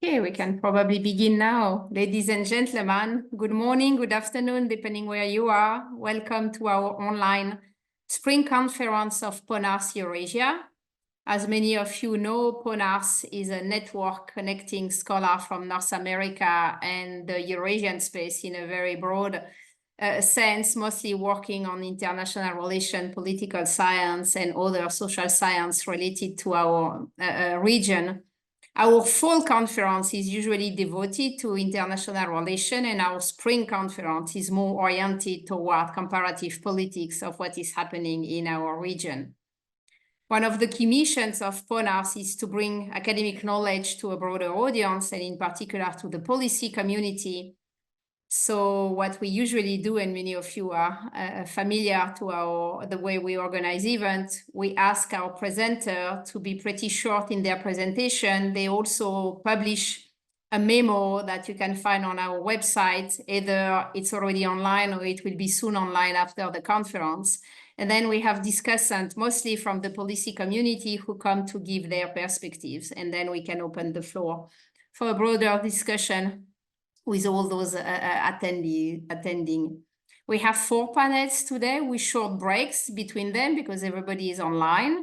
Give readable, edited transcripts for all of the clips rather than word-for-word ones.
Okay, we can probably begin now. Ladies and gentlemen, good morning, good afternoon, depending where you are. Welcome to our online spring conference of PONARS Eurasia. As many of you know, PONARS is a network connecting scholars from North America and the Eurasian space in a very broad sense, mostly working on international relations, political science, and other social science related to our region. Our fall conference is usually devoted to international relations, and our spring conference is more oriented toward comparative politics of what is happening in our region. One of the key missions of PONARS is to bring academic knowledge to a broader audience, and in particular to the policy community. So what we usually do, and many of you are familiar to the way we organize events, we ask our presenter to be pretty short in their presentation. They also publish a memo that you can find on our website. Either it's already online or it will be soon online after the conference. And then we have discussants, mostly from the policy community, who come to give their perspectives. And then we can open the floor for a broader discussion with all those attending. We have 4 panels today with short breaks between them because everybody is online.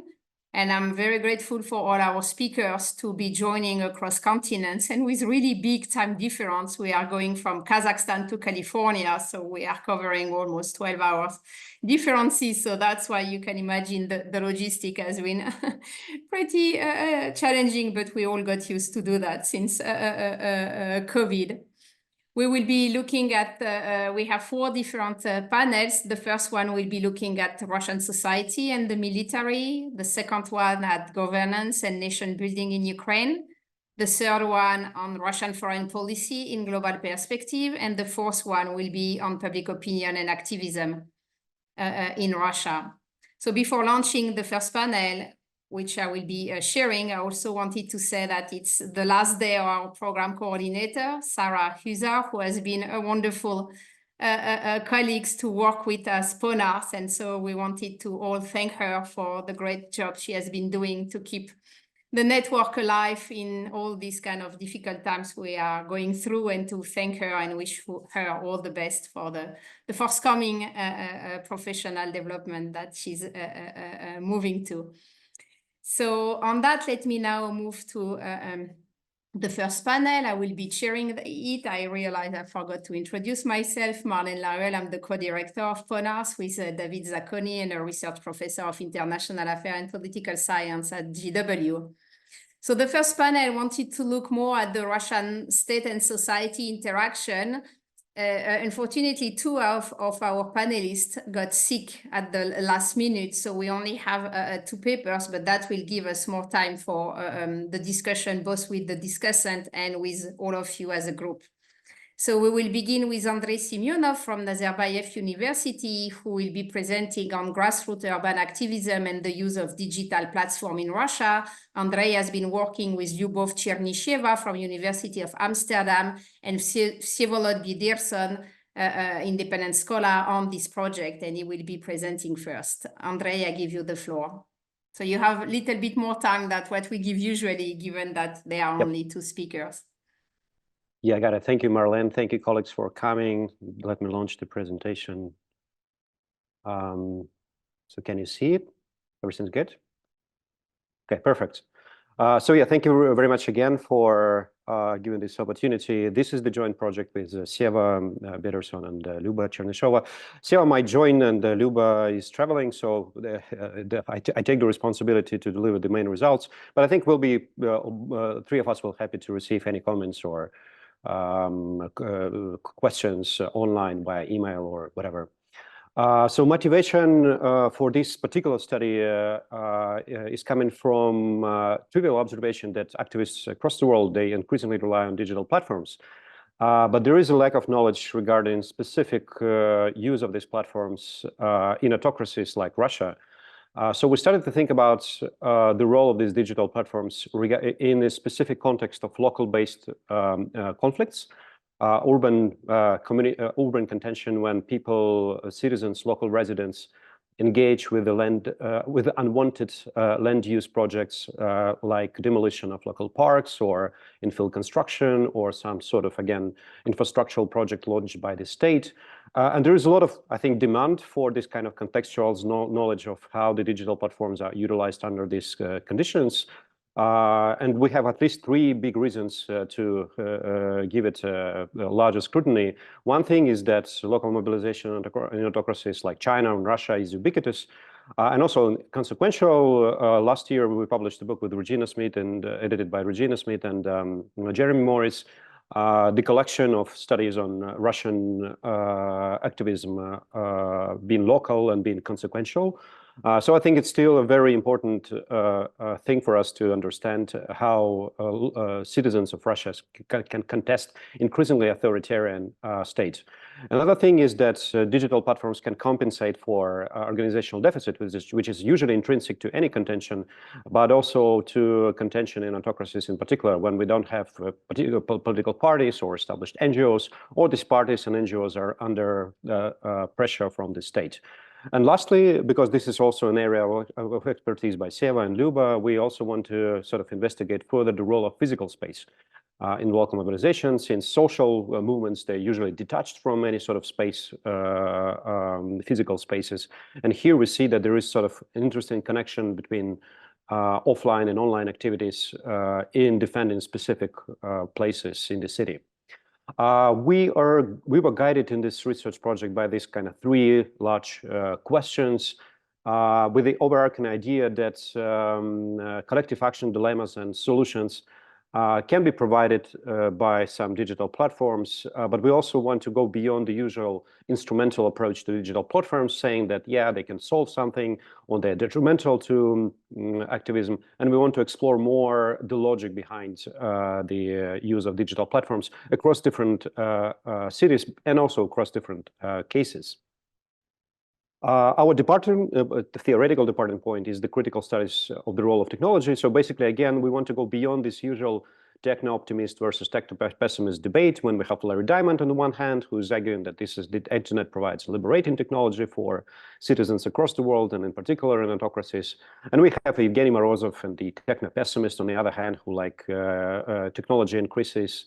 And I'm very grateful for all our speakers to be joining across continents and with really big time difference. We are going from Kazakhstan to California, so we are covering almost 12 hours differences. So that's why you can imagine the logistic has been pretty challenging, but we all got used to do that since COVID. We will be looking at, we have 4 different panels. The first one will be looking at Russian society and the military. The second one at governance and nation building in Ukraine. The third one on Russian foreign policy in global perspective. And the fourth one will be on public opinion and activism in Russia. So before launching the first panel, which I will be sharing, I also wanted to say that it's the last day of our program coordinator, Sarah Husar, who has been a wonderful colleague to work with us, PONARS. And so we wanted to all thank her for the great job she has been doing to keep the network alive in all these kind of difficult times we are going through, and to thank her and wish her all the best for the forthcoming professional development that she's moving to. So on that, let me now move to the first panel. I will be chairing it. I realized I forgot to introduce myself. Marlene Laruelle, I'm the co-director of PONARS with David Zacconi, and a research professor of international affairs and political science at GW. So the first panel wanted to look more at the Russian state and society interaction. Unfortunately, 2 of our panelists got sick at the last minute, so we only have 2 papers, but that will give us more time for the discussion, both with the discussant and with all of you as a group. So we will begin with Andrei Semenov from Nazarbayev University, who will be presenting on grassroots urban activism and the use of digital platform in Russia. Andrei has been working with Liubov Chernysheva from University of Amsterdam and Vsevolod Bederson, independent scholar, on this project, and he will be presenting first. Andrei, I give you the floor. So you have a little bit more time than what we give usually, given that there are only 2 speakers. Yeah, I got it. Thank you, Marlene. Thank you, colleagues, for coming. Let me launch the presentation. So can you see it? Everything's good? Okay, perfect. So yeah, thank you very much again for giving this opportunity. This is the joint project with Seva, Bederson, and Luba Chernysheva. Seva might join, and Luba is traveling, so I take the responsibility to deliver the main results. But I think we'll be, 3 of us will happy to receive any comments or questions online via email or whatever. So motivation for this particular study is coming from trivial observation that activists across the world, they increasingly rely on digital platforms. But there is a lack of knowledge regarding specific use of these platforms in autocracies like Russia. So we started to think about the role of these digital platforms in a specific context of local-based conflicts, urban contention, when people, citizens, local residents engage with the land, with unwanted land use projects like demolition of local parks or infill construction or some sort of, again, infrastructural project launched by the state. And there is a lot of, I think, demand for this kind of contextual knowledge of how the digital platforms are utilized under these conditions. And we have at least three big reasons to give it a larger scrutiny. One thing is that local mobilization in autocracies like China and Russia is ubiquitous. And also consequential, last year we published a book with Regina Smith and edited by Regina Smith and Jeremy Morris, the collection of studies on Russian activism being local and being consequential. So I think it's still a very important thing for us to understand how citizens of Russia can contest increasingly authoritarian states. Another thing is that digital platforms can compensate for organizational deficit, which is usually intrinsic to any contention, but also to contention in autocracies in particular, when we don't have particular political parties or established NGOs, or these parties and NGOs are under pressure from the state. And lastly, because this is also an area of expertise by Seva and Luba, we also want to sort of investigate further the role of physical space in local mobilization. Since social movements, they're usually detached from any sort of space, physical spaces. And here we see that there is sort of an interesting connection between offline and online activities in defending specific places in the city. We were guided in this research project by these kind of three large questions with the overarching idea that collective action dilemmas and solutions can be provided by some digital platforms, but we also want to go beyond the usual instrumental approach to digital platforms, saying that, yeah, they can solve something or they're detrimental to activism. And we want to explore more the logic behind the use of digital platforms across different cities and also across different cases. Our theoretical departing point is the critical studies of the role of technology. So basically, again, we want to go beyond this usual techno-optimist versus techno-pessimist debate when we have Larry Diamond on the one hand, who is arguing that the internet provides liberating technology for citizens across the world, and in particular in autocracies. And we have Evgeny Morozov and the techno-pessimist on the other hand, who like technology increases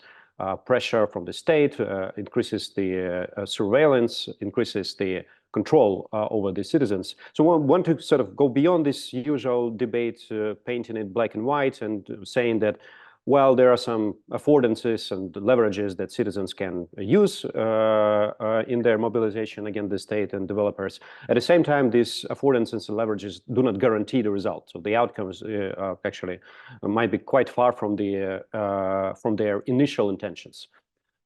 pressure from the state, increases the surveillance, increases the control over the citizens. So we want to sort of go beyond this usual debate, painting it black and white and saying that, well, there are some affordances and leverages that citizens can use in their mobilization against the state and developers. At the same time, these affordances and leverages do not guarantee the result. So the outcomes actually might be quite far from their initial intentions.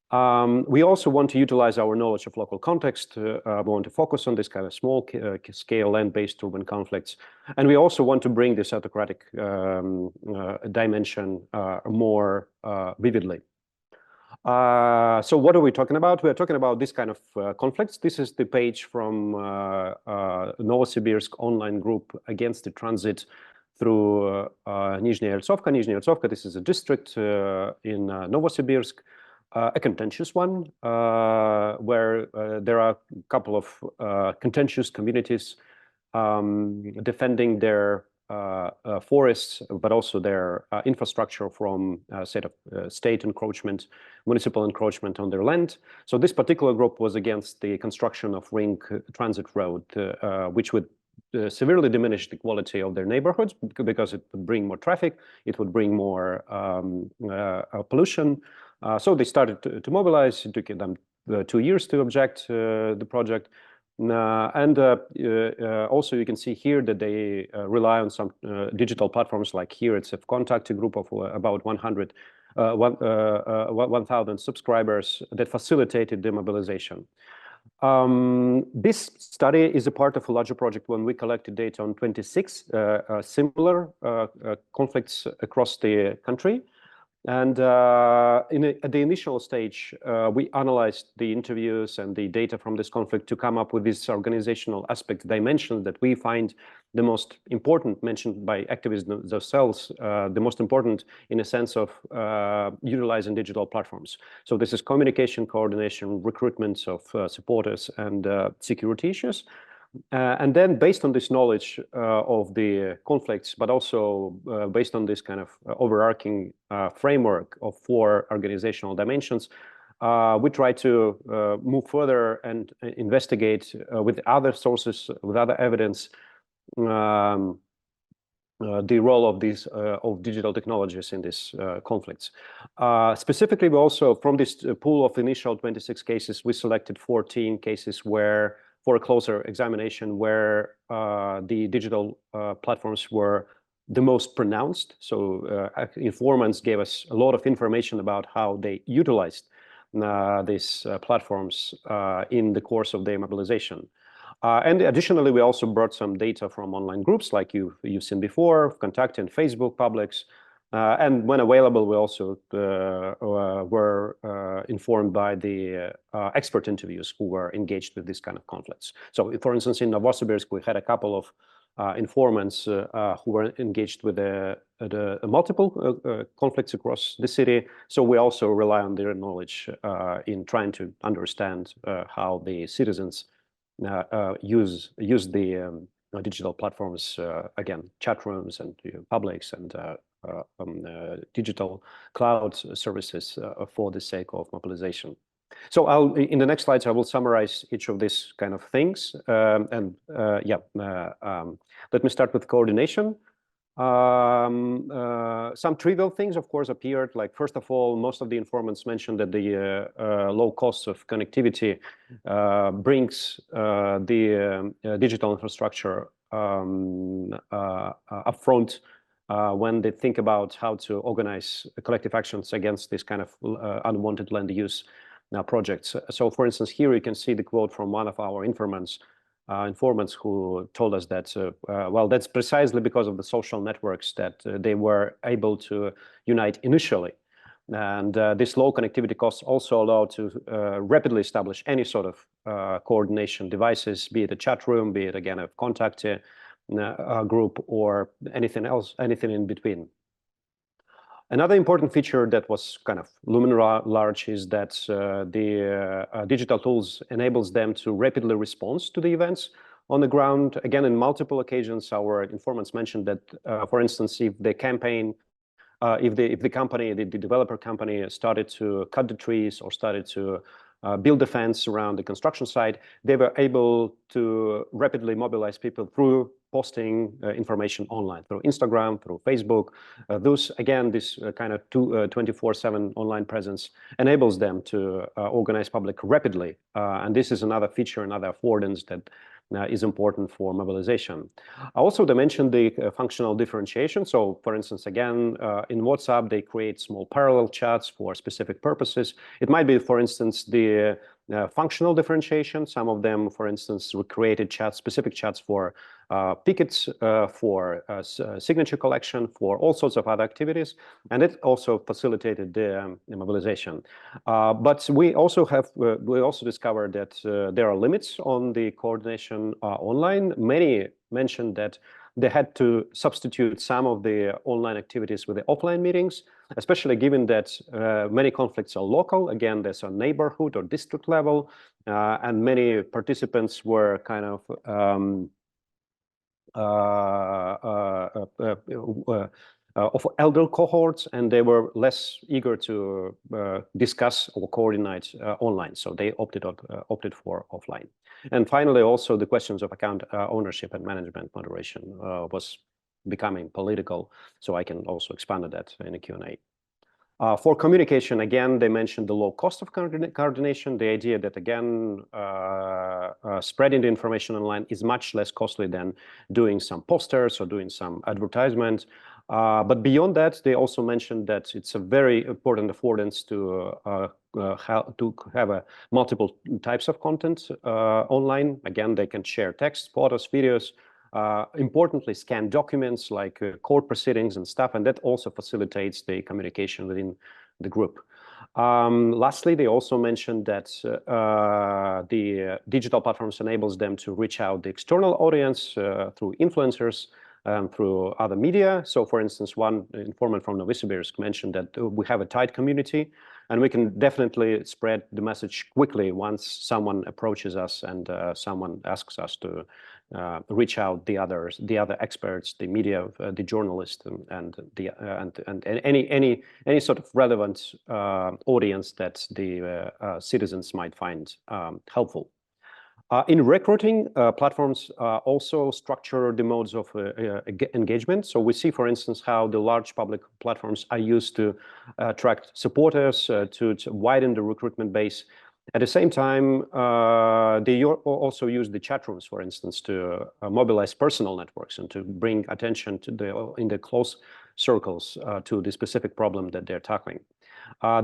We also want to utilize our knowledge of local context. We want to focus on this kind of small scale land-based urban conflicts. And we also want to bring this autocratic dimension more vividly. So what are we talking about? We're talking about this kind of conflicts. This is the page from Novosibirsk online group against the transit through Nizhny Eltsovka. Nizhny Eltsovka, this is a district in Novosibirsk. A contentious one, where there are a couple of contentious communities defending their forests, but also their infrastructure from state encroachment, municipal encroachment on their land. So this particular group was against the construction of ring transit road, which would severely diminish the quality of their neighborhoods because it would bring more traffic, it would bring more pollution. So they started to mobilize. It took them 2 years to object the project. And also you can see here that they rely on some digital platforms like here. It's a contact group of about 1,000 subscribers that facilitated the mobilization. This study is a part of a larger project when we collected data on 26 similar conflicts across the country. And at the initial stage, we analyzed the interviews and the data from this conflict to come up with this organizational aspect dimension that we find the most important, mentioned by activists themselves, the most important in a sense of utilizing digital platforms. So this is communication, coordination, recruitment of supporters, and security issues. And then based on this knowledge of the conflicts, but also based on this kind of overarching framework of 4 organizational dimensions, we try to move further and investigate with other sources, with other evidence, the role of these of digital technologies in these conflicts. Specifically, we also, from this pool of initial 26 cases, we selected 14 cases where, for a closer examination, where the digital platforms were the most pronounced. So informants gave us a lot of information about how they utilized these platforms in the course of their mobilization. And additionally, we also brought some data from online groups like you've seen before, Contact and Facebook publics. And when available, we also were informed by the expert interviews who were engaged with this kind of conflicts. So, for instance, in Novosibirsk, we had a couple of informants who were engaged with multiple conflicts across the city. So we also rely on their knowledge in trying to understand how the citizens use the digital platforms, again, chat rooms and publics and digital cloud services for the sake of mobilization. So in the next slides, I will summarize each of these kind of things. Let me start with coordination. Some trivial things, of course, appeared. Like, first of all, most of the informants mentioned that the low costs of connectivity brings the digital infrastructure upfront when they think about how to organize collective actions against this kind of unwanted land use projects. So, for instance, here you can see the quote from one of our informants who told us that, well, that's precisely because of the social networks that they were able to unite initially. And this low connectivity costs also allow to rapidly establish any sort of coordination devices, be it a chat room, be it, again, a contact group, or anything else, anything in between. Another important feature that was kind of luminary large is that the digital tools enables them to rapidly respond to the events on the ground. Again, in multiple occasions, our informants mentioned that, for instance, if the campaign, if the company, the developer company, started to cut the trees or started to build the fence around the construction site, they were able to rapidly mobilize people through posting information online, through Instagram, through Facebook. This kind of 24/7 online presence enables them to organize public rapidly. And this is another feature, another affordance that is important for mobilization. Also, they mentioned the functional differentiation. So, for instance, again, in WhatsApp, they create small parallel chats for specific purposes. It might be, for instance, the functional differentiation. Some of them, for instance, created chats, specific chats for pickets, for signature collection, for all sorts of other activities, and it also facilitated the mobilization. But we also discovered that there are limits on the coordination online. Many mentioned that they had to substitute some of the online activities with the offline meetings, especially given that many conflicts are local. Again, there's a neighborhood or district level, and many participants were kind of of elder cohorts, and they were less eager to discuss or coordinate online, so they opted for offline. And finally, also the questions of account ownership and management moderation was becoming political, so I can also expand on that in a Q&A. For communication, again, they mentioned the low cost of coordination, the idea that, again, spreading the information online is much less costly than doing some posters or doing some advertisement. But beyond that, they also mentioned that it's a very important affordance to have multiple types of content online. Again, they can share text, photos, videos, importantly, scan documents like court proceedings and stuff, and that also facilitates the communication within the group. Lastly, they also mentioned that the digital platforms enables them to reach out the external audience through influencers and through other media. So, for instance, one informant from Novosibirsk mentioned that we have a tight community And we can definitely spread the message quickly once someone approaches us and someone asks us to reach out the other experts, the media, the journalists, and any sort of relevant audience that the citizens might find helpful. In recruiting, platforms also structure the modes of engagement. So we see, for instance, how the large public platforms are used to attract supporters, to widen the recruitment base. At the same time, they also use the chat rooms, for instance, to mobilize personal networks and to bring attention to in the close circles to the specific problem that they're tackling.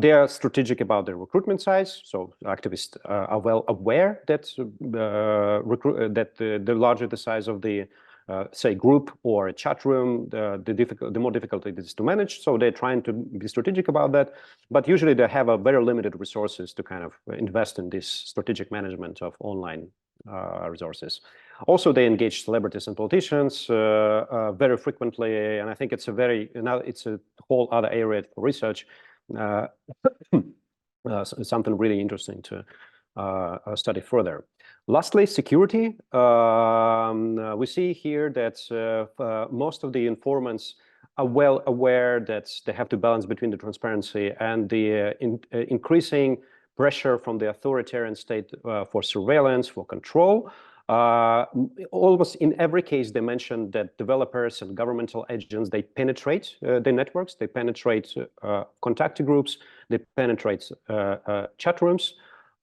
They are strategic about their recruitment size, so activists are well aware that the larger the size of the say group or a chat room, the more difficult it is to manage. So they're trying to be strategic about that, but usually they have a very limited resources to kind of invest in this strategic management of online resources. Also, they engage celebrities and politicians very frequently, and I think it's it's a whole other area for research. Something really interesting to study further. Lastly, security. We see here that most of the informants are well aware that they have to balance between the transparency and the increasing pressure from the authoritarian state for surveillance, for control. Almost in every case, they mention that developers and governmental agents, they penetrate the networks, they penetrate contact groups, they penetrate chat rooms.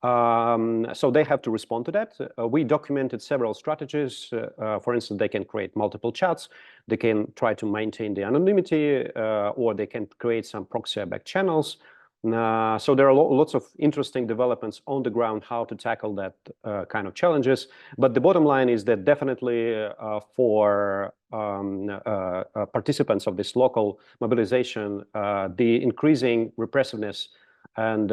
So they have to respond to that. We documented several strategies. For instance, they can create multiple chats, they can try to maintain the anonymity, or they can create some proxy back channels. So there are lots of interesting developments on the ground how to tackle that kind of challenges. But the bottom line is that definitely for participants of this local mobilization, the increasing repressiveness and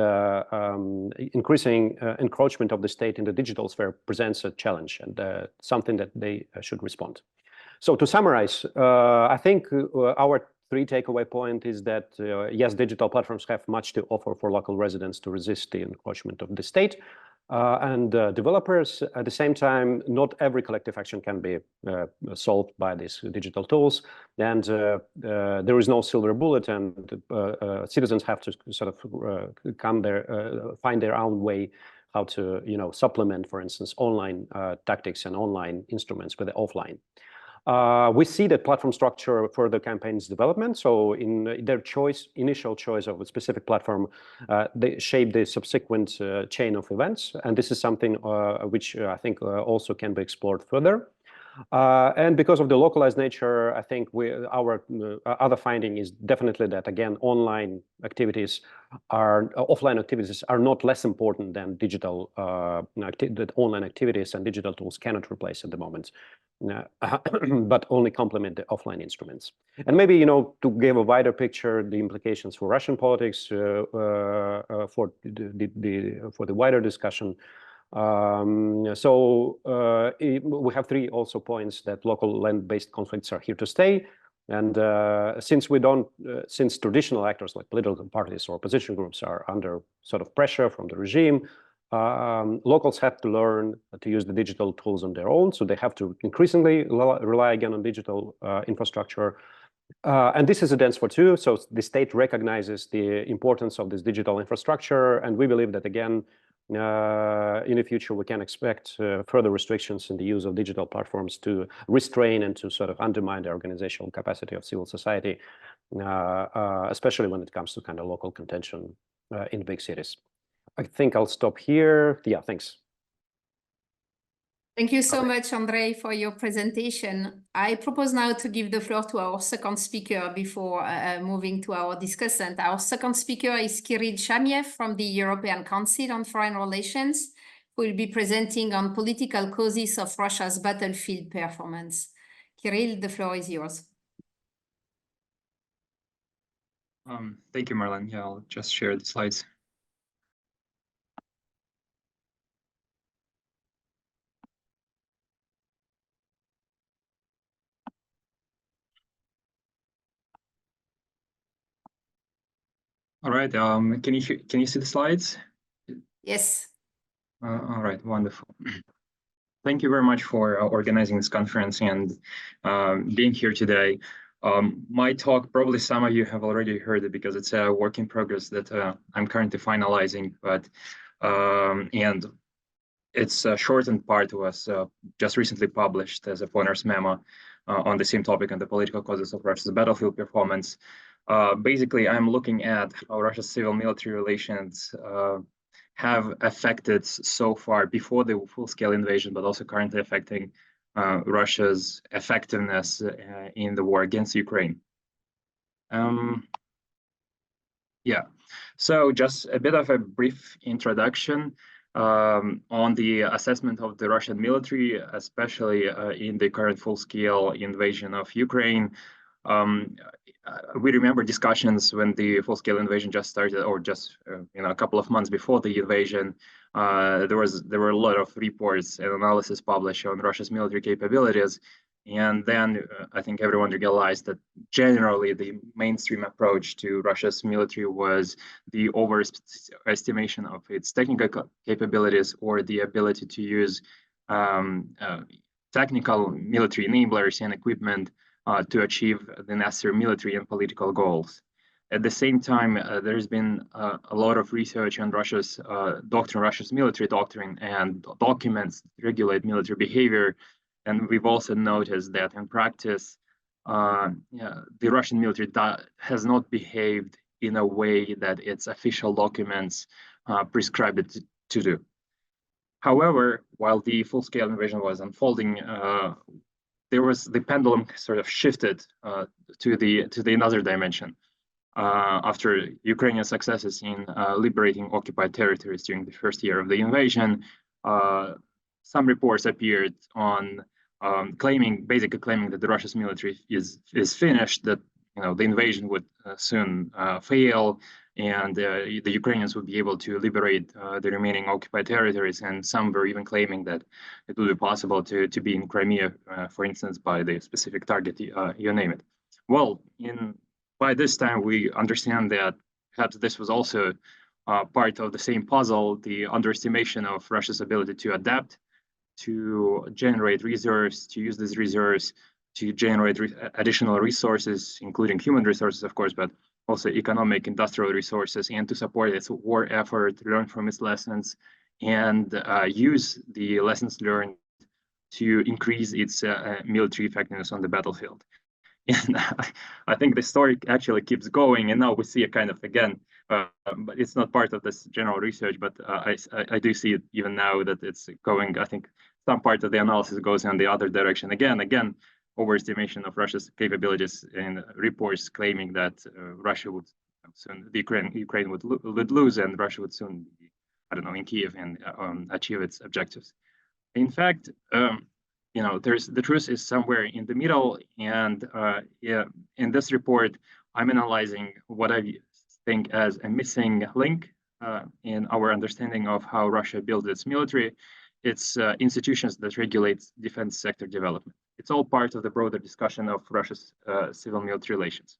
increasing encroachment of the state in the digital sphere presents a challenge and something that they should respond. So to summarize, I think our three takeaway point is that, yes, digital platforms have much to offer for local residents to resist the encroachment of the state and developers. At the same time, not every collective action can be solved by these digital tools. And there is no silver bullet, and citizens have to sort of find their own way how to, supplement, for instance, online tactics and online instruments with the offline. We see that platform structure for the campaign's development. So in their initial choice of a specific platform, they shape the subsequent chain of events. And this is something which I think also can be explored further. And because of the localized nature, I think our other finding is definitely that, again, offline activities are not less important than digital, that online activities and digital tools cannot replace at the moment, but only complement the offline instruments. And maybe, to give a wider picture, the implications for Russian politics, for the wider discussion. So we have three also points that local land-based conflicts are here to stay. And since traditional actors like political parties or opposition groups are under sort of pressure from the regime, locals have to learn to use the digital tools on their own. So they have to increasingly rely again on digital infrastructure. And this is a dance for two. So the state recognizes the importance of this digital infrastructure. And we believe that, again, in the future, we can expect further restrictions in the use of digital platforms to restrain and to sort of undermine the organizational capacity of civil society, especially when it comes to kind of local contention in big cities. I think I'll stop here. Yeah, thanks. Thank you so much, Andrei, for your presentation. I propose now to give the floor to our second speaker before moving to our discussant. Our second speaker is Kirill Shamiev from the European Council on Foreign Relations, who will be presenting on political causes of Russia's battlefield performance. Kirill, the floor is yours. Thank you, Marlene. Yeah, I'll just share the slides. All right. Can you see the slides? Yes. All right. Wonderful. Thank you very much for organizing this conference and being here today. My talk, probably some of you have already heard it because it's a work in progress that I'm currently finalizing, but and its shortened part was just recently published as a PONARS memo on the same topic on the political causes of Russia's battlefield performance. Basically, I'm looking at how Russia's civil-military relations have affected so far before the full-scale invasion, but also currently affecting Russia's effectiveness in the war against Ukraine. Yeah, so just a bit of a brief introduction on the assessment of the Russian military, especially in the current full-scale invasion of Ukraine. We remember discussions when the full-scale invasion just started, or just a couple of months before the invasion. There were a lot of reports and analysis published on Russia's military capabilities, and then I think everyone realized that generally the mainstream approach to Russia's military was the overestimation of its technical capabilities or the ability to use technical military enablers and equipment to achieve the necessary military and political goals. At the same time, there's been a lot of research on Russia's doctrine, Russia's military doctrine, and documents that regulate military behavior. And we've also noticed that in practice, the Russian military has not behaved in a way that its official documents prescribe it to do. However, while the full-scale invasion was unfolding, the pendulum sort of shifted to the another dimension after Ukrainian successes in liberating occupied territories during the first year of the invasion. Some reports appeared on basically claiming that the Russia's military is finished, that the invasion would soon fail, and the Ukrainians would be able to liberate the remaining occupied territories. And some were even claiming that it would be possible to be in Crimea, for instance, by the specific target, you name it. Well, by this time, we understand that perhaps this was also part of the same puzzle, the underestimation of Russia's ability to adapt, to generate reserves, to use these reserves, to generate additional resources, including human resources, of course, but also economic, industrial resources, and to support its war effort, learn from its lessons, and use the lessons learned to increase its military effectiveness on the battlefield. And I think the story actually keeps going, and now we see a kind of, again, but it's not part of this general research, but I do see it even now that it's going. I think some part of the analysis goes in the other direction. Again, overestimation of Russia's capabilities, and reports claiming that Russia would soon, Ukraine would lose, and Russia would soon be, I don't know, in Kiev and achieve its objectives. In fact, the truth is somewhere in the middle, and in this report, I'm analyzing what I think as a missing link in our understanding of how Russia builds its military. It's institutions that regulate defense sector development. It's all part of the broader discussion of Russia's civil-military relations.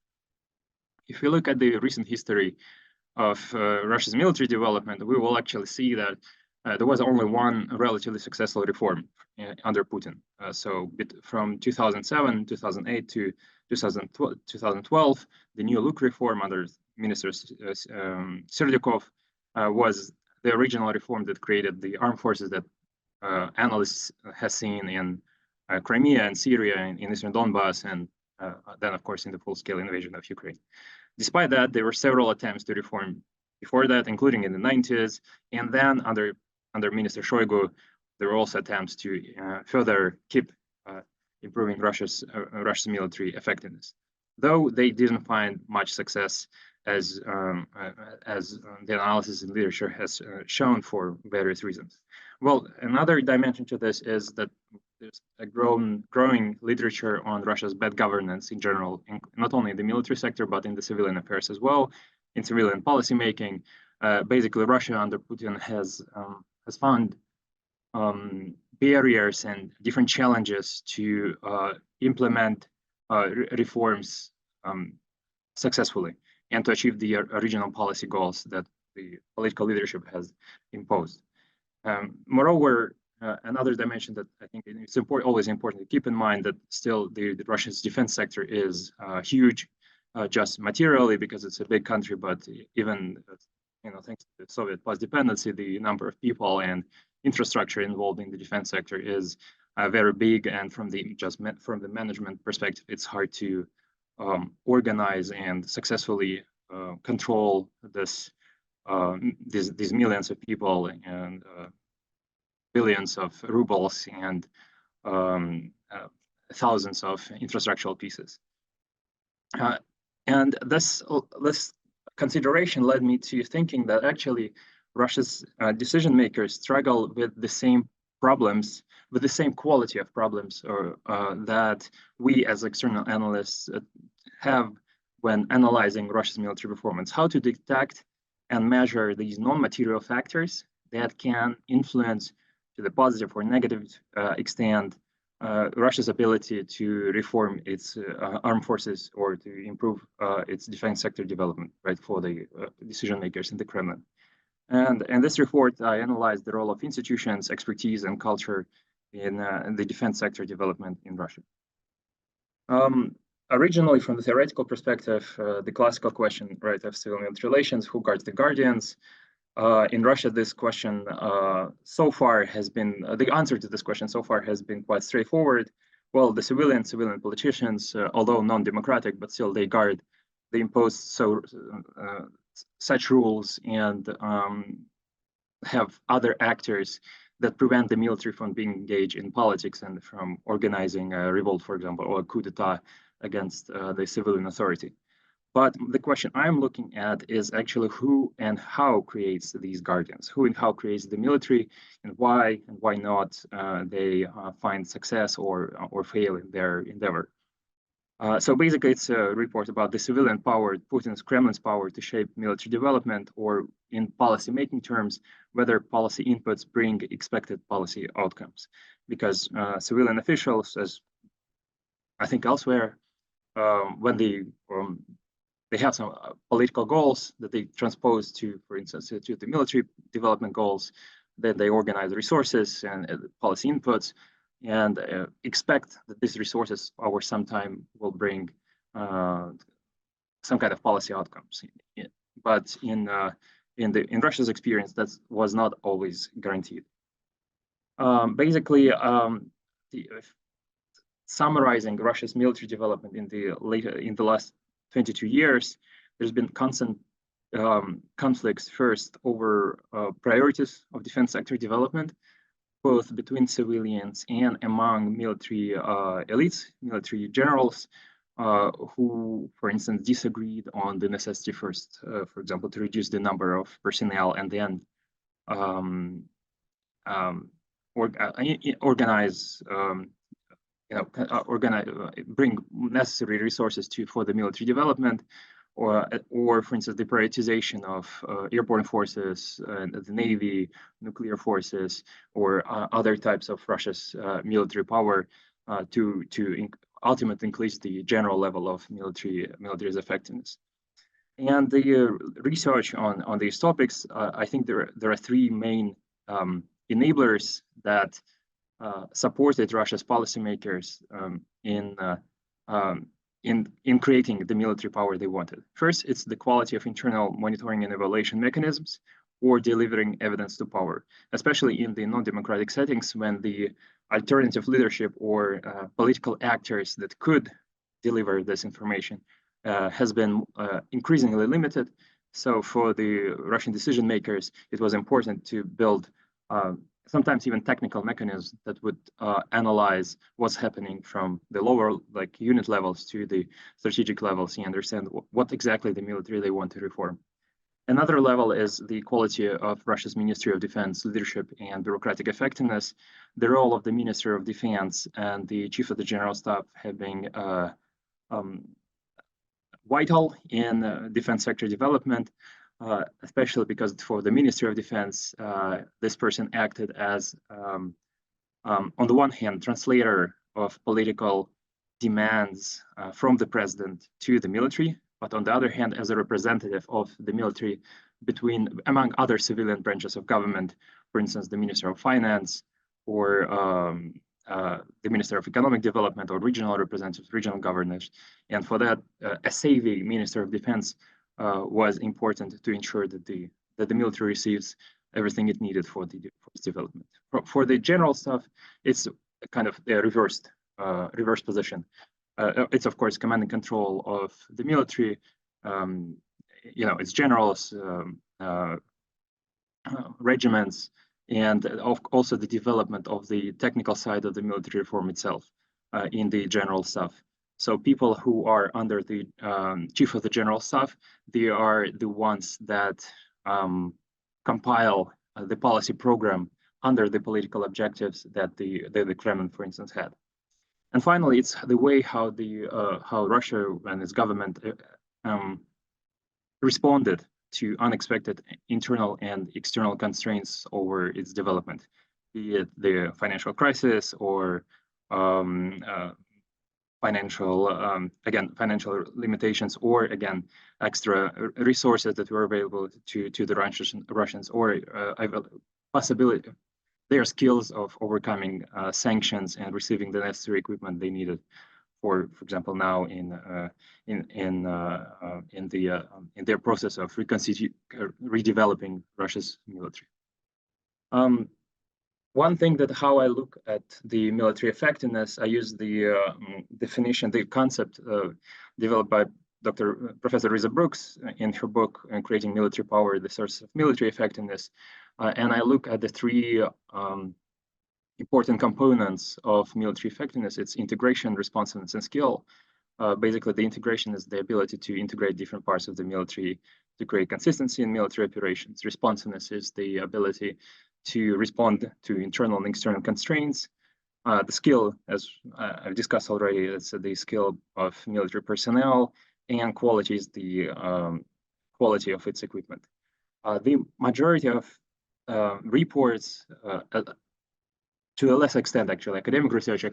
If we look at the recent history of Russia's military development, we will actually see that there was only one relatively successful reform under Putin. So from 2007, 2008 to 2012, the new look reform under Minister Serdyukov was the original reform that created the armed forces that analysts have seen in Crimea and Syria and in Eastern Donbass, and then, of course, in the full-scale invasion of Ukraine. Despite that, there were several attempts to reform before that, including in the 90s, and then under Minister Shoigu, there were also attempts to further keep improving Russia's military effectiveness, though they didn't find much success, as the analysis in literature has shown, for various reasons. Well, another dimension to this is that there's a growing literature on Russia's bad governance in general, not only in the military sector, but in the civilian affairs as well, in civilian policymaking. Basically, Russia under Putin has found barriers and different challenges to implement reforms successfully. and to achieve the original policy goals that the political leadership has imposed. Moreover, another dimension that I think it's always important to keep in mind that still the Russia's defense sector is huge, just materially because it's a big country, but even thanks to the Soviet post-dependency, the number of people and infrastructure involved in the defense sector is very big, and from the management perspective, it's hard to organize and successfully control these millions of people and billions of rubles and thousands of infrastructural pieces. And this consideration led me to thinking that actually Russia's decision makers struggle with the same problems, with the same quality of problems that we as external analysts have when analyzing Russia's military performance. How to detect and measure these non-material factors that can influence to the positive or negative extent Russia's ability to reform its armed forces or to improve its defense sector development, right, for the decision makers in the Kremlin. And in this report, I analyzed the role of institutions, expertise, and culture in the defense sector development in Russia. Originally, from the theoretical perspective, the classical question, right, of civil-military relations, who guards the guardians? In Russia, this question so far has been, the answer to this question so far has been quite straightforward. Well, the civilian politicians, although non-democratic, but still they impose such rules and have other actors that prevent the military from being engaged in politics and from organizing a revolt, for example, or a coup d'etat against the civilian authority. But the question I'm looking at is actually who and how creates these guardians, who and how creates the military, and why not they find success or fail in their endeavor. So basically, it's a report about the civilian power, Putin's Kremlin's power to shape military development, or in policy-making terms, whether policy inputs bring expected policy outcomes. Because civilian officials, as I think elsewhere, when they have some political goals that they transpose to, for instance, to the military development goals, then they organize resources and policy inputs, and expect that these resources over some time will bring some kind of policy outcomes. But in Russia's experience, that was not always guaranteed. Basically, summarizing Russia's military development in the last 22 years, there's been constant conflicts first over priorities of defense sector development, both between civilians and among military elites, military generals, who, for instance, disagreed on the necessity first, for example, to reduce the number of personnel and then bring necessary resources for the military development, or for instance, the prioritization of airborne forces, the Navy, nuclear forces, or other types of Russia's military power to ultimately increase the general level of military's effectiveness. And the research on these topics, I think there are three main enablers that supported Russia's policymakers in creating the military power they wanted. First, it's the quality of internal monitoring and evaluation mechanisms, or delivering evidence to power, especially in the non-democratic settings when the alternative leadership or political actors that could deliver this information has been increasingly limited. So for the Russian decision makers, it was important to build sometimes even technical mechanisms that would analyze what's happening from the lower unit levels to the strategic levels and understand what exactly the military they want to reform. Another level is the quality of Russia's Ministry of Defense leadership and bureaucratic effectiveness. The role of the Minister of Defense and the Chief of the General Staff have been vital in defense sector development. Especially because for the Ministry of Defense, this person acted as, on the one hand, translator of political demands from the president to the military, but on the other hand, as a representative of the military among other civilian branches of government, for instance, the Minister of Finance or the Minister of Economic Development or regional representatives, regional governors. And for that, a savvy Minister of Defense was important to ensure that the military receives everything it needed for its development. For the general stuff, it's kind of the reverse position. It's of course command and control of the military. Its generals, regiments, and also the development of the technical side of the military reform itself in the general staff. So people who are under the chief of the general staff, they are the ones that compile the policy program under the political objectives that the Kremlin, for instance, had. And finally, it's the way how Russia and its government responded to unexpected internal and external constraints over its development, be it the financial crisis or financial limitations, or again extra resources that were available to the Russians, or possibility their skills of overcoming sanctions and receiving the necessary equipment they needed. For example, now in their process of redeveloping Russia's military. One thing that how I look at the military effectiveness, I use the definition, the concept developed by Professor Risa Brooks in her book Creating Military Power, the Source of Military Effectiveness. And I look at the three important components of military effectiveness. It's integration, responsiveness, and skill. Basically, the integration is the ability to integrate different parts of the military to create consistency in military operations. Responsiveness is the ability to respond to internal and external constraints. The skill, as I've discussed already, is the skill of military personnel, and quality is the quality of its equipment. The majority of reports, to a less extent, actually, academic research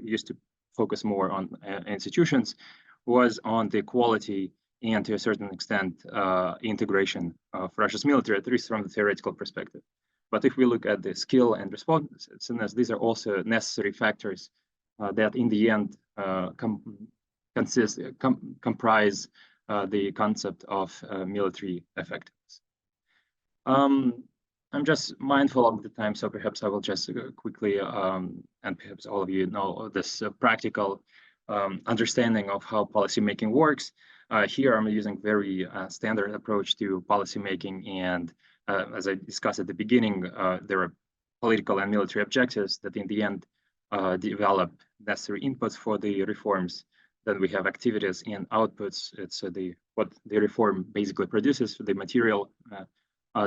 used to focus more on institutions, was on the quality and, to a certain extent, integration of Russia's military, at least from the theoretical perspective. But if we look at the skill and responsiveness, these are also necessary factors that, in the end, comprise the concept of military effectiveness. I'm just mindful of the time, so perhaps I will just quickly, and perhaps all of you know this practical understanding of how policymaking works. Here I'm using very standard approach to policymaking, and as I discussed at the beginning, there are political and military objectives that in the end develop necessary inputs for the reforms. Then we have activities and outputs. It's what the reform basically produces, the material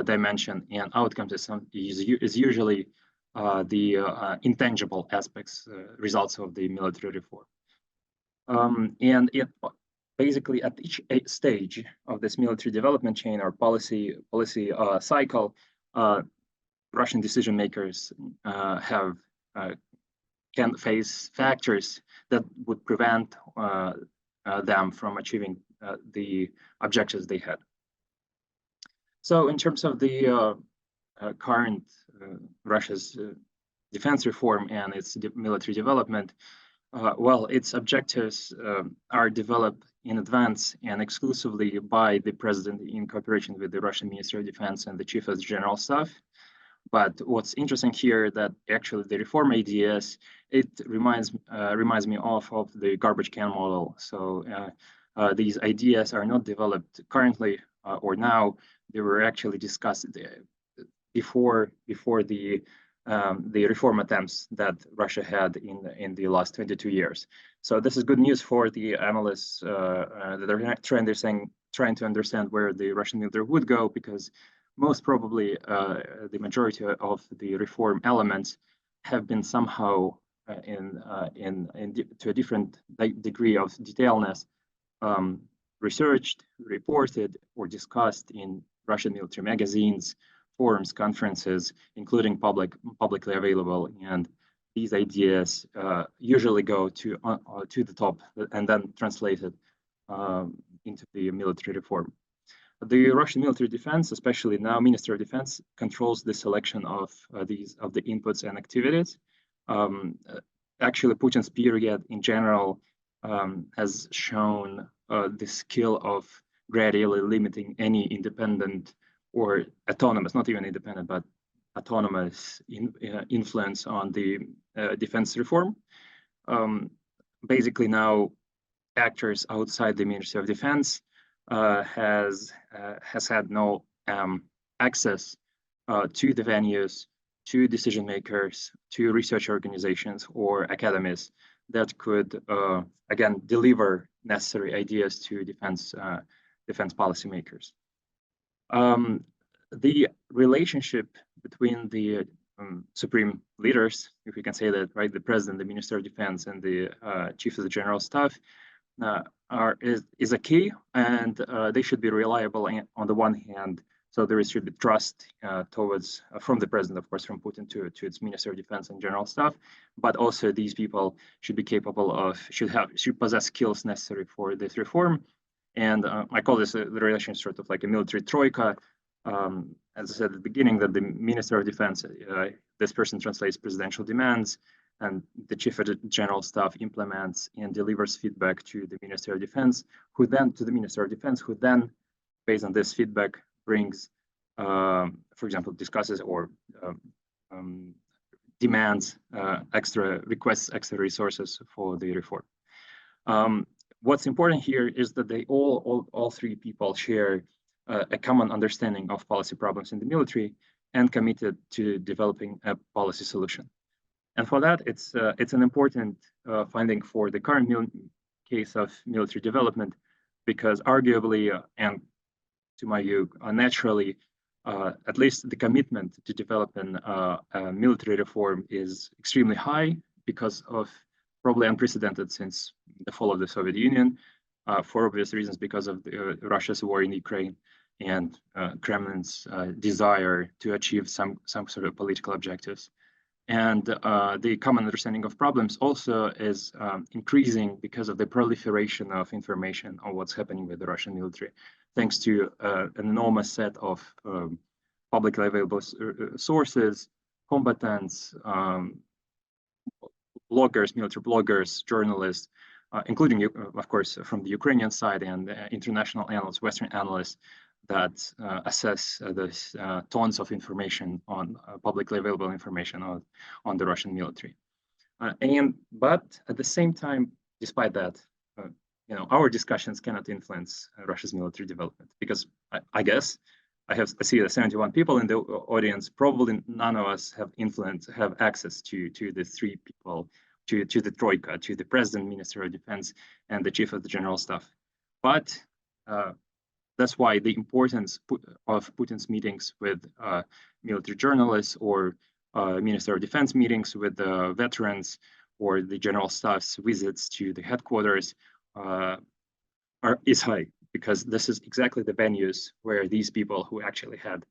dimension, and outcomes is usually the intangible aspects, results of the military reform. And it basically at each stage of this military development chain or policy cycle, Russian decision makers can face factors that would prevent them from achieving the objectives they had. So in terms of the current Russia's defense reform and its military development, well, its objectives are developed in advance and exclusively by the president in cooperation with the Russian Ministry of Defense and the Chief of the General Staff. But what's interesting here that actually the reform ideas, it reminds me of the garbage can model. So these ideas are not developed currently or now. They were actually discussed before the reform attempts that Russia had in the last 22 years. So this is good news for the analysts that are trying to understand where the Russian military would go, because most probably the majority of the reform elements have been somehow to a different degree of detailness researched, reported, or discussed in Russian military magazines, forums, conferences, including publicly available, and these ideas usually go to the top and then translated into the military reform. The Russian military defense, especially now Minister of Defense, controls the selection of the inputs and activities. Actually, Putin's period in general has shown the skill of gradually limiting any independent or autonomous, not even independent, but autonomous influence on the defense reform. Basically now actors outside the Ministry of Defense has had no access to the venues, to decision makers, to research organizations or academies that could again deliver necessary ideas to defense policymakers. The relationship between the supreme leaders, if we can say that, right, the president, the Minister of Defense, and the chief of the general staff is a key, and they should be reliable on the one hand. So there should be trust towards from the president, of course, from Putin to its Minister of Defense and general staff, but also these people should be capable of should possess skills necessary for this reform. And I call this the relation sort of like a military troika. As I said at the beginning, that the Minister of Defense, this person translates presidential demands, and the Chief of the General Staff implements and delivers feedback to the Minister of Defense, who then, based on this feedback, brings, for example, discusses or demands requests extra resources for the reform. What's important here is that they all three people share a common understanding of policy problems in the military and committed to developing a policy solution. And for that, it's an important finding for the current case of military development, because arguably, and to my view, naturally, at least the commitment to developing a military reform is extremely high because of probably unprecedented since the fall of the Soviet Union, for obvious reasons, because of Russia's war in Ukraine and Kremlin's desire to achieve some sort of political objectives. And the common understanding of problems also is increasing because of the proliferation of information on what's happening with the Russian military, thanks to an enormous set of publicly available sources, combatants, bloggers, military bloggers, journalists, including, of course, from the Ukrainian side, and international analysts, Western analysts that assess this tons of information on publicly available information on the Russian military. But at the same time, despite that, our discussions cannot influence Russia's military development, because I guess I see the 71 people in the audience. Probably none of us have access to the three people, to the troika, to the president, Minister of Defense, and the chief of the general staff. But that's why the importance of Putin's meetings with military journalists, or Minister of Defense meetings with veterans, or the general staff's visits to the headquarters is high, because this is exactly the venues where these people who actually had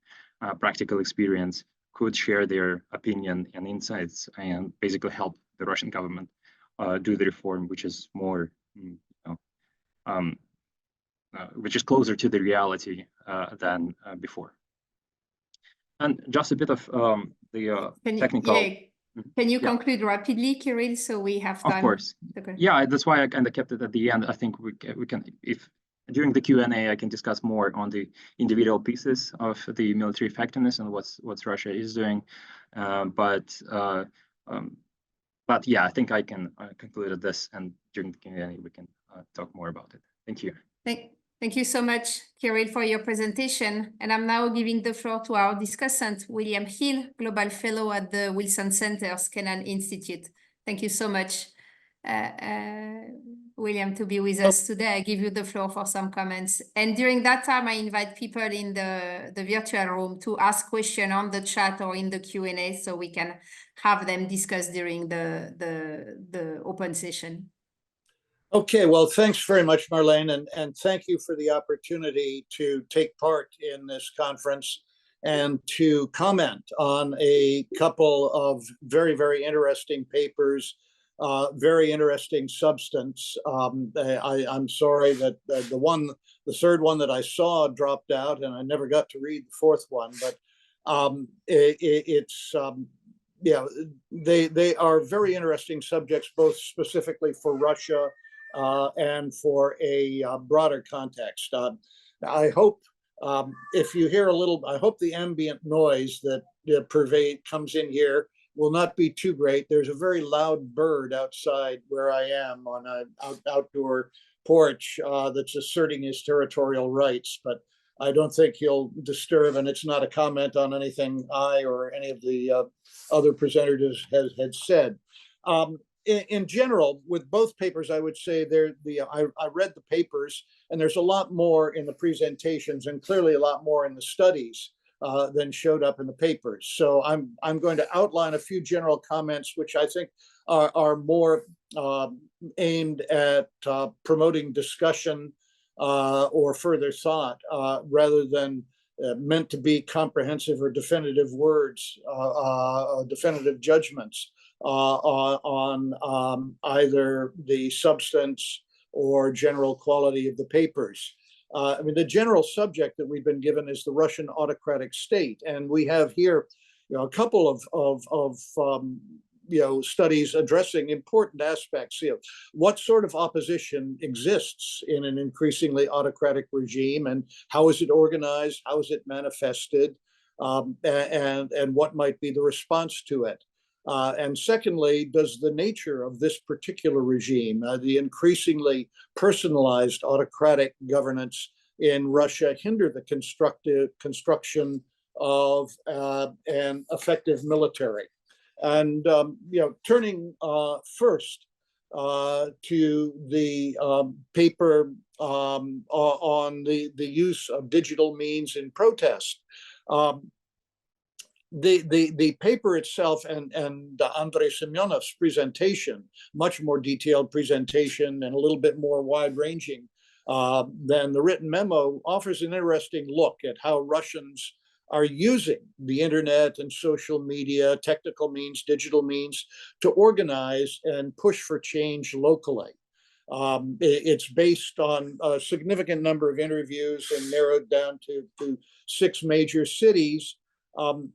practical experience could share their opinion and insights and basically help the Russian government do the reform, which is more, which is closer to the reality than before. And just a bit of the technical. Can you conclude rapidly, Kirill, so we have time? Of course. Okay. Yeah, that's why I kind of kept it at the end. I think we can, if during the Q&A, I can discuss more on the individual pieces of the military effectiveness and what Russia is doing. But yeah, I think I can conclude at this, and during the Q&A, we can talk more about it. Thank you. Thank you so much, Kirill, for your presentation. And I'm now giving the floor to our discussant, William Hill, Global Fellow at the Wilson Center's Kennan Institute. Thank you so much, William, to be with us today. I give you the floor for some comments. And during that time, I invite people in the virtual room to ask questions on the chat or in the Q&A, so we can have them discussed during the open session. Okay, well, thanks very much, Marlene, and thank you for the opportunity to take part in this conference and to comment on a couple of very, very interesting papers very interesting substance. I'm sorry that the third one that I saw dropped out, and I never got to read the fourth one. But yeah, they are very interesting subjects, both specifically for Russia and for a broader context. I hope if you hear a little, I hope the ambient noise that comes in here will not be too great. There's a very loud bird outside where I am on an outdoor porch that's asserting his territorial rights, but I don't think he'll disturb, and it's not a comment on anything I or any of the other presenters had said. In general, with both papers, I would say I read the papers, and there's a lot more in the presentations, and clearly a lot more in the studies than showed up in the papers. So I'm going to outline a few general comments, which I think are more aimed at promoting discussion or further thought, rather than meant to be comprehensive or definitive words, definitive judgments on either the substance or general quality of the papers. I mean, the general subject that we've been given is the Russian autocratic state, and we have here, a couple of studies addressing important aspects. What sort of opposition exists in an increasingly autocratic regime, and how is it organized? How is it manifested? And what might be the response to it? And secondly, does the nature of this particular regime, the increasingly personalized autocratic governance in Russia, hinder the construction of an effective military? And turning first to the paper on the use of digital means in protest. The paper itself and Andrei Semenov's presentation, much more detailed presentation and a little bit more wide-ranging than the written memo, offers an interesting look at how Russians are using the internet and social media, technical means, digital means, to organize and push for change locally. It's based on a significant number of interviews and narrowed down to 6 major cities. And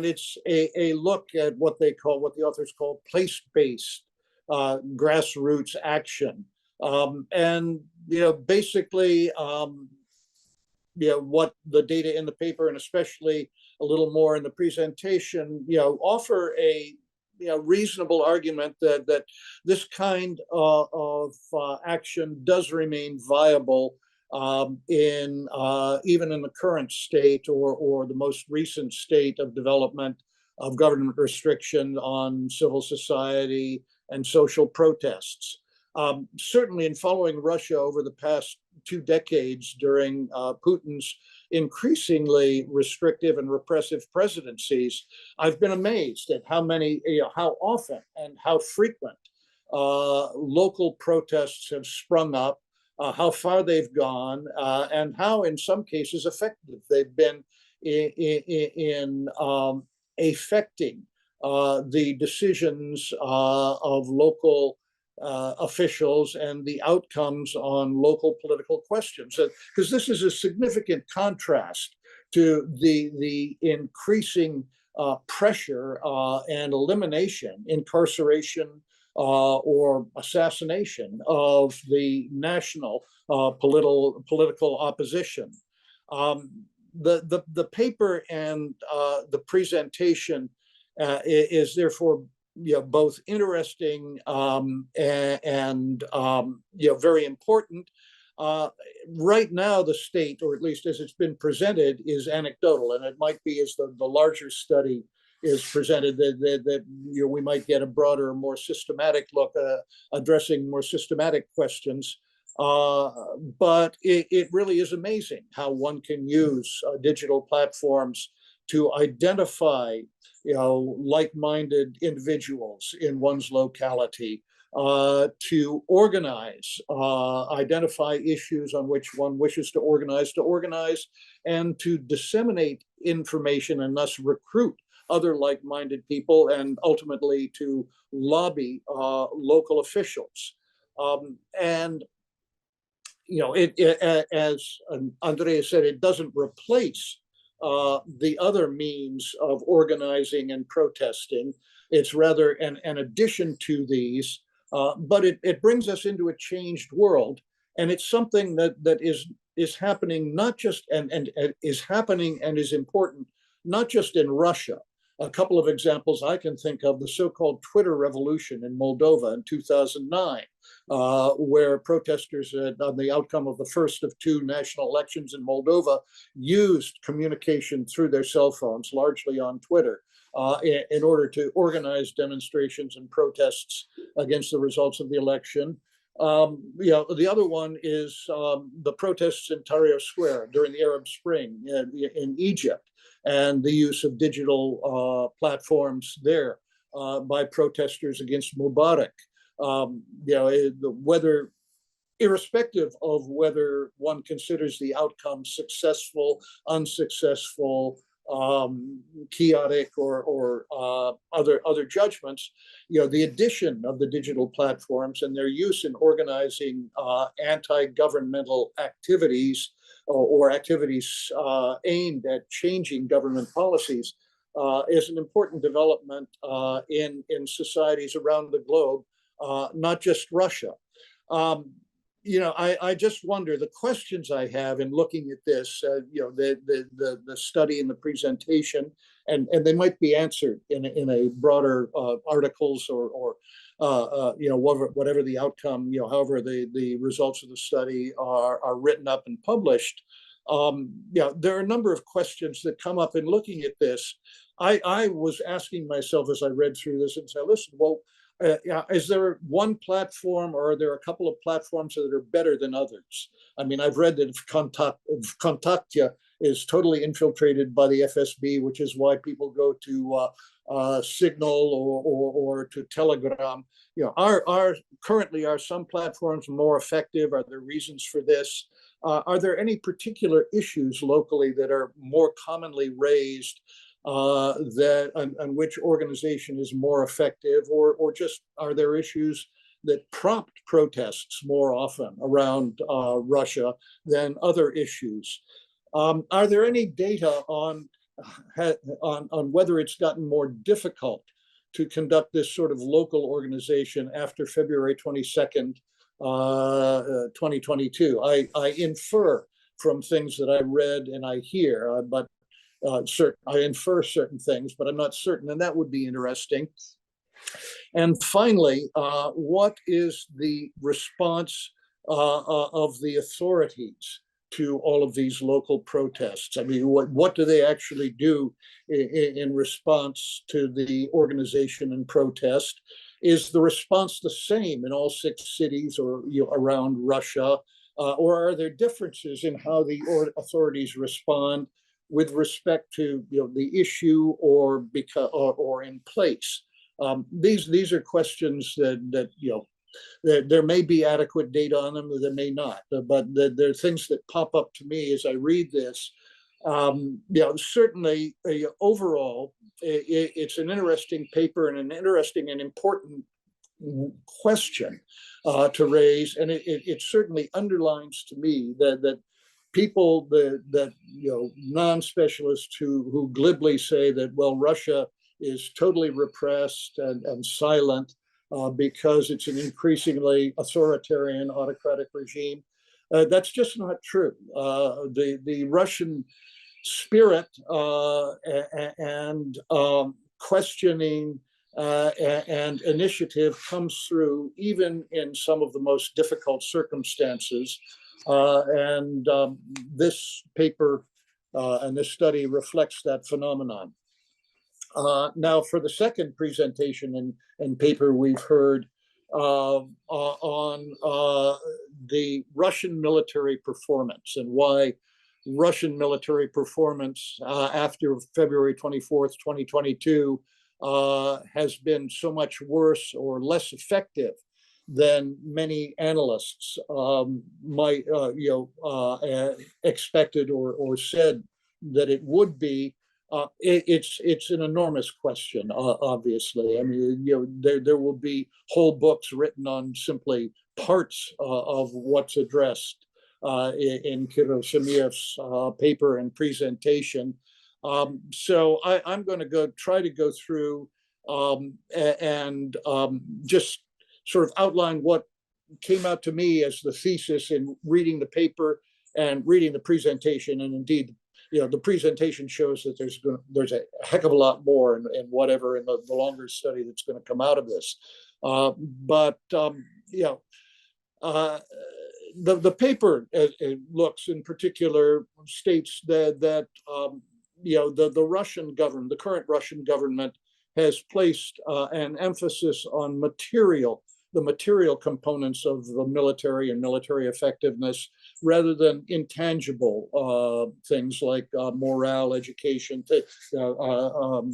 it's a look at what the authors call place-based grassroots action. And basically, what the data in the paper, and especially a little more in the presentation, offer a reasonable argument that this kind of action does remain viable even in the current state or the most recent state of development of government restriction on civil society and social protests. Certainly in following Russia over the past 2 decades during Putin's increasingly restrictive and repressive presidencies, I've been amazed at how often and how frequent local protests have sprung up, how far they've gone, and how in some cases effective they've been in affecting the decisions of local officials and the outcomes on local political questions. Because this is a significant contrast to the increasing pressure and elimination, incarceration, or assassination of the national political opposition. The paper and the presentation is therefore both interesting and very important. Right now, the state, or at least as it's been presented, is anecdotal, and it might be as the larger study is presented that we might get a broader, more systematic look, addressing more systematic questions. But it really is amazing how one can use digital platforms to identify like-minded individuals in one's locality, to organize, identify issues on which one wishes to organize, and to disseminate information and thus recruit other like-minded people, and ultimately to lobby local officials. And as Andrei said, it doesn't replace the other means of organizing and protesting. It's rather an addition to these, but it brings us into a changed world, and it's something that is happening not just and is happening and is important not just in Russia. A couple of examples I can think of: the so-called Twitter revolution in Moldova in 2009, where protesters on the outcome of the first of two national elections in Moldova used communication through their cell phones, largely on Twitter, in order to organize demonstrations and protests against the results of the election. The other one is the protests in Tahrir Square during the Arab Spring in Egypt, and the use of digital platforms there by protesters against Mubarak. Whether, irrespective of whether one considers the outcome successful, unsuccessful, chaotic, or other judgments, the addition of the digital platforms and their use in organizing anti-governmental activities or activities aimed at changing government policies is an important development in societies around the globe, not just Russia. I just wonder, the questions I have in looking at this, the study and the presentation, and they might be answered in a broader articles or whatever the outcome, however the results of the study are written up and published. There are a number of questions that come up in looking at this. I was asking myself as I read through this and said, listen, well, is there one platform, or are there a couple of platforms that are better than others? I mean, I've read that Kontaktia is totally infiltrated by the FSB, which is why people go to Signal or to Telegram. Currently, are some platforms more effective? Are there reasons for this? Are there any particular issues locally that are more commonly raised on which organization is more effective, or just are there issues that prompt protests more often around Russia than other issues? Are there any data on whether it's gotten more difficult to conduct this sort of local organization after February 22nd, 2022? I infer from things that I read and I hear, but I infer certain things, but I'm not certain, and that would be interesting. And finally, what is the response of the authorities to all of these local protests? I mean, what do they actually do in response to the organization and protest? Is the response the same in all 6 cities or around Russia, or are there differences in how the authorities respond with respect to the issue or in place? These are questions that there may be adequate data on them, or there may not. But there are things that pop up to me as I read this. Certainly, overall, it's an interesting paper and an interesting and important question to raise, and it certainly underlines to me that people that non-specialists who glibly say that, well, Russia is totally repressed and silent because it's an increasingly authoritarian, autocratic regime. That's just not true. The Russian spirit and questioning and initiative comes through even in some of the most difficult circumstances. This paper and this study reflects that phenomenon. Now, for the second presentation and paper we've heard on the Russian military performance and why Russian military performance after February 24th, 2022 has been so much worse or less effective than many analysts might expected or said that it would be. It's an enormous question, obviously. I mean, there will be whole books written on simply parts of what's addressed in Kirill Shamiev's paper and presentation. So I'm going to try to go through and just sort of outline what came out to me as the thesis in reading the paper and reading the presentation. And indeed, the presentation shows that there's a heck of a lot more in whatever in the longer study that's going to come out of this. The paper looks in particular states that the Russian government, the current Russian government, has placed an emphasis on the material components of the military and military effectiveness, rather than intangible things like morale, education, the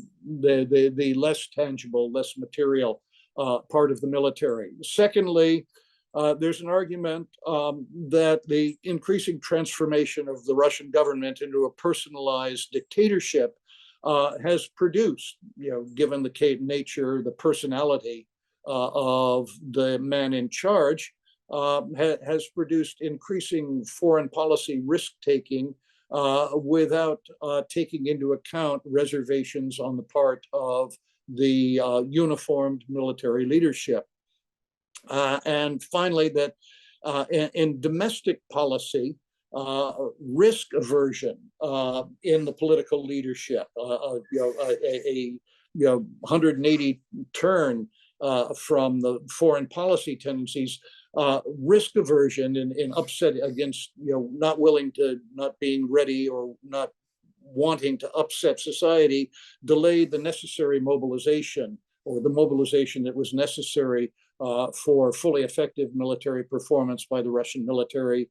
less tangible, less material part of the military. Secondly, there's an argument that the increasing transformation of the Russian government into a personalized dictatorship has produced, given the nature, the personality of the man in charge, has produced increasing foreign policy risk-taking without taking into account reservations on the part of the uniformed military leadership. And finally, that in domestic policy, risk aversion in the political leadership, a 180 turn from the foreign policy tendencies, risk aversion in upset against, not being ready or not wanting to upset society, delayed the necessary mobilization, or the mobilization that was necessary for fully effective military performance by the Russian military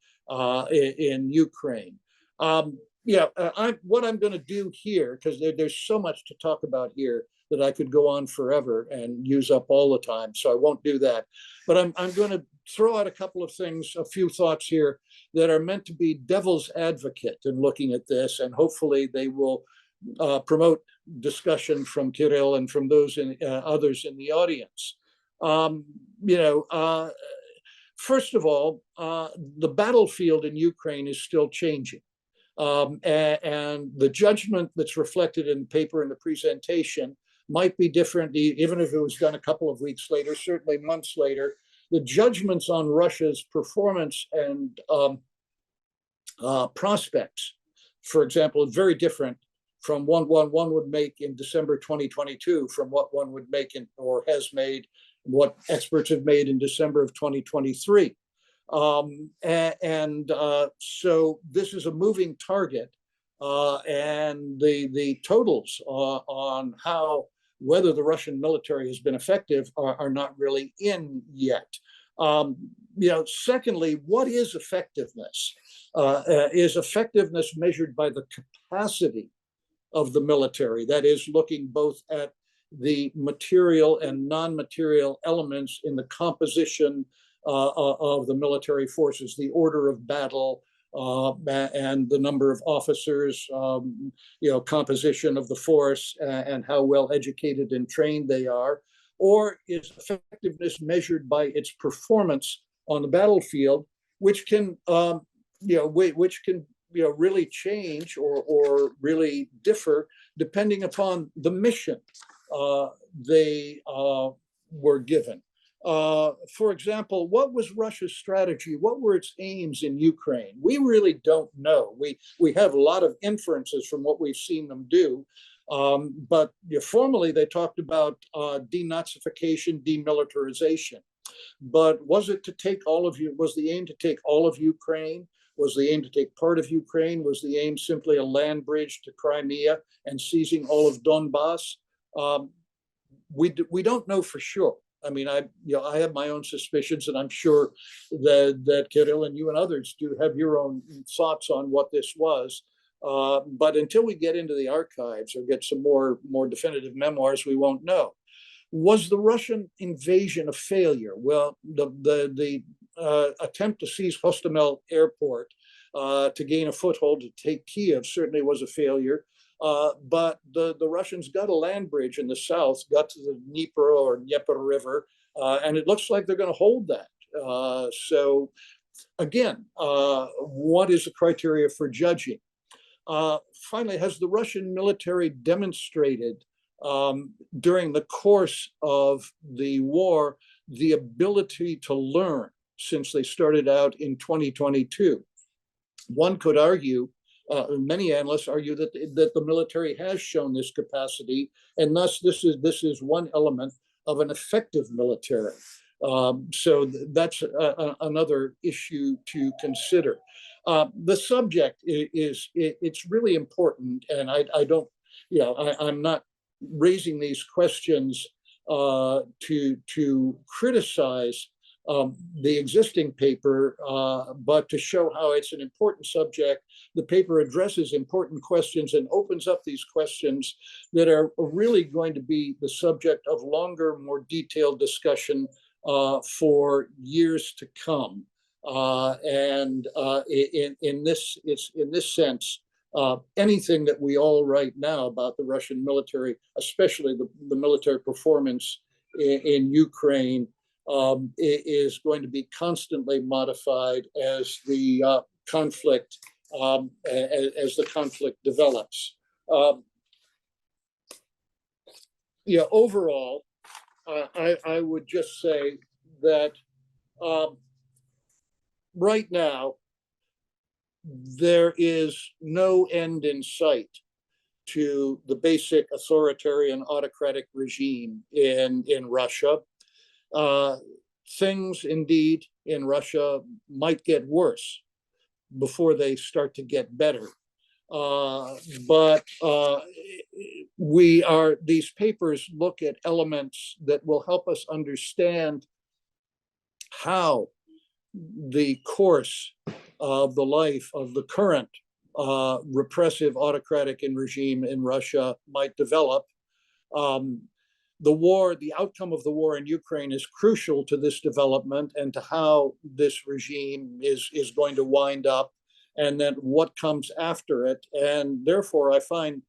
in Ukraine. What I'm going to do here, because there's so much to talk about here that I could go on forever and use up all the time, so I won't do that. But I'm going to throw out a couple of things, a few thoughts here that are meant to be devil's advocate in looking at this, and hopefully they will promote discussion from Kirill and from those others in the audience. First of all, the battlefield in Ukraine is still changing. And the judgment that's reflected in the paper and the presentation might be different, even if it was done a couple of weeks later, certainly months later. The judgments on Russia's performance and prospects, for example, are very different from one would make in December 2022 from what one would make or has made, what experts have made in December of 2023. So this is a moving target, and the totals on whether the Russian military has been effective are not really in yet. Secondly, what is effectiveness? Is effectiveness measured by the capacity of the military? That is, looking both at the material and non-material elements in the composition of the military forces, the order of battle, and the number of officers, composition of the force, and how well educated and trained they are? Or is effectiveness measured by its performance on the battlefield, which can really change or really differ depending upon the mission they were given? For example, what was Russia's strategy? What were its aims in Ukraine? We really don't know. We have a lot of inferences from what we've seen them do. But formally, they talked about denazification, demilitarization. But was it to take was the aim to take all of Ukraine? Was the aim to take part of Ukraine? Was the aim simply a land bridge to Crimea and seizing all of Donbass? We don't know for sure. I mean, I have my own suspicions, and I'm sure that Kirill and you and others do have your own thoughts on what this was. But until we get into the archives or get some more definitive memoirs, we won't know. Was the Russian invasion a failure? Well, the attempt to seize Hostomel airport to gain a foothold to take Kiev certainly was a failure. But the Russians got a land bridge in the south, got to the Dnieper River, and it looks like they're going to hold that. So again, what is the criteria for judging? Finally, has the Russian military demonstrated during the course of the war the ability to learn since they started out in 2022? One could argue, many analysts argue that the military has shown this capacity, and thus this is one element of an effective military. So that's another issue to consider. The subject it's really important, and I don't, I'm not raising these questions to criticize the existing paper, but to show how it's an important subject. The paper addresses important questions and opens up these questions that are really going to be the subject of longer, more detailed discussion for years to come. And in this sense, anything that we all write now about the Russian military, especially the military performance in Ukraine, is going to be constantly modified as the conflict develops. Overall, I would just say that right now there is no end in sight to the basic authoritarian autocratic regime in Russia. Things indeed in Russia might get worse before they start to get better. But these papers look at elements that will help us understand how the course of the life of the current repressive autocratic regime in Russia might develop. The outcome of the war in Ukraine is crucial to this development and to how this regime is going to wind up, and then what comes after it. And therefore, I find,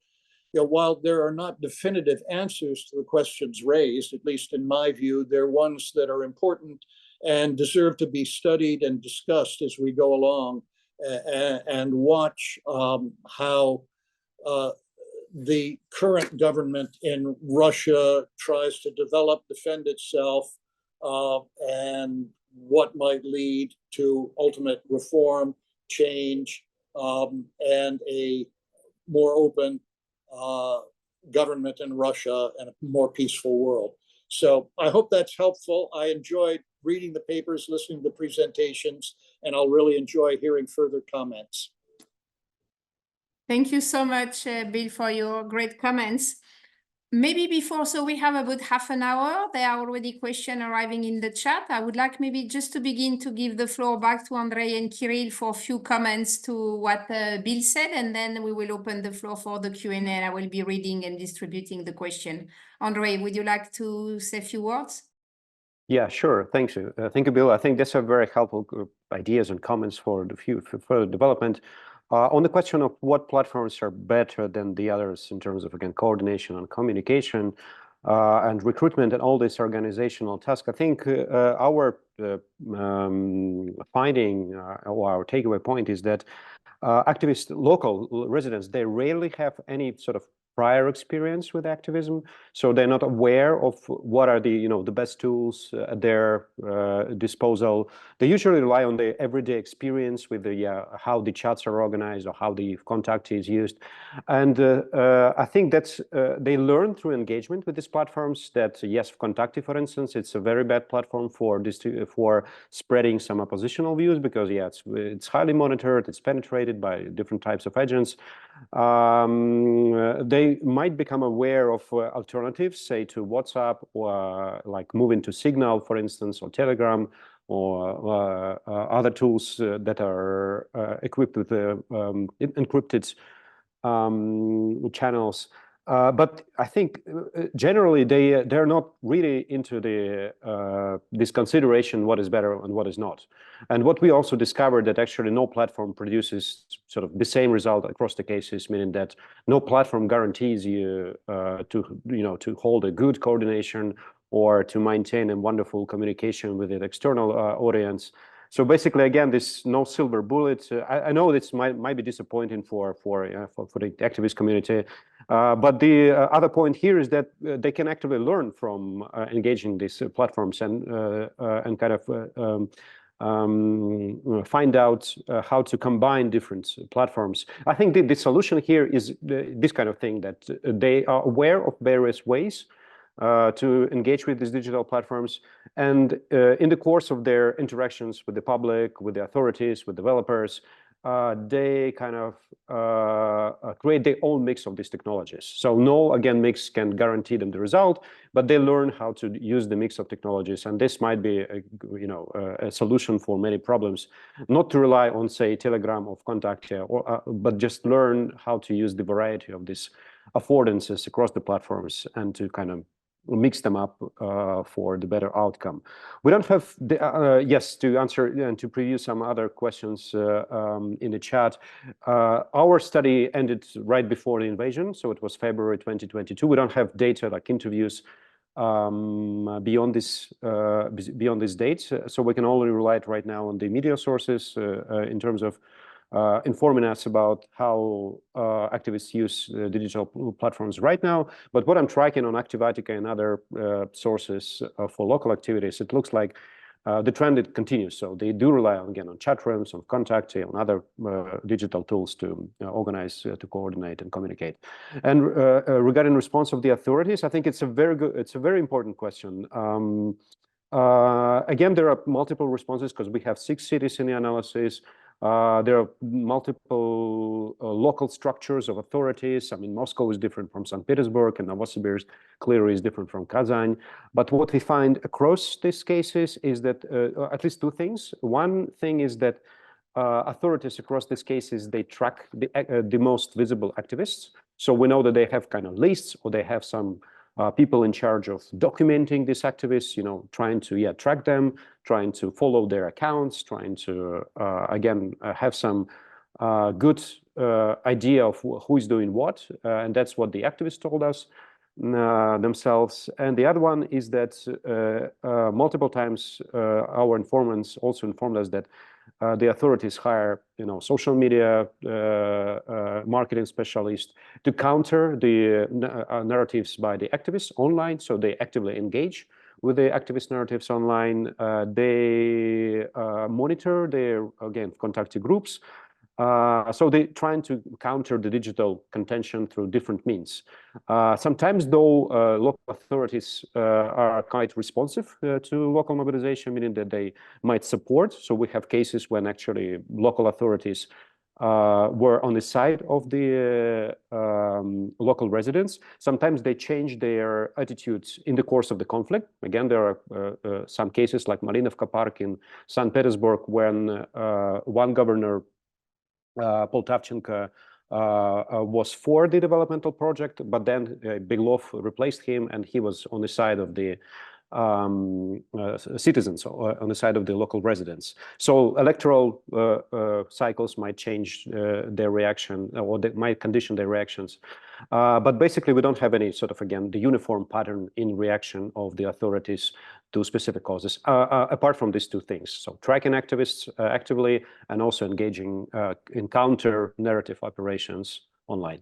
while there are not definitive answers to the questions raised, at least in my view, they're ones that are important and deserve to be studied and discussed as we go along, and watch how the current government in Russia tries to develop, defend itself, and what might lead to ultimate reform, change, and a more open government in Russia and a more peaceful world. So I hope that's helpful. I enjoyed reading the papers, listening to the presentations, and I'll really enjoy hearing further comments. Thank you so much, Bill, for your great comments. Maybe before, so we have about half an hour. There are already questions arriving in the chat. I would like maybe just to begin to give the floor back to Andrei and Kirill for a few comments to what Bill said, and then we will open the floor for the Q&A, and I will be reading and distributing the question. Andrei, would you like to say a few words? Yeah, sure. Thank you. Thank you, Bill. I think these are very helpful ideas and comments for further development. On the question of what platforms are better than the others in terms of, again, coordination and communication and recruitment and all this organizational task, I think our finding or our takeaway point is that activists, local residents, they rarely have any sort of prior experience with activism, so they're not aware of what are the the best tools at their disposal. They usually rely on the everyday experience with the how the chats are organized or how the contact is used, and I think that's they learn through engagement with these platforms that yes, Contacti, for instance, it's a very bad platform for spreading some oppositional views because it's highly monitored, it's penetrated by different types of agents. They might become aware of alternatives, say to WhatsApp, or like moving to Signal, for instance, or Telegram, or other tools that are equipped with encrypted channels. But I think generally they're not really into this consideration what is better and what is not. And what we also discovered that actually no platform produces sort of the same result across the cases, meaning that no platform guarantees you to hold a good coordination or to maintain a wonderful communication with an external audience. So basically, again, this no silver bullet. I know this might be disappointing for the activist community, but the other point here is that they can actively learn from engaging these platforms and kind of find out how to combine different platforms. I think the solution here is this kind of thing, that they are aware of various ways to engage with these digital platforms, and in the course of their interactions with the public, with the authorities, with developers, they kind of create their own mix of these technologies. So no, again, mix can guarantee them the result, but they learn how to use the mix of technologies, and this might be a solution for many problems. Not to rely on, say, Telegram or Contact, but just learn how to use the variety of these affordances across the platforms and to kind of mix them up for the better outcome. We don't have yes, to answer and to preview some other questions in the chat. Our study ended right before the invasion, so it was February 2022. We don't have data like interviews beyond this date, so we can only rely right now on the media sources in terms of informing us about how activists use digital platforms right now. But what I'm tracking on Activatica and other sources for local activities, it looks like the trend, it continues. So they do rely on, again, on chat rooms, on Contact, on other digital tools to organize, to coordinate and communicate. And regarding response of the authorities, I think it's a very important question. Again, there are multiple responses because we have 6 cities in the analysis. There are multiple local structures of authorities. I mean, Moscow is different from St. Petersburg, and Novosibirsk clearly is different from Kazan. But what we find across these cases is that at least 2 things. One thing is that authorities across these cases, they track the most visible activists. So we know that they have kind of lists, or they have some people in charge of documenting these activists, trying to track them, trying to follow their accounts, trying to again have some good idea of who is doing what, and that's what the activists told us themselves. And the other one is that multiple times our informants also informed us that the authorities hire, social media marketing specialists to counter the narratives by the activists online. So they actively engage with the activist narratives online. They monitor their, again, contacted groups. So they're trying to counter the digital contention through different means. Sometimes, though, local authorities are quite responsive to local mobilization, meaning that they might support. So we have cases when actually local authorities were on the side of the local residents. Sometimes they change their attitudes in the course of the conflict. Again, there are some cases like Marinovka Park in St. Petersburg when one governor, Poltavchenko, was for the developmental project, but then Beglov replaced him, and he was on the side of the citizens, on the side of the local residents. So electoral cycles might change their reaction, or they might condition their reactions. But basically, we don't have any sort of, again, the uniform pattern in reaction of the authorities to specific causes, apart from these 2 things. So tracking activists actively and also engaging in counter narrative operations online.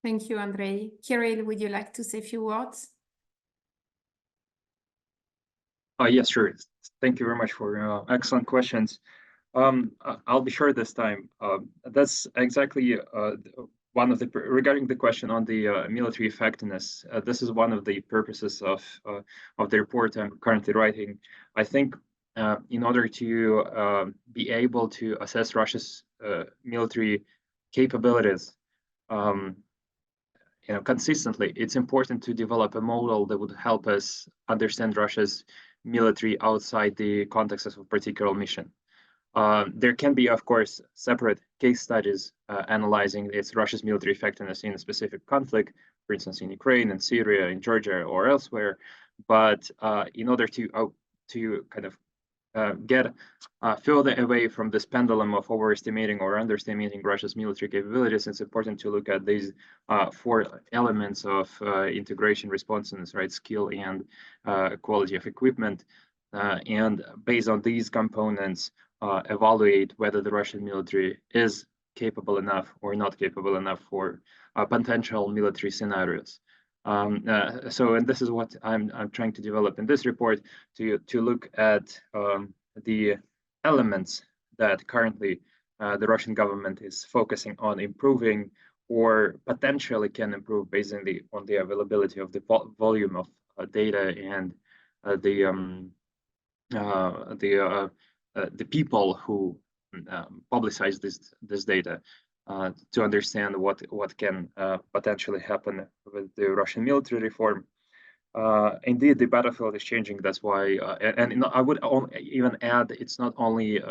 Thank you, Andrei. Kirill, would you like to say a few words? Yes, sure. Thank you very much for your excellent questions. I'll be short this time. That's exactly one of the, regarding the question on the military effectiveness. This is one of the purposes of the report I'm currently writing. I think in order to be able to assess Russia's military capabilities, consistently, it's important to develop a model that would help us understand Russia's military outside the context of a particular mission. There can be, of course, separate case studies analyzing Russia's military effectiveness in a specific conflict, for instance, in Ukraine, in Syria, in Georgia, or elsewhere. But in order to kind of get further away from this pendulum of overestimating or underestimating Russia's military capabilities, it's important to look at these 4 elements of integration, responsiveness, right, skill, and quality of equipment. And based on these components, evaluate whether the Russian military is capable enough or not capable enough for potential military scenarios. And this is what I'm trying to develop in this report, to look at the elements that currently the Russian government is focusing on improving or potentially can improve based on the availability of the volume of data and the people who publicize this data, to understand what can potentially happen with the Russian military reform. Indeed, the battlefield is changing. That's why, and I would even add, it's not only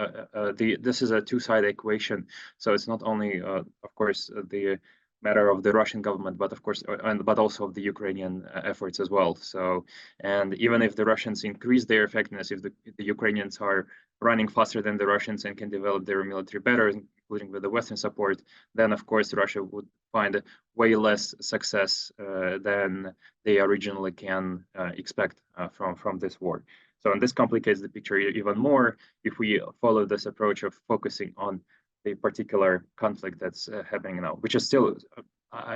this is a two-sided equation. So it's not only, of course, the matter of the Russian government, but of course, but also of the Ukrainian efforts as well. So, and even if the Russians increase their effectiveness, if the Ukrainians are running faster than the Russians and can develop their military better, including with the Western support, then of course Russia would find way less success than they originally can expect from this war. So, and this complicates the picture even more if we follow this approach of focusing on the particular conflict that's happening now, which is still,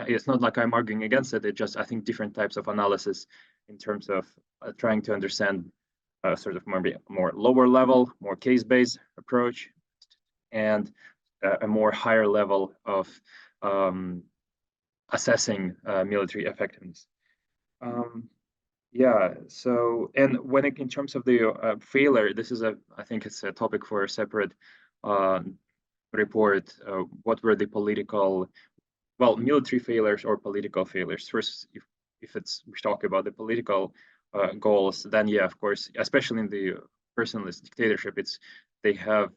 it's not like I'm arguing against it. It's just, I think, different types of analysis in terms of trying to understand sort of more lower level, more case-based approach, and a more higher level of assessing military effectiveness. Yeah, so, and when in terms of the failure, this is I think it's a topic for a separate report. What were the political, well, military failures or political failures? First, if we're talking about the political goals, then yeah, of course, especially in the personalist dictatorship, they have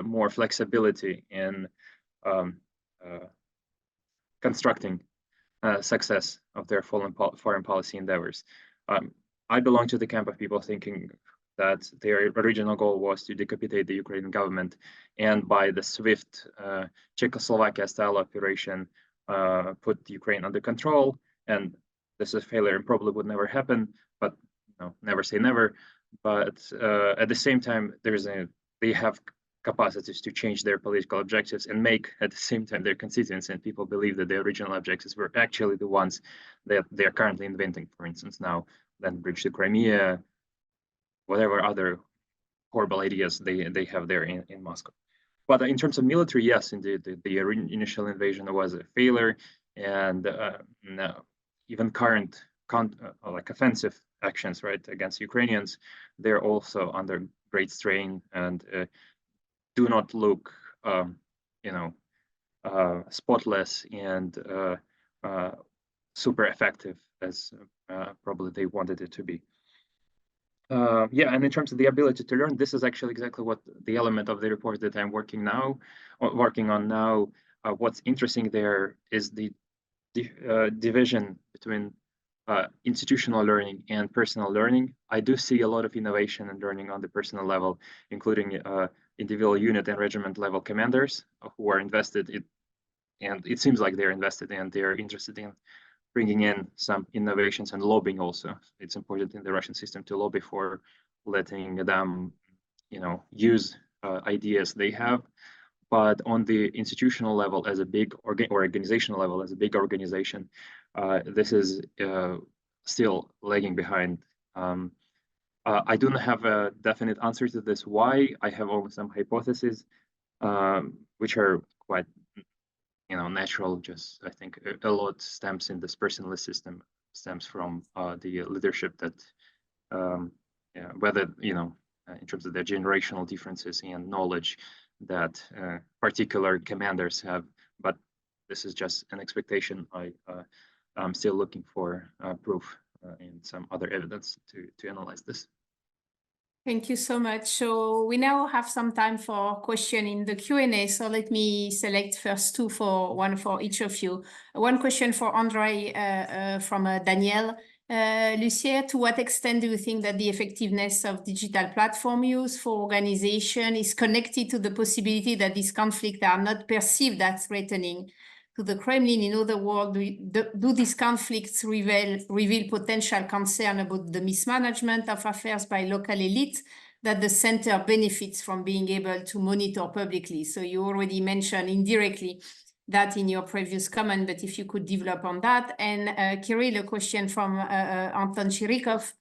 more flexibility in constructing success of their foreign policy endeavors. I belong to the camp of people thinking that their original goal was to decapitate the Ukrainian government, and by the swift Czechoslovakia-style operation, put Ukraine under control. And this is a failure and probably would never happen, but never say never. But at the same time, they have capacities to change their political objectives and make at the same time their constituents and people believe that the original objectives were actually the ones that they are currently inventing. For instance, now then bridge to Crimea, whatever other horrible ideas they have there in Moscow. But in terms of military, yes, indeed, the initial invasion was a failure, and even current like offensive actions, right, against Ukrainians, they're also under great strain and do not look, spotless and super effective as probably they wanted it to be. Yeah, and in terms of the ability to learn, this is actually exactly what the element of the report that I'm working on now. What's interesting there is the division between institutional learning and personal learning. I do see a lot of innovation and learning on the personal level, including individual unit and regiment level commanders who are invested in, and it seems like they're invested in, they're interested in bringing in some innovations and lobbying also. It's important in the Russian system to lobby for letting them, use ideas they have. But on the institutional level, as a big organizational level, as a big organization, this is still lagging behind. I do not have a definite answer to this. Why? I have only some hypotheses, which are quite natural. Just I think a lot stems in this personalist system, stems from the leadership that, whether in terms of their generational differences and knowledge that particular commanders have. But this is just an expectation. I'm still looking for proof and some other evidence to analyze this. Thank you so much. So we now have some time for question in the Q&A. So let me select first one for each of you. One question for Andrei from Danielle. Lucia, to what extent do you think that the effectiveness of digital platform use for organization is connected to the possibility that these conflicts are not perceived as threatening to the Kremlin? In other words, do these conflicts reveal potential concern about the mismanagement of affairs by local elites that the center benefits from being able to monitor publicly? So you already mentioned indirectly that in your previous comment, but if you could develop on that. And Kirill, a question from Anton Chirikov.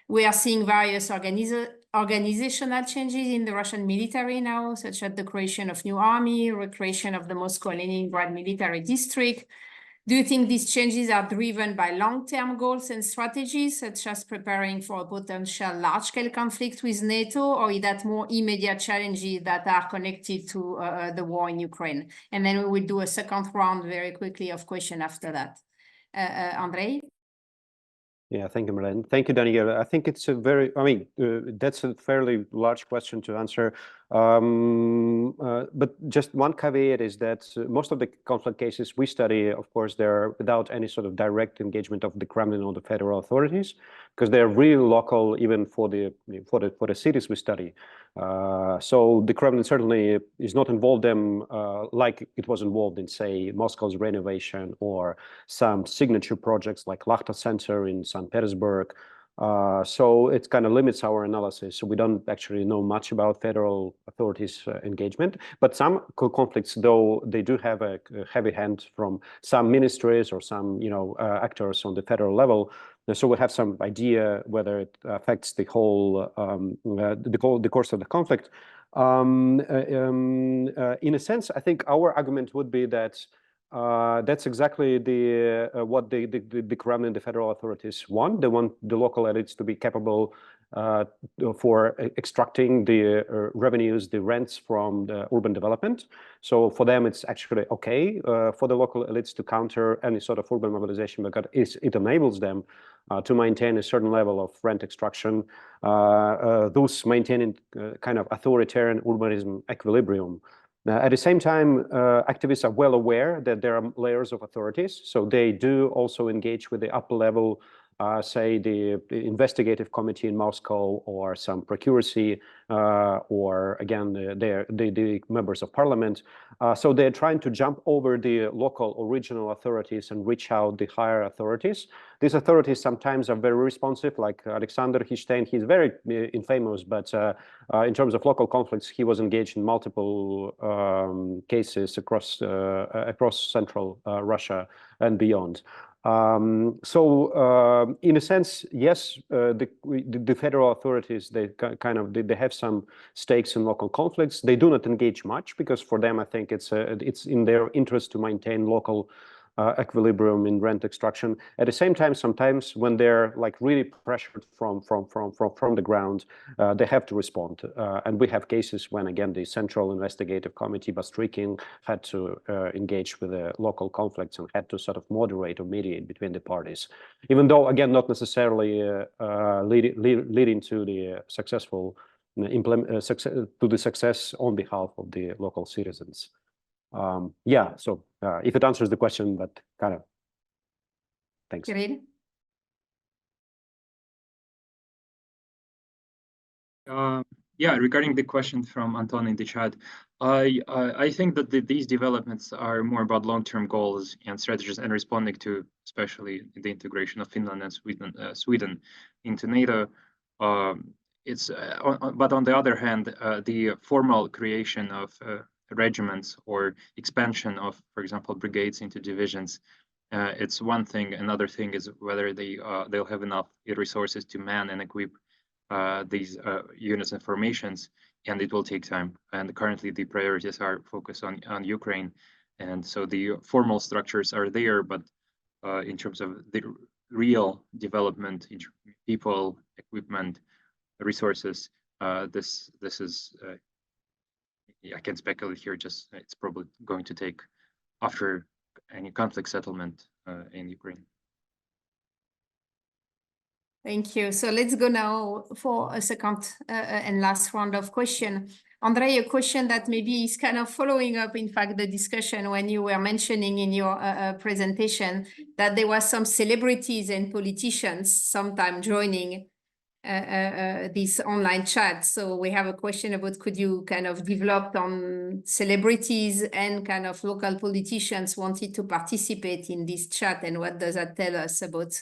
We are seeing various organizational changes in the Russian military now, such as the creation of new army, recreation of the Moscow-Leningrad military district. Do you think these changes are driven by long-term goals and strategies, such as preparing for a potential large-scale conflict with NATO, or is that more immediate challenges that are connected to the war in Ukraine? And then we will do a second round very quickly of questions after that. Andrei? Yeah, thank you, Marlene. Thank you, Daniel. I think it's a very, that's a fairly large question to answer. But just one caveat is that most of the conflict cases we study, of course, they're without any sort of direct engagement of the Kremlin or the federal authorities, because they're really local, even for the cities we study. So the Kremlin certainly is not involved in like it was involved in, say, Moscow's renovation or some signature projects like Lachta Center in St. Petersburg. So it kind of limits our analysis. So we don't actually know much about federal authorities' engagement. But some conflicts, though, they do have a heavy hand from some ministries or some, actors on the federal level. So we have some idea whether it affects the whole the course of the conflict. In a sense, I think our argument would be that that's exactly what the Kremlin, the federal authorities want. They want the local elites to be capable for extracting the revenues, the rents from the urban development. So for them, it's actually okay for the local elites to counter any sort of urban mobilization because it enables them to maintain a certain level of rent extraction, thus maintaining kind of authoritarian urbanism equilibrium. At the same time, activists are well aware that there are layers of authorities, so they do also engage with the upper level, say the investigative committee in Moscow or some procuracy, or again, the members of parliament. So they're trying to jump over the local or regional authorities and reach out the higher authorities. These authorities sometimes are very responsive, like Alexander Hishstein. He's very infamous, but in terms of local conflicts, he was engaged in multiple cases across central Russia and beyond. So in a sense, yes, the federal authorities, they have some stakes in local conflicts. They do not engage much because for them, I think it's in their interest to maintain local equilibrium in rent extraction. At the same time, sometimes when they're like really pressured from the ground, they have to respond. And we have cases when, again, the Central Investigative Committee, Bastrykin, had to engage with the local conflicts and had to sort of moderate or mediate between the parties, even though, again, not necessarily leading to the successful success on behalf of the local citizens. Yeah, so if it answers the question, but kind of, thanks. Kirill? Yeah, regarding the question from Anton in the chat, I think that these developments are more about long-term goals and strategies and responding to, especially the integration of Finland and Sweden into NATO. But on the other hand, the formal creation of regiments or expansion of, for example, brigades into divisions, it's one thing. Another thing is whether they'll have enough resources to man and equip these units and formations, and it will take time. And currently the priorities are focused on Ukraine, and so the formal structures are there, but in terms of the real development, people, equipment, resources, this is I can speculate here, just it's probably going to take after any conflict settlement in Ukraine. Thank you. So let's go now for a second and last round of question. Andrei, a question that maybe is kind of following up, in fact, the discussion when you were mentioning in your presentation that there were some celebrities and politicians sometime joining this online chat. So we have a question about, could you kind of develop on celebrities and kind of local politicians wanted to participate in this chat, and what does that tell us about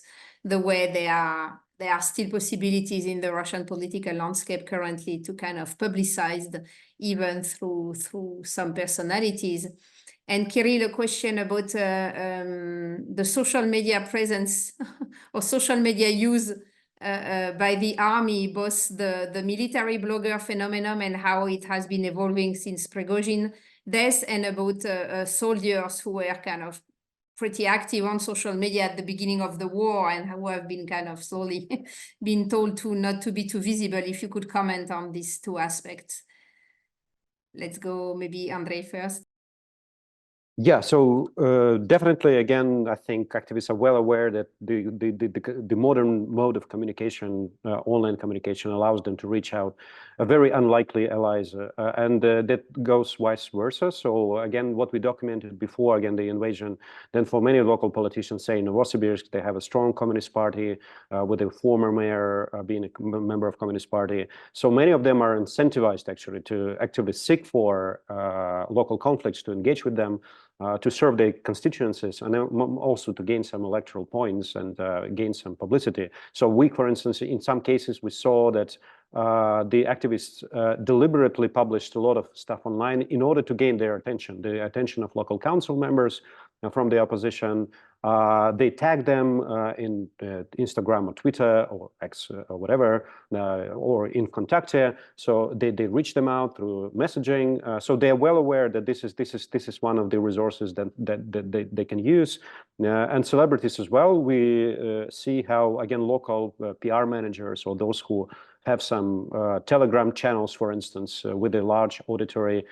the way there are still possibilities in the Russian political landscape currently to kind of publicized even through some personalities. And Kirill, a question about the social media presence or social media use by the army, both the military blogger phenomenon and how it has been evolving since Prigozhin death, and about soldiers who were kind of pretty active on social media at the beginning of the war and who have been kind of slowly been told to not to be too visible. If you could comment on these two aspects. Let's go, maybe Andrei first. Yeah, so definitely, again, I think activists are well aware that the modern mode of communication, online communication, allows them to reach out very unlikely allies, and that goes vice versa. So again, what we documented before, again, the invasion, then for many local politicians, say in Novosibirsk, they have a strong Communist Party with a former mayor being a member of Communist Party. So many of them are incentivized actually to actively seek for local conflicts, to engage with them, to serve their constituencies, and also to gain some electoral points and gain some publicity. So we, for instance, in some cases, we saw that the activists deliberately published a lot of stuff online in order to gain their attention, the attention of local council members from the opposition. They tagged them in Instagram or Twitter or X or whatever, or in Kontakte. So they reach them out through messaging. So they are well aware that this is one of the resources that they can use. And celebrities as well. We see how, again, local PR managers or those who have some Telegram channels, for instance, with a large auditory,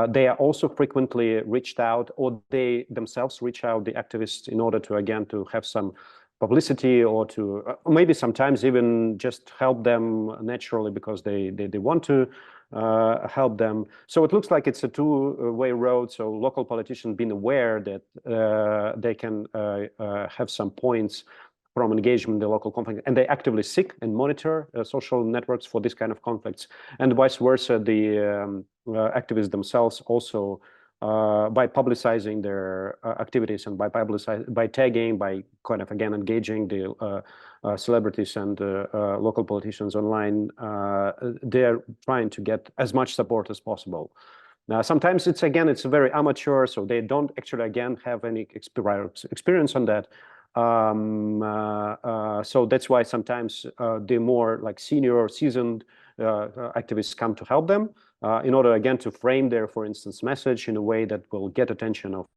they are also frequently reached out, or they themselves reach out, the activists, in order to, again, to have some publicity, or to maybe sometimes even just help them naturally because they want to help them. So it looks like it's a two-way road. So local politicians being aware that they can have some points from engagement in the local conflict, and they actively seek and monitor social networks for this kind of conflicts, and vice versa. The activists themselves also, by publicizing their activities and by tagging, by kind of, again, engaging the celebrities and local politicians online, they're trying to get as much support as possible. Now, sometimes it's very amateur, so they don't actually, again, have any experience on that. So that's why sometimes the more like senior or seasoned activists come to help them in order, again, to frame their, for instance, message in a way that will get attention of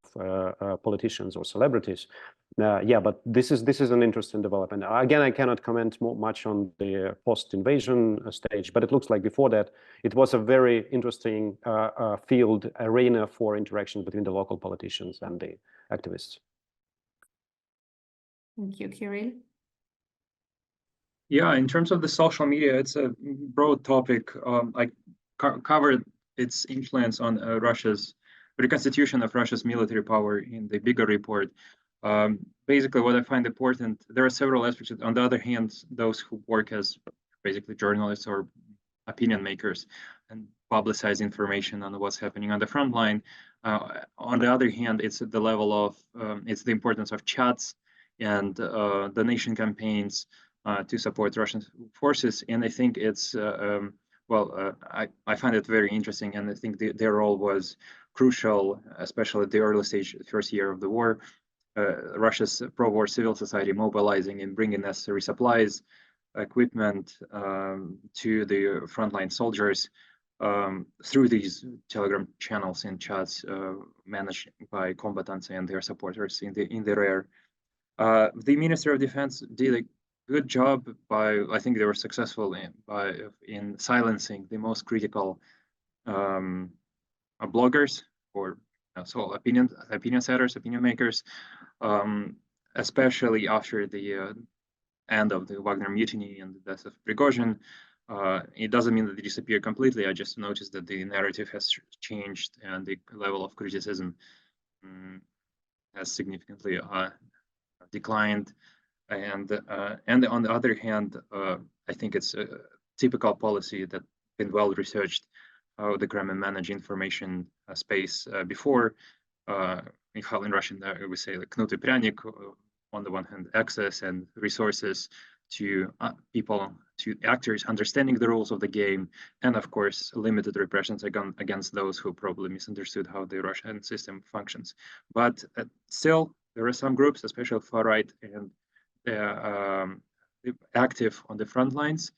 politicians or celebrities. Yeah, but this is an interesting development. Again, I cannot comment much on the post-invasion stage, but it looks like before that, it was a very interesting field arena for interaction between the local politicians and the activists. Thank you, Kirill. Yeah, in terms of the social media, it's a broad topic. I covered its influence on Russia's reconstitution of Russia's military power in the bigger report. Basically, what I find important, there are several aspects. On the other hand, those who work as basically journalists or opinion makers and publicize information on what's happening on the front line. On the other hand, it's at the level of, it's the importance of chats and donation campaigns to support Russian forces. And I think it's, I find it very interesting, and I think their role was crucial, especially at the early stage, first year of the war. Russia's pro-war civil society mobilizing and bringing necessary supplies, equipment to the frontline soldiers through these Telegram channels and chats managed by combatants and their supporters in the rear. The Ministry of Defense did a good job by, I think they were successful in silencing the most critical bloggers or so opinion setters, opinion makers, especially after the end of the Wagner mutiny and the death of Prigozhin. It doesn't mean that they disappear completely. I just noticed that the narrative has changed and the level of criticism has significantly declined. And on the other hand, I think it's a typical policy that's been well researched how the Kremlin managed information space before. Mikhail in Russian, we say like knut и пряник, on the one hand, access and resources to people, to actors understanding the rules of the game, and of course, limited repressions against those who probably misunderstood how the Russian system functions. But still, there are some groups, especially far right and active on the front lines,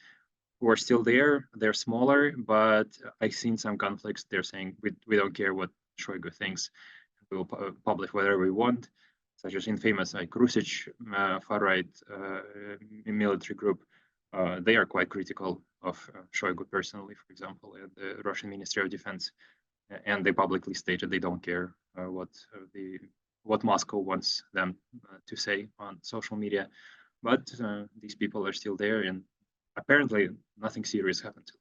who are still there. They're smaller, but I've seen some conflicts. They're saying we don't care what Shoigu thinks. We'll publish whatever we want, such as infamous like Klyszcz far-right military group. They are quite critical of Shoigu personally, for example, at the Russian Ministry of Defense, and they publicly stated they don't care what Moscow wants them to say on social media. But these people are still there, and apparently nothing serious happened to them.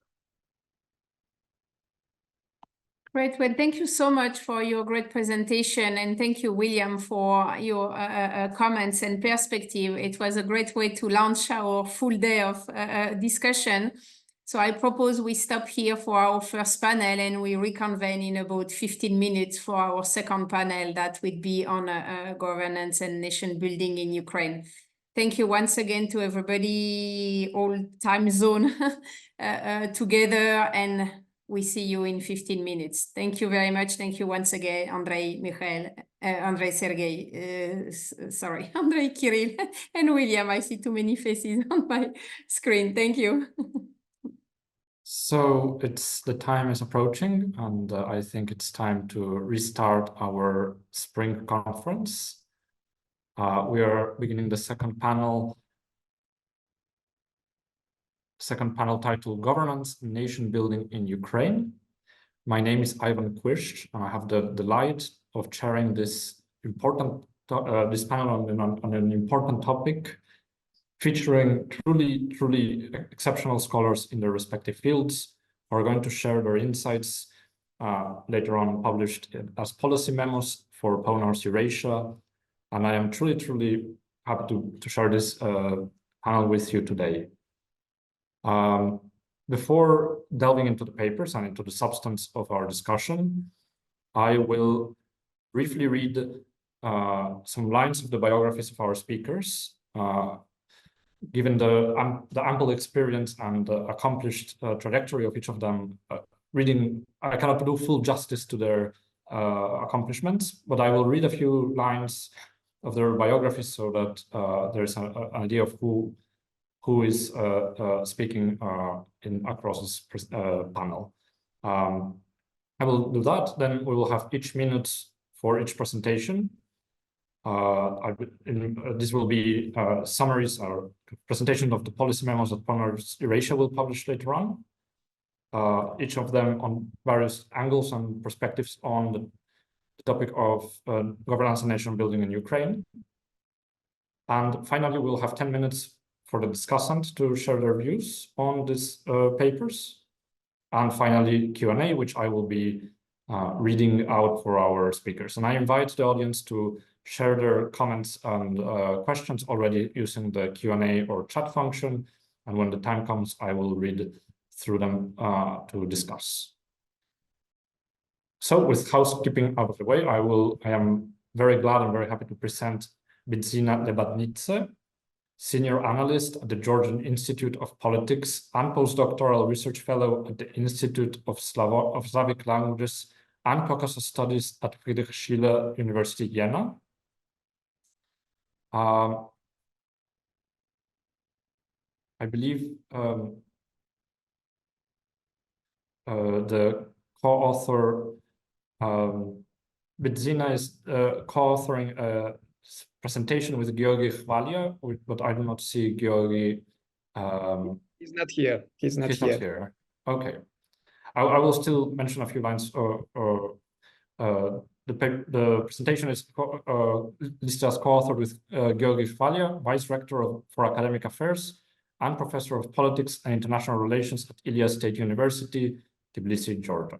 Great. Well, thank you so much for your great presentation. And thank you, William, for your comments and perspective. It was a great way to launch our full day of discussion. So I propose we stop here for our first panel and we reconvene in about 15 minutes for our second panel that would be on governance and nation building in Ukraine. Thank you once again to everybody, all time zone together, and we see you in 15 minutes. Thank you very much. Thank you once again, Andrei, Mikhail, Andrei, Sergey, sorry, Andrei, Kirill, and William. I see too many faces on my screen. Thank you. So the time is approaching, and I think it's time to restart our spring conference. We are beginning the second panel titled Governance and Nation Building in Ukraine. My name is Ivan Klyszcz, and I have the delight of chairing this panel on an important topic, featuring truly exceptional scholars in their respective fields who are going to share their insights, later on published as policy memos for PONARS Eurasia. And I am truly happy to share this panel with you today. Before delving into the papers and into the substance of our discussion, I will briefly read some lines of the biographies of our speakers. Given the ample experience and accomplished trajectory of each of them, I cannot do full justice to their accomplishments, but I will read a few lines of their biographies so that there's an idea of who is speaking across this panel. I will do that, then we will have each minute for each presentation. This will be summaries or presentation of the policy memos that PONARS Eurasia will publish later on, each of them on various angles and perspectives on the topic of governance and nation building in Ukraine. And finally, we'll have 10 minutes for the discussant to share their views on these papers. And finally, Q&A, which I will be reading out for our speakers. And I invite the audience to share their comments and questions already using the Q&A or chat function. And when the time comes, I will read through them to discuss. So with housekeeping out of the way, I am very glad and very happy to present Bidzina Lebanidze, Senior Analyst at the Georgian Institute of Politics and Postdoctoral Research Fellow at the Institute of Slavic Languages and Caucasus Studies at Friedrich Schiller University, Jena. I believe the co-author Bidzina is co-authoring a presentation with Giorgi Gvalia, but I do not see Giorgi. He's not here. He's not here. Okay. I will still mention a few lines the presentation is listed as co-authored with Georgi Gvalia, Vice Rector for Academic Affairs and Professor of Politics and International Relations at Ilia State University, Tbilisi, Georgia.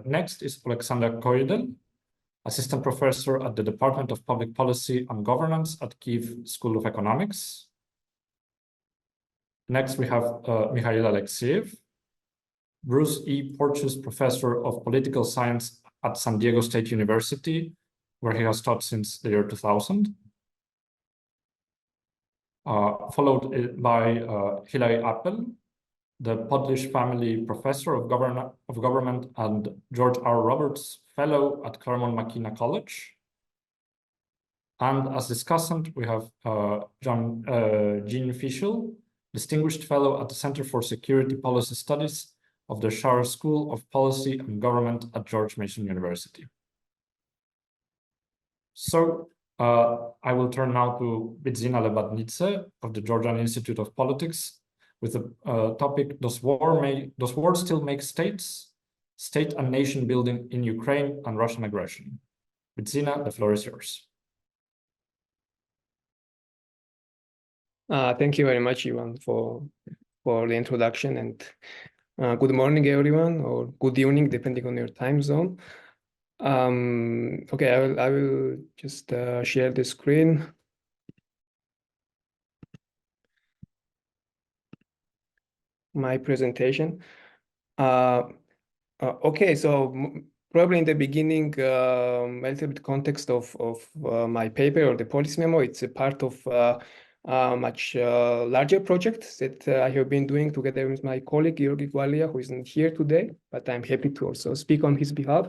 Next is Alexander Koydel, Assistant Professor at the Department of Public Policy and Governance at Kyiv School of Economics. Next, we have Mikhail Alexeyev, Bruce E. Porteous Professor of Political Science at San Diego State University, where he has taught since the year 2000. Followed by Hilary Appel, the Podlish Family Professor of Government and George R. Roberts Fellow at Claremont-McKenna College. And as discussant, we have Jean Fischel, Distinguished Fellow at the Center for Security Policy Studies of the Schar School of Policy and Government at George Mason University. So I will turn now to Bidzina Lebanidze of the Georgian Institute of Politics with the topic, does war still make states? State and nation building in Ukraine and Russian aggression. Bidzina, the floor is yours. Thank you very much, Ivan, for the introduction, and good morning, everyone, or good evening, depending on your time zone. Okay, I will just share the screen. My presentation. Okay, so probably in the beginning, a little bit context of my paper or the policy memo. It's a part of a much larger project that I have been doing together with my colleague Giorgi Gvalia, who isn't here today, but I'm happy to also speak on his behalf.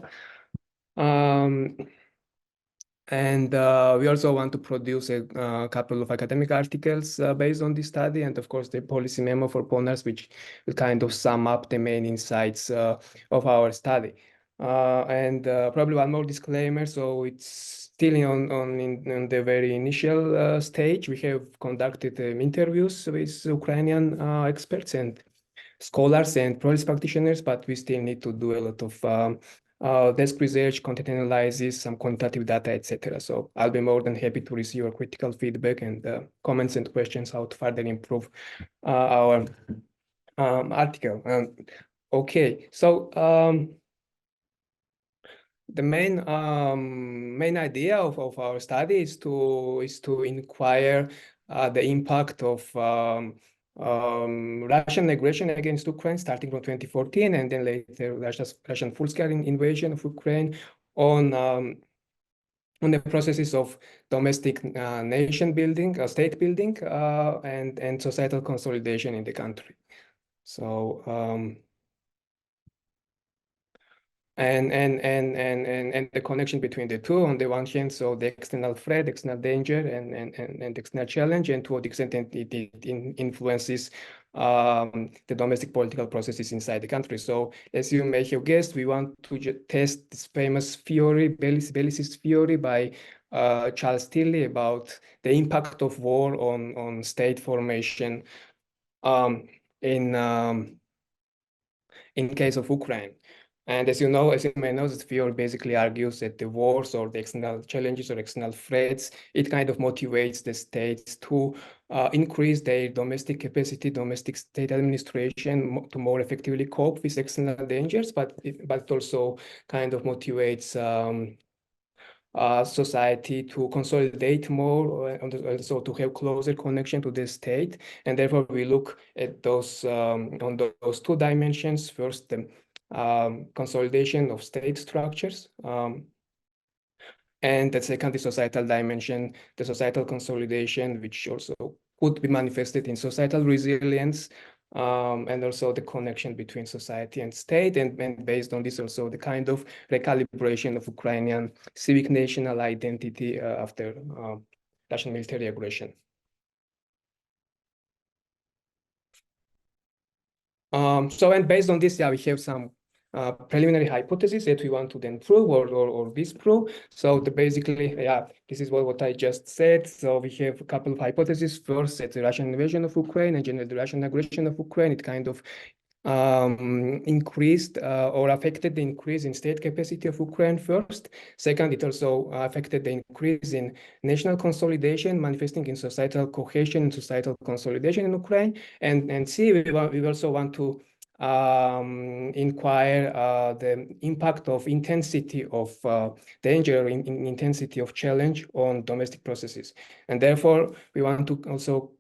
And we also want to produce a couple of academic articles based on this study, and of course the policy memo for PONARS, which will kind of sum up the main insights of our study. And probably one more disclaimer. So it's still in the very initial stage. We have conducted interviews with Ukrainian experts and scholars and policy practitioners, but we still need to do a lot of desk research, content analysis, some quantitative data, etc. So I'll be more than happy to receive your critical feedback and comments and questions how to further improve our article. Okay, so the main idea of our study is to inquire the impact of Russian aggression against Ukraine starting from 2014, and then later Russian full-scale invasion of Ukraine on the processes of domestic nation building, state building, and societal consolidation in the country. So and the connection between the two, on the one hand, so the external threat, external danger, and external challenge, and to what extent it influences the domestic political processes inside the country. So as you may have guessed, we want to test this famous theory, Bellis's theory by Charles Tilly, about the impact of war on state formation in case of Ukraine. And as you may know, this theory basically argues that the wars or the external challenges or external threats, it kind of motivates the states to increase their domestic capacity, domestic state administration to more effectively cope with external dangers, but it also kind of motivates society to consolidate more and also to have closer connection to the state. And therefore we look at those on those two dimensions. First, the consolidation of state structures, and the second, the societal dimension, the societal consolidation, which also could be manifested in societal resilience, and also the connection between society and state, and based on this also the kind of recalibration of Ukrainian civic national identity after Russian military aggression. So, and based on this, yeah, we have some preliminary hypotheses that we want to then prove or disprove. So basically, yeah, this is what I just said. So we have a couple of hypotheses. First, that the Russian invasion of Ukraine and generally the Russian aggression of Ukraine, it kind of increased or affected the increase in state capacity of Ukraine first. Second, it also affected the increase in national consolidation, manifesting in societal cohesion and societal consolidation in Ukraine. And C, we also want to inquire the impact of intensity of danger, in intensity of challenge on domestic processes. And therefore, we want to also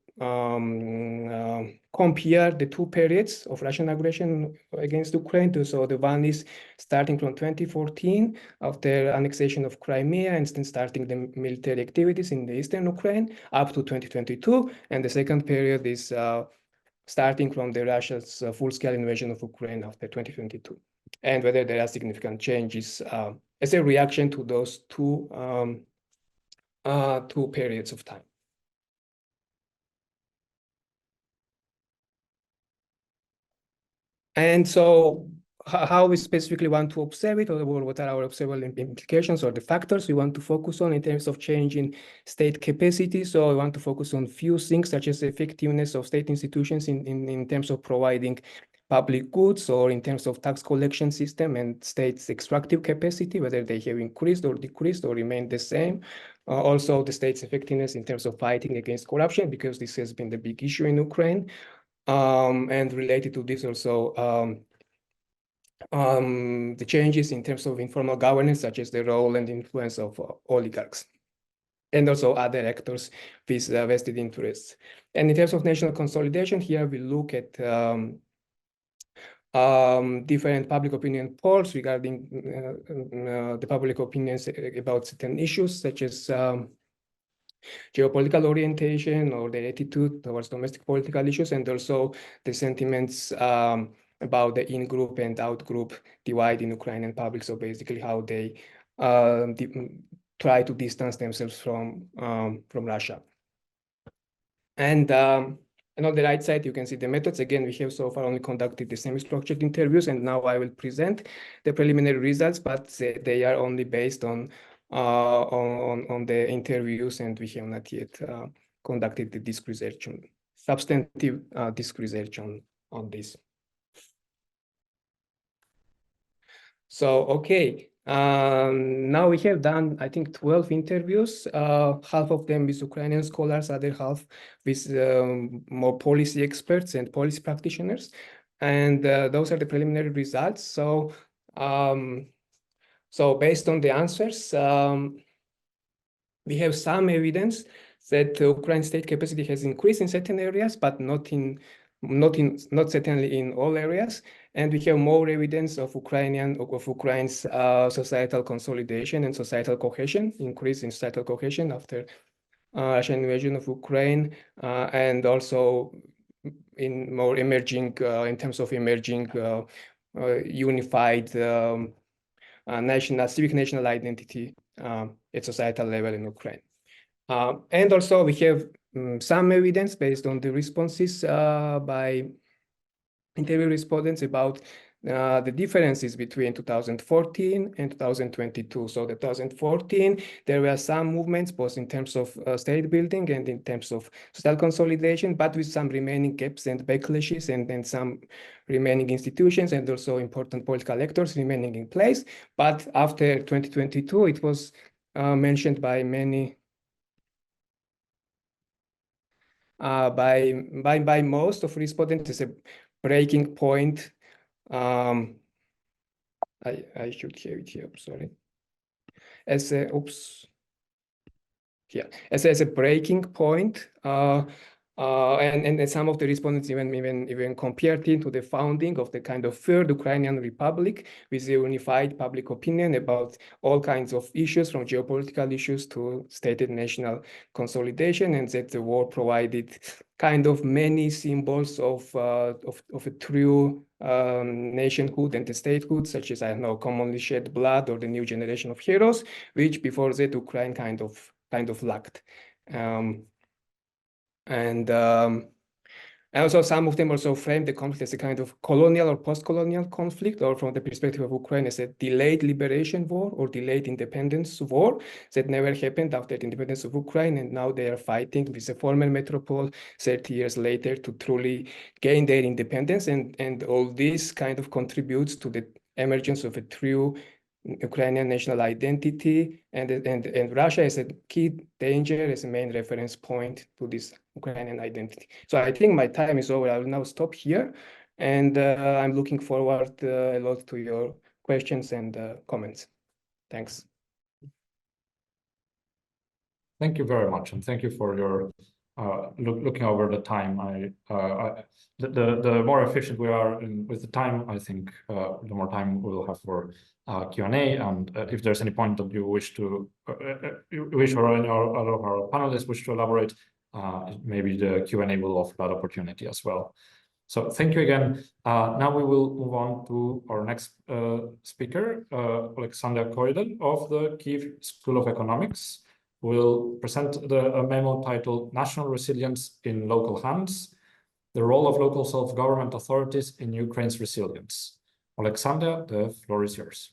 compare the two periods of Russian aggression against Ukraine. So the one is starting from 2014 after annexation of Crimea and then starting the military activities in the eastern Ukraine up to 2022. And the second period is starting from the Russia's full-scale invasion of Ukraine after 2022, and whether there are significant changes as a reaction to those two periods of time. And so how we specifically want to observe it, or what are our observable implications or the factors we want to focus on in terms of change in state capacity. So we want to focus on few things such as the effectiveness of state institutions in terms of providing public goods, or in terms of tax collection system and state's extractive capacity, whether they have increased or decreased or remained the same. Also the state's effectiveness in terms of fighting against corruption, because this has been the big issue in Ukraine. And related to this also, the changes in terms of informal governance, such as the role and influence of oligarchs, and also other actors with vested interests. And in terms of national consolidation, here we look at different public opinion polls regarding the public opinions about certain issues, such as geopolitical orientation or the attitude towards domestic political issues, and also the sentiments about the in-group and out-group divide in Ukrainian public. So basically how they try to distance themselves from Russia. And on the right side, you can see the methods. Again, we have so far only conducted the semi-structured interviews, and now I will present the preliminary results, but they are only based on the interviews, and we have not yet conducted the disc research, substantive disc research on this. So, okay, now we have done, I think, 12 interviews, half of them with Ukrainian scholars, other half with more policy experts and policy practitioners. And those are the preliminary results. So, so based on the answers, we have some evidence that Ukraine state capacity has increased in certain areas, but not certainly in all areas. And we have more evidence of Ukraine's societal consolidation and societal cohesion, increase in societal cohesion after Russian invasion of Ukraine, and also in more emerging, in terms of emerging unified civic national identity at societal level in Ukraine. And also we have some evidence based on the responses by interview respondents about the differences between 2014 and 2022. So 2014, there were some movements, both in terms of state building and in terms of social consolidation, but with some remaining gaps and backlashes, and some remaining institutions and also important political actors remaining in place. But after 2022, it was mentioned by many, by most of respondents as a breaking point. I should have it here, sorry. As a, as a breaking point, and some of the respondents even compared it to the founding of the kind of third Ukrainian republic with a unified public opinion about all kinds of issues, from geopolitical issues to stated national consolidation, and that the war provided kind of many symbols of a true nationhood and the statehood, such as, I don't know, commonly shed blood or the new generation of heroes, which before that Ukraine kind of lacked. And And also some of them also frame the conflict as a kind of colonial or post-colonial conflict, or from the perspective of Ukraine as a delayed liberation war or delayed independence war that never happened after the independence of Ukraine. And now they are fighting with a former metropole 30 years later to truly gain their independence. And all this kind of contributes to the emergence of a true Ukrainian national identity, and Russia is a key danger, as a main reference point to this Ukrainian identity. So I think my time is over. I will now stop here, and I'm looking forward a lot to your questions and comments. Thanks. Thank you very much, and thank you for your looking over the time. The more efficient we are with the time, I think the more time we'll have for Q&A. And if there's any point that you wish to, or any of our panelists wish to elaborate, maybe the Q&A will offer that opportunity as well. So thank you again. Now we will move on to our next speaker, Alexander Koidel of the Kyiv School of Economics. Will present a memo titled National Resilience in Local Hands, the Role of Local Self-Government Authorities in Ukraine's Resilience. Alexander, the floor is yours.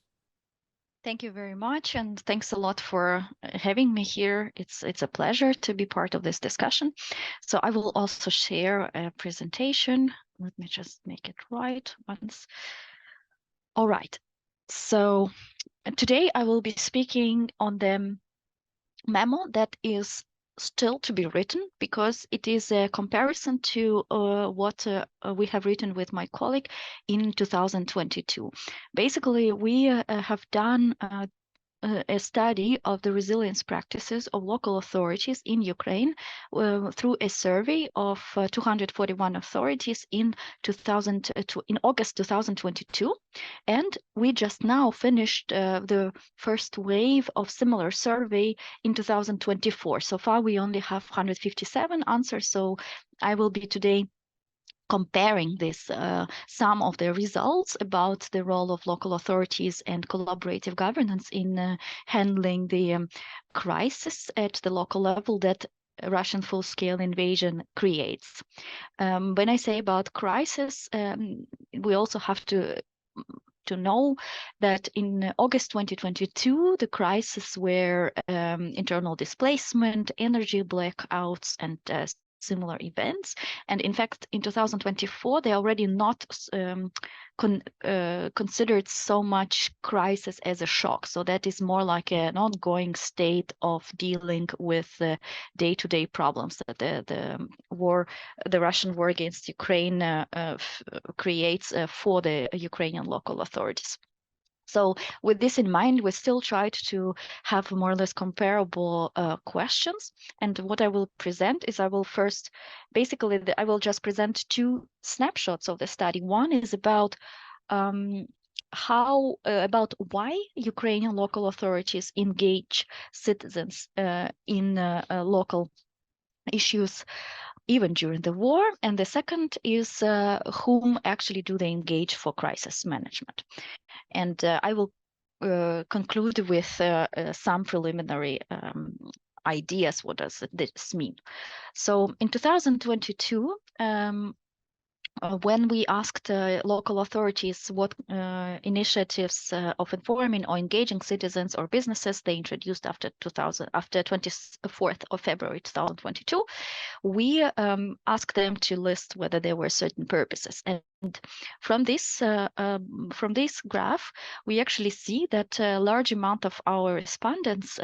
Thank you very much, and thanks a lot for having me here. It's a pleasure to be part of this discussion. So I will also share a presentation. Let me just make it right once. All right. So today I will be speaking on the memo that is still to be written, because it is a comparison to what we have written with my colleague in 2022. Basically, we have done a study of the resilience practices of local authorities in Ukraine through a survey of 241 authorities in August 2022, and we just now finished the first wave of similar survey in 2024. So far, we only have 157 answers. So I will be today comparing this some of the results about the role of local authorities and collaborative governance in handling the crisis at the local level that Russian full-scale invasion creates. When I say about crisis, we also have to know that in August 2022, the crises were internal displacement, energy blackouts, and similar events. And in fact, in 2024, they already not considered so much crisis as a shock. So that is more like an ongoing state of dealing with day-to-day problems that the Russian war against Ukraine creates for the Ukrainian local authorities. So with this in mind, we still tried to have more or less comparable questions. And what I will present is I will just present two snapshots of the study. One is about why Ukrainian local authorities engage citizens in local issues even during the war. And the second is whom actually do they engage for crisis management. And I will conclude with some preliminary ideas. What does this mean? So in 2022, when we asked local authorities what initiatives of informing or engaging citizens or businesses they introduced after 24th of February 2022, we asked them to list whether there were certain purposes. And from this graph, we actually see that a large amount of our respondents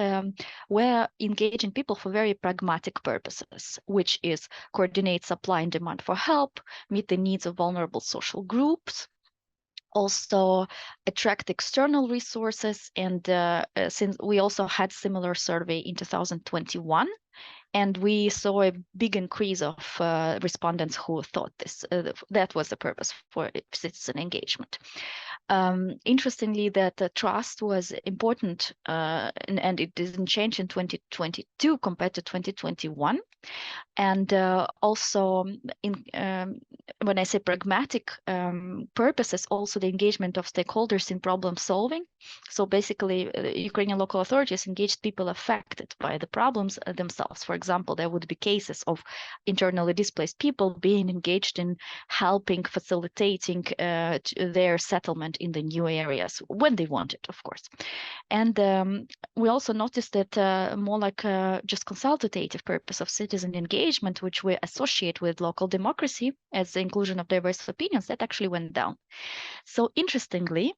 were engaging people for very pragmatic purposes, which is coordinate supply and demand for help, meet the needs of vulnerable social groups, also attract external resources. And since we also had similar survey in 2021, and we saw a big increase of respondents who thought that was the purpose for citizen engagement. Interestingly, that the trust was important, and it didn't change in 2022 compared to 2021. And also, when I say pragmatic purposes, also the engagement of stakeholders in problem solving. So basically, Ukrainian local authorities engaged people affected by the problems themselves. For example, there would be cases of internally displaced people being engaged in helping, facilitating their settlement in the new areas when they want it, of course. And we also noticed that more like just consultative purpose of citizen engagement, which we associate with local democracy as the inclusion of diverse opinions, that actually went down. So interestingly,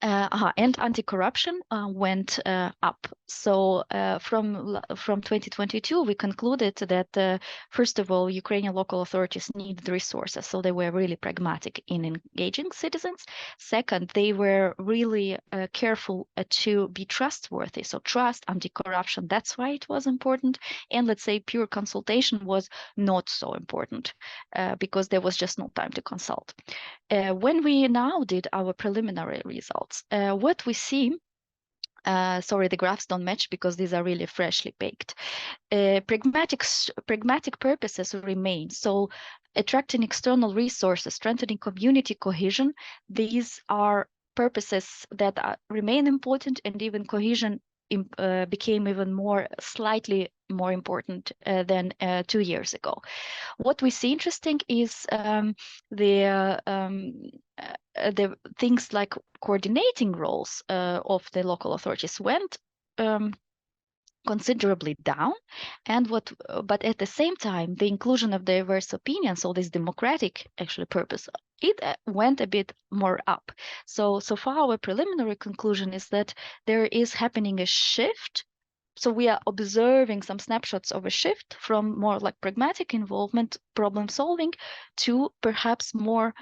and anti-corruption went up. So from 2022, we concluded that first of all, Ukrainian local authorities needed resources, so they were really pragmatic in engaging citizens. Second, they were really careful to be trustworthy. So trust, anti-corruption, that's why it was important. And let's say pure consultation was not so important because there was just no time to consult. When we now did our preliminary results, what we see, sorry, the graphs don't match because these are really freshly baked. Pragmatic purposes remain. So attracting external resources, strengthening community cohesion, these are purposes that remain important, and even cohesion became even slightly more important than 2 years ago. What we see interesting is the things like coordinating roles of the local authorities went considerably down, and but at the same time, the inclusion of diverse opinions, so this democratic actually purpose, it went a bit more up. So far, our preliminary conclusion is that there is happening a shift. So we are observing some snapshots of a shift from more like pragmatic involvement, problem solving, to perhaps more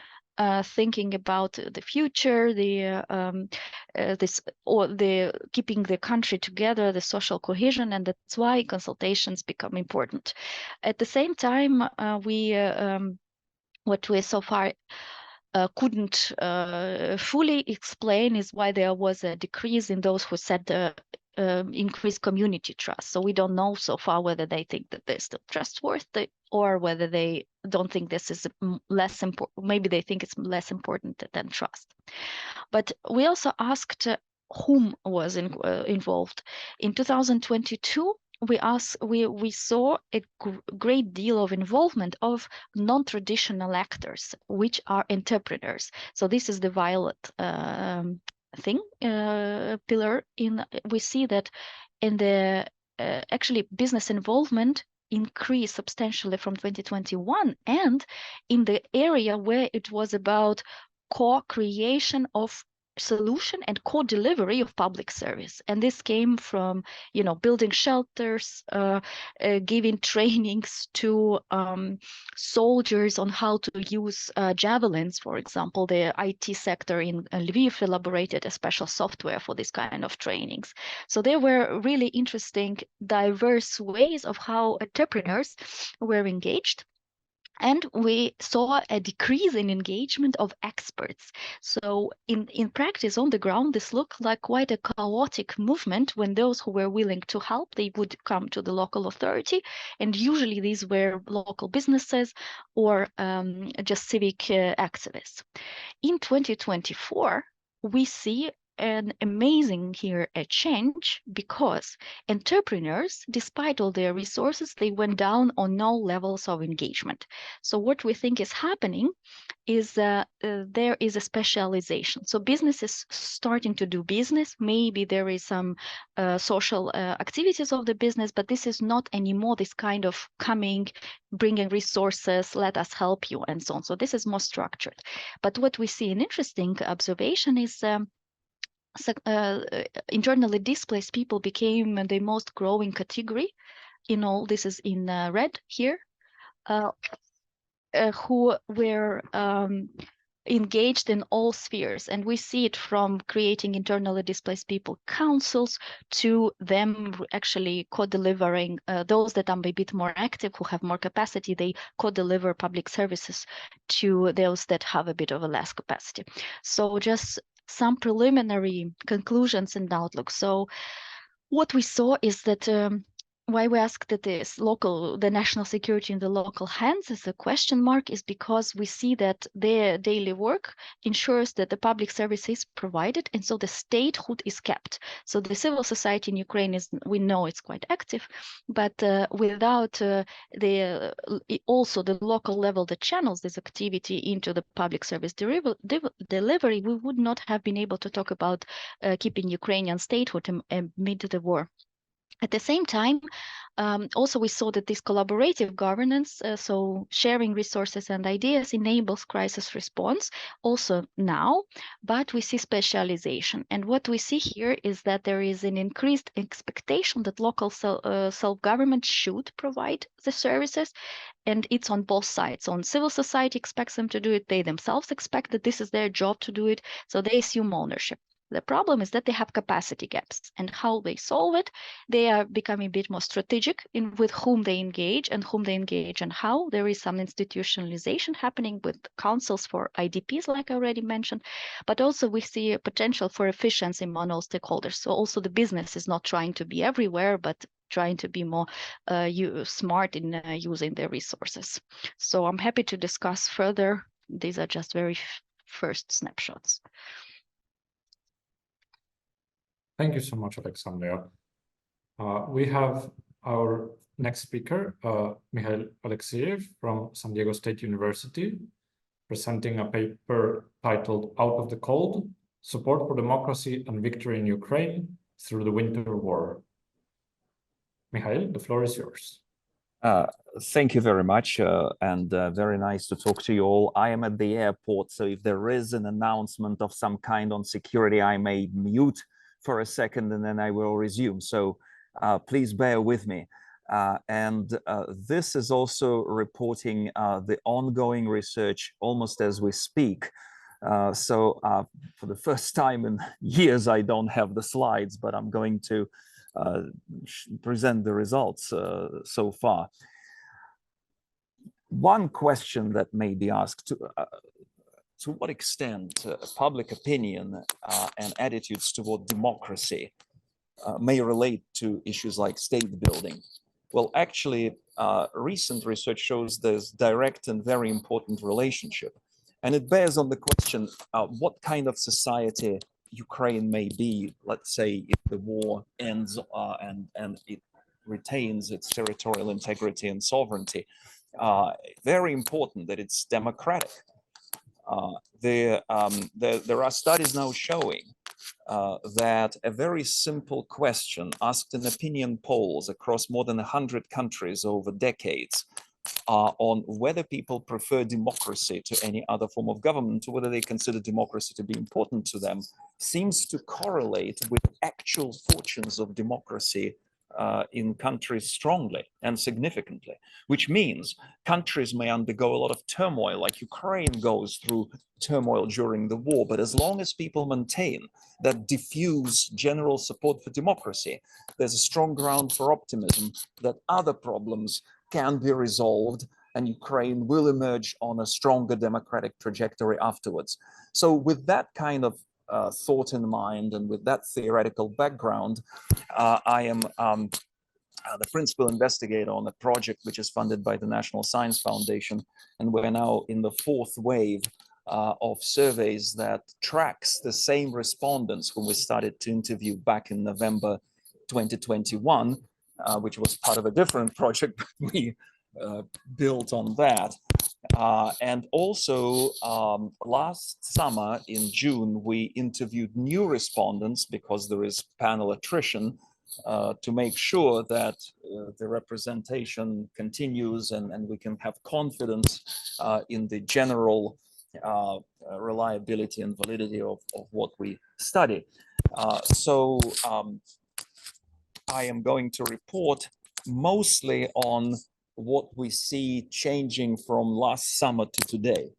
thinking about the future, the keeping the country together, the social cohesion, and that's why consultations become important. At the same time, what we so far couldn't fully explain is why there was a decrease in those who said increased community trust. So we don't know so far whether they think that they're still trustworthy or whether they don't think this is less important. Maybe they think it's less important than trust. But we also asked whom was involved. In 2022, we saw a great deal of involvement of non-traditional actors, which are entrepreneurs. So this is the violet pillar. We see that in the actually business involvement increased substantially from 2021, and in the area where it was about co-creation of solution and co-delivery of public service. And this came from, building shelters, giving trainings to soldiers on how to use javelins, for example. The IT sector in Lviv elaborated a special software for this kind of trainings. So there were really interesting, diverse ways of how entrepreneurs were engaged. And we saw a decrease in engagement of experts. So in practice, on the ground, this looked like quite a chaotic movement when those who were willing to help, they would come to the local authority. And usually these were local businesses or just civic activists. In 2024, we see an amazing a change, because entrepreneurs, despite all their resources, they went down on all levels of engagement. So what we think is happening is there is a specialization. So business is starting to do business. Maybe there is some social activities of the business, but this is not anymore this kind of coming, bringing resources, let us help you, and so on. So this is more structured. But what we see an interesting observation is internally displaced people became the most growing category in all. This is in red here, who were engaged in all spheres, and we see it from creating internally displaced people councils to them actually co-delivering, those that are a bit more active, who have more capacity, they co-deliver public services to those that have a bit of a less capacity. So just some preliminary conclusions and outlook. So what we saw is that why we ask that the national security in the local hands is a question mark is because we see that their daily work ensures that the public service is provided, and so the statehood is kept. So the civil society in Ukraine is, we know it's quite active, but without also the local level that channels this activity into the public service delivery, we would not have been able to talk about keeping Ukrainian statehood amid the war. At the same time, also we saw that this collaborative governance, so sharing resources and ideas, enables crisis response also now, but we see specialization. And what we see here is that there is an increased expectation that local self-government should provide the services, and it's on both sides. On civil society expects them to do it, they themselves expect that this is their job to do it, so they assume ownership. The problem is that they have capacity gaps, and how they solve it, they are becoming a bit more strategic in with whom they engage and how. There is some institutionalization happening with councils for IDPs, like I already mentioned, but also we see a potential for efficiency among all stakeholders. So also the business is not trying to be everywhere, but trying to be more smart in using their resources. So I'm happy to discuss further. These are just very first snapshots. Thank you so much, Alexandria. We have our next speaker, Mikhail Alexeyev from San Diego State University, presenting a paper titled Out of the Cold, Support for Democracy and Victory in Ukraine Through the Winter War. Mikhail, the floor is yours. Thank you very much, and very nice to talk to you all. I am at the airport, so if there is an announcement of some kind on security, I may mute for a second and then I will resume. So please bear with me. This is also reporting the ongoing research almost as we speak. For the first time in years, I don't have the slides, but I'm going to present the results so far. One question that may be asked, to what extent public opinion and attitudes toward democracy may relate to issues like state building? Well, actually, recent research shows there's direct and very important relationship. And it bears on the question, what kind of society Ukraine may be, let's say, if the war ends and it retains its territorial integrity and sovereignty. Very important that it's democratic. There are studies now showing that a very simple question asked in opinion polls across more than 100 countries over decades on whether people prefer democracy to any other form of government, or whether they consider democracy to be important to them, seems to correlate with actual fortunes of democracy in countries strongly and significantly, which means countries may undergo a lot of turmoil, like Ukraine goes through turmoil during the war, but as long as people maintain that diffuse general support for democracy, there's a strong ground for optimism that other problems can be resolved and Ukraine will emerge on a stronger democratic trajectory afterwards. So with that kind of thought in mind, and with that theoretical background, I am the principal investigator on a project which is funded by the National Science Foundation, and we're now in the fourth wave of surveys that tracks the same respondents whom we started to interview back in November 2021, which was part of a different project, but we built on that. And also last summer in June, we interviewed new respondents because there is panel attrition to make sure that the representation continues and we can have confidence in the general reliability and validity of what we study. I am going to report mostly on what we see changing from last summer to today.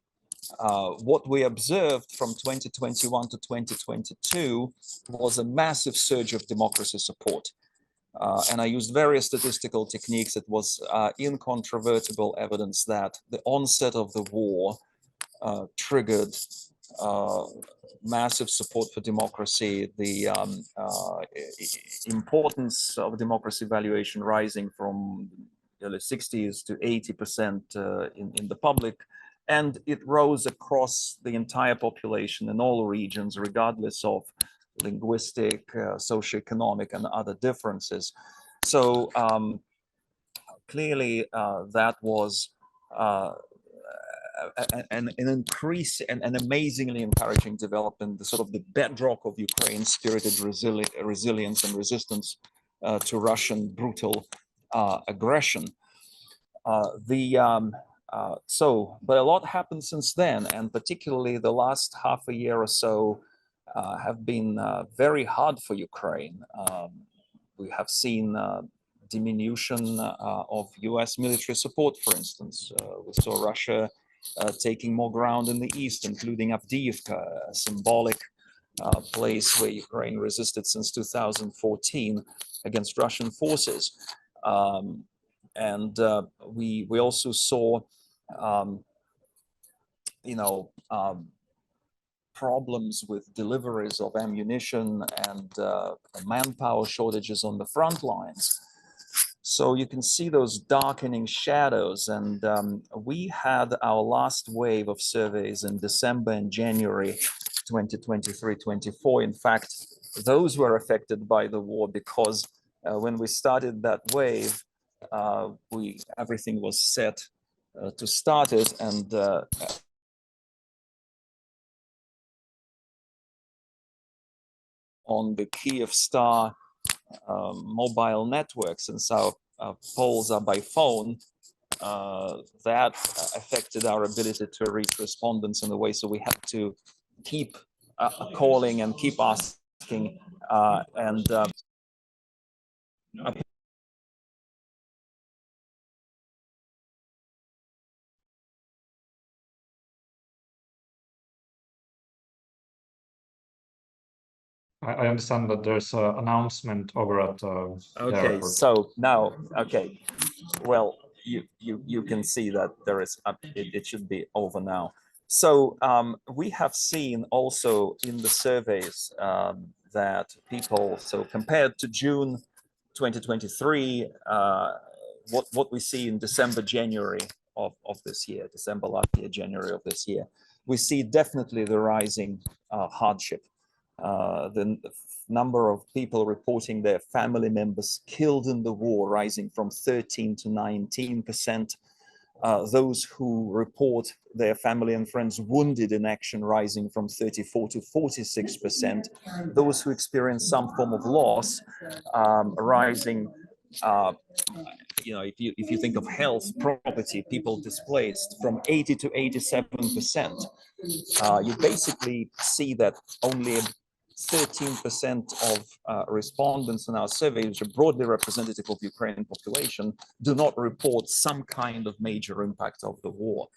what we observed from 2021 to 2022 was a massive surge of democracy support. And I used various statistical techniques. It was incontrovertible evidence that the onset of the war triggered massive support for democracy, the importance of democracy evaluation rising from the 60s to 80% in the public, and it rose across the entire population in all regions, regardless of linguistic, socioeconomic, and other differences. So clearly that was an increase and an amazingly encouraging development, the sort of the bedrock of Ukraine's spirited resilience and resistance to Russian brutal aggression. But a lot happened since then, and particularly the last half a year or so have been very hard for Ukraine. We have seen diminution of US military support, for instance. We saw Russia taking more ground in the east, including Avdiivka, a symbolic place where Ukraine resisted since 2014 against Russian forces. We also saw, problems with deliveries of ammunition and manpower shortages on the front lines. So you can see those darkening shadows, and we had our last wave of surveys in December and January 2023-24. In fact, those were affected by the war because when we started that wave, everything was set to start it, and on the Kyivstar mobile network, since our polls are by phone, that affected our ability to reach respondents in a way. So we had to keep calling and keep asking, I understand that there's an announcement over at okay, so now, okay, well, you can see that there is it should be over now. So we have seen also in the surveys that people, so compared to June 2023, what we see in December, January of this year, December last year, January of this year, we see definitely the rising hardship. The number of people reporting their family members killed in the war rising from 13 to 19%. Those who report their family and friends wounded in action rising from 34 to 46%. Those who experience some form of loss rising, if you think of health, property, people displaced, from 80 to 87%. You basically see that only 13% of respondents in our survey, which are broadly representative of Ukrainian population, do not report some kind of major impact of the war.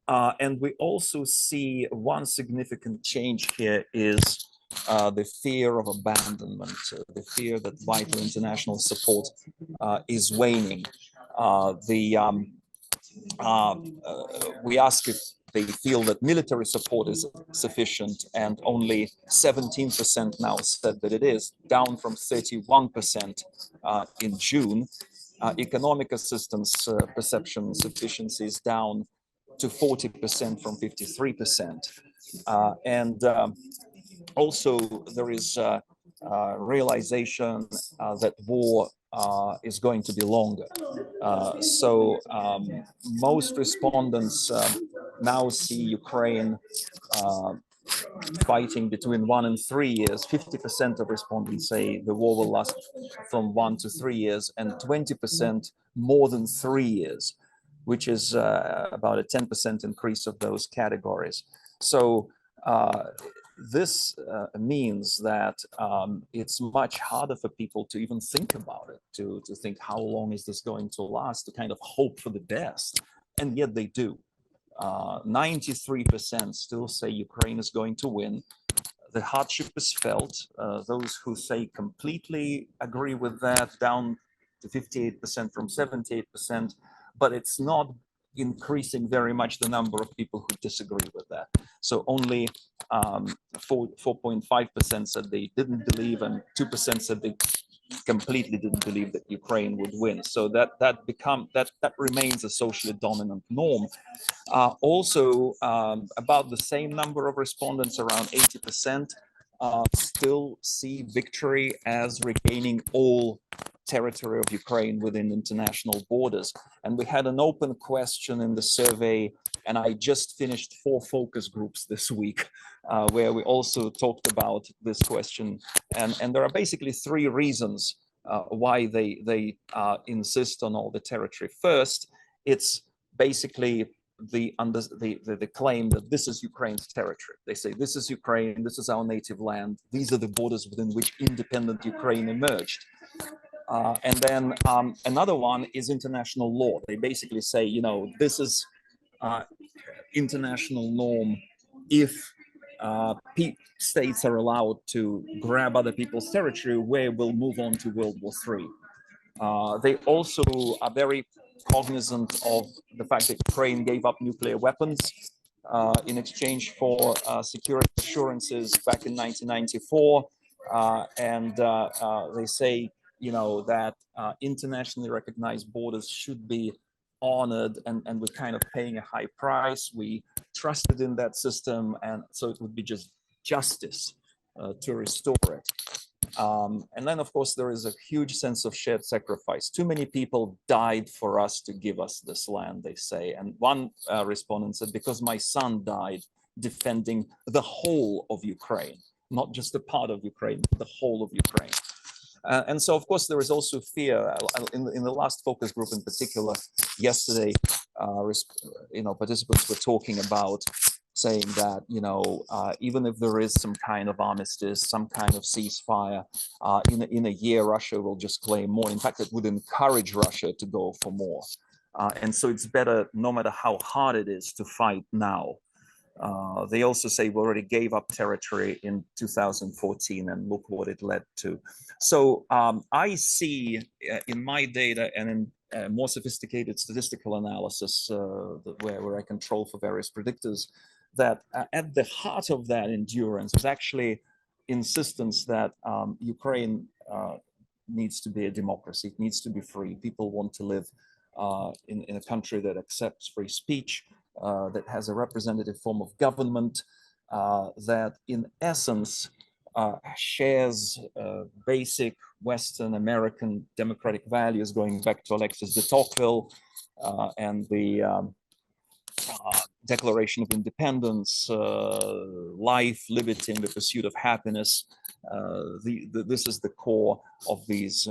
And we also see one significant change here is the fear of abandonment, the fear that vital international support is waning. We ask if they feel that military support is sufficient, and only 17% now said that it is, down from 31% in June. Economic assistance perception sufficiency is down to 40% from 53%. Also there is realization that war is going to be longer. So most respondents now see Ukraine fighting between 1 and 3 years. 50% of respondents say the war will last from 1 to 3 years, and 20% more than 3 years, which is about a 10% increase of those categories. So this means that it's much harder for people to even think about it, to think how long is this going to last, to kind of hope for the best, and yet they do. 93% still say Ukraine is going to win. The hardship is felt. Those who say completely agree with that, down to 58% from 78%, but it's not increasing very much the number of people who disagree with that. So only 4.5% said they didn't believe, and 2% said they completely didn't believe that Ukraine would win. So that remains a socially dominant norm. Also, about the same number of respondents, around 80%, still see victory as regaining all territory of Ukraine within international borders. And we had an open question in the survey, and I just finished 4 focus groups this week, where we also talked about this question. And there are basically 3 reasons why they insist on all the territory. First, it's basically the claim that this is Ukraine's territory. They say, this is Ukraine, this is our native land, these are the borders within which independent Ukraine emerged. And then another one is international law. They basically say, you know, this is international norm. If states are allowed to grab other people's territory, where we'll move on to World War III. They also are very cognizant of the fact that Ukraine gave up nuclear weapons in exchange for security assurances back in 1994. And they say, you know, that internationally recognized borders should be honored, and we're kind of paying a high price. We trusted in that system, and so it would be just justice to restore it. And then, of course, there is a huge sense of shared sacrifice. Too many people died for us to give us this land, they say. And one respondent said, because my son died defending the whole of Ukraine, not just a part of Ukraine, but the whole of Ukraine. And so, of course, there is also fear. In the last focus group in particular, yesterday, you know, participants were talking about saying that, you know, even if there is some kind of armistice, some kind of ceasefire, in a year, Russia will just claim more. In fact, it would encourage Russia to go for more. And so it's better, no matter how hard it is, to fight now. They also say we already gave up territory in 2014, and look what it led to. So I see in my data and in more sophisticated statistical analysis, where I control for various predictors, that at the heart of that endurance is actually insistence that Ukraine needs to be a democracy, it needs to be free. People want to live in a country that accepts free speech, that has a representative form of government, that in essence shares basic Western American democratic values going back to Alexis de Tocqueville and the Declaration of Independence, life, liberty, and the pursuit of happiness. This is the core of these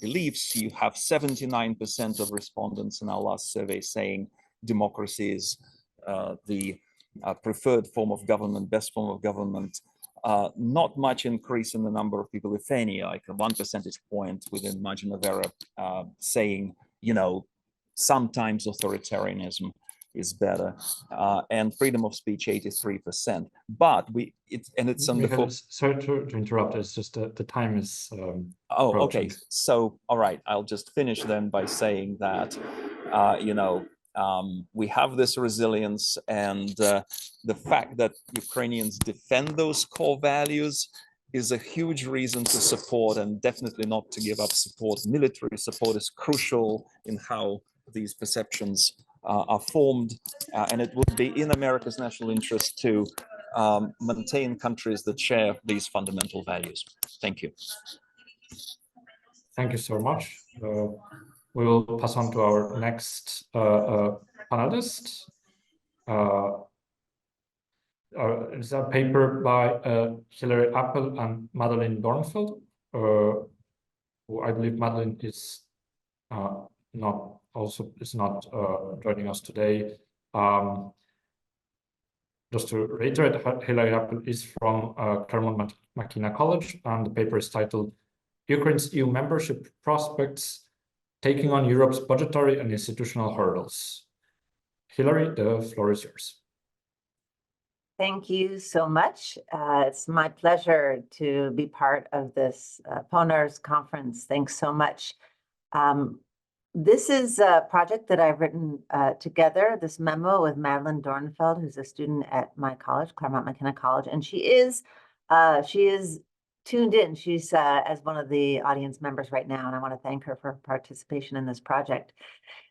beliefs. You have 79% of respondents in our last survey saying democracy is the preferred form of government, best form of government. Not much increase in the number of people, if any, like a 1 percentage point within margin of error, saying, you know, sometimes authoritarianism is better, and freedom of speech 83%. But it's on the sorry to interrupt. It's just the time is. Oh, okay. So all right, I'll just finish then by saying that you know, we have this resilience, and the fact that Ukrainians defend those core values is a huge reason to support, and definitely not to give up support. Military support is crucial in how these perceptions are formed, and it would be in America's national interest to maintain countries that share these fundamental values. Thank you. Thank you so much. We will pass on to our next panelist. It's a paper by Hilary Appel and Madeleine Dornfeld, who I believe Madeleine is not joining us today. Just to reiterate, Hilary Appel is from Claremont McKenna College, and the paper is titled Ukraine's EU Membership Prospects, Taking on Europe's Budgetary and Institutional Hurdles. Hillary, the floor is yours. Thank you so much. It's my pleasure to be part of this PONARS conference. Thanks so much. This is a project that I've written together, this memo with Madeline Dornfeld, who's a student at my college, Claremont McKenna College, and she is tuned in. She's as one of the audience members right now, and I want to thank her for her participation in this project.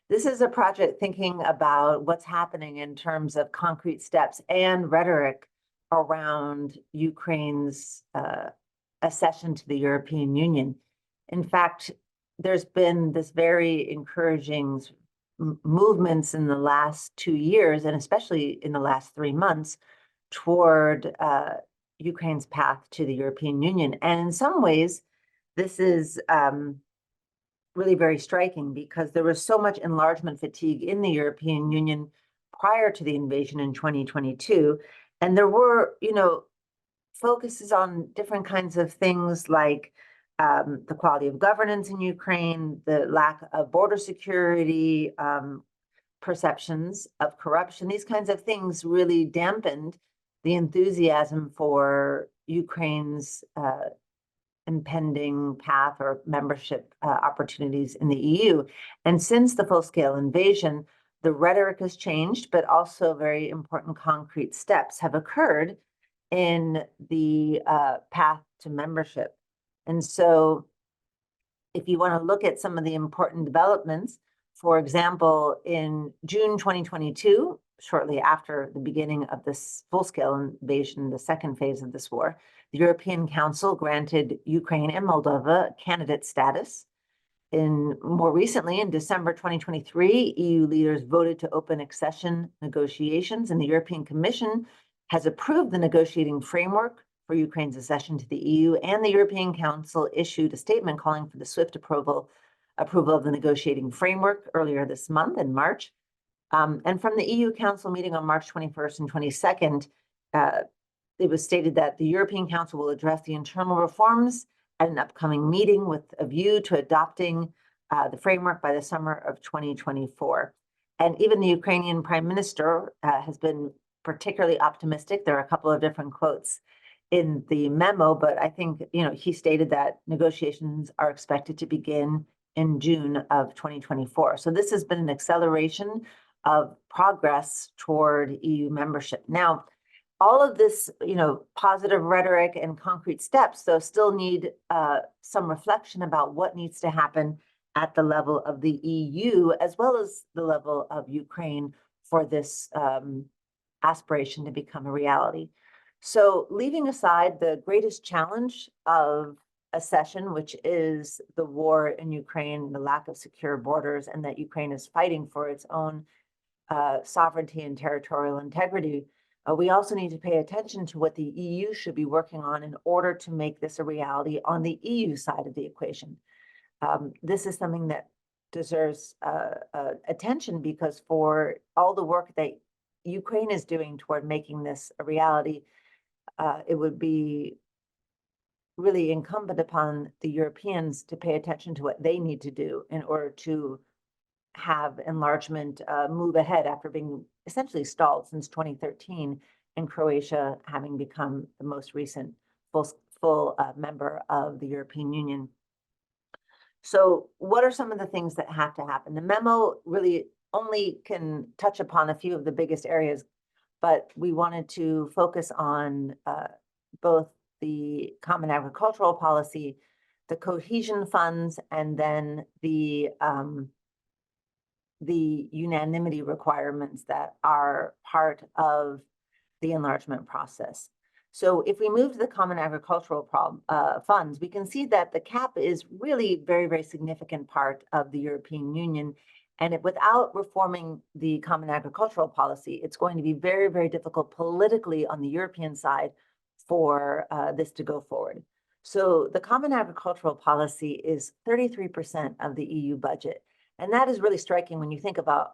This is a project thinking about what's happening in terms of concrete steps and rhetoric around Ukraine's accession to the European Union. In fact, there's been this very encouraging movements in the last 2 years, and especially in the last 3 months, toward Ukraine's path to the European Union. And in some ways, this is really very striking because there was so much enlargement fatigue in the European Union prior to the invasion in 2022. And there were, focuses on different kinds of things like the quality of governance in Ukraine, the lack of border security, perceptions of corruption. These kinds of things really dampened the enthusiasm for Ukraine's impending path or membership opportunities in the EU. And since the full-scale invasion, the rhetoric has changed, but also very important concrete steps have occurred in the path to membership. And so if you want to look at some of the important developments, for example, in June 2022, shortly after the beginning of this full-scale invasion, the second phase of this war, the European Council granted Ukraine and Moldova candidate status. More recently, in December 2023, EU leaders voted to open accession negotiations, and the European Commission has approved the negotiating framework for Ukraine's accession to the EU, and the European Council issued a statement calling for the swift approval of the negotiating framework earlier this month in March. And from the EU Council meeting on March 21st and 22nd, it was stated that the European Council will address the internal reforms at an upcoming meeting with a view to adopting the framework by the summer of 2024. And even the Ukrainian Prime Minister has been particularly optimistic. There are a couple of different quotes in the memo, but I think, he stated that negotiations are expected to begin in June of 2024. So this has been an acceleration of progress toward EU membership. Now, all of this, positive rhetoric and concrete steps, though, still need some reflection about what needs to happen at the level of the EU, as well as the level of Ukraine for this aspiration to become a reality. So leaving aside the greatest challenge of accession, which is the war in Ukraine, the lack of secure borders, and that Ukraine is fighting for its own sovereignty and territorial integrity, we also need to pay attention to what the EU should be working on in order to make this a reality on the EU side of the equation. This is something that deserves attention, because for all the work that Ukraine is doing toward making this a reality, it would be really incumbent upon the Europeans to pay attention to what they need to do in order to have enlargement move ahead after being essentially stalled since 2013, and Croatia having become the most recent full member of the European Union. So what are some of the things that have to happen? The memo really only can touch upon a few of the biggest areas, but we wanted to focus on both the common agricultural policy, the cohesion funds, and then the unanimity requirements that are part of the enlargement process. So if we move to the common agricultural funds, we can see that the CAP is really very, very significant part of the European Union. And without reforming the common agricultural policy, it's going to be very, very difficult politically on the European side for this to go forward. So the common agricultural policy is 33% of the EU budget. And that is really striking when you think about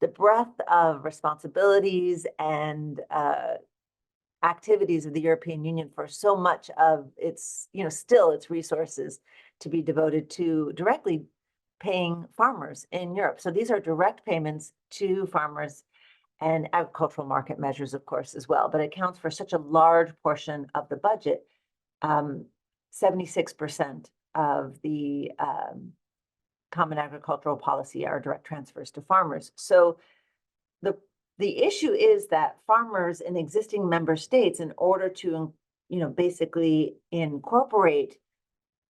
the breadth of responsibilities and activities of the European Union for so much of its, still its resources to be devoted to directly paying farmers in Europe. So these are direct payments to farmers and agricultural market measures, of course, as well, but it accounts for such a large portion of the budget. 76% of the Common Agricultural Policy are direct transfers to farmers. So the issue is that farmers in existing member states, in order to, basically incorporate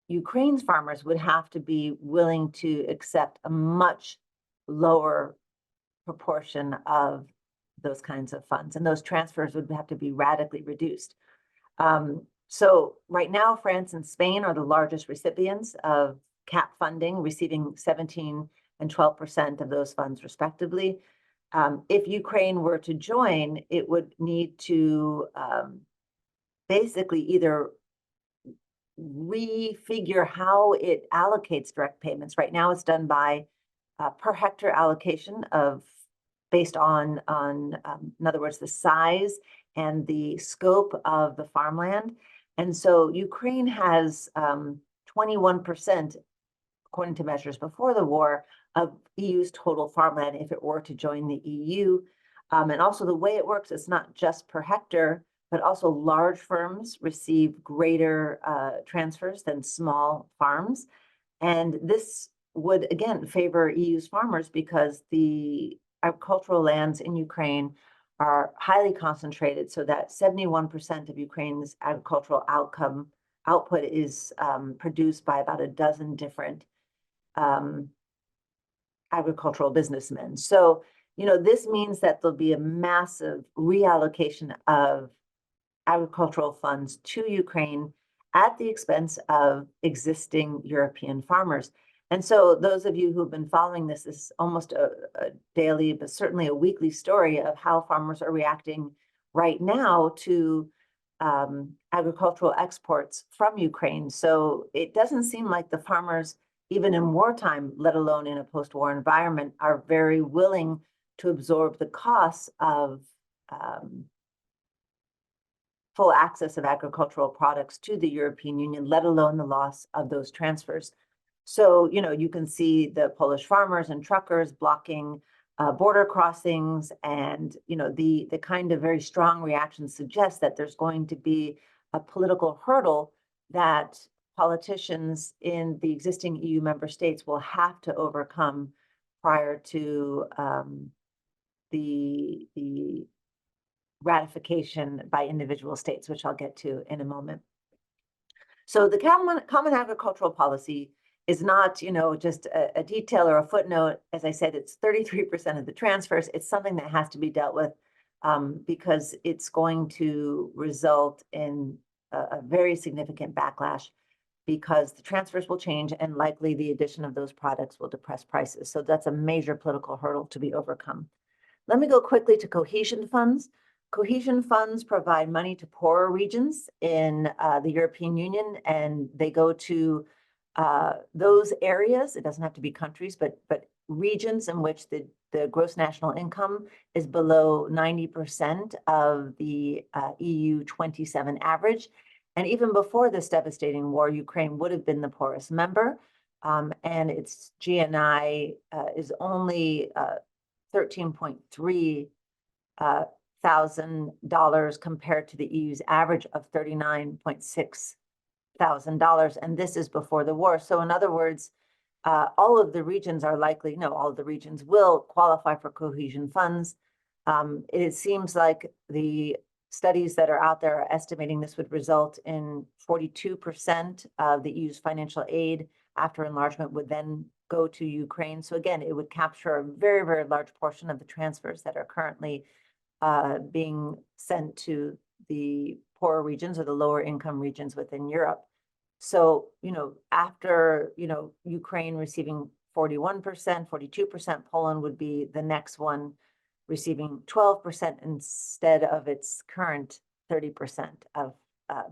Ukraine's farmers, would have to be willing to accept a much lower proportion of those kinds of funds, and those transfers would have to be radically reduced. So right now, France and Spain are the largest recipients of CAP funding, receiving 17% and 12% of those funds respectively. If Ukraine were to join, it would need to basically either refigure how it allocates direct payments. Right now, it's done by per hectare allocation based on in other words, the size and the scope of the farmland. And so Ukraine has 21%, according to measures before the war, of EU's total farmland if it were to join the EU. And also the way it works, it's not just per hectare, but also large firms receive greater transfers than small farms. And this would, again, favor EU's farmers because the agricultural lands in Ukraine are highly concentrated, so that 71% of Ukraine's agricultural output is produced by about a dozen different agricultural businessmen. So, this means that there'll be a massive reallocation of agricultural funds to Ukraine at the expense of existing European farmers. And so those of you who've been following this is almost a daily, but certainly a weekly story of how farmers are reacting right now to agricultural exports from Ukraine. So it doesn't seem like the farmers, even in wartime, let alone in a post-war environment, are very willing to absorb the costs of full access of agricultural products to the European Union, let alone the loss of those transfers. So, you can see the Polish farmers and truckers blocking border crossings, and, the kind of very strong reaction suggests that there's going to be a political hurdle that politicians in the existing EU member states will have to overcome prior to the ratification by individual states, which I'll get to in a moment. So the Common Agricultural Policy is not, just a detail or a footnote. As I said, it's 33% of the transfers. It's something that has to be dealt with because it's going to result in a very significant backlash, because the transfers will change and likely the addition of those products will depress prices. So that's a major political hurdle to be overcome. Let me go quickly to cohesion funds. Cohesion funds provide money to poorer regions in the European Union, and they go to those areas. It doesn't have to be countries, but regions in which the gross national income is below 90% of the EU 27 average. And even before this devastating war, Ukraine would have been the poorest member, and its GNI is only $13.3 thousand compared to the EU's average of $39,600, and this is before the war. So in other words, all of the regions are likely, no, all of the regions will qualify for cohesion funds. It seems like the studies that are out there are estimating this would result in 42% of the EU's financial aid after enlargement would then go to Ukraine. So again, it would capture a very, very large portion of the transfers that are currently being sent to the poorer regions or the lower income regions within Europe. So, after, Ukraine receiving 41%, 42%, Poland would be the next one, receiving 12% instead of its current 30% of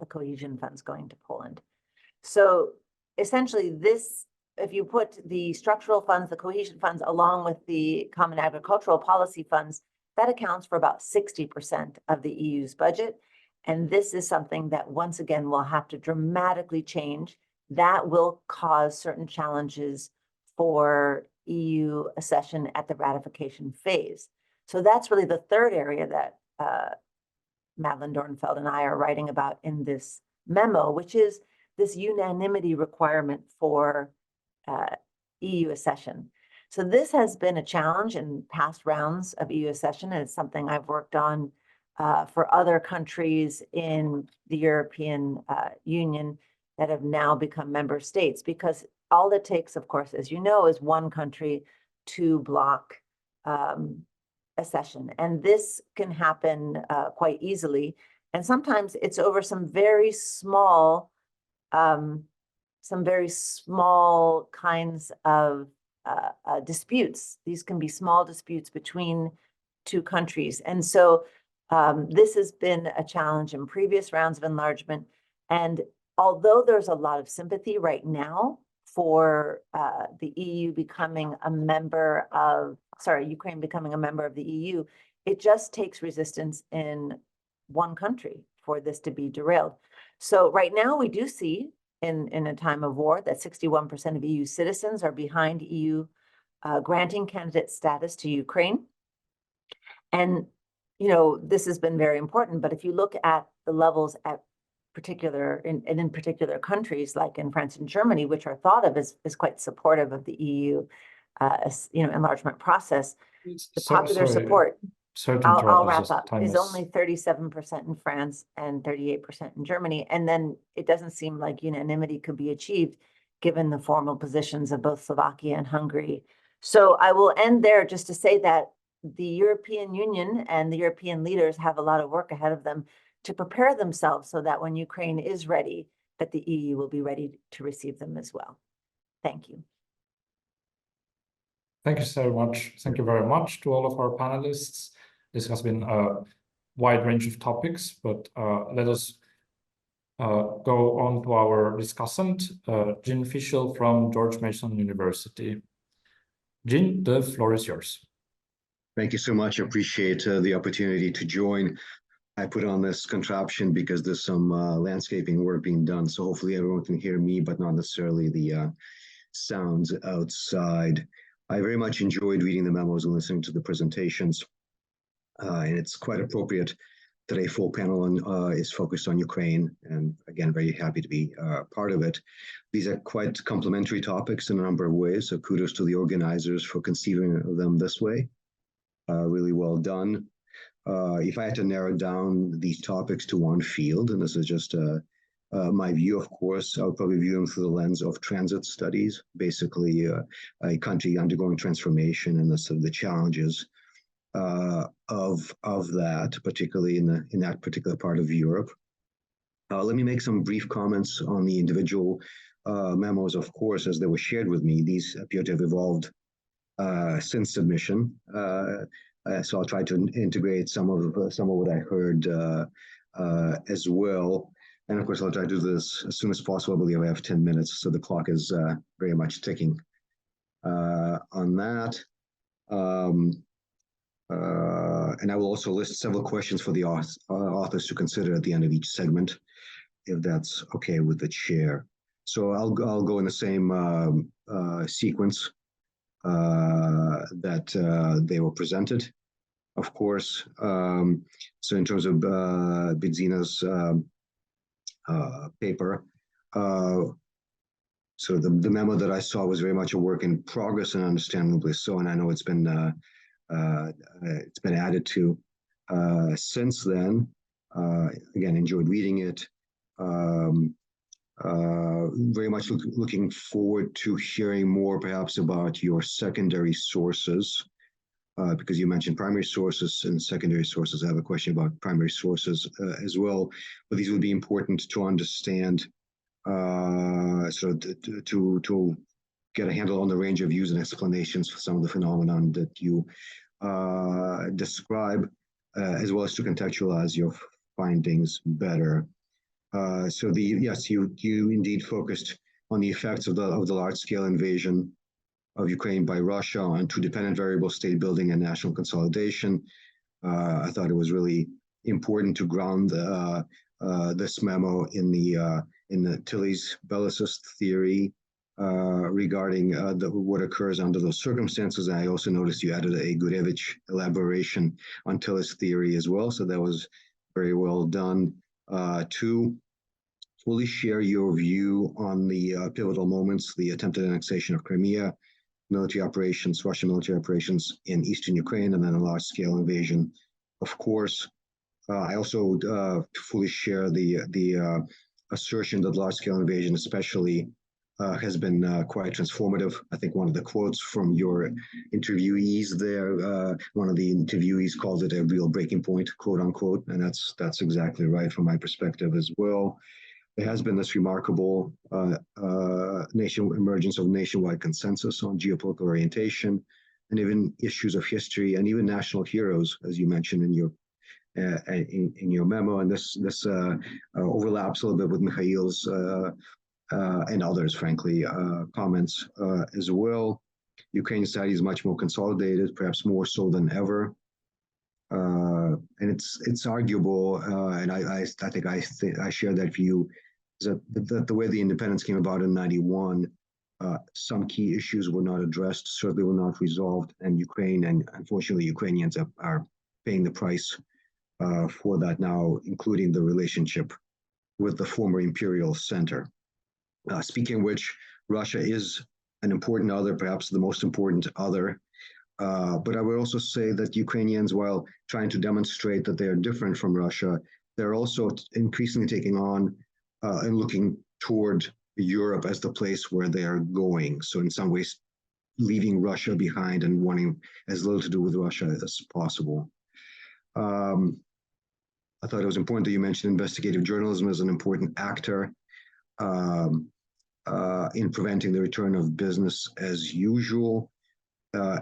the cohesion funds going to Poland. So essentially this, if you put the structural funds, the cohesion funds, along with the Common Agricultural Policy funds, that accounts for about 60% of the EU's budget. And this is something that, once again, will have to dramatically change. That will cause certain challenges for EU accession at the ratification phase. So that's really the third area that Madeleine Dornfeld and I are writing about in this memo, which is this unanimity requirement for EU accession. So this has been a challenge in past rounds of EU accession, and it's something I've worked on for other countries in the European Union that have now become member states, because all it takes, of course, as you know, is one country to block accession. And this can happen quite easily. And sometimes it's over some very small kinds of disputes. These can be small disputes between two countries. And so this has been a challenge in previous rounds of enlargement. And although there's a lot of sympathy right now for the EU becoming a member of, Ukraine becoming a member of the EU, it just takes resistance in one country for this to be derailed. So right now we do see in a time of war that 61% of EU citizens are behind EU granting candidate status to Ukraine. And, you know, this has been very important, but if you look at the levels at in particular countries like in France and Germany, which are thought of as quite supportive of the EU, enlargement process, the popular support, I'll wrap up, is only 37% in France and 38% in Germany. And then it doesn't seem like unanimity could be achieved given the formal positions of both Slovakia and Hungary. So I will end there just to say that the European Union and the European leaders have a lot of work ahead of them to prepare themselves so that when Ukraine is ready, that the EU will be ready to receive them as well. Thank you. Thank you so much. Thank you very much to all of our panelists. This has been a wide range of topics, but let us go on to our discussant, Jean Fischel from George Mason University. Jean, the floor is yours. Thank you so much. I appreciate the opportunity to join. I put on this contraption because there's some landscaping work being done, so hopefully everyone can hear me, but not necessarily the sounds outside. I very much enjoyed reading the memos and listening to the presentations, and it's quite appropriate that a full panel is focused on Ukraine, and again, very happy to be part of it. These are quite complementary topics in a number of ways, so kudos to the organizers for conceiving them this way. Really well done. If I had to narrow down these topics to one field, and this is just my view, of course, I would probably view them through the lens of transit studies, basically a country undergoing transformation and the challenges of that, particularly in that particular part of Europe. Let me make some brief comments on the individual memos, of course, as they were shared with me. These appear to have evolved since submission. So I'll try to integrate some of what I heard as well. And of course, I'll try to do this as soon as possible. I believe I have 10 minutes, so the clock is very much ticking on that. And I will also list several questions for the authors to consider at the end of each segment, if that's okay with the chair. So I'll go in the same sequence that they were presented, of course. So in terms of Bidzina's paper, so the memo that I saw was very much a work in progress, and understandably so, and I know it's been added to since then. Again, enjoyed reading it. Very much looking forward to hearing more perhaps about your secondary sources, because you mentioned primary sources and secondary sources. I have a question about primary sources as well, but these would be important to understand, so to get a handle on the range of views and explanations for some of the phenomenon that you describe, as well as to contextualize your findings better. So yes, you indeed focused on the effects of the large-scale invasion of Ukraine by Russia on two dependent variables, state building and national consolidation. I thought it was really important to ground this memo in the Tilley's Bellicist theory, regarding what occurs under those circumstances. I also noticed you added a Gurevich elaboration on Tillis theory as well, so that was very well done. To fully share your view on the pivotal moments, the attempted annexation of Crimea, military operations, Russian military operations in eastern Ukraine, and then a large-scale invasion. Of course, I also fully share the assertion that large-scale invasion especially has been quite transformative. I think one of the quotes from your interviewees there, one of the interviewees called it a real breaking point, quote unquote, and that's exactly right from my perspective as well. There has been this remarkable emergence of nationwide consensus on geopolitical orientation, and even issues of history, and even national heroes, as you mentioned in your memo. And this overlaps a little bit with Mikhail's and others, frankly, comments as well. Ukrainian society is much more consolidated, perhaps more so than ever. And it's arguable, and I think I share that view, that the way the independence came about in '91, some key issues were not addressed, certainly were not resolved, and Ukraine, and unfortunately Ukrainians are paying the price for that now, including the relationship with the former imperial center. Speaking of which, Russia is an important other, perhaps the most important other. But I would also say that Ukrainians, while trying to demonstrate that they are different from Russia, they're also increasingly taking on and looking toward Europe as the place where they are going. So in some ways, leaving Russia behind and wanting as little to do with Russia as possible. I thought it was important that you mentioned investigative journalism as an important actor in preventing the return of business as usual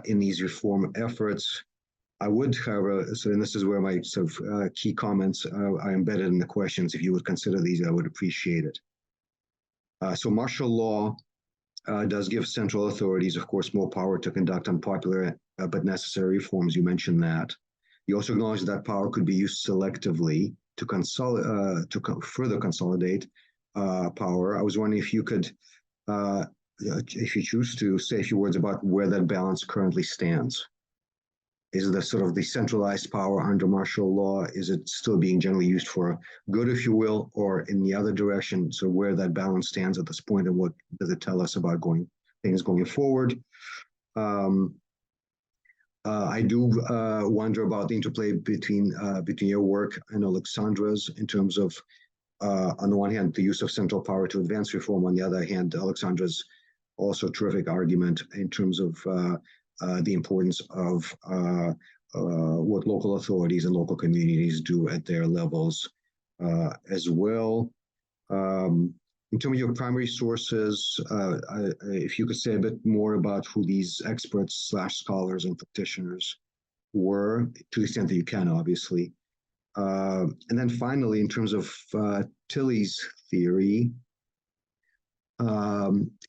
in these reform efforts. I would, however, and this is where my sort of key comments are embedded in the questions. If you would consider these, I would appreciate it. So martial law does give central authorities, of course, more power to conduct unpopular but necessary reforms. You mentioned that. You also acknowledge that power could be used selectively to further consolidate power. I was wondering if you could, if you choose to, say a few words about where that balance currently stands. Is the sort of the centralized power under martial law, is it still being generally used for good, if you will, or in the other direction? So where that balance stands at this point, and what does it tell us about things going forward? I do wonder about the interplay between your work and Alexandra's in terms of, on the one hand, the use of central power to advance reform. On the other hand, Alexandra's also terrific argument in terms of the importance of what local authorities and local communities do at their levels as well. In terms of your primary sources, if you could say a bit more about who these experts / scholars and practitioners were, to the extent that you can, obviously. And then finally, in terms of Tilly's theory,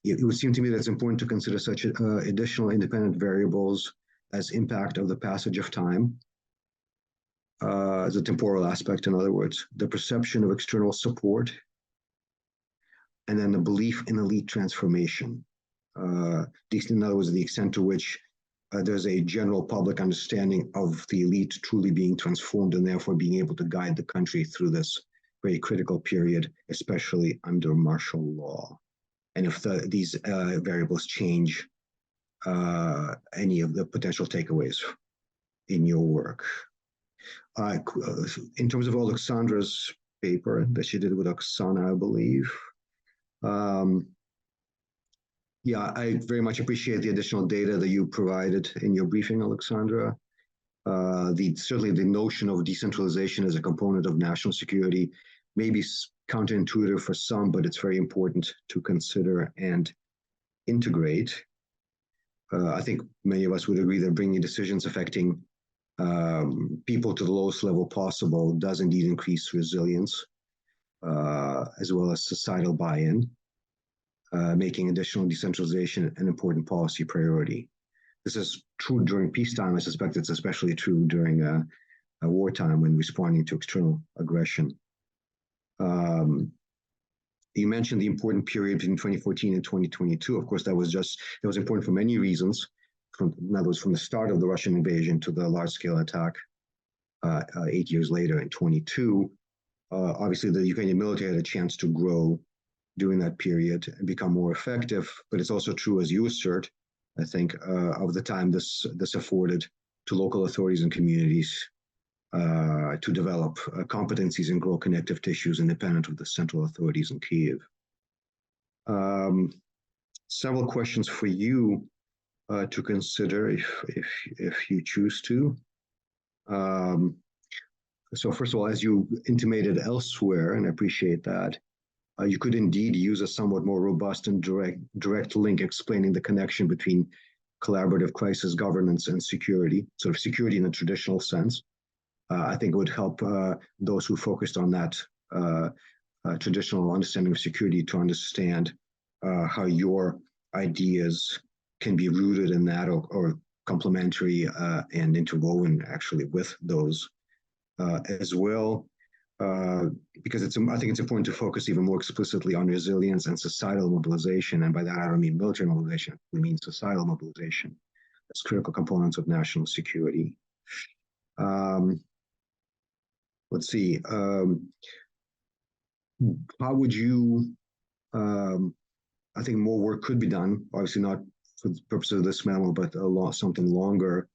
it would seem to me that it's important to consider such additional independent variables as impact of the passage of time, as a temporal aspect, in other words, the perception of external support, and then the belief in elite transformation. In other words, the extent to which there's a general public understanding of the elite truly being transformed and therefore being able to guide the country through this very critical period, especially under martial law. And if these variables change any of the potential takeaways in your work. In terms of Alexandra's paper that she did with Oksana, I believe, yeah, I very much appreciate the additional data that you provided in your briefing, Alexandra. Certainly the notion of decentralization as a component of national security may be counterintuitive for some, but it's very important to consider and integrate. I think many of us would agree that bringing decisions affecting people to the lowest level possible does indeed increase resilience, as well as societal buy-in, making additional decentralization an important policy priority. This is true during peacetime. I suspect it's especially true during a wartime when responding to external aggression. You mentioned the important period between 2014 and 2022. Of course, that was important for many reasons. In other words, from the start of the Russian invasion to the large-scale attack 8 years later in 22. Obviously, the Ukrainian military had a chance to grow during that period and become more effective. But it's also true, as you assert, I think, of the time this afforded to local authorities and communities to develop competencies and grow connective tissues independent of the central authorities in Kyiv. Several questions for you to consider if you choose to. So first of all, as you intimated elsewhere, and I appreciate that, you could indeed use a somewhat more robust and direct link explaining the connection between collaborative crisis governance and security, sort of security in a traditional sense. I think it would help those who focused on that traditional understanding of security to understand how your ideas can be rooted in that or complementary and interwoven actually with those as well. Because I think it's important to focus even more explicitly on resilience and societal mobilization. And by that, I don't mean military mobilization, I mean societal mobilization as critical components of national security. Let's see, how would you, I think more work could be done, obviously not for the purposes of this memo, but something longer,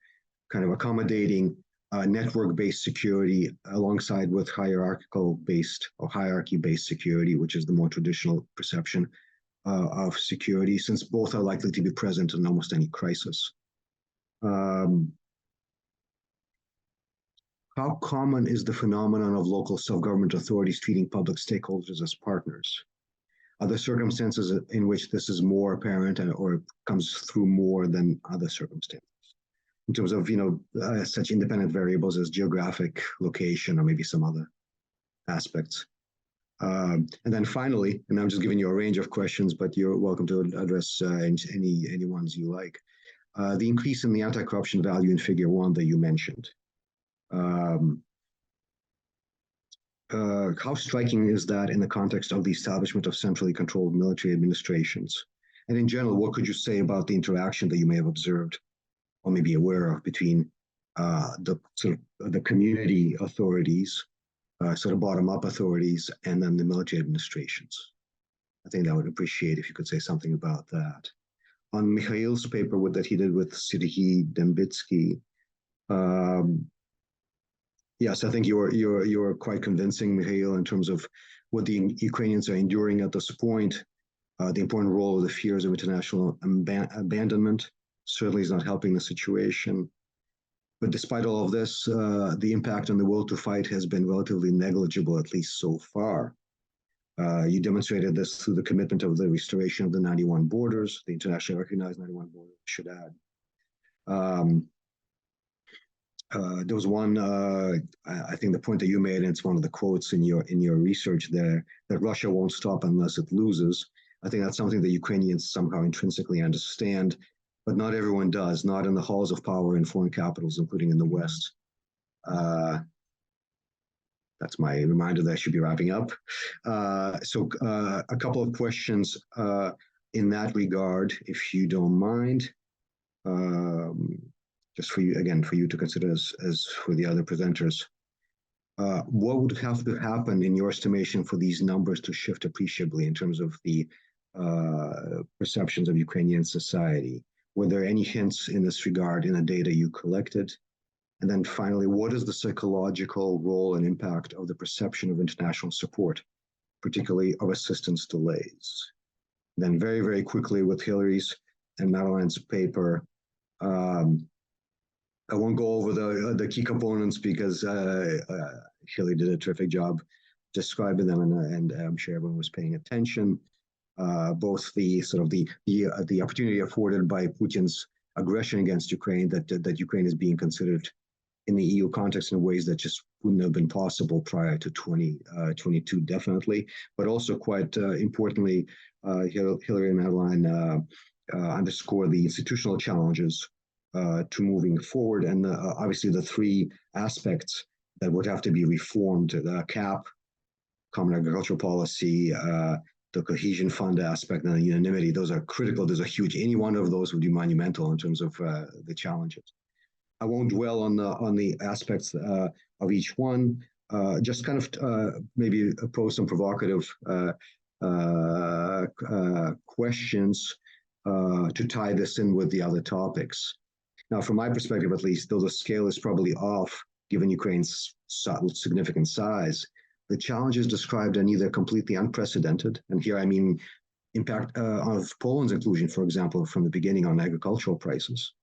kind of accommodating network-based security alongside with hierarchy-based security, which is the more traditional perception of security, since both are likely to be present in almost any crisis. How common is the phenomenon of local self-government authorities treating public stakeholders as partners? Are there circumstances in which this is more apparent or comes through more than other circumstances? In terms of, such independent variables as geographic location or maybe some other aspects. And then finally, and I'm just giving you a range of questions, but you're welcome to address any ones you like. The increase in the anti-corruption value in Figure 1 that you mentioned. How striking is that in the context of the establishment of centrally controlled military administrations? And in general, what could you say about the interaction that you may have observed or may be aware of between the community authorities, sort of bottom-up authorities, and then the military administrations? I think I would appreciate if you could say something about that. On Mikhail's paper that he did with Serhiy Dembitsky, yes, I think you're quite convincing, Mikhail, in terms of what the Ukrainians are enduring at this point. The important role of the fears of international abandonment certainly is not helping the situation. But despite all of this, the impact on the will to fight has been relatively negligible, at least so far. You demonstrated this through the commitment of the restoration of the 91 borders, the internationally recognized 91 borders, I should add. There was one, I think the point that you made, and it's one of the quotes in your research there, that Russia won't stop unless it loses. I think that's something that Ukrainians somehow intrinsically understand, but not everyone does, not in the halls of power in foreign capitals, including in the West. That's my reminder that I should be wrapping up. So a couple of questions in that regard, if you don't mind. Just for you, again, for you to consider as for the other presenters. What would have to happen in your estimation for these numbers to shift appreciably in terms of the perceptions of Ukrainian society? Were there any hints in this regard in the data you collected? And then finally, what is the psychological role and impact of the perception of international support, particularly of assistance delays? And then very, very quickly with Hillary's and Marlene's paper, I won't go over the key components because Hillary did a terrific job describing them, and I'm sure everyone was paying attention. Both the opportunity afforded by Putin's aggression against Ukraine, that Ukraine is being considered in the EU context in ways that just wouldn't have been possible prior to 2022, definitely. But also quite importantly, Hillary and Marlene underscore the institutional challenges to moving forward, and obviously the three aspects that would have to be reformed: the CAP, Common Agricultural Policy, the cohesion fund aspect and the unanimity, those are critical. Those are huge. Any one of those would be monumental in terms of the challenges. I won't dwell on the aspects of each one. Just kind of maybe pose some provocative questions to tie this in with the other topics. Now, from my perspective, at least, though the scale is probably off, given Ukraine's significant size, the challenges described are neither completely unprecedented, and here I mean impact of Poland's inclusion, for example, from the beginning on agricultural prices,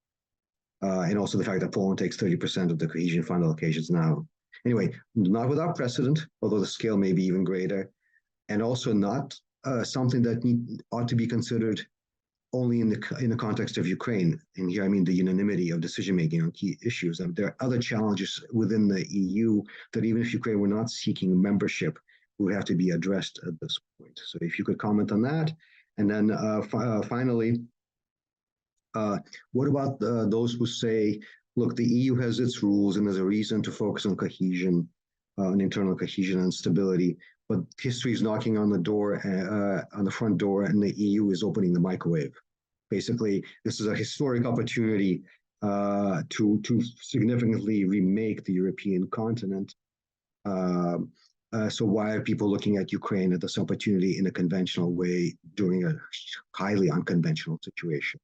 and also the fact that Poland takes 30% of the cohesion fund allocations now. Anyway, not without precedent, although the scale may be even greater, and also not something that ought to be considered only in the context of Ukraine. And here I mean the unanimity of decision-making on key issues. And there are other challenges within the EU that even if Ukraine were not seeking membership, would have to be addressed at this point. So if you could comment on that. And then finally, what about those who say, look, the EU has its rules and there's a reason to focus on cohesion, on internal cohesion and stability, but history is knocking on the door, on the front door, and the EU is opening the microwave. Basically, this is a historic opportunity to significantly remake the European continent. So why are people looking at Ukraine at this opportunity in a conventional way during a highly unconventional situation?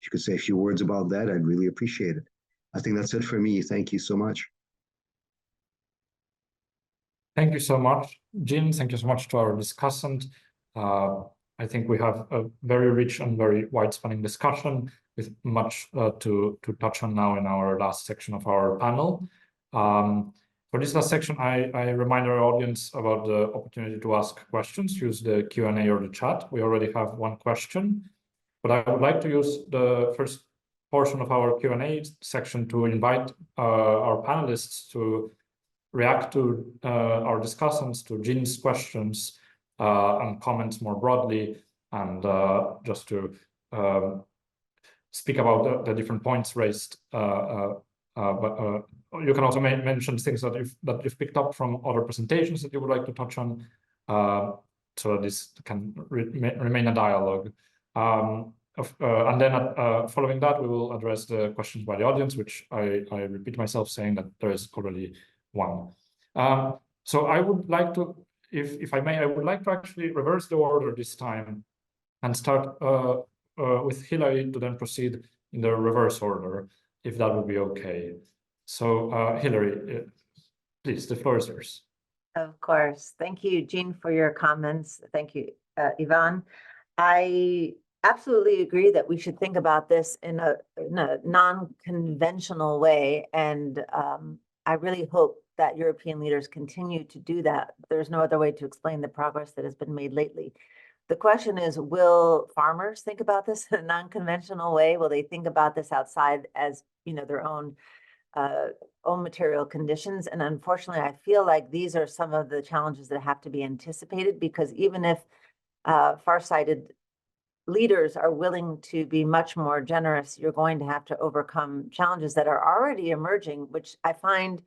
If you could say a few words about that, I'd really appreciate it. I think that's it for me. Thank you so much. Thank you so much, Jim. Thank you so much to our discussant. I think we have a very rich and very wide-spanning discussion with much to touch on now in our last section of our panel. For this last section, I remind our audience about the opportunity to ask questions. Use the Q&A or the chat. We already have one question, but I would like to use the first portion of our Q&A section to invite our panelists to react to our discussants, to Jim's questions and comments more broadly, and just to speak about the different points raised. But you can also mention things that you've picked up from other presentations that you would like to touch on, so that this can remain a dialogue. And then following that, we will address the questions by the audience, which I repeat myself saying that there is already one. So I would like to, if I may, I would like to actually reverse the order this time and start with Hillary to then proceed in the reverse order, if that would be okay. So Hillary, please, the floor is yours. Of course. Thank you, Jean, for your comments. Thank you, Ivan. I absolutely agree that we should think about this in a non-conventional way. And I really hope that European leaders continue to do that. There's no other way to explain the progress that has been made lately. The question is, will farmers think about this in a non-conventional way? Will they think about this outside as, you know, their own material conditions? And unfortunately, I feel like these are some of the challenges that have to be anticipated, because even if far-sighted leaders are willing to be much more generous, you're going to have to overcome challenges that are already emerging, which I find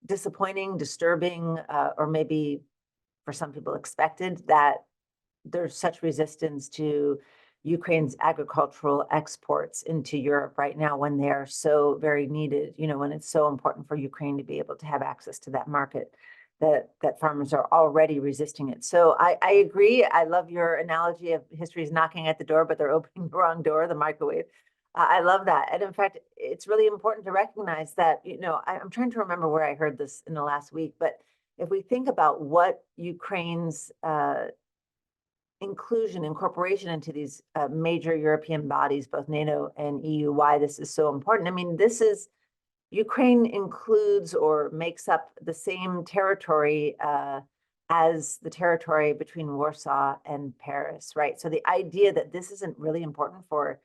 disappointing, disturbing, or maybe for some people expected, that there's such resistance to Ukraine's agricultural exports into Europe right now when they are so very needed, you know, when it's so important for Ukraine to be able to have access to that market, that farmers are already resisting it. So I agree. I love your analogy of history is knocking at the door, but they're opening the wrong door, the microwave. I love that. And in fact, it's really important to recognize that, you know, I'm trying to remember where I heard this in the last week, but if we think about what Ukraine's incorporation into these major European bodies, both NATO and EU, why this is so important. I mean, Ukraine includes or makes up the same territory as the territory between Warsaw and Paris, right? So the idea that this isn't really important for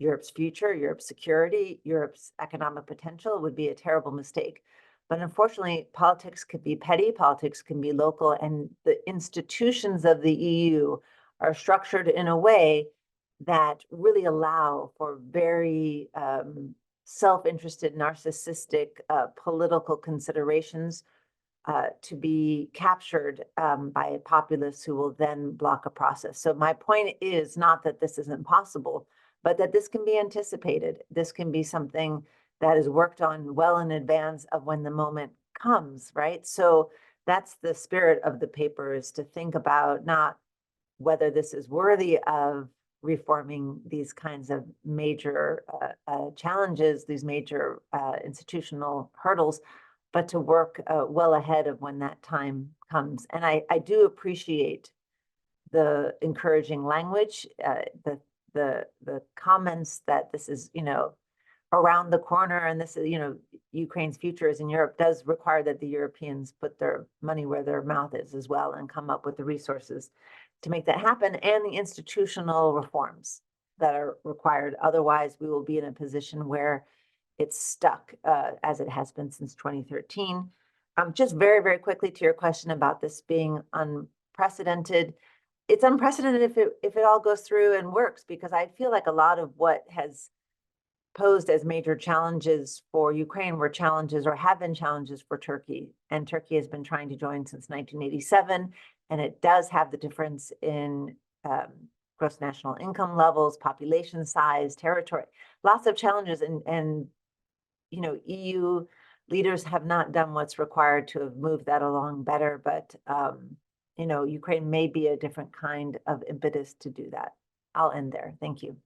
Europe's future, Europe's security, Europe's economic potential would be a terrible mistake. But unfortunately, politics could be petty, politics can be local, and the institutions of the EU are structured in a way that really allow for very self-interested, narcissistic political considerations to be captured by populists who will then block a process. So my point is not that this isn't possible, but that this can be anticipated. This can be something that is worked on well in advance of when the moment comes, right? So that's the spirit of the paper, is to think about not whether this is worthy of reforming these kinds of major challenges, these major institutional hurdles, but to work well ahead of when that time comes. And I do appreciate the encouraging language, the comments that this is, around the corner, and this is, Ukraine's future is in Europe, does require that the Europeans put their money where their mouth is as well and come up with the resources to make that happen, and the institutional reforms that are required. Otherwise, we will be in a position where it's stuck, as it has been since 2013. Just very, very quickly to your question about this being unprecedented. It's unprecedented if it all goes through and works, because I feel like a lot of what has posed as major challenges for Ukraine were challenges, or have been challenges, for Turkey. And Turkey has been trying to join since 1987. And it does have the difference in gross national income levels, population size, territory, lots of challenges. And EU leaders have not done what's required to have moved that along better. But, Ukraine may be a different kind of impetus to do that. I'll end there. Thank you.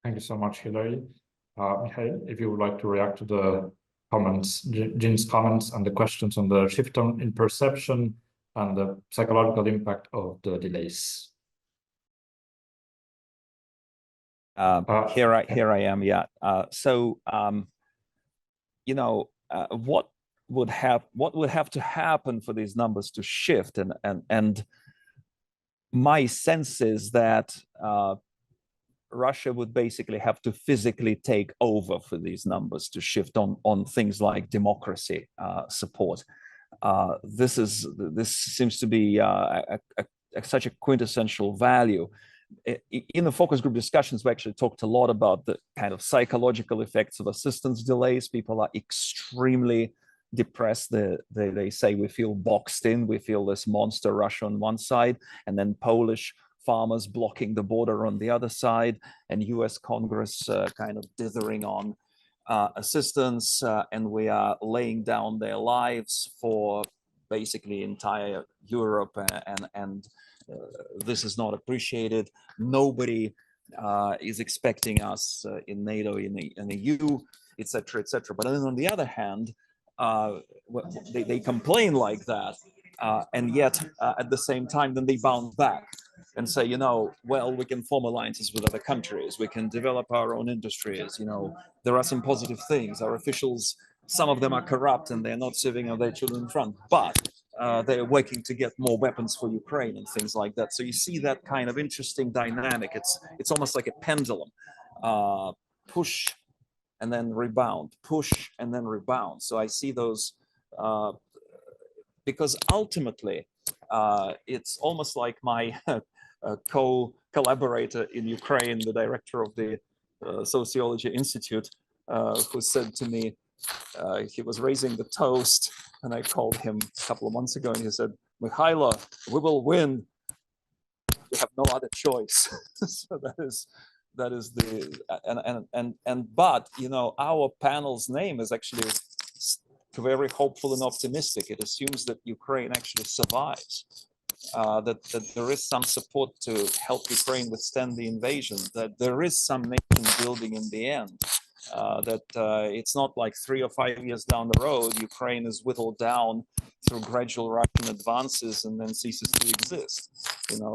Thank you so much, Hilary. Mikhail, if you would like to react to the comments, Jean's comments and the questions on the shift in perception and the psychological impact of the delays. Here I am. Yeah. What would have to happen for these numbers to shift, and my sense is that Russia would basically have to physically take over for these numbers to shift on things like democracy support. This seems to be such a quintessential value. In the focus group discussions, we actually talked a lot about the kind of psychological effects of assistance delays. People are extremely depressed. They say we feel boxed in, we feel this monster Russia on one side, and then Polish farmers blocking the border on the other side, and US Congress kind of dithering on assistance, and we are laying down their lives for basically entire Europe, and this is not appreciated. Nobody is expecting us in NATO, in the EU, etc., etc. But then on the other hand, they complain like that, and yet at the same time, then they bounce back and say, well, we can form alliances with other countries, we can develop our own industries, there are some positive things. Our officials, some of them are corrupt and they're not serving their children in front, but they're working to get more weapons for Ukraine and things like that. So you see that kind of interesting dynamic. It's almost like a pendulum. Push and then rebound, push and then rebound. So I see those because ultimately it's almost like my co-collaborator in Ukraine, the director of the Sociology Institute, who said to me, he was raising the toast, and I called him a couple of months ago, and he said, Mikhailo, we will win. We have no other choice. So that is the but our panel's name is actually very hopeful and optimistic. It assumes that Ukraine actually survives, that there is some support to help Ukraine withstand the invasion, that there is some nation building in the end, that it's not like 3 or 5 years down the road, Ukraine is whittled down through gradual Russian advances and then ceases to exist.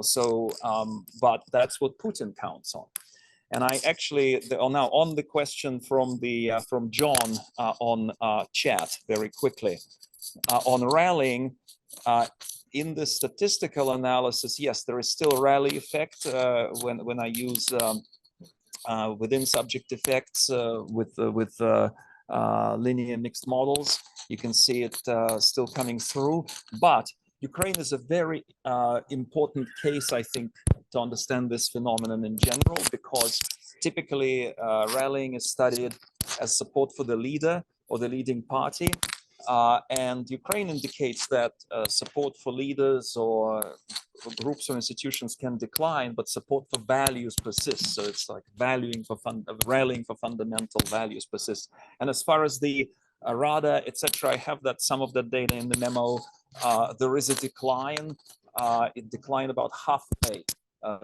So, but that's what Putin counts on. And I actually, now on the question from John on chat, very quickly, on rallying, in the statistical analysis, yes, there is still a rally effect when I use within subject effects with linear mixed models. You can see it still coming through, but Ukraine is a very important case, I think, to understand this phenomenon in general, because typically rallying is studied as support for the leader or the leading party. And Ukraine indicates that support for leaders or for groups or institutions can decline, but support for values persists. So it's like rallying for fundamental values persists. And as far as the RADA, etc., I have that some of that data in the memo. There is a decline. It declined about halfway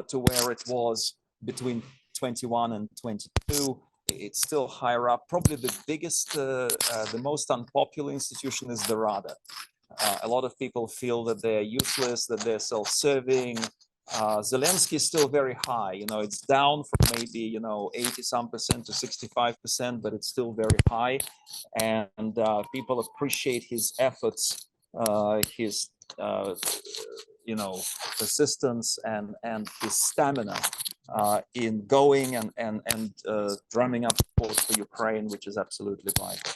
to where it was between 21 and 22. It's still higher up. Probably the biggest, the most unpopular institution is the RADA. A lot of people feel that they're useless, that they're self-serving. Zelensky is still very high. You know, it's down from maybe 80-some% to 65%, but it's still very high. And people appreciate his efforts, his persistence and his stamina in going and drumming up support for Ukraine, which is absolutely vital.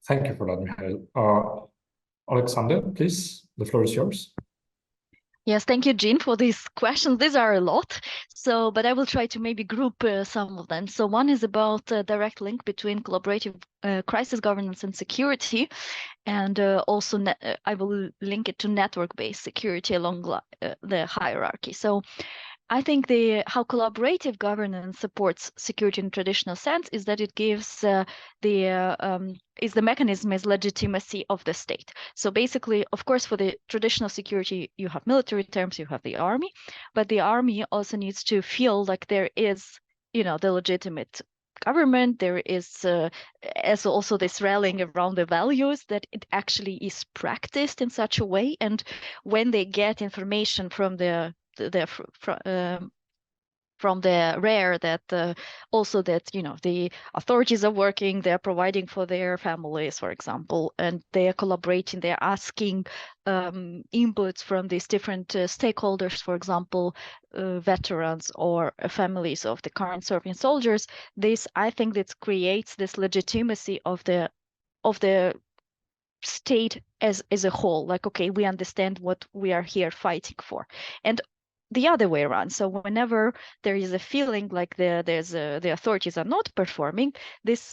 Thank you for that, Mikhail. Alexander, please, the floor is yours. Yes, thank you, Jean, for these questions. These are a lot, but I will try to maybe group some of them. So one is about a direct link between collaborative crisis governance and security, and also I will link it to network-based security along the hierarchy. So I think how collaborative governance supports security in traditional sense is that it gives the mechanism as legitimacy of the state. So basically, of course, for the traditional security, you have military terms, you have the army, but the army also needs to feel like there is, the legitimate government. There is as also this rallying around the values, that it actually is practiced in such a way. And when they get information from the rear that also that the authorities are working, they're providing for their families, for example, and they are collaborating, they're asking inputs from these different stakeholders, for example, veterans or families of the current serving soldiers. I think that creates this legitimacy of the state as a whole, like, okay, we understand what we are here fighting for. And the other way around, so whenever there is a feeling like the authorities are not performing, the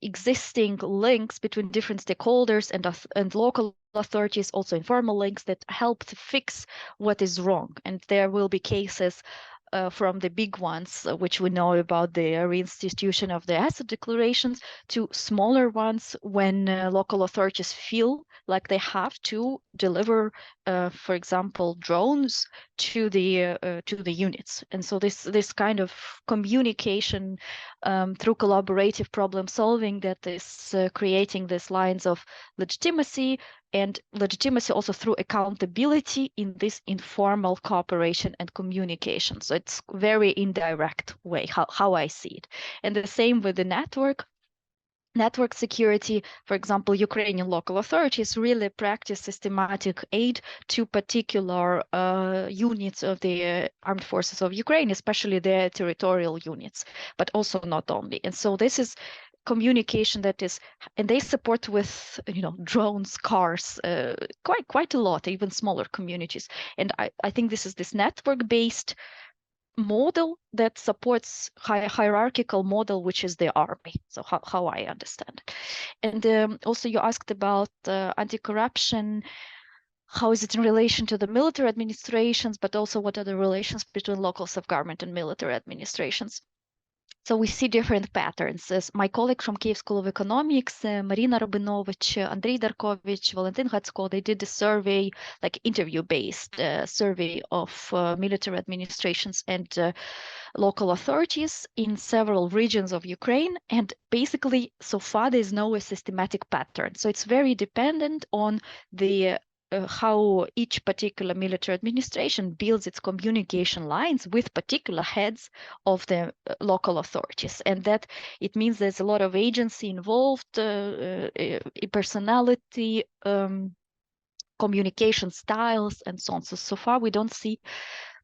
existing links between different stakeholders and local authorities, also informal links that help to fix what is wrong. And there will be cases from the big ones, which we know about, the reinstitution of the asset declarations, to smaller ones when local authorities feel like they have to deliver, for example, drones to the units. And so this kind of communication through collaborative problem solving that is creating these lines of legitimacy, and legitimacy also through accountability in this informal cooperation and communication. So it's very indirect way how I see it. And the same with the network security. For example, Ukrainian local authorities really practice systematic aid to particular units of the armed forces of Ukraine, especially their territorial units, but also not only. And so this is communication that is, and they support with drones, cars, quite a lot, even smaller communities. And I think this is this network-based model that supports hierarchical model, which is the army. So how I understand it. And also you asked about anti-corruption. How is it in relation to the military administrations, but also what are the relations between local self-government and military administrations? So we see different patterns. As my colleague from Kyiv School of Economics, Marina Rabinovich, Andrei Darkovich, Valentin Gatsko, they did a survey, like interview-based survey of military administrations and local authorities in several regions of Ukraine. And basically, so far, there's no systematic pattern. So it's very dependent on the how each particular military administration builds its communication lines with particular heads of the local authorities. And that it means there's a lot of agency involved, personality, communication styles, and so on. So far, we don't see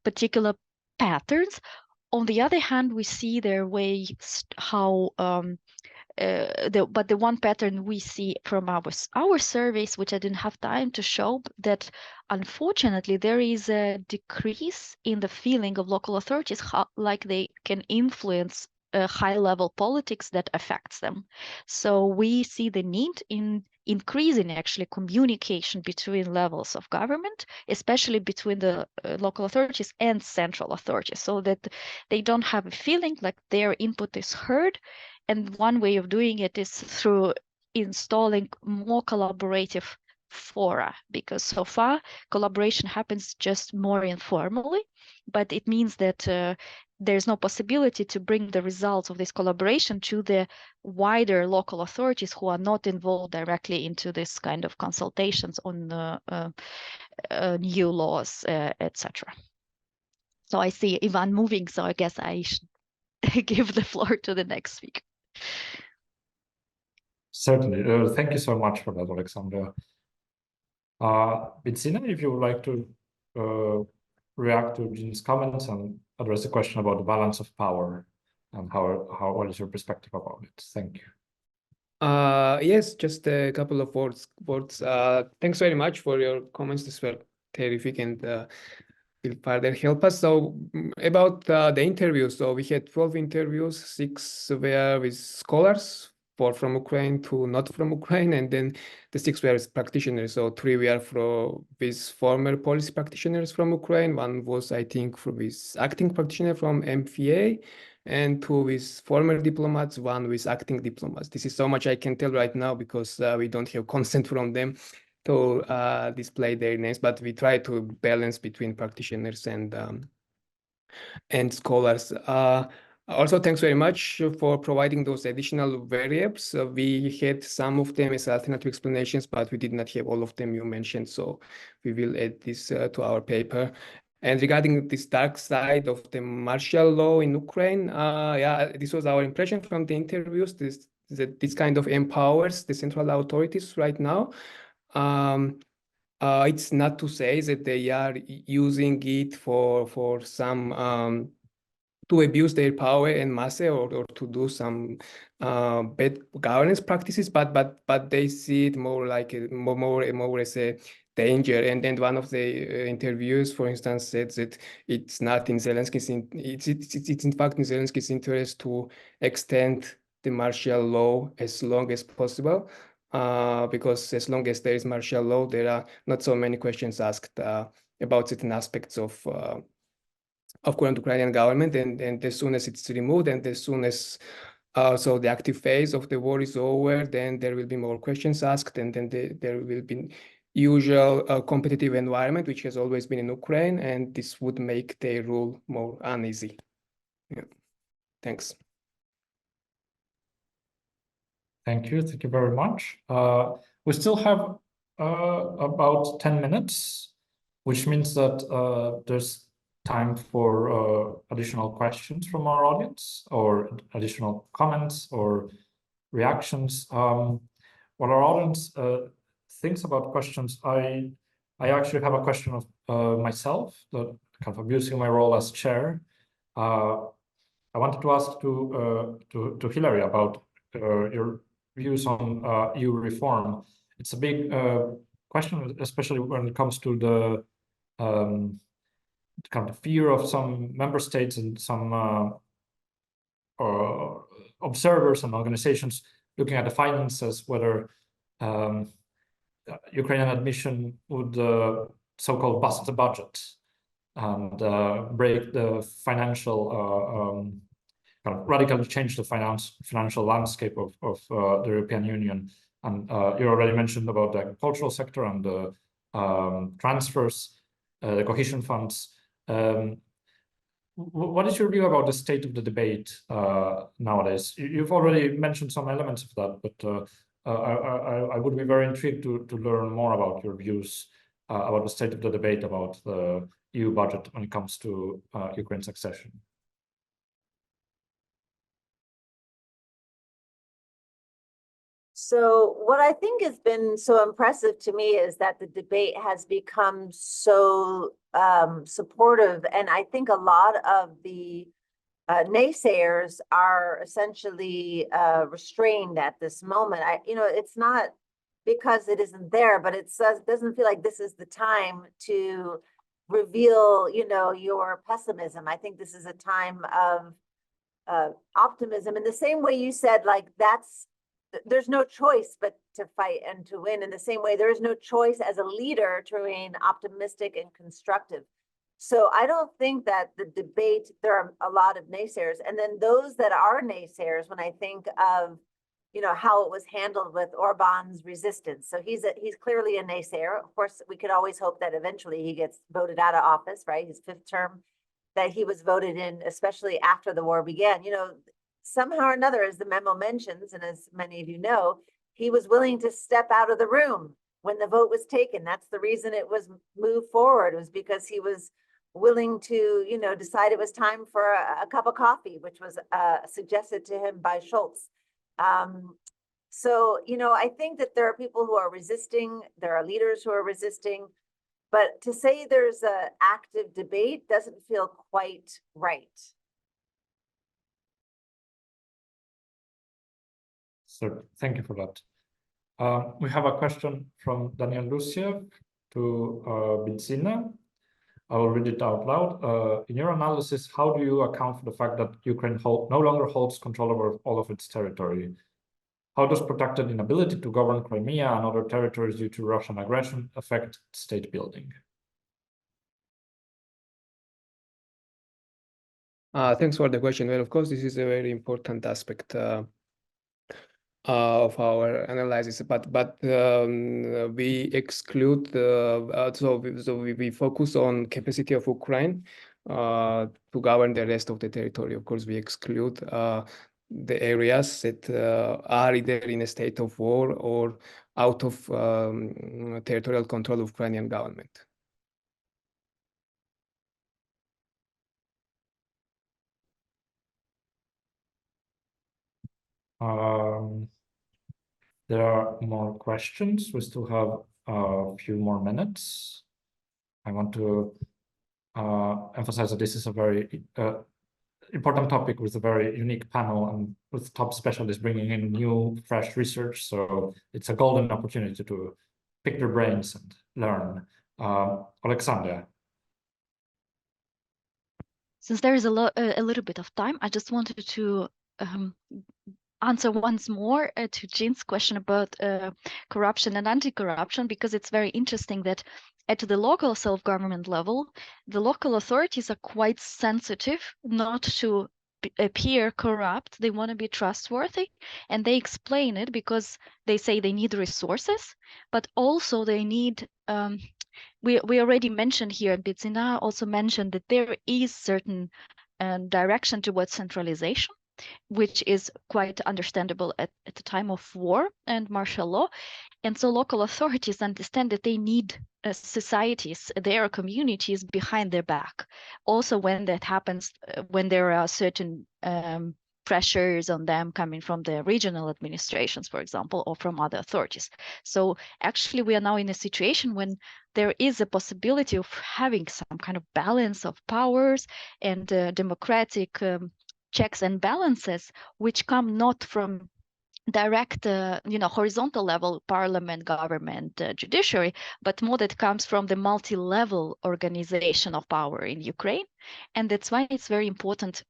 particular patterns. On the other hand, we see their way how but the one pattern we see from our surveys, which I didn't have time to show, that unfortunately there is a decrease in the feeling of local authorities, like they can influence high-level politics that affects them. So we see the need in increasing actually communication between levels of government, especially between the local authorities and central authorities, so that they don't have a feeling like their input is heard. And one way of doing it is through installing more collaborative fora, because so far collaboration happens just more informally, but it means that there's no possibility to bring the results of this collaboration to the wider local authorities who are not involved directly into this kind of consultations on new laws, etc. So I see Ivan moving, so I guess I should give the floor to the next speaker. Certainly. Thank you so much for that, Alexandra. Bidzina, if you would like to react to Jean's comments and address the question about the balance of power and what is your perspective about it? Thank you. Yes, just a couple of words. Thanks very much for your comments. These were terrific and will further help us. So about the interviews, so we had 12 interviews, 6 were with scholars, 4 from Ukraine, 2 not from Ukraine, and then the 6 were practitioners. So 3 were with former policy practitioners from Ukraine. 1 was, I think, with acting practitioner from MFA, and 2 with former diplomats, 1 with acting diplomats. This is so much I can tell right now because we don't have consent from them to display their names, but we try to balance between practitioners and scholars. Also, thanks very much for providing those additional variables. We had some of them as alternative explanations, but we did not have all of them you mentioned, so we will add this to our paper. And regarding this dark side of the martial law in Ukraine, yeah, this was our impression from the interviews, that this kind of empowers the central authorities right now. It's not to say that they are using it for some to abuse their power and mass or to do some bad governance practices, but they see it more like more as a danger. And one of the interviewers, for instance, said that it's not in Zelensky's it's in fact in Zelensky's interest to extend the martial law as long as possible, because as long as there is martial law, there are not so many questions asked about certain aspects of current Ukrainian government, and as soon as it's removed and as soon as so the active phase of the war is over, then there will be more questions asked, and then there will be usual competitive environment, which has always been in Ukraine, and this would make their rule more uneasy. Yeah. Thanks. Thank you very much. We still have about 10 minutes, which means that there's time for additional questions from our audience or additional comments or reactions. What our audience thinks about questions, I actually have a question of myself, that kind of abusing my role as chair. I wanted to ask to Hillary about your views on EU reform. It's a big question, especially when it comes to the kind of fear of some member states and some observers and organizations looking at the finances, whether Ukrainian admission would so-called bust the budget and break the financial, kind of radically change the financial landscape of the European Union. And you already mentioned about the agricultural sector and the transfers, the cohesion funds. What is your view about the state of the debate nowadays? You've already mentioned some elements of that, but I would be very intrigued to learn more about your views about the state of the debate about the EU budget when it comes to Ukraine's accession. So what I think has been so impressive to me is that the debate has become so supportive. And I think a lot of the naysayers are essentially restrained at this moment. It's not because it isn't there, but it doesn't feel like this is the time to reveal, your pessimism. I think this is a time of optimism. In the same way you said, like, there's no choice but to fight and to win. In the same way, there is no choice as a leader to remain optimistic and constructive. So I don't think that the debate, there are a lot of naysayers. And then those that are naysayers, when I think of, how it was handled with Orban's resistance. So he's clearly a naysayer. Of course, we could always hope that eventually he gets voted out of office, right? His 5th term, that he was voted in, especially after the war began. Somehow or another, as the memo mentions, and as many of you know, he was willing to step out of the room when the vote was taken. That's the reason it was moved forward, was because he was willing to, decide it was time for a cup of coffee, which was suggested to him by Schultz. So, I think that there are people who are resisting, there are leaders who are resisting, but to say there's an active debate doesn't feel quite right. So thank you for that. We have a question from Daniel Luciev to Bidzina. I will read it out loud. In your analysis, how do you account for the fact that Ukraine no longer holds control over all of its territory? How does protracted inability to govern Crimea and other territories due to Russian aggression affect state building? Thanks for the question. Well, of course, this is a very important aspect of our analysis, but we exclude we focus on capacity of Ukraine to govern the rest of the territory. Of course, we exclude the areas that are either in a state of war or out of territorial control of Ukrainian government. There are more questions. We still have a few more minutes. I want to emphasize that this is a very important topic with a very unique panel and with top specialists bringing in new, fresh research. So it's a golden opportunity to pick their brains and learn. Alexandra. Since there is a little bit of time, I just wanted to answer once more to Jean's question about corruption and anti-corruption, because it's very interesting that at the local self-government level, the local authorities are quite sensitive not to appear corrupt. They want to be trustworthy, and they explain it because they say they need resources, but also they need we already mentioned here, Bidzina also mentioned that there is certain direction towards centralization, which is quite understandable at the time of war and martial law. And so local authorities understand that they need societies, their communities behind their back. Also, when that happens, when there are certain pressures on them coming from the regional administrations, for example, or from other authorities. So actually, we are now in a situation when there is a possibility of having some kind of balance of powers and democratic checks and balances, which come not from direct, horizontal level, parliament, government, judiciary, but more that comes from the multi-level organization of power in Ukraine. And that's why it's very important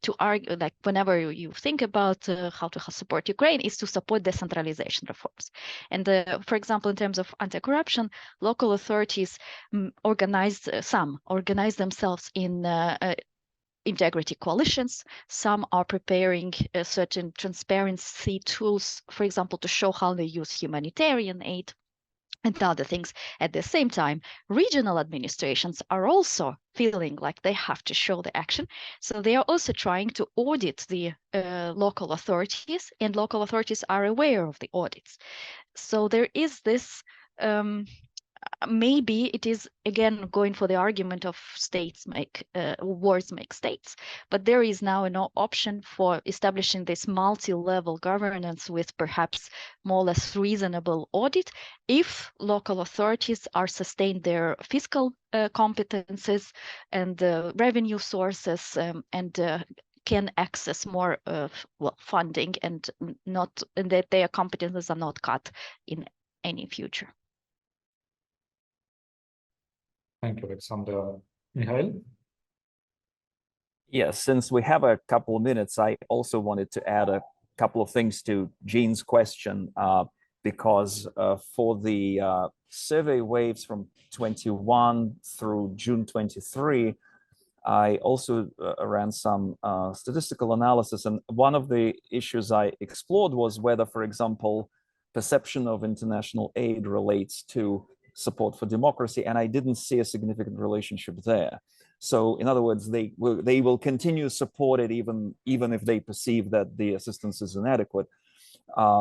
to argue, like whenever you think about how to support Ukraine, is to support decentralization reforms. And for example, in terms of anti-corruption, local authorities organize themselves in integrity coalitions. Some are preparing certain transparency tools, for example, to show how they use humanitarian aid and other things. At the same time, regional administrations are also feeling like they have to show the action. So they are also trying to audit the local authorities, and local authorities are aware of the audits. So there is this maybe it is again going for the argument of wars make states, but there is now an option for establishing this multi-level governance with perhaps more or less reasonable audit if local authorities are sustained their fiscal competences and revenue sources and can access more of funding and that their competences are not cut in any future. Thank you, Alexander. Mikhail? Yes, since we have a couple of minutes, I also wanted to add a couple of things to Jean's question, because for the survey waves from 21 through June 23, I also ran some statistical analysis, and one of the issues I explored was whether, for example, perception of international aid relates to support for democracy, and I didn't see a significant relationship there. So, in other words, they will continue to support it even if they perceive that the assistance is inadequate,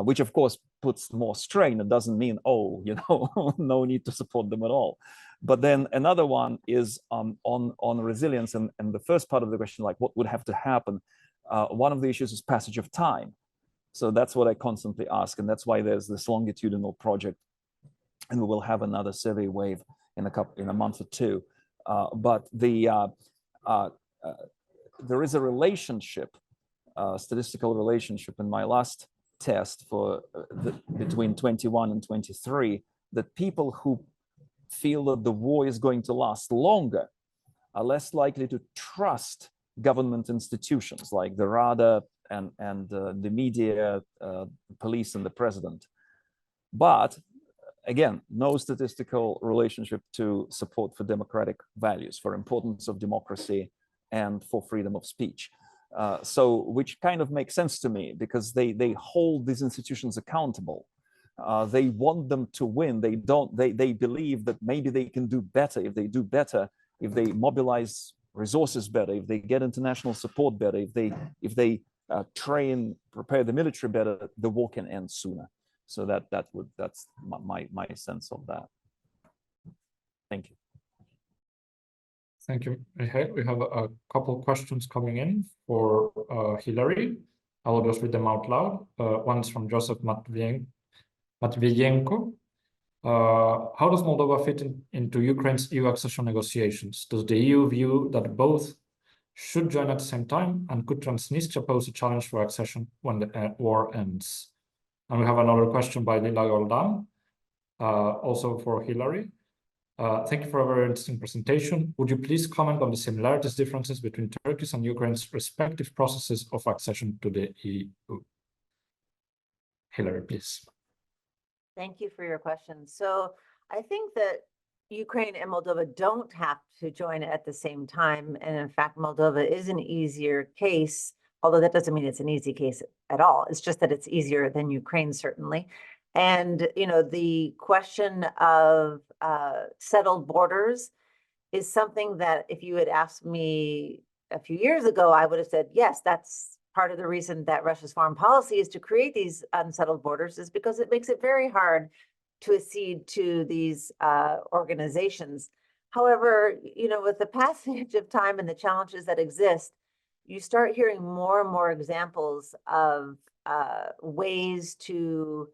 which of course puts more strain. It doesn't mean, oh, you know, no need to support them at all. But then another one is on resilience, and the first part of the question, like what would have to happen. One of the issues is passage of time. So that's what I constantly ask, and that's why there's this longitudinal project, and we will have another survey wave in a month or two. But there is a relationship, statistical relationship in my last test for between 21 and 23, that people who feel that the war is going to last longer are less likely to trust government institutions like the Rada and the media, police, and the president. But again, no statistical relationship to support for democratic values, for importance of democracy, and for freedom of speech. So, which kind of makes sense to me, because they hold these institutions accountable. They want them to win. They believe that maybe they can do better. If they do better, if they mobilize resources better, if they get international support better, if they prepare the military better, the war can end sooner. So that's my sense of that. Thank you. Thank you, Mikhail. We have a couple of questions coming in for Hillary. I will just read them out loud. One is from Joseph Matvienko. How does Moldova fit into Ukraine's EU accession negotiations? Does the EU view that both should join at the same time? And could Transnistria pose a challenge for accession when the war ends? And we have another question by Lila Goldan, also for Hillary. Thank you for a very interesting presentation. Would you please comment on the similarities, differences between Turkey's and Ukraine's respective processes of accession to the EU? Hillary, please. Thank you for your question. So I think that Ukraine and Moldova don't have to join at the same time. And in fact, Moldova is an easier case, although that doesn't mean it's an easy case at all. It's just that it's easier than Ukraine, certainly. And, you know, the question of settled borders is something that if you had asked me a few years ago, I would have said, yes, that's part of the reason that Russia's foreign policy is to create these unsettled borders, is because it makes it very hard to accede to these organizations. However, you know, with the passage of time and the challenges that exist, you start hearing more and more examples of ways to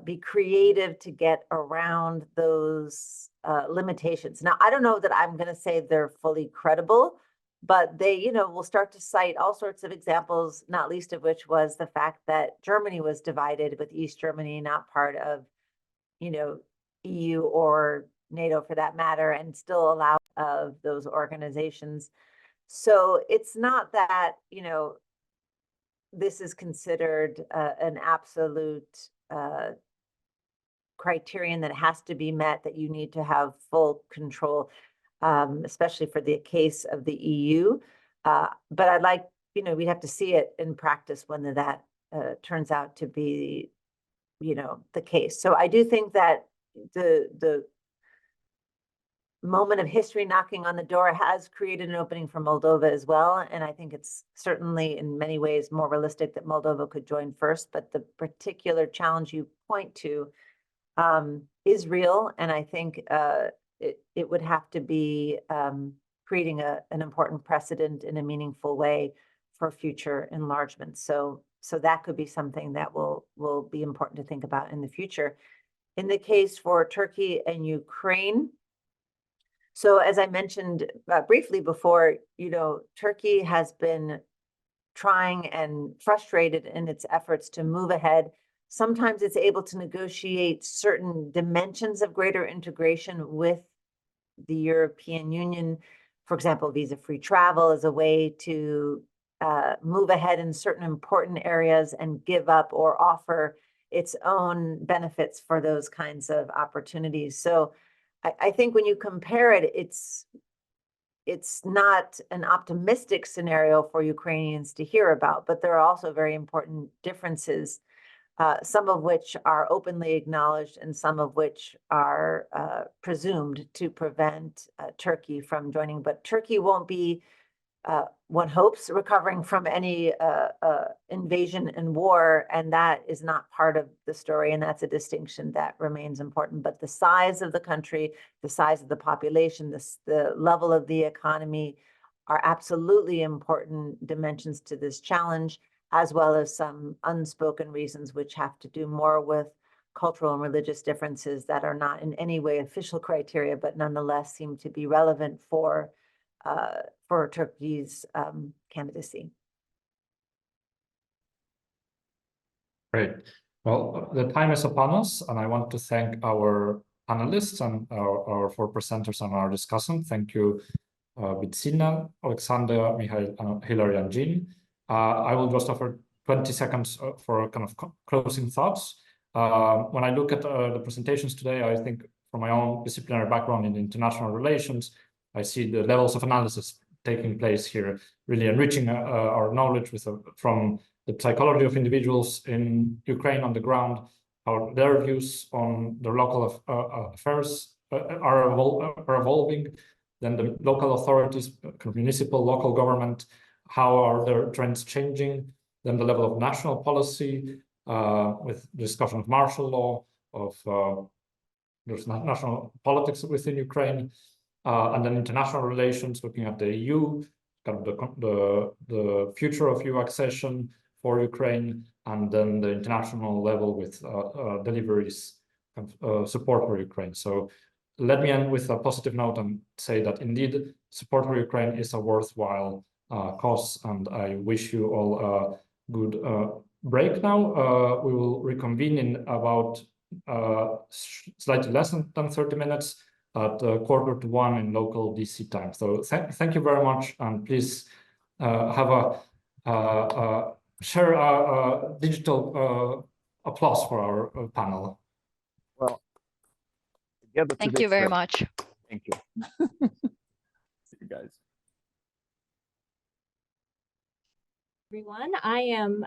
be creative to get around those limitations. Now, I don't know that I'm going to say they're fully credible, but they, you know, will start to cite all sorts of examples, not least of which was the fact that Germany was divided, with East Germany not part of, you know, EU or NATO for that matter, and still allow of those organizations. So it's not that, you know, this is considered an absolute criterion that has to be met, that you need to have full control, especially for the case of the EU. But I'd like, you know, we'd have to see it in practice when that turns out to be, you know, the case. So I do think that the moment of history knocking on the door has created an opening for Moldova as well. And I think it's certainly in many ways more realistic that Moldova could join first, but the particular challenge you point to is real. And I think it would have to be creating an important precedent in a meaningful way for future enlargement. So that could be something that will be important to think about in the future. In the case for Turkey and Ukraine, so as I mentioned briefly before, you know, Turkey has been trying and frustrated in its efforts to move ahead. Sometimes it's able to negotiate certain dimensions of greater integration with the European Union. For example, visa-free travel is a way to move ahead in certain important areas and give up or offer its own benefits for those kinds of opportunities. So I think when you compare it, it's not an optimistic scenario for Ukrainians to hear about, but there are also very important differences, some of which are openly acknowledged and some of which are presumed to prevent Turkey from joining. But Turkey won't be, one hopes, recovering from any invasion and war, and that is not part of the story, and that's a distinction that remains important. But the size of the country, the size of the population, the level of the economy are absolutely important dimensions to this challenge, as well as some unspoken reasons which have to do more with cultural and religious differences that are not in any way official criteria, but nonetheless seem to be relevant for Turkey's candidacy. Great. Well, the time is upon us, and I want to thank our panelists and our four presenters and our discussant. Thank you, Bidzina, Alexander, Mikhail, Hillary, and Jean. I will just offer 20 seconds for kind of closing thoughts. When I look at the presentations today, I think from my own disciplinary background in international relations, I see the levels of analysis taking place here, really enriching our knowledge from the psychology of individuals in Ukraine on the ground, how their views on their local affairs are evolving, then the local authorities, municipal, local government, how are their trends changing, then the level of national policy with discussion of martial law, of there's national politics within Ukraine, and then international relations, looking at the EU, kind of the future of EU accession for Ukraine, and then the international level with deliveries of support for Ukraine. So let me end with a positive note and say that indeed support for Ukraine is a worthwhile cause, and I wish you all a good break now. We will reconvene in about slightly less than 30 minutes at 1:45 in local DC time. So thank you very much, and please have share a digital applause for our panel. Well, thank you very much. Thank you. See you guys. Everyone, I am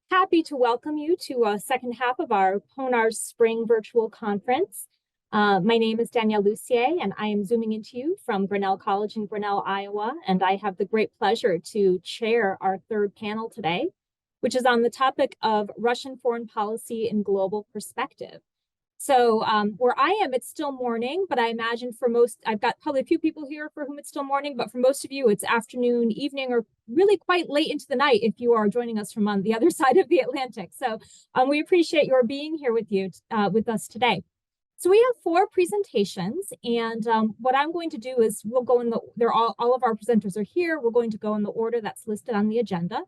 happy to welcome you to a second half of our PONARS Spring Virtual Conference. My name is Danielle Lucier, and I am zooming into you from Grinnell College in Grinnell, Iowa, and I have the great pleasure to chair our third panel today, which is on the topic of Russian foreign policy in global perspective. So where I am, it's still morning, but I imagine for most, I've got probably a few people here for whom it's still morning, but for most of you, it's afternoon, evening, or really quite late into the night if you are joining us from on the other side of the Atlantic. So we appreciate your being here with us today. So we have 4 presentations, and what I'm going to do is we'll go in all of our presenters are here. We're going to go in the order that's listed on the agenda.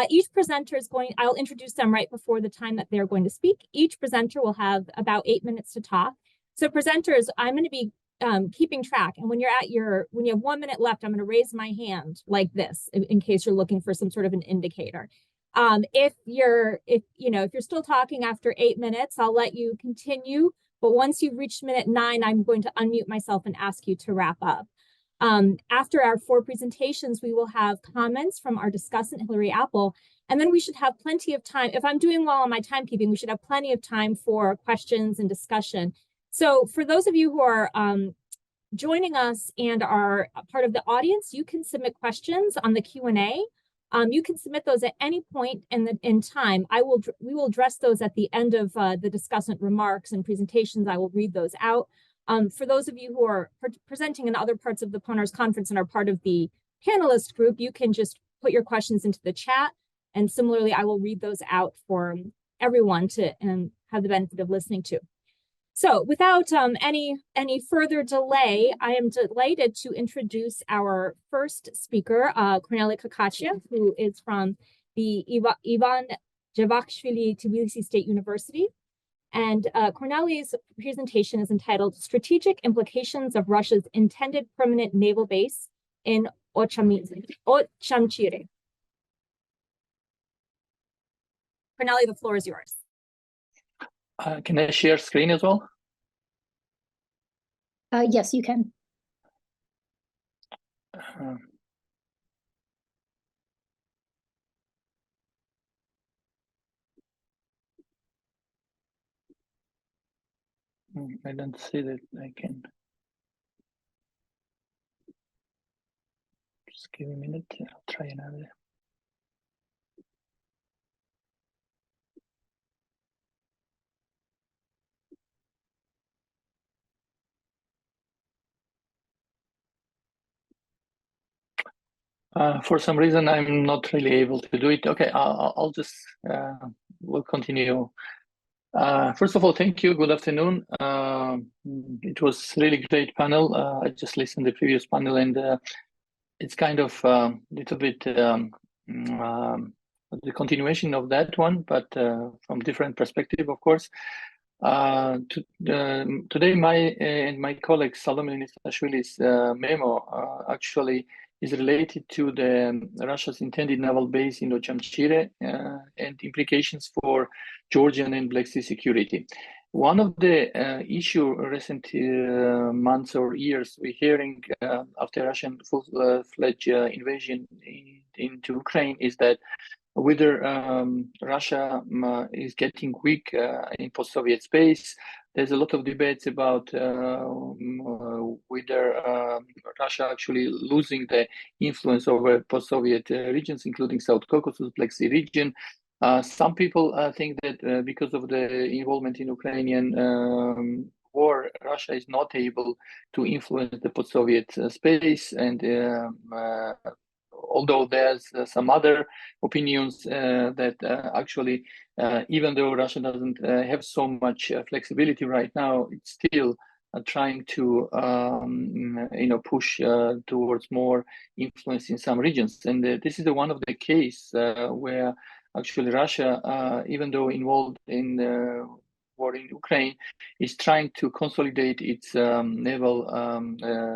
Each presenter is I'll introduce them right before the time that they're going to speak. Each presenter will have about 8 minutes to talk. So presenters, I'm going to be keeping track, and when you have 1 minute left, I'm going to raise my hand like this in case you're looking for some sort of an indicator. If you're still talking after 8 minutes, I'll let you continue. But once you've reached minute 9, I'm going to unmute myself and ask you to wrap up. After our 4 presentations, we will have comments from our discussant, Hillary Apple, and then we should have plenty of time. If I'm doing well on my timekeeping, we should have plenty of time for questions and discussion. So for those of you who are joining us and are part of the audience, you can submit questions on the Q&A. You can submit those at any point in time. We will address those at the end of the discussant remarks and presentations. I will read those out. For those of you who are presenting in other parts of the PONARS conference and are part of the panelist group, you can just put your questions into the chat. And similarly, I will read those out for everyone to have the benefit of listening to. So without any further delay, I am delighted to introduce our first speaker, Korneliy Kakachyev, who is from the Ivan Javakshvili Tbilisi State University. And Korneliy's presentation is entitled Strategic Implications of Russia's Intended Permanent Naval Base in Ochamchire. Korneliy, the floor is yours. Can I share screen as well? Yes, you can. I don't see that I can. Just give me a minute. I'll try another. For some reason, I'm not really able to do it. Okay, I'll just, we'll continue. First of all, thank you. Good afternoon. It was really great panel. I just listened to the previous panel, and it's kind of a little bit the continuation of that one, but from different perspective, of course. Today, my and my colleague Salome Nistashvili's memo actually is related to the Russia's intended naval base in Ochamchire and implications for Georgian and Black Sea security. One of the issue recent months or years we're hearing after Russian full-fledged invasion into Ukraine is that whether Russia is getting weak in post-Soviet space. There's a lot of debates about whether Russia actually losing the influence over post-Soviet regions, including South Caucasus, Black Sea region. Some people think that because of the involvement in Ukrainian war, Russia is not able to influence the post-Soviet space, and although there's some other opinions that actually, even though Russia doesn't have so much flexibility right now, it's still trying to, push towards more influence in some regions. And this is one of the case where actually Russia, even though involved in the war in Ukraine, is trying to consolidate its naval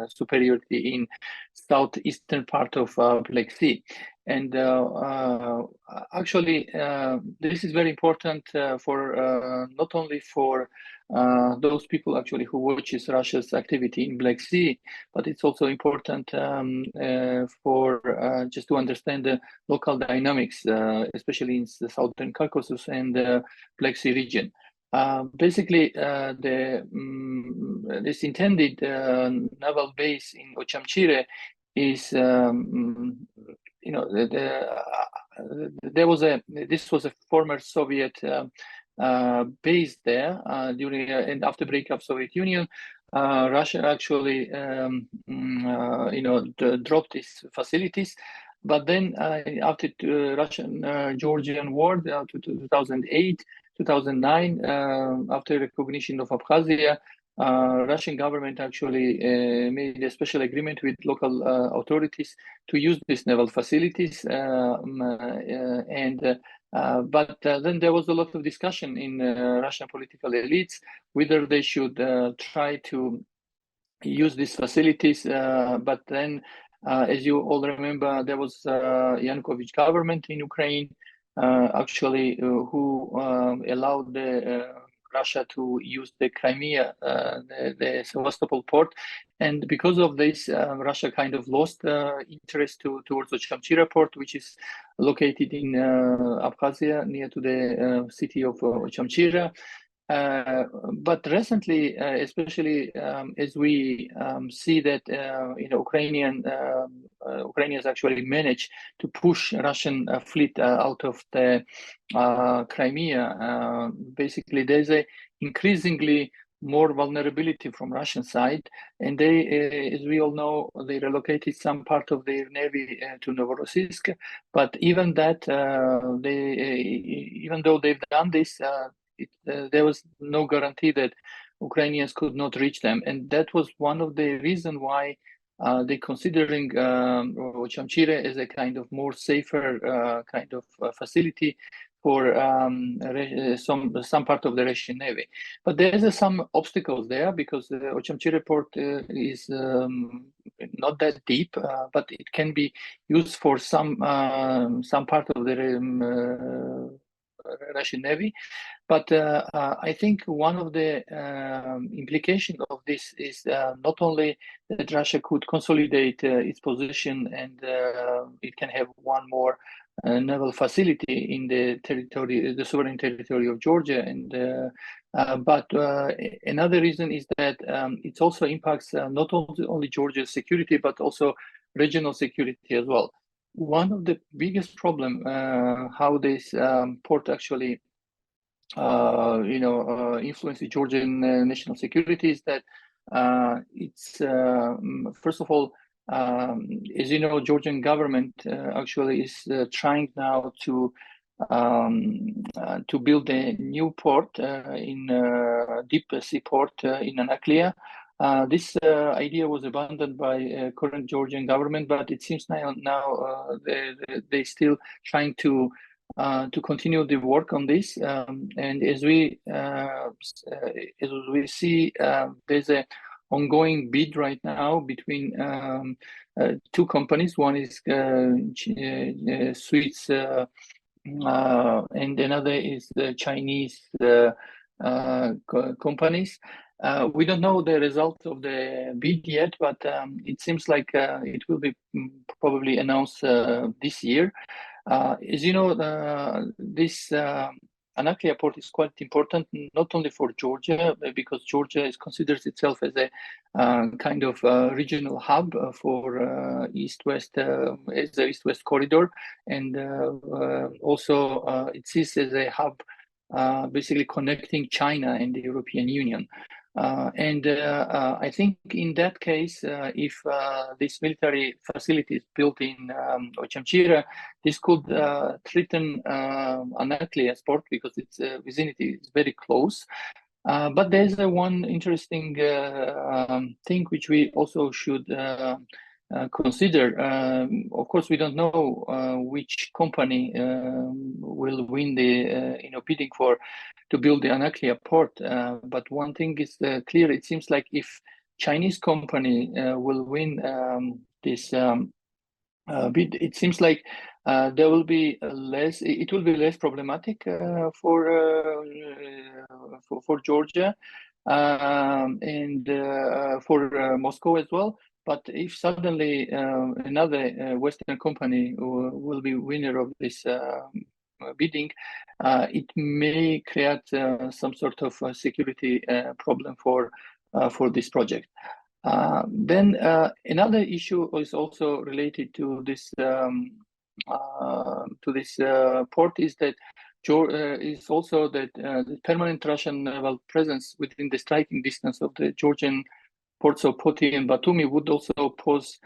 superiority in southeastern part of Black Sea. And actually, this is very important for not only for those people actually who watches Russia's activity in Black Sea, but it's also important for just to understand the local dynamics, especially in the southern Caucasus and the Black Sea region. Basically, this intended naval base in Ochamchire is, this was a former Soviet base there during and after breakup of Soviet Union. Russia actually, dropped these facilities. But then after Russian-Georgian war, 2008, 2009, after recognition of Abkhazia, Russian government actually made a special agreement with local authorities to use these naval facilities. But then there was a lot of discussion in Russian political elites whether they should try to use these facilities. But then, as you all remember, there was Yanukovych government in Ukraine actually who allowed Russia to use the Crimea, the Sevastopol port. And because of this, Russia kind of lost interest towards the Ochamchire port, which is located in Abkhazia, near to the city of Ochamchire. But recently, especially as we see that Ukrainians actually managed to push Russian fleet out of the Crimea, basically there's a increasingly more vulnerability from Russian side, and they, as we all know, they relocated some part of their navy to Novorossiysk. But even that, even though they've done this, there was no guarantee that Ukrainians could not reach them. And that was one of the reasons why they considering Ochamchire as a kind of more safer kind of facility for some part of the Russian Navy. But there's some obstacles there because the Ochamchire port is not that deep, but it can be used for some part of the Russian Navy. But I think one of the implications of this is not only that Russia could consolidate its position and it can have one more naval facility in the territory, the sovereign territory of Georgia, and but another reason is that it also impacts not only Georgia's security but also regional security as well. One of the biggest problem how this port actually influence the Georgian national security is that it's first of all, as you know, Georgian government actually is trying now to build a new port in deep sea port in Anaklia. This idea was abandoned by current Georgian government, but it seems now they still trying to continue the work on this. And as we see, there's a ongoing bid right now between two companies. One is Swiss and another is the Chinese companies. We don't know the result of the bid yet, but it seems like it will be probably announced this year. As you know, this Anaklia port is quite important, not only for Georgia, because Georgia considers itself as a kind of regional hub for East-West, as the East-West corridor, and also it sees as a hub basically connecting China and the European Union. I think in that case, if this military facility is built in Ochamchire, this could threaten Anaklia's port because its vicinity is very close. But there's one interesting thing which we also should consider. Of course, we don't know which company will win the bidding to build the Anaklia port. But one thing is clear. It seems like if Chinese company will win this bid, it seems like there will be less. It will be less problematic for Georgia and for Moscow as well. But if suddenly another Western company will be winner of this bidding, it may create some sort of security problem for this project. Then another issue is also related to this port is that is also that the permanent Russian naval presence within the striking distance of the Georgian ports of Poti and Batumi would also pose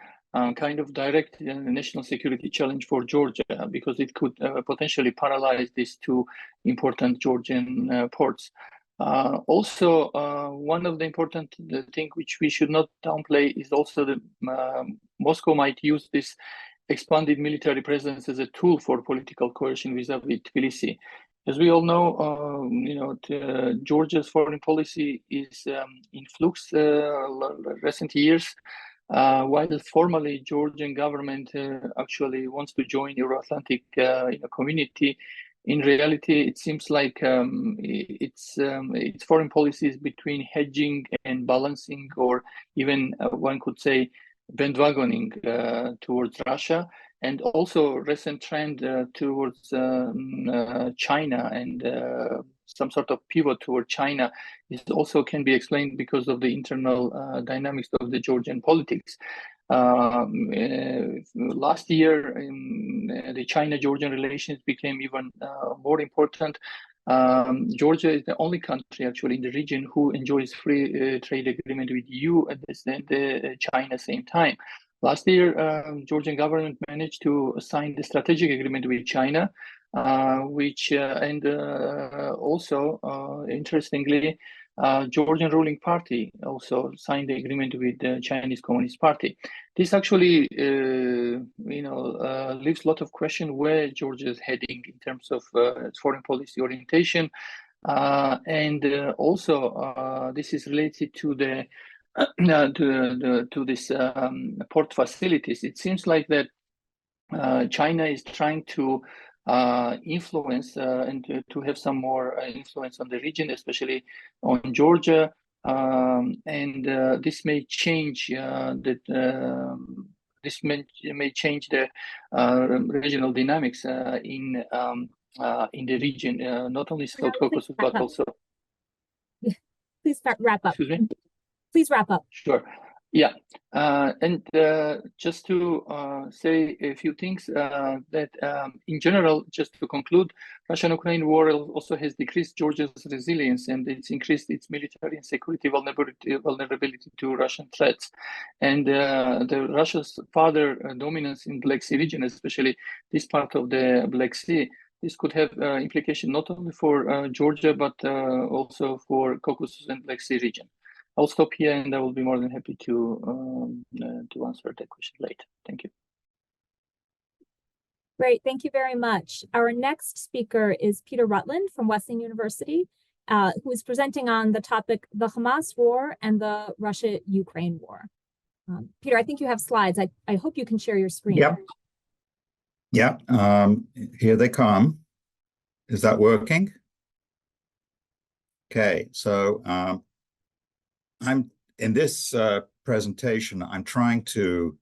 kind of direct national security challenge for Georgia because it could potentially paralyze these two important Georgian ports. Also, one of the important things which we should not downplay is also that Moscow might use this expanded military presence as a tool for political coercion vis-a-vis Tbilisi. As we all know, Georgia's foreign policy is in flux recent years. While formally Georgian government actually wants to join Euro-Atlantic community, in reality it seems like its foreign policy is between hedging and balancing, or even one could say bandwagoning towards Russia, and also recent trend towards China and some sort of pivot toward China is also can be explained because of the internal dynamics of the Georgian politics. Last year, the China-Georgian relations became even more important. Georgia is the only country actually in the region who enjoys free trade agreement with EU at the China same time. Last year, Georgian government managed to sign the strategic agreement with China, which and also interestingly, Georgian ruling party also signed the agreement with the Chinese Communist Party. This actually, leaves a lot of question where Georgia is heading in terms of its foreign policy orientation, and also this is related to the to this port facilities. It seems like that China is trying to influence and to have some more influence on the region, especially on Georgia, and this may change this may change the regional dynamics in the region, not only South Caucasus but also. Please wrap up. Excuse me. Please wrap up. Sure. Yeah, and just to say a few things that in general, just to conclude, Russian-Ukraine war also has decreased Georgia's resilience, and it's increased its military and security vulnerability to Russian threats. And the Russia's further dominance in Black Sea region, especially this part of the Black Sea, this could have implication not only for Georgia, but also for Caucasus and Black Sea region. I'll stop here, and I will be more than happy to answer that question later. Thank you. Great, thank you very much. Our next speaker is Peter Rutland from Wesleyan University, who is presenting on the topic, the Hamas war and the Russia-Ukraine war. Peter, I think you have slides. I hope you can share your screen. Yep, here they come. Is that working? Okay, so I'm in this presentation, I'm trying to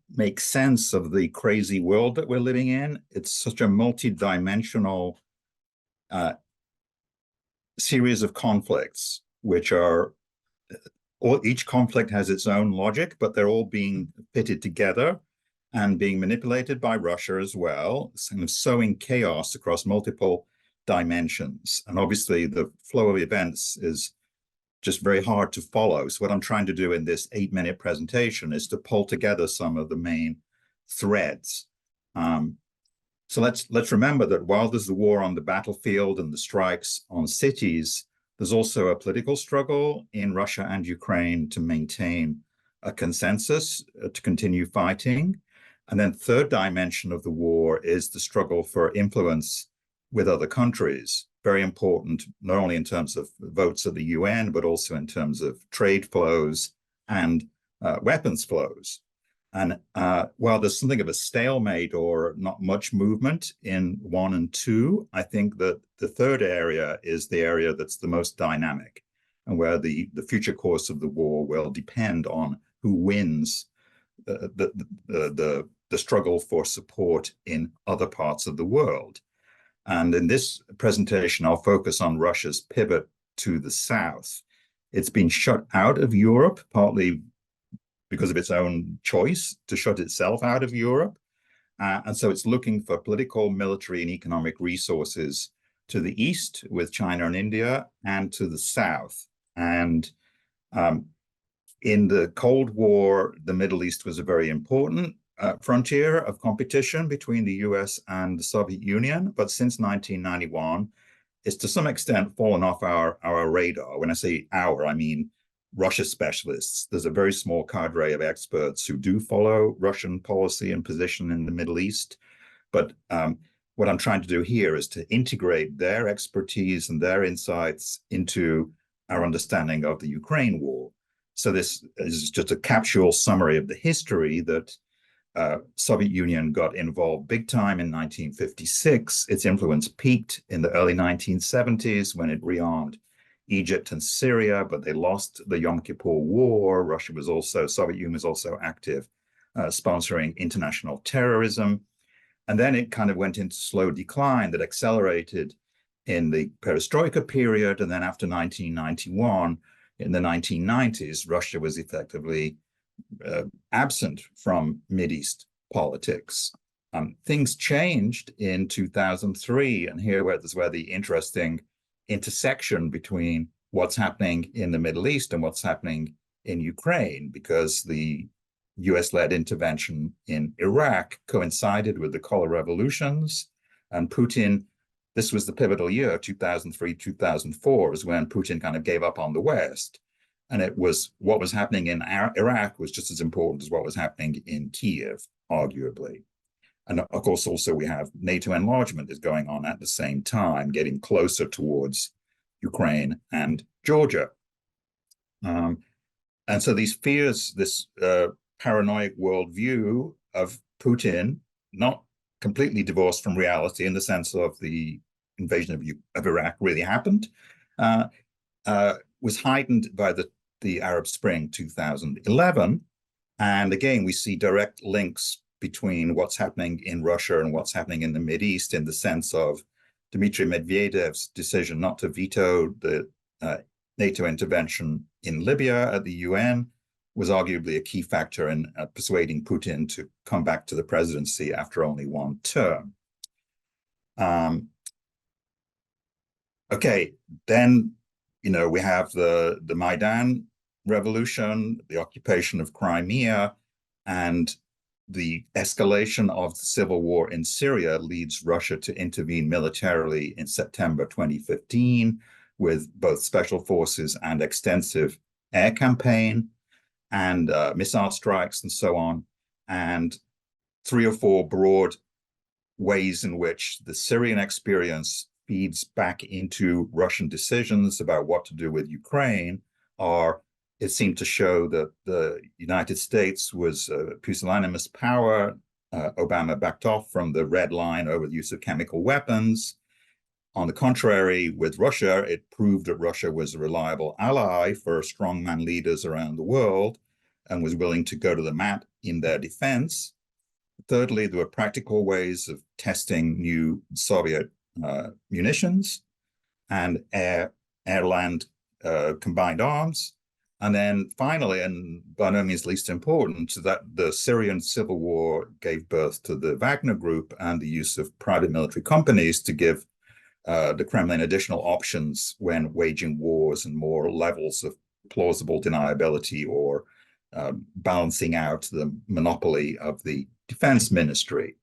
make sense of the crazy world that we're living in. It's such a multi-dimensional series of conflicts, which are, each conflict has its own logic, but they're all being pitted together and being manipulated by Russia as well, kind of sowing chaos across multiple dimensions. And obviously the flow of events is just very hard to follow. So what I'm trying to do in this 8-minute presentation is to pull together some of the main threads. So let's remember that while there's the war on the battlefield and the strikes on cities, there's also a political struggle in Russia and Ukraine to maintain a consensus, to continue fighting. And then third dimension of the war is the struggle for influence with other countries. Very important, not only in terms of votes at the UN, but also in terms of trade flows and weapons flows. And while there's something of a stalemate or not much movement in 1 and 2, I think that the third area is the area that's the most dynamic, and where the future course of the war will depend on who wins the struggle for support in other parts of the world. And in this presentation, I'll focus on Russia's pivot to the south. It's been shut out of Europe, partly because of its own choice to shut itself out of Europe. And so it's looking for political, military, and economic resources to the east with China and India, and to the south. And in the Cold War, the Middle East was a very important frontier of competition between the US and the Soviet Union. But since 1991, it's to some extent fallen off our radar. When I say our, I mean Russia specialists. There's a very small cadre of experts who do follow Russian policy and position in the Middle East. But what I'm trying to do here is to integrate their expertise and their insights into our understanding of the Ukraine war. So this is just a capsule summary of the history that Soviet Union got involved big time in 1956. Its influence peaked in the early 1970s when it rearmed Egypt and Syria, but they lost the Yom Kippur War. Soviet Union was also active sponsoring international terrorism. And then it kind of went into slow decline that accelerated in the perestroika period. And then after 1991, in the 1990s, Russia was effectively absent from Mideast politics. Things changed in 2003, and here is where the interesting intersection between what's happening in the Middle East and what's happening in Ukraine, because the US-led intervention in Iraq coincided with the color revolutions, and Putin this was the pivotal year, 2003, 2004, is when Putin kind of gave up on the West. And it was what was happening in Iraq was just as important as what was happening in Kiev, arguably. And of course, also we have NATO enlargement is going on at the same time, getting closer towards Ukraine and Georgia. And so these fears, this paranoid worldview of Putin, not completely divorced from reality in the sense of the invasion of Iraq really happened, was heightened by the Arab Spring 2011. And again, we see direct links between what's happening in Russia and what's happening in the Mideast in the sense of Dmitry Medvedev's decision not to veto the NATO intervention in Libya at the UN was arguably a key factor in persuading Putin to come back to the presidency after only one term. Okay, then, you know, we have the Maidan revolution, the occupation of Crimea, and the escalation of the civil war in Syria leads Russia to intervene militarily in September 2015 with both special forces and extensive air campaign and missile strikes and so on, and 3 or 4 broad ways in which the Syrian experience feeds back into Russian decisions about what to do with Ukraine are, it seemed to show that the United States was a pusillanimous power. Obama backed off from the red line over the use of chemical weapons. On the contrary, with Russia, it proved that Russia was a reliable ally for strongman leaders around the world and was willing to go to the mat in their defense. Thirdly, there were practical ways of testing new Soviet munitions and air-land combined arms. And then finally, and by no means least important, that the Syrian civil war gave birth to the Wagner Group and the use of private military companies to give the Kremlin additional options when waging wars and more levels of plausible deniability or balancing out the monopoly of the defense ministry.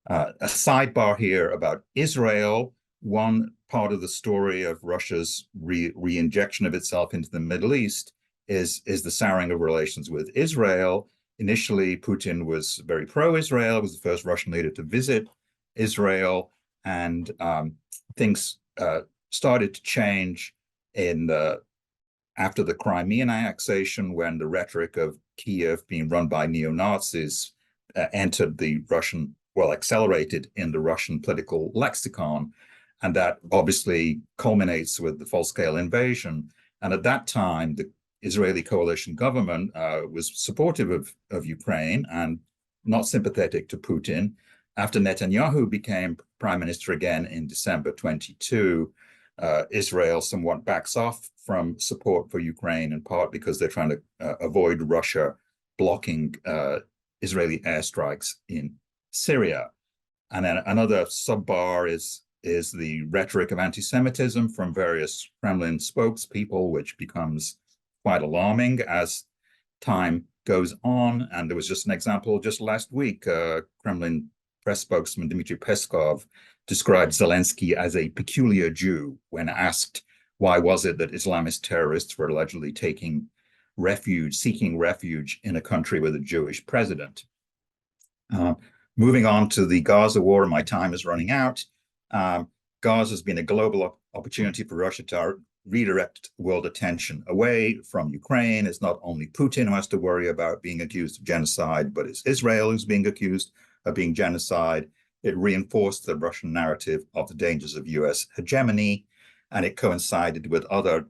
A sidebar here about Israel. One part of the story of Russia's re-injection of itself into the Middle East is the souring of relations with Israel. Initially, Putin was very pro-Israel, was the first Russian leader to visit Israel, and things started to change after the Crimean annexation, when the rhetoric of Kiev being run by neo-Nazis entered the Russian, well, accelerated in the Russian political lexicon. And that obviously culminates with the full-scale invasion. And at that time, the Israeli coalition government was supportive of Ukraine and not sympathetic to Putin. After Netanyahu became prime minister again in December 22, Israel somewhat backs off from support for Ukraine, in part because they're trying to avoid Russia blocking Israeli airstrikes in Syria. And then another subbar is the rhetoric of anti-Semitism from various Kremlin spokespeople, which becomes quite alarming as time goes on. And there was just an example just last week, Kremlin press spokesman Dmitry Peskov described Zelensky as a peculiar Jew when asked why was it that Islamist terrorists were allegedly seeking refuge in a country with a Jewish president. Moving on to the Gaza war, my time is running out. Gaza has been a global opportunity for Russia to redirect world attention away from Ukraine. It's not only Putin who has to worry about being accused of genocide, but it's Israel who's being accused of being genocide. It reinforced the Russian narrative of the dangers of US hegemony, and it coincided with other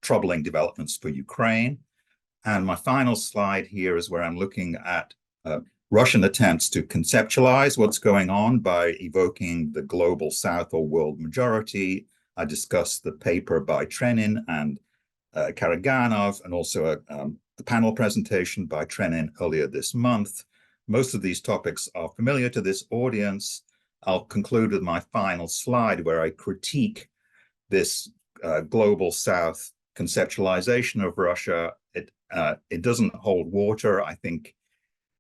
troubling developments for Ukraine. And my final slide here is where I'm looking at Russian attempts to conceptualize what's going on by evoking the global South or world majority. I discussed the paper by Trenin and Karaganov, and also a panel presentation by Trenin earlier this month. Most of these topics are familiar to this audience. I'll conclude with my final slide where I critique this global South conceptualization of Russia. It doesn't hold water. I think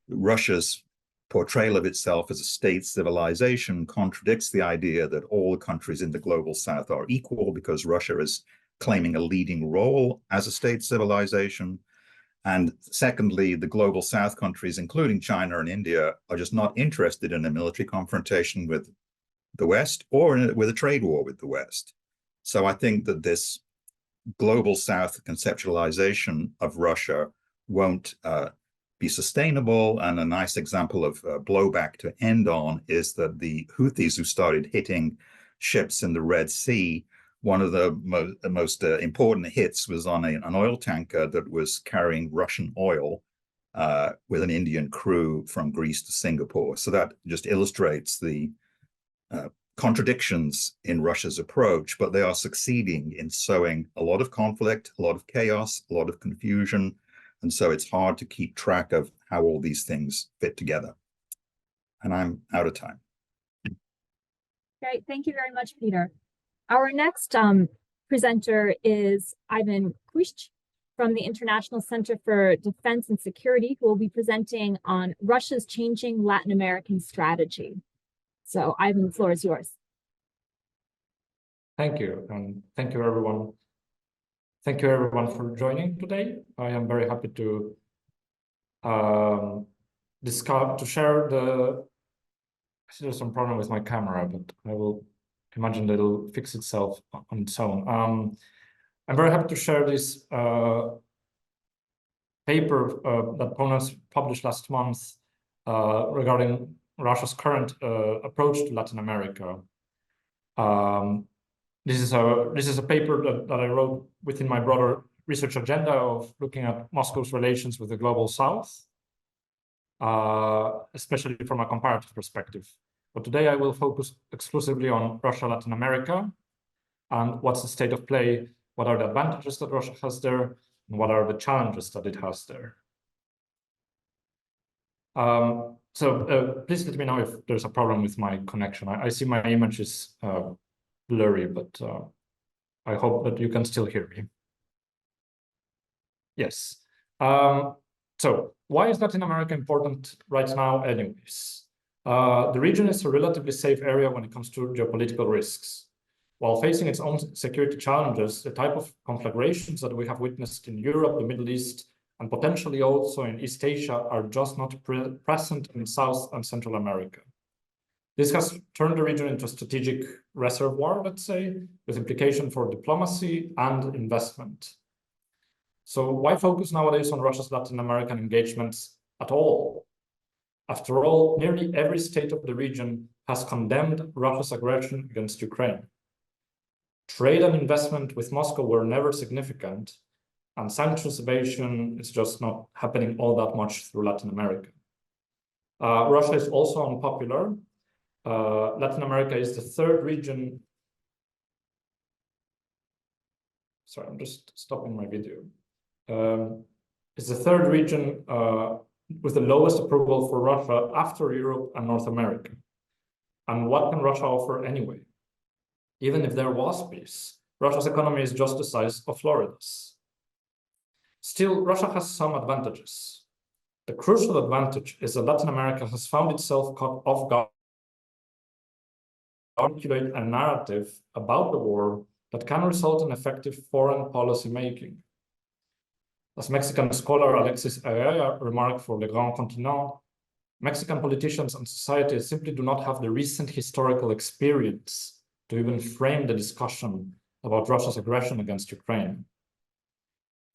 Russia's portrayal of itself as a state civilization contradicts the idea that all the countries in the global south are equal, because Russia is claiming a leading role as a state civilization. And secondly, the global south countries, including China and India, are just not interested in a military confrontation with the West or with a trade war with the West. So I think that this global south conceptualization of Russia won't be sustainable. And a nice example of blowback to end on is that the Houthis, who started hitting ships in the Red Sea, one of the most important hits was on an oil tanker that was carrying Russian oil with an Indian crew from Greece to Singapore. So that just illustrates the contradictions in Russia's approach, but they are succeeding in sowing a lot of conflict, a lot of chaos, a lot of confusion. And so it's hard to keep track of how all these things fit together. And I'm out of time. Great, thank you very much, Peter. Our next presenter is Ivan Klyszcz from the International Center for Defense and Security, who will be presenting on Russia's changing Latin American strategy. So Ivan, the floor is yours. Thank you, and thank you everyone. Thank you everyone for joining today. I am very happy to share the. I see there's some problem with my camera, but I will imagine that it'll fix itself on its own. I'm very happy to share this paper that PONARS published last month regarding Russia's current approach to Latin America. This is a paper that I wrote within my broader research agenda of looking at Moscow's relations with the global South, especially from a comparative perspective. But today I will focus exclusively on Russia, Latin America, and what's the state of play, what are the advantages that Russia has there, and what are the challenges that it has there. Please let me know if there's a problem with my connection. I see my image is blurry, but I hope that you can still hear me. Yes. So why is Latin America important right now anyways? The region is a relatively safe area when it comes to geopolitical risks. While facing its own security challenges, the type of conflagrations that we have witnessed in Europe, the Middle East, and potentially also in East Asia are just not present in South and Central America. This has turned the region into a strategic reservoir, let's say, with implication for diplomacy and investment. So why focus nowadays on Russia's Latin American engagements at all? After all, nearly every state of the region has condemned Russia's aggression against Ukraine. Trade and investment with Moscow were never significant, and sanctions evasion is just not happening all that much through Latin America. Russia is also unpopular. Latin America is the third region. Sorry, I'm just stopping my video. It's the third region with the lowest approval for Russia after Europe and North America. And what can Russia offer anyway? Even if there was peace, Russia's economy is just the size of Florida's. Still, Russia has some advantages. The crucial advantage is that Latin America has found itself caught off guard to articulate a narrative about the war that can result in effective foreign policy making. As Mexican scholar Alexis Herrera remarked for Le Grand Continent, Mexican politicians and society simply do not have the recent historical experience to even frame the discussion about Russia's aggression against Ukraine.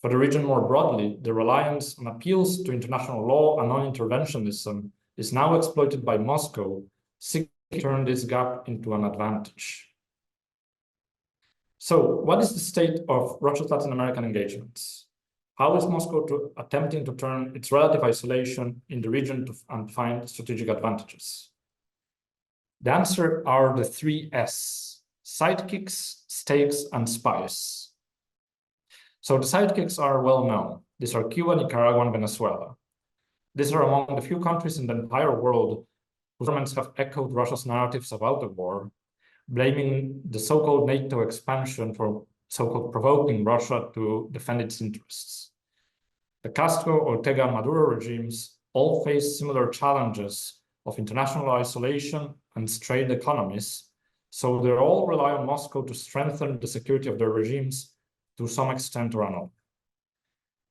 For the region more broadly, the reliance on appeals to international law and non-interventionism is now exploited by Moscow, seeking to turn this gap into an advantage. So, what is the state of Russia's Latin American engagements? How is Moscow attempting to turn its relative isolation in the region and find strategic advantages? The answer are the three S: sidekicks, stakes, and spies. So the sidekicks are well known. These are Cuba, Nicaragua, and Venezuela. These are among the few countries in the entire world whose governments have echoed Russia's narratives about the war, blaming the so-called NATO expansion for so-called provoking Russia to defend its interests. The Castro, Ortega, and Maduro regimes all face similar challenges of international isolation and strained economies, so they all rely on Moscow to strengthen the security of their regimes to some extent or another.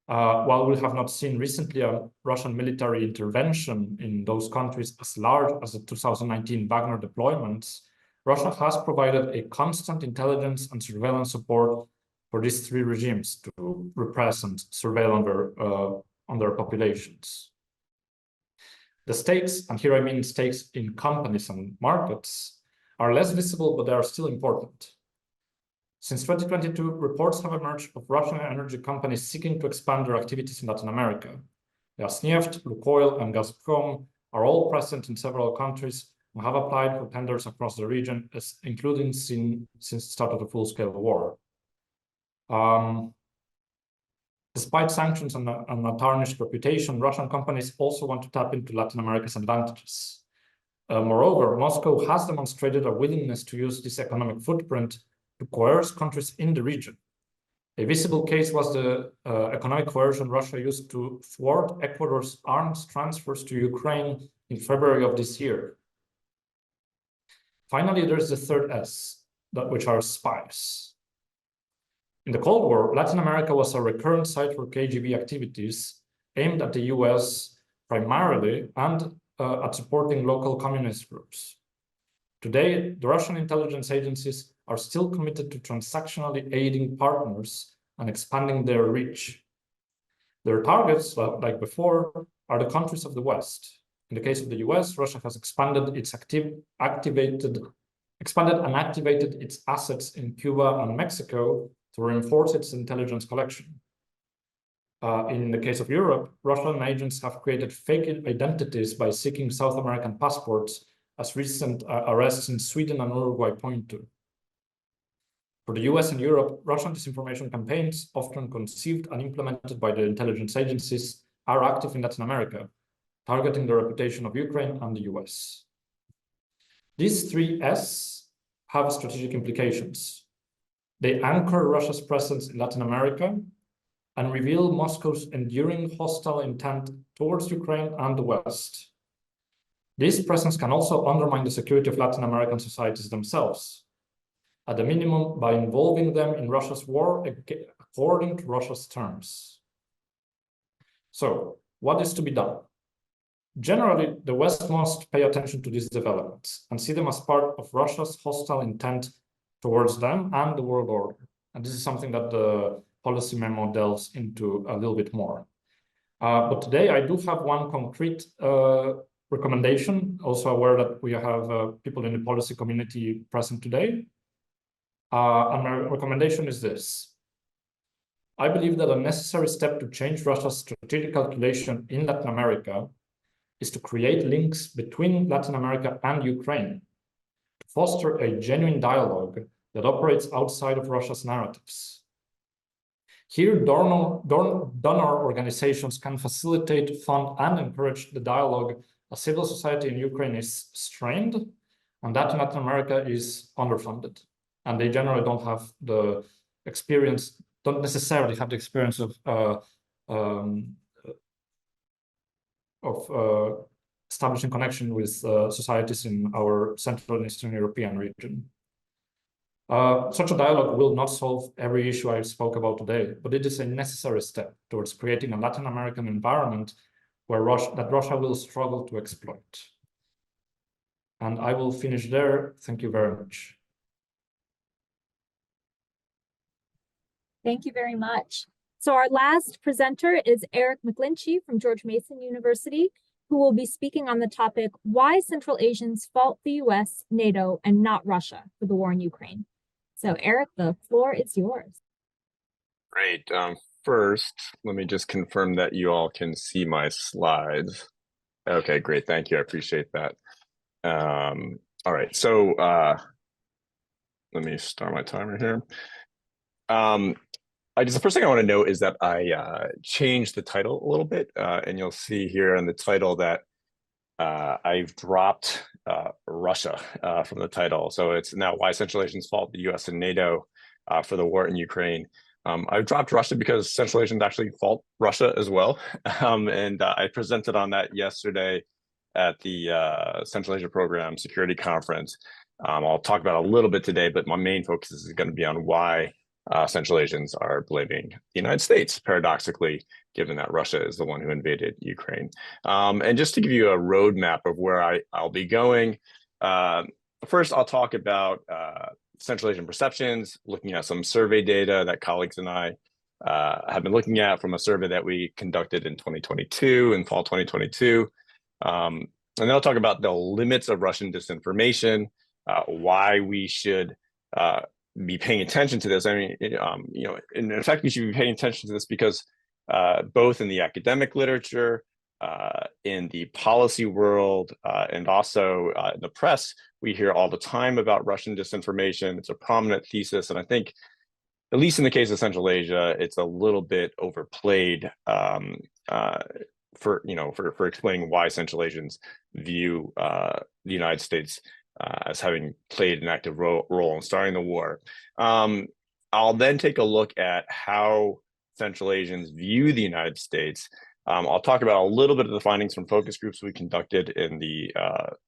While we have not seen recently a Russian military intervention in those countries as large as the 2019 Wagner deployments, Russia has provided a constant intelligence and surveillance support for these three regimes to repress and surveil on their populations. The stakes, and here I mean stakes in companies and markets, are less visible, but they are still important. Since 2022, reports have emerged of Russian energy companies seeking to expand their activities in Latin America. Rosneft, Lukoil, and Gazprom are all present in several countries and have applied for tenders across the region, including since the start of the full-scale war. Despite sanctions and a tarnished reputation, Russian companies also want to tap into Latin America's advantages. Moreover, Moscow has demonstrated a willingness to use this economic footprint to coerce countries in the region. A visible case was the economic coercion Russia used to thwart Ecuador's arms transfers to Ukraine in February of this year. Finally, there's the third S, which are spies. In the Cold War, Latin America was a recurrent site for KGB activities aimed at the US primarily and at supporting local communist groups. Today, the Russian intelligence agencies are still committed to transactionally aiding partners and expanding their reach. Their targets, like before, are the countries of the West. In the case of the US, Russia has expanded and activated its assets in Cuba and Mexico to reinforce its intelligence collection. In the case of Europe, Russian agents have created fake identities by seeking South American passports, as recent arrests in Sweden and Uruguay point to. For the US and Europe, Russian disinformation campaigns, often conceived and implemented by the intelligence agencies, are active in Latin America, targeting the reputation of Ukraine and the US. These three S have strategic implications. They anchor Russia's presence in Latin America and reveal Moscow's enduring hostile intent towards Ukraine and the West. This presence can also undermine the security of Latin American societies themselves, at the minimum by involving them in Russia's war according to Russia's terms. So, what is to be done? Generally, the West must pay attention to these developments and see them as part of Russia's hostile intent towards them and the world order. And this is something that the policy memo delves into a little bit more. But today I do have one concrete recommendation, also aware that we have people in the policy community present today. And my recommendation is this. I believe that a necessary step to change Russia's strategic calculation in Latin America is to create links between Latin America and Ukraine, to foster a genuine dialogue that operates outside of Russia's narratives. Here, donor organizations can facilitate, fund, and encourage the dialogue as civil society in Ukraine is strained, and that in Latin America is underfunded. And they generally don't have the experience, don't necessarily have the experience of establishing connection with societies in our Central and Eastern European region. Such a dialogue will not solve every issue I spoke about today, but it is a necessary step towards creating a Latin American environment where Russia will struggle to exploit. And I will finish there. Thank you very much. Thank you very much. So our last presenter is Eric McGlinchey from George Mason University, who will be speaking on the topic, why Central Asians fault the US, NATO, and not Russia for the war in Ukraine. So Eric, the floor is yours. Great. First, let me just confirm that you all can see my slides. Okay, great. Thank you. I appreciate that. All right. So let me start my timer here. The first thing I want to note is that I changed the title a little bit, and you'll see here in the title that I've dropped Russia from the title. So it's now why Central Asians fault the US and NATO for the war in Ukraine. I've dropped Russia because Central Asians actually fault Russia as well. And I presented on that yesterday at the Central Asia Program Security Conference. I'll talk about a little bit today, but my main focus is going to be on why Central Asians are blaming the United States, paradoxically, given that Russia is the one who invaded Ukraine. And just to give you a roadmap of where I'll be going, first I'll talk about Central Asian perceptions, looking at some survey data that colleagues and I have been looking at from a survey that we conducted in 2022, in fall 2022. And then I'll talk about the limits of Russian disinformation, why we should be paying attention to this. I mean, in fact, we should be paying attention to this because both in the academic literature, in the policy world, and also in the press, we hear all the time about Russian disinformation. It's a prominent thesis, and I think, at least in the case of Central Asia, it's a little bit overplayed for explaining why Central Asians view the United States as having played an active role in starting the war. I'll then take a look at how Central Asians view the United States. I'll talk about a little bit of the findings from focus groups we conducted in the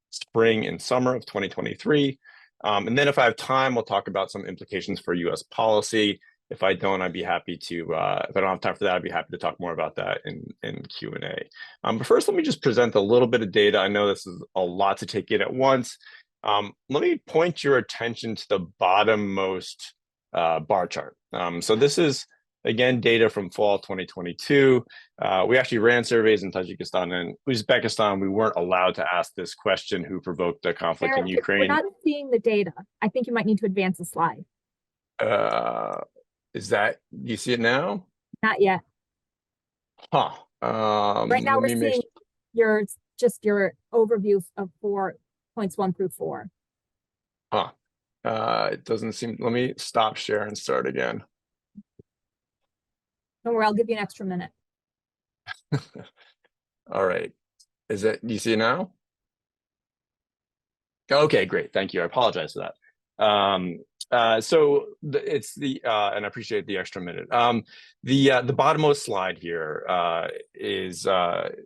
spring and summer of 2023. And then if I have time, I'll talk about some implications for US policy. If I don't, I'd be happy to, if I don't have time for that, I'd be happy to talk more about that in Q&A. But first, let me just present a little bit of data. I know this is a lot to take in at once. Let me point your attention to the bottommost bar chart. So this is, again, data from fall 2022. We actually ran surveys in Tajikistan and Uzbekistan. We weren't allowed to ask this question, who provoked the conflict in Ukraine? We're not seeing the data. I think you might need to advance the slide. Is that, do you see it now? Not yet. Huh. Right now we're seeing your overview of 4 points 1 through 4. Huh. It doesn't seem, let me stop share and start again. Don't worry, I'll give you an extra minute. All right. Is it, do you see it now? Okay, great. Thank you. I apologize for that. So it's the, and I appreciate the extra minute. The bottommost slide here is,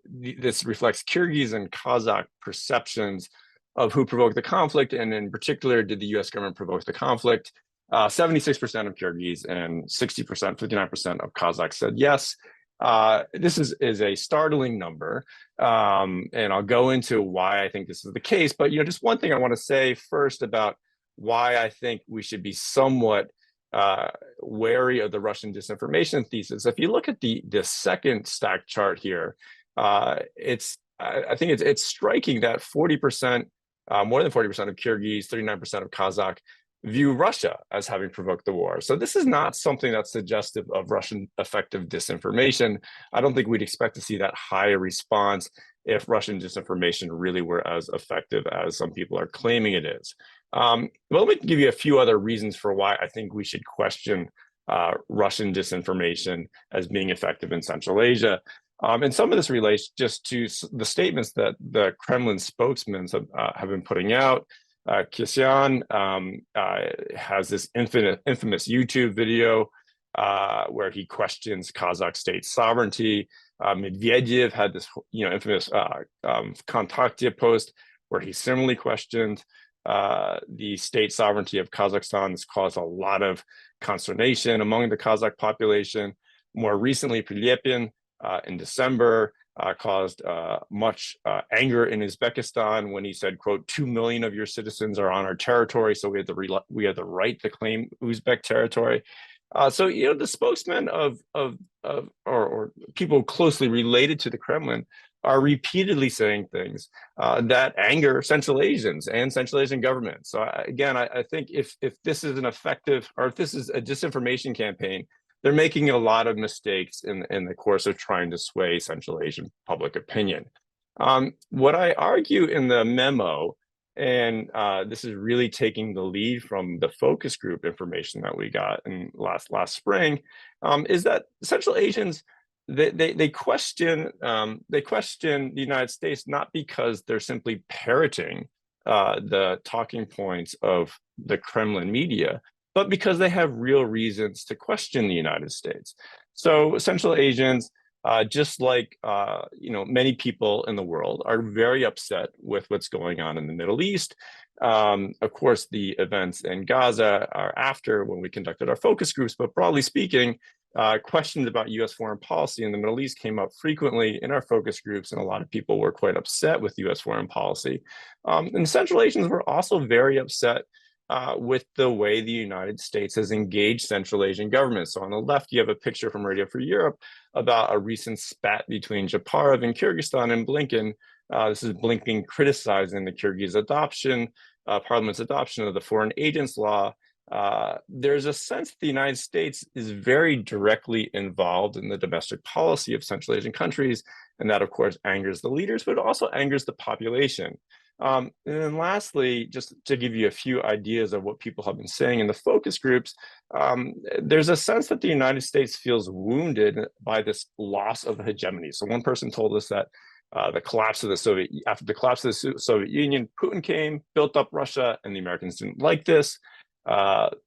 this reflects Kyrgyz and Kazakh perceptions of who provoked the conflict, and in particular, did the US government provoke the conflict? 76% of Kyrgyz and 60%, 59% of Kazakhs said yes. This is a startling number, and I'll go into why I think this is the case. But just one thing I want to say first about why I think we should be somewhat wary of the Russian disinformation thesis. If you look at the second stack chart here, I think it's striking that 40%, more than 40% of Kyrgyz, 39% of Kazakh view Russia as having provoked the war. So this is not something that's suggestive of Russian effective disinformation. I don't think we'd expect to see that high a response if Russian disinformation really were as effective as some people are claiming it is. Well, let me give you a few other reasons for why I think we should question Russian disinformation as being effective in Central Asia. And some of this relates just to the statements that the Kremlin spokesmen have been putting out. Klyszcz has this infamous YouTube video where he questions Kazakh state sovereignty. Medvedev had this infamous Kontakte post where he similarly questioned the state sovereignty of Kazakhstan. This caused a lot of consternation among the Kazakh population. More recently, Prilepin in December caused much anger in Uzbekistan when he said, quote, 2 million of your citizens are on our territory, so we have the right to claim Uzbek territory. So the spokesmen or people closely related to the Kremlin are repeatedly saying things that anger Central Asians and Central Asian governments. So again, I think if this is an effective, or if this is a disinformation campaign, they're making a lot of mistakes in the course of trying to sway Central Asian public opinion. What I argue in the memo, and this is really taking the lead from the focus group information that we got in last spring, is that Central Asians, they question the United States not because they're simply parroting the talking points of the Kremlin media, but because they have real reasons to question the United States. So Central Asians just like many people in the world are very upset with what's going on in the Middle East. Of course, the events in Gaza are after when we conducted our focus groups, but broadly speaking, questions about US foreign policy in the Middle East came up frequently in our focus groups, and a lot of people were quite upset with US foreign policy. And Central Asians were also very upset with the way the United States has engaged Central Asian governments. So on the left, you have a picture from Radio Free Europe about a recent spat between Japarov in Kyrgyzstan and Blinken. This is Blinken criticizing the Kyrgyz parliament's adoption of the foreign agents law. There's a sense that the United States is very directly involved in the domestic policy of Central Asian countries, and that, of course, angers the leaders, but it also angers the population. And then lastly, just to give you a few ideas of what people have been saying in the focus groups, there's a sense that the United States feels wounded by this loss of hegemony. So one person told us that after the collapse of the Soviet Union, Putin came, built up Russia, and the Americans didn't like this.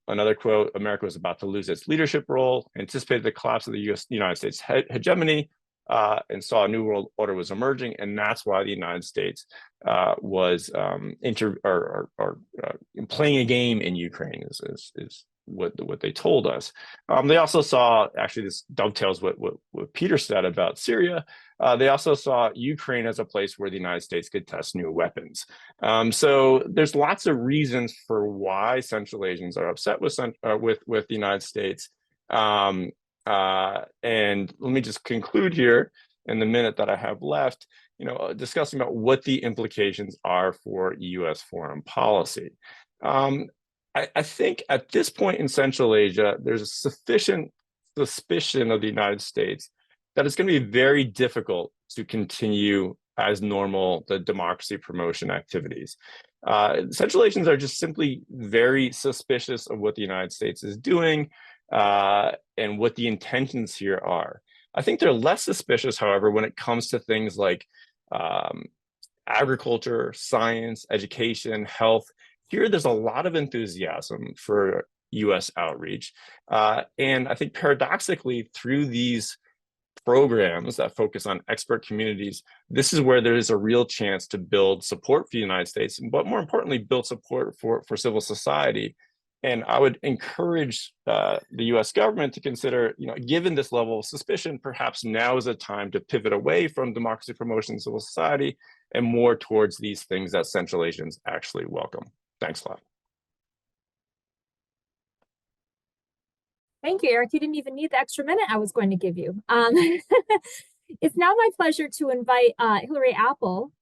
Another quote, America was about to lose its leadership role, anticipated the collapse of the United States hegemony, and saw a new world order was emerging, and that's why the United States was playing a game in Ukraine is what they told us. They also saw, actually this dovetails what Peter said about Syria, they also saw Ukraine as a place where the United States could test new weapons. So there's lots of reasons for why Central Asians are upset with the United States. And let me just conclude here in the minute that I have left, discussing about what the implications are for US foreign policy. I think at this point in Central Asia, there's a sufficient suspicion of the United States that it's going to be very difficult to continue as normal the democracy promotion activities. Central Asians are just simply very suspicious of what the United States is doing and what the intentions here are. I think they're less suspicious, however, when it comes to things like agriculture, science, education, health. Here, there's a lot of enthusiasm for US outreach. And I think paradoxically, through these programs that focus on expert communities, this is where there is a real chance to build support for the United States, but more importantly, build support for civil society. And I would encourage the US government to consider, given this level of suspicion, perhaps now is a time to pivot away from democracy promotion, civil society, and more towards these things that Central Asians actually welcome. Thanks a lot. Thank you, Eric. You didn't even need the extra minute I was going to give you. It's now my pleasure to invite Hilary Apple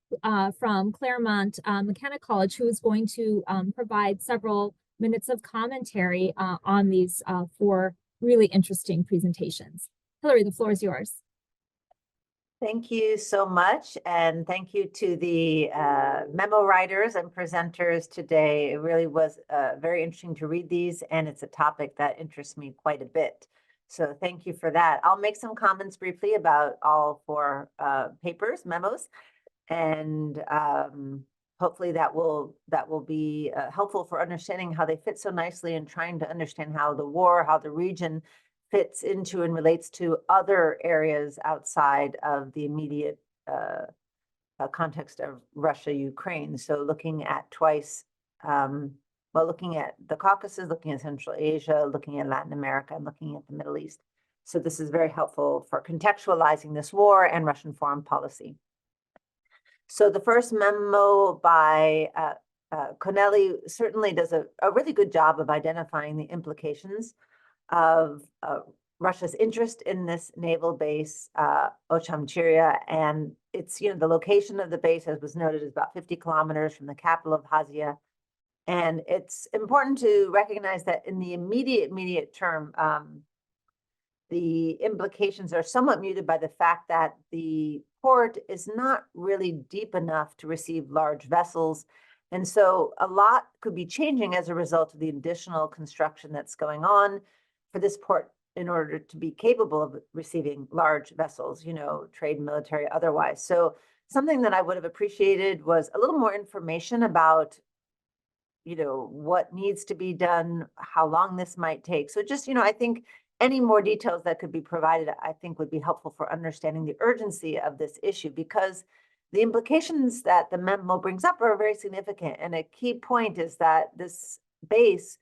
from Claremont McKenna College, who is going to provide several minutes of commentary on these 4 really interesting presentations. Hilary, the floor is yours. Thank you so much, and thank you to the memo writers and presenters today. It really was very interesting to read these, and it's a topic that interests me quite a bit. So thank you for that. I'll make some comments briefly about all 4 memos, and hopefully that will be helpful for understanding how they fit so nicely and trying to understand how the war, how the region fits into and relates to other areas outside of the immediate context of Russia, Ukraine. So looking at looking at the Caucasus, looking at Central Asia, looking at Latin America, and looking at the Middle East. So this is very helpful for contextualizing this war and Russian foreign policy. So the first memo by Connelly certainly does a really good job of identifying the implications of Russia's interest in this naval base, Ochamchiria, and it's, the location of the base, as was noted, is about 50 kilometers from the capital of Hazia. And it's important to recognize that in the immediate term, the implications are somewhat muted by the fact that the port is not really deep enough to receive large vessels. And so a lot could be changing as a result of the additional construction that's going on for this port in order to be capable of receiving large vessels, trade, military, otherwise. So something that I would have appreciated was a little more information about, what needs to be done, how long this might take. So just, I think any more details that could be provided, I think would be helpful for understanding the urgency of this issue, because the implications that the memo brings up are very significant. And a key point is that this base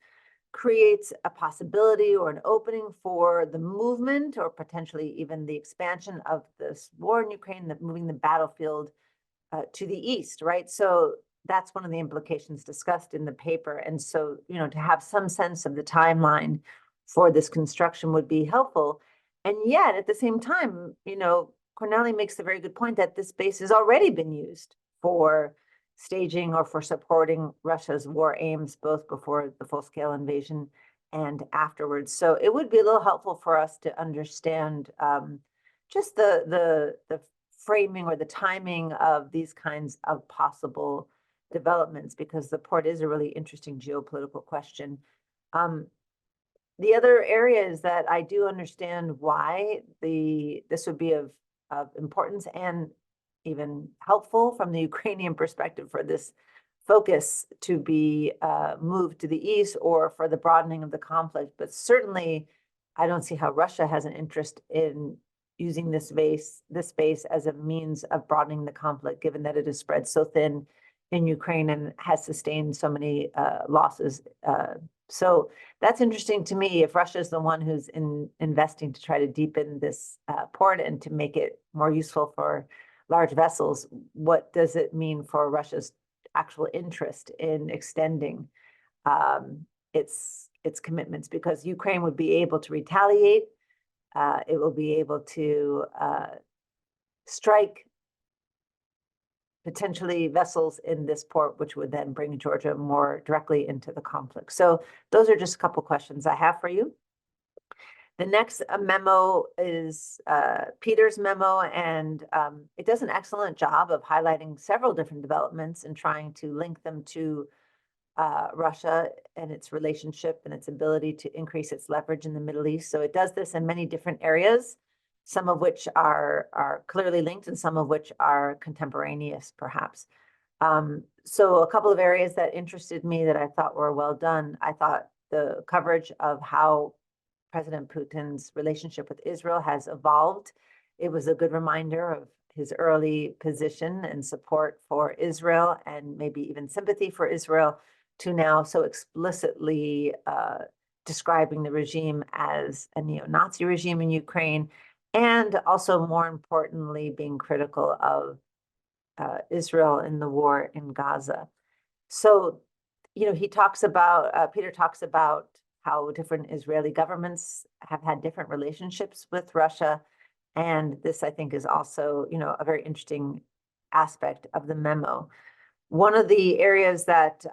creates a possibility or an opening for the movement or potentially even the expansion of this war in Ukraine, moving the battlefield to the east, right? So that's one of the implications discussed in the paper. And so, to have some sense of the timeline for this construction would be helpful. And yet, at the same time, Corneli makes the very good point that this base has already been used for staging or for supporting Russia's war aims, both before the full-scale invasion and afterwards. So it would be a little helpful for us to understand just the framing or the timing of these kinds of possible developments, because the port is a really interesting geopolitical question. The other area is that I do understand why this would be of importance and even helpful from the Ukrainian perspective for this focus to be moved to the east or for the broadening of the conflict. But certainly, I don't see how Russia has an interest in using this base as a means of broadening the conflict, given that it is spread so thin in Ukraine and has sustained so many losses. So that's interesting to me. If Russia is the one who's investing to try to deepen this port and to make it more useful for large vessels, what does it mean for Russia's actual interest in extending its commitments? Because Ukraine would be able to retaliate. It will be able to strike potentially vessels in this port, which would then bring Georgia more directly into the conflict. So those are just a couple questions I have for you. The next memo is Peter's memo, and it does an excellent job of highlighting several different developments and trying to link them to Russia and its relationship and its ability to increase its leverage in the Middle East. So it does this in many different areas, some of which are clearly linked and some of which are contemporaneous, perhaps. So a couple of areas that interested me that I thought were well done. I thought the coverage of how President Putin's relationship with Israel has evolved. It was a good reminder of his early position and support for Israel and maybe even sympathy for Israel, to now so explicitly describing the regime as a neo-Nazi regime in Ukraine, and also more importantly, being critical of Israel in the war in Gaza. So, he talks about, Peter talks about how different Israeli governments have had different relationships with Russia. And this, I think, is also, a very interesting aspect of the memo. One of the areas that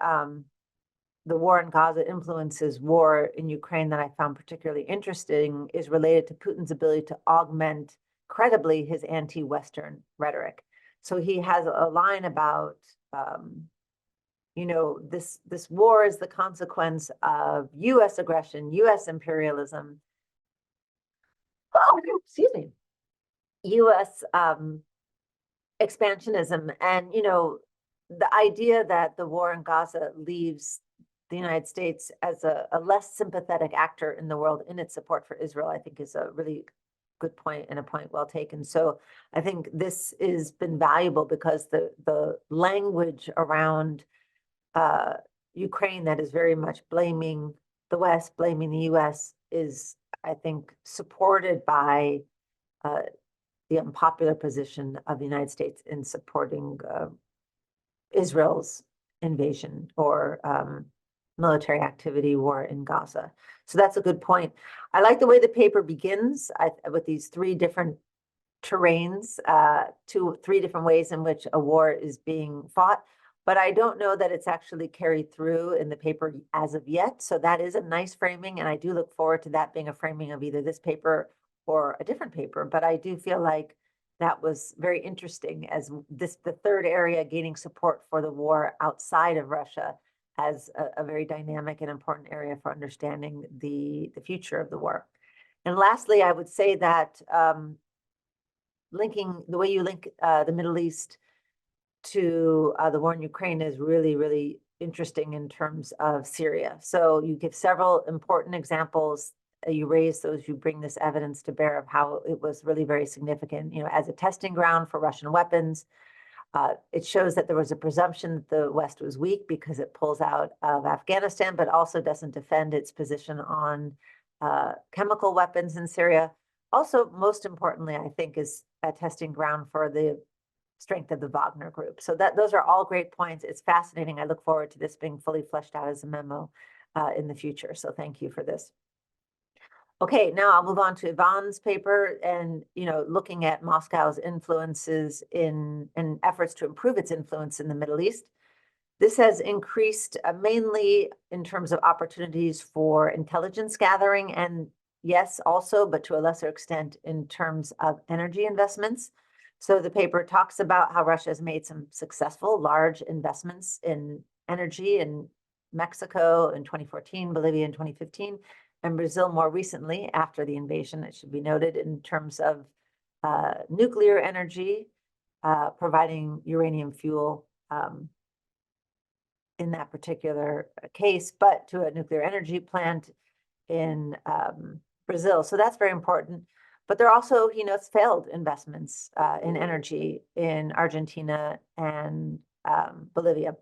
the war in Gaza influences war in Ukraine that I found particularly interesting is related to Putin's ability to augment credibly his anti-Western rhetoric. So he has a line about, this war is the consequence of U.S. aggression, U.S. imperialism, U.S. expansionism, and the idea that the war in Gaza leaves the United States as a less sympathetic actor in the world in its support for Israel, I think is a really good point and a point well taken. So I think this has been valuable because the language around Ukraine that is very much blaming the West, blaming the US, is, I think, supported by the unpopular position of the United States in supporting Israel's invasion or military activity war in Gaza. So that's a good point. I like the way the paper begins with these three different terrains, three different ways in which a war is being fought. But I don't know that it's actually carried through in the paper as of yet. So that is a nice framing. And I do look forward to that being a framing of either this paper or a different paper. But I do feel like that was very interesting as the third area gaining support for the war outside of Russia as a very dynamic and important area for understanding the future of the war. And lastly, I would say that linking the way you link the Middle East to the war in Ukraine is really, really interesting in terms of Syria. So you give several important examples you raise those, you bring this evidence to bear of how it was really very significant, as a testing ground for Russian weapons. It shows that there was a presumption that the West was weak because it pulls out of Afghanistan, but also doesn't defend its position on chemical weapons in Syria. Also, most importantly, I think, is a testing ground for the strength of the Wagner group. So those are all great points. It's fascinating. I look forward to this being fully fleshed out as a memo in the future. So thank you for this. Okay, now I'll move on to Ivan's paper and, looking at Moscow's influences in efforts to improve its influence in the Middle East. This has increased mainly in terms of opportunities for intelligence gathering and, yes, also, but to a lesser extent, in terms of energy investments. So the paper talks about how Russia has made some successful large investments in energy in Mexico in 2014, Bolivia in 2015, and Brazil more recently after the invasion, it should be noted, in terms of nuclear energy, providing uranium fuel in that particular case, but to a nuclear energy plant in Brazil. So that's very important. But there are also, failed investments in energy in Argentina and Bolivia.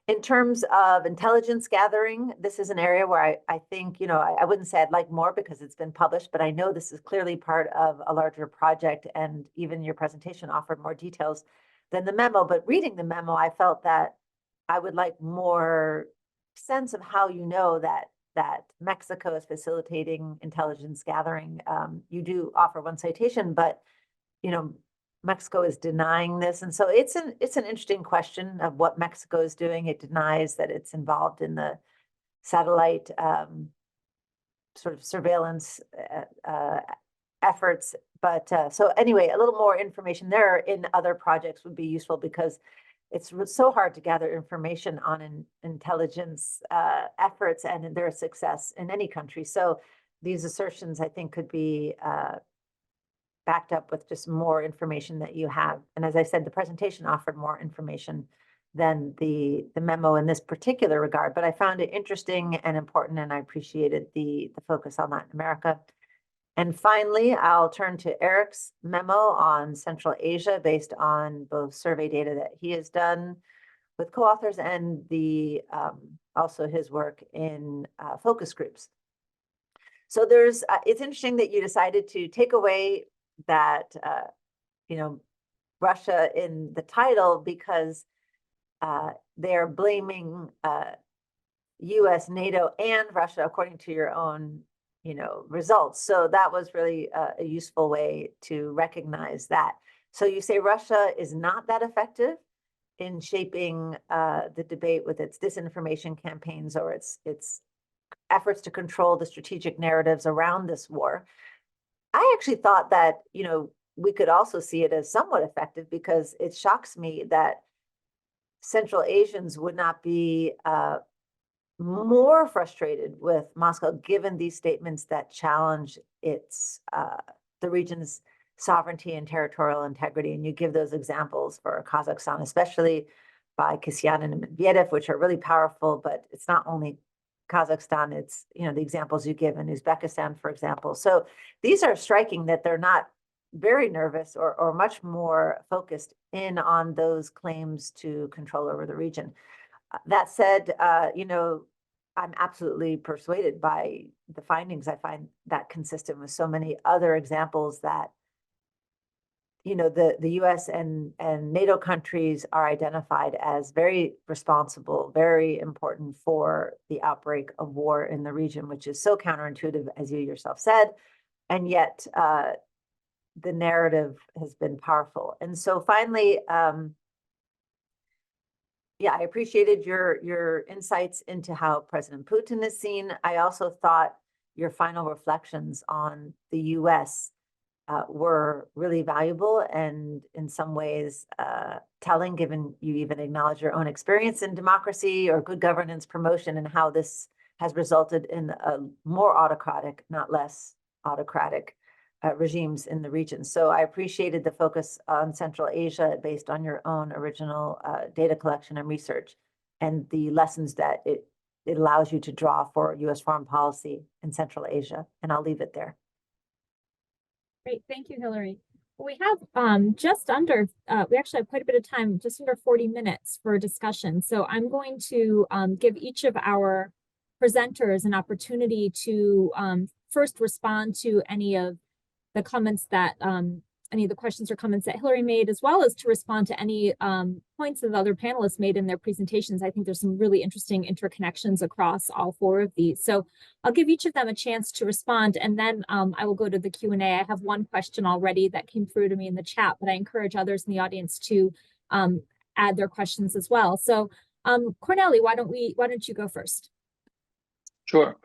In terms of intelligence gathering, this is an area where I think, I wouldn't say I'd like more because it's been published, but I know this is clearly part of a larger project, and even your presentation offered more details than the memo. But reading the memo, I felt that I would like more sense of how that Mexico is facilitating intelligence gathering. You do offer one citation, but Mexico is denying this, and so it's an interesting question of what Mexico is doing. It denies that it's involved in the satellite sort of surveillance efforts. But so anyway, a little more information there in other projects would be useful because it's so hard to gather information on intelligence efforts and their success in any country. So these assertions, I think, could be backed up with just more information that you have. And as I said, the presentation offered more information than the memo in this particular regard, but I found it interesting and important, and I appreciated the focus on Latin America. And finally, I'll turn to Eric's memo on Central Asia based on both survey data that he has done with co-authors and the also his work in focus groups. So it's interesting that you decided to take away that, Russia in the title because they're blaming US, NATO, and Russia according to your own results. So that was really a useful way to recognize that. So you say Russia is not that effective in shaping the debate with its disinformation campaigns or its efforts to control the strategic narratives around this war. I actually thought that, we could also see it as somewhat effective because it shocks me that Central Asians would not be more frustrated with Moscow, given these statements that challenge the region's sovereignty and territorial integrity. And you give those examples for Kazakhstan, especially by Kyshtyn and Medvedev, which are really powerful, but it's not only Kazakhstan, it's, the examples you give in Uzbekistan, for example. So these are striking that they're not very nervous or much more focused in on those claims to control over the region. That said, I'm absolutely persuaded by the findings. I find that consistent with so many other examples that, the US and NATO countries are identified as very responsible, very important for the outbreak of war in the region, which is so counterintuitive, as you yourself said, and yet the narrative has been powerful. And so finally, I appreciated your insights into how President Putin is seen. I also thought your final reflections on the US were really valuable and in some ways telling, given you even acknowledge your own experience in democracy or good governance promotion and how this has resulted in a more autocratic, not less autocratic regimes in the region. So I appreciated the focus on Central Asia based on your own original data collection and research and the lessons that it it allows you to draw for US foreign policy in Central Asia. And I'll leave it there. Great, thank you, Hillary. We have just under, we actually have quite a bit of time, just under 40 minutes for discussion. So I'm going to give each of our presenters an opportunity to first respond to any of the comments that, any of the questions or comments that Hillary made, as well as to respond to any points that the other panelists made in their presentations. I think there's some really interesting interconnections across all four of these. So I'll give each of them a chance to respond, and then I will go to the Q&A. I have one question already that came through to me in the chat, but I encourage others in the audience to add their questions as well. So Corneli, why don't you go first? Sure.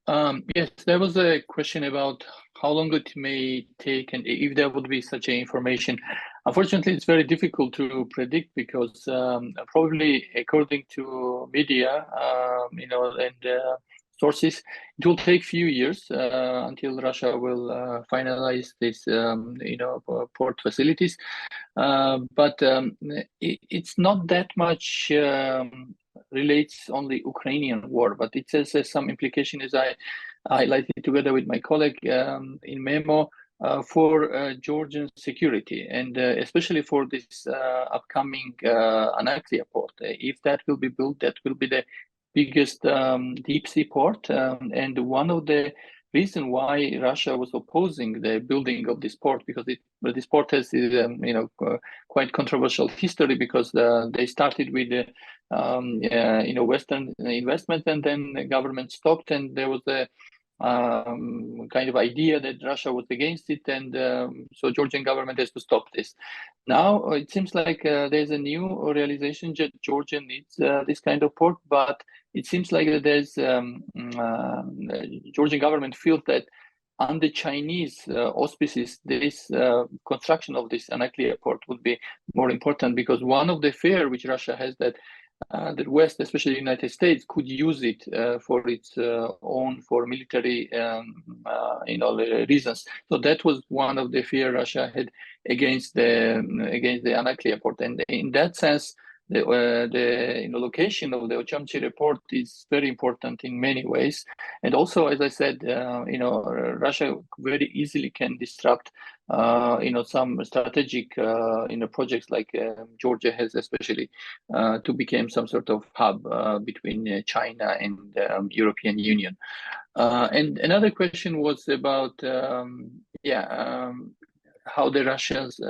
Yes, there was a question about how long it may take and if there would be such information. Unfortunately, it's very difficult to predict because probably according to media, and sources, it will take few years until Russia will finalize this, port facilities. But it's not that much relates on the Ukrainian war, but it has some implication, as I highlighted together with my colleague in memo, for Georgian security, and especially for this upcoming Anaklia port. If that will be built, that will be the biggest deep sea port, and one of the reason why Russia was opposing the building of this port, because this port has quite controversial history, because they started with Western investment, and then the government stopped, and there was a kind of idea that Russia was against it, and so Georgian government has to stop this. Now it seems like there's a new realization that Georgia needs this kind of port, but it seems like there's Georgian government feels that under Chinese auspices, this construction of this Anaklia port would be more important, because one of the fear which Russia has that the West, especially the United States, could use it for its own, for military reasons. So that was one of the fear Russia had against the Anaklia port, and in that sense, the location of the Ochamchi report is very important in many ways. And also, as I said, Russia very easily can disrupt some strategic projects like Georgia has, especially to become some sort of hub between China and European Union. And another question was about how the Russians,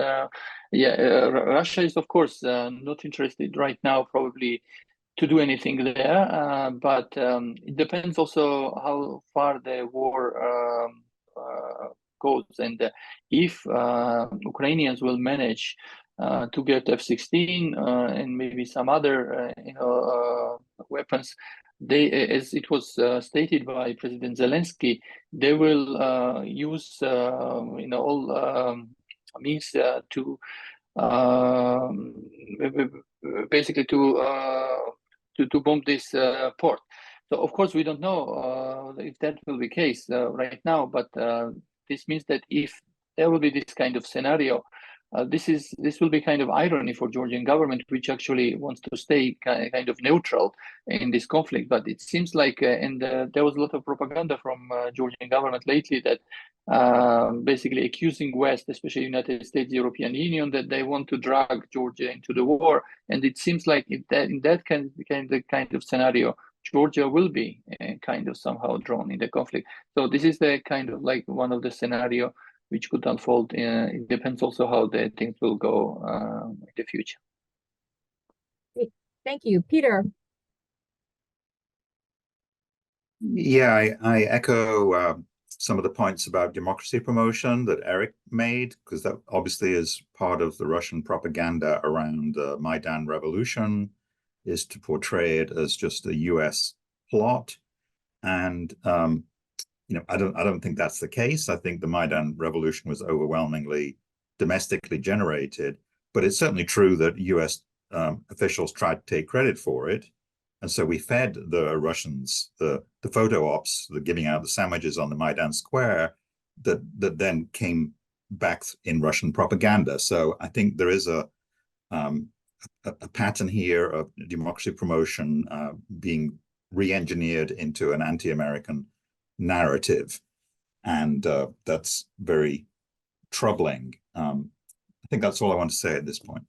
Russia is of course not interested right now probably to do anything there, but it depends also how far the war goes, and if Ukrainians will manage to get F-16 and maybe some other weapons. They, as it was stated by President Zelensky, they will use all means to basically to bomb this port. So of course we don't know if that will be the case right now, but this means that if there will be this kind of scenario, this will be kind of irony for Georgian government, which actually wants to stay kind of neutral in this conflict. But it seems like, and there was a lot of propaganda from Georgian government lately that basically accusing West, especially United States, European Union, that they want to drag Georgia into the war. And it seems like in that kind of scenario, Georgia will be kind of somehow drawn in the conflict. So this is the kind of like one of the scenario which could unfold. It depends also how the things will go in the future. Thank you. Peter. Yeah, I echo some of the points about democracy promotion that Eric made, because that obviously is part of the Russian propaganda around the Maidan revolution, is to portray it as just a US plot. And I don't think that's the case. I think the Maidan revolution was overwhelmingly domestically generated, but it's certainly true that US officials tried to take credit for it. And so we fed the Russians the photo ops, the giving out the sandwiches on the Maidan Square that then came back in Russian propaganda. So I think there is a pattern here of democracy promotion being re-engineered into an anti-American narrative. And that's very troubling. I think that's all I want to say at this point.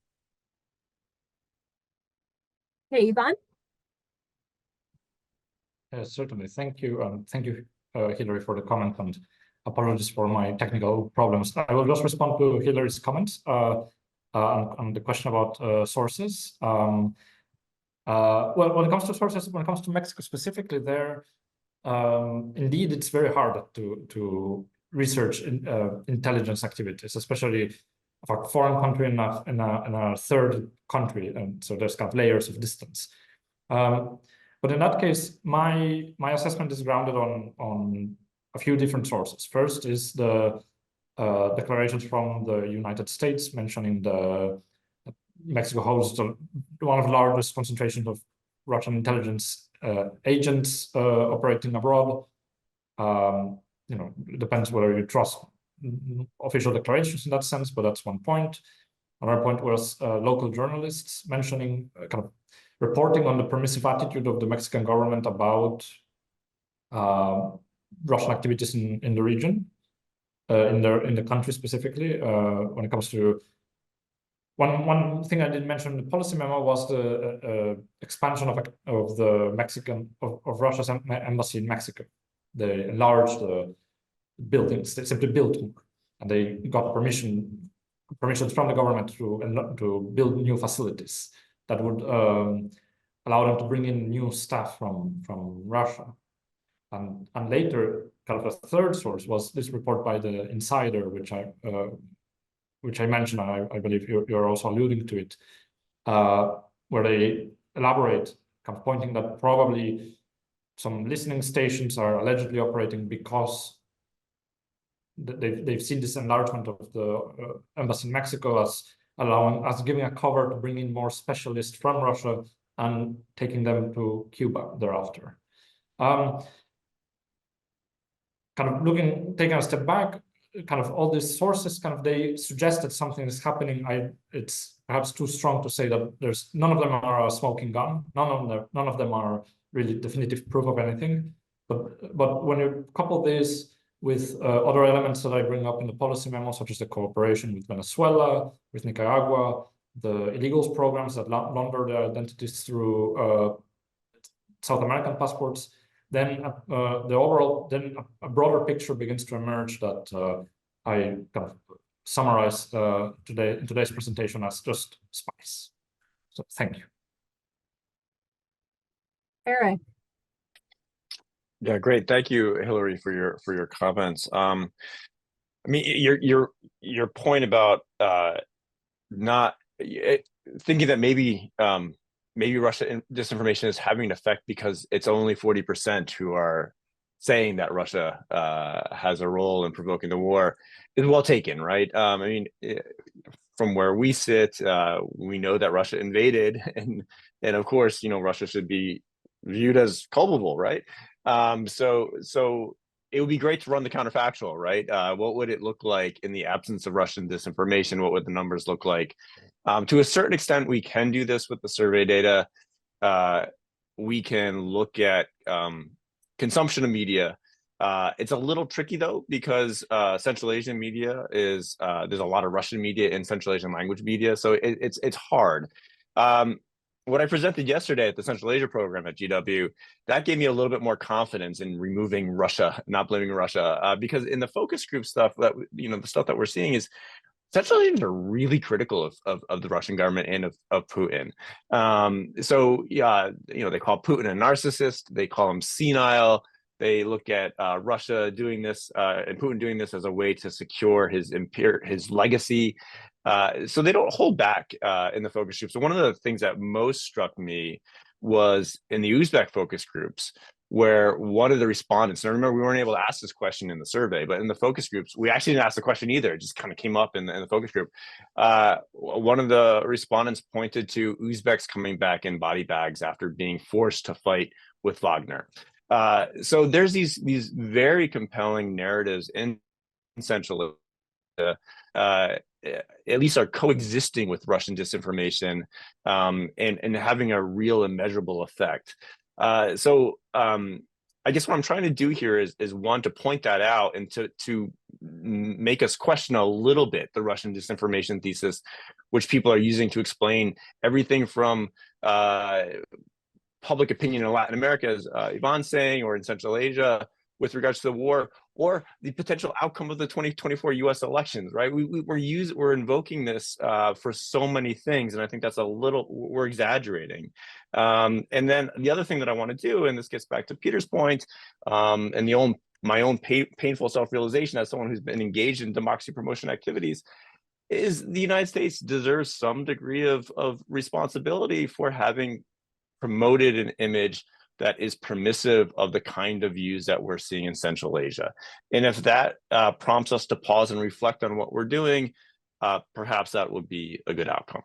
Hey, Ivan. Certainly. Thank you. Thank you, Hillary, for the comment, and apologies for my technical problems. I will just respond to Hillary's comments on the question about sources. Well, when it comes to sources, when it comes to Mexico specifically, there, indeed, it's very hard to research intelligence activities, especially of a foreign country in a third country, and so there's kind of layers of distance. But in that case, my assessment is grounded on a few different sources. First is the declarations from the United States mentioning Mexico hosts one of the largest concentrations of Russian intelligence agents operating abroad. You know, it depends whether you trust official declarations in that sense, but that's one point. Another point was local journalists mentioning kind of reporting on the permissive attitude of the Mexican government about Russian activities in the region, in the country specifically. When it comes to one thing I didn't mention in the policy memo was the expansion of Russia's embassy in Mexico. They enlarged the buildings. They simply built more, and they got permissions from the government to build new facilities that would allow them to bring in new staff from Russia. And later, kind of a third source was this report by the Insider, which I mentioned, and I believe you're also alluding to it, where they elaborate, kind of pointing that probably some listening stations are allegedly operating because they've seen this enlargement of the embassy in Mexico as giving a cover to bring in more specialists from Russia and taking them to Cuba thereafter. Kind of taking a step back, kind of all these sources, kind of they suggest that something is happening. It's perhaps too strong to say that none of them are a smoking gun. None of them are really definitive proof of anything. But when you couple this with other elements that I bring up in the policy memo, such as the cooperation with Venezuela, with Nicaragua, the illegals programs that launder their identities through South American passports, then a broader picture begins to emerge that I kind of summarize in today's presentation as just spice. So thank you. Eric. Yeah, great. Thank you, Hillary, for your comments. I mean, your point about not thinking that maybe Russia disinformation is having an effect because it's only 40% who are saying that Russia has a role in provoking the war is well taken, right? I mean, from where we sit, we know that Russia invaded, and of course, you know, Russia should be viewed as culpable, right? So it would be great to run the counterfactual, right? What would it look like in the absence of Russian disinformation? What would the numbers look like? To a certain extent, we can do this with the survey data. We can look at consumption of media. It's a little tricky though, because Central Asian media is, there's a lot of Russian media in Central Asian language media. So it's hard. What I presented yesterday at the Central Asia program at GW, that gave me a little bit more confidence in removing Russia, not blaming Russia, because in the focus group stuff that, you know, the stuff that we're seeing is Central Asians are really critical of the Russian government and of Putin. So yeah, you know, they call Putin a narcissist, they call him senile. They look at Russia doing this and Putin doing this as a way to secure his legacy. So they don't hold back in the focus groups. So one of the things that most struck me was in the Uzbek focus groups, where one of the respondents, and I remember we weren't able to ask this question in the survey, but in the focus groups, we actually didn't ask the question either. It just kind of came up in the focus group. One of the respondents pointed to Uzbeks coming back in body bags after being forced to fight with Wagner. So there's these very compelling narratives in Central Asia, at least are coexisting with Russian disinformation and having a real and measurable effect. I guess what I'm trying to do here is one, to point that out and to make us question a little bit the Russian disinformation thesis, which people are using to explain everything from public opinion in Latin America, as Ivan's saying, or in Central Asia with regards to the war, or the potential outcome of the 2024 US elections, right? We're invoking this for so many things, and I think that's we're exaggerating. And then the other thing that I want to do, and this gets back to Peter's point, and my own painful self-realization as someone who's been engaged in democracy promotion activities, is the United States deserves some degree of responsibility for having promoted an image that is permissive of the kind of views that we're seeing in Central Asia. And if that prompts us to pause and reflect on what we're doing, perhaps that would be a good outcome.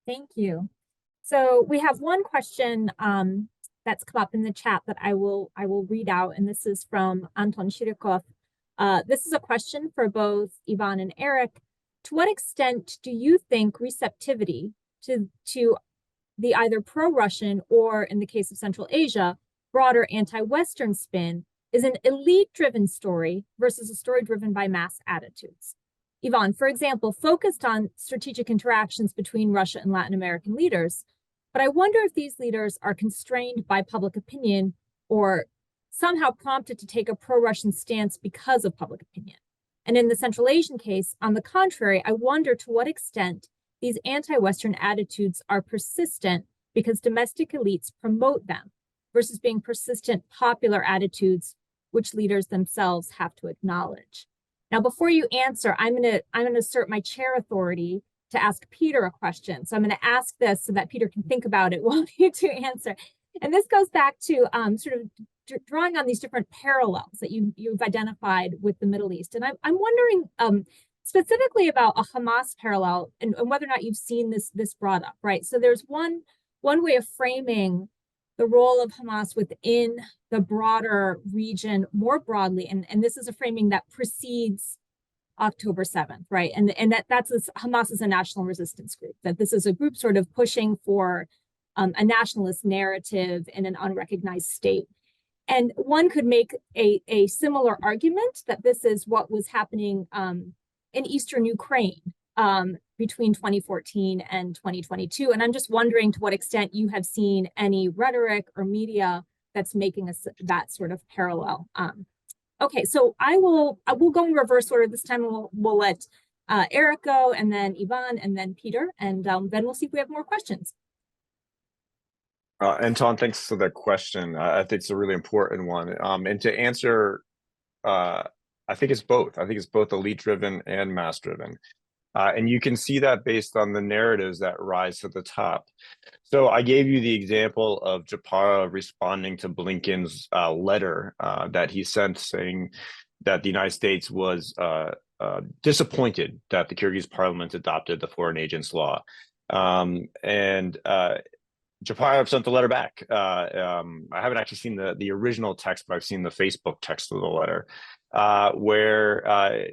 Thank you. So we have one question that's come up in the chat that I will read out, and this is from Anton Shirikov. This is a question for both Ivan and Eric. To what extent do you think receptivity to the either pro-Russian or, in the case of Central Asia, broader anti-Western spin is an elite-driven story versus a story driven by mass attitudes? Ivan, for example, focused on strategic interactions between Russia and Latin American leaders, but I wonder if these leaders are constrained by public opinion or somehow prompted to take a pro-Russian stance because of public opinion. And in the Central Asian case, on the contrary, I wonder to what extent these anti-Western attitudes are persistent because domestic elites promote them versus being persistent popular attitudes which leaders themselves have to acknowledge. Now, before you answer, I'm gonna assert my chair authority to ask Peter a question. So I'm gonna ask this so that Peter can think about it while you two answer. And this goes back to sort of drawing on these different parallels that you've identified with the Middle East. And I'm wondering, specifically about a Hamas parallel and whether or not you've seen this brought up, right? So there's one way of framing the role of Hamas within the broader region more broadly, and this is a framing that precedes October 7th, right? And Hamas is a national resistance group, that this is a group sort of pushing for a nationalist narrative in an unrecognized state. And one could make a similar argument that this is what was happening in Eastern Ukraine between 2014 and 2022. And I'm just wondering to what extent you have seen any rhetoric or media that's making that sort of parallel. Okay, so I will go in reverse order this time. We'll let Eric go, and then Ivan, and then Peter, and then we'll see if we have more questions. Anton, thanks for that question. I think it's a really important one. And to answer, I think it's both. I think it's both elite-driven and mass-driven. And you can see that based on the narratives that rise to the top. So I gave you the example of Japarov responding to Blinken's letter that he sent saying that the United States was disappointed that the Kyrgyz parliament adopted the foreign agents law. And Japarov sent the letter back. I haven't actually seen the original text, but I've seen the Facebook text of the letter, where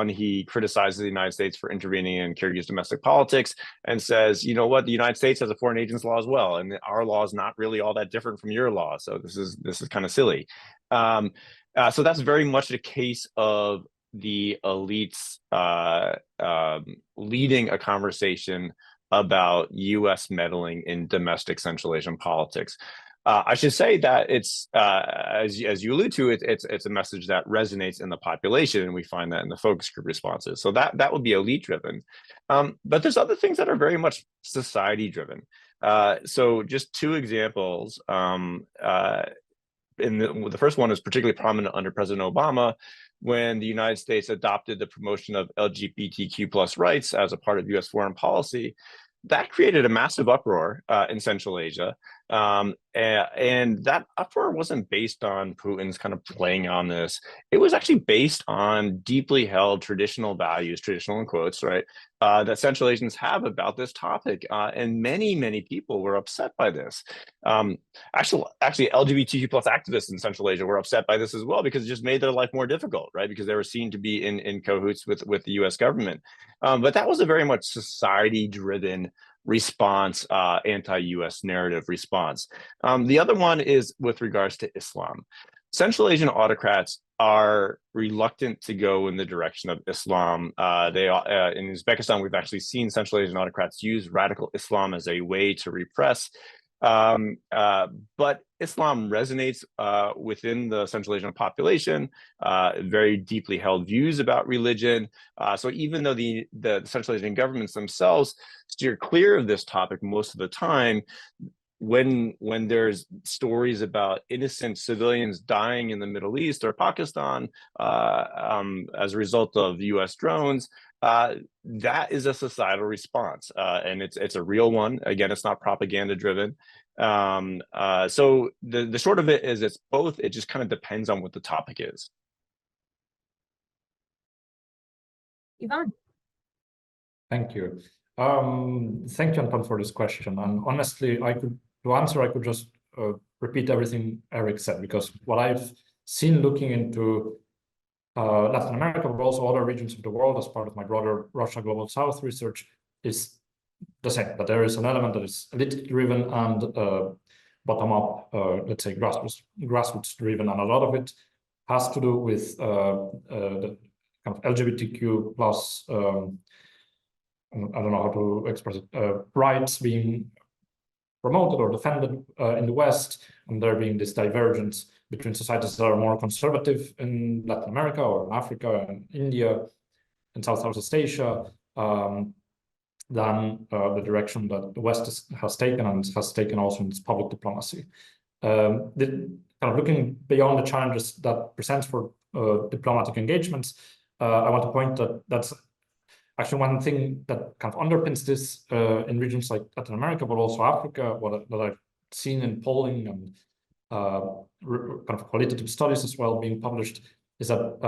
he criticizes the United States for intervening in Kyrgyz domestic politics and says, you know what, the United States has a foreign agents law as well, and our law is not really all that different from your law. So this is kind of silly. So that's very much a case of the elites leading a conversation about U.S. meddling in domestic Central Asian politics. I should say that it's, as you allude to, it's a message that resonates in the population, and we find that in the focus group responses. So that would be elite-driven. But there's other things that are very much society-driven. So just two examples. The first one is particularly prominent under President Obama, when the United States adopted the promotion of LGBTQ+ rights as a part of U.S. foreign policy. That created a massive uproar in Central Asia. And that uproar wasn't based on Putin's kind of playing on this. It was actually based on deeply held traditional values, traditional in quotes, right, that Central Asians have about this topic. And many people were upset by this. Actually, LGBTQ+ activists in Central Asia were upset by this as well, because it just made their life more difficult, right? Because they were seen to be in cahoots with the US government. But that was a very much society-driven response, anti-US narrative response. The other one is with regards to Islam. Central Asian autocrats are reluctant to go in the direction of Islam. In Uzbekistan, we've actually seen Central Asian autocrats use radical Islam as a way to repress. But Islam resonates within the Central Asian population, very deeply held views about religion. So even though the Central Asian governments themselves steer clear of this topic most of the time, when there's stories about innocent civilians dying in the Middle East or Pakistan as a result of US drones, that is a societal response, and it's a real one. Again, it's not propaganda driven. So the short of it is it's both. It just kind of depends on what the topic is. Ivan. Thank you. Thank you, Anton, for this question. And honestly, I could just repeat everything Eric said, because what I've seen looking into Latin America, but also other regions of the world as part of my broader Russia Global South research is the same, that there is an element that is elite driven and bottom-up, let's say grassroots driven, and a lot of it has to do with the kind of LGBTQ plus, I don't know how to express it, rights being promoted or defended in the West, and there being this divergence between societies that are more conservative in Latin America or in Africa and India and Southeast Asia than the direction that the West has taken and has taken also in its public diplomacy. Kind of looking beyond the challenges that presents for diplomatic engagements, I want to point that that's actually one thing that kind of underpins this in regions like Latin America, but also Africa, that I've seen in polling and kind of qualitative studies as well being published, is that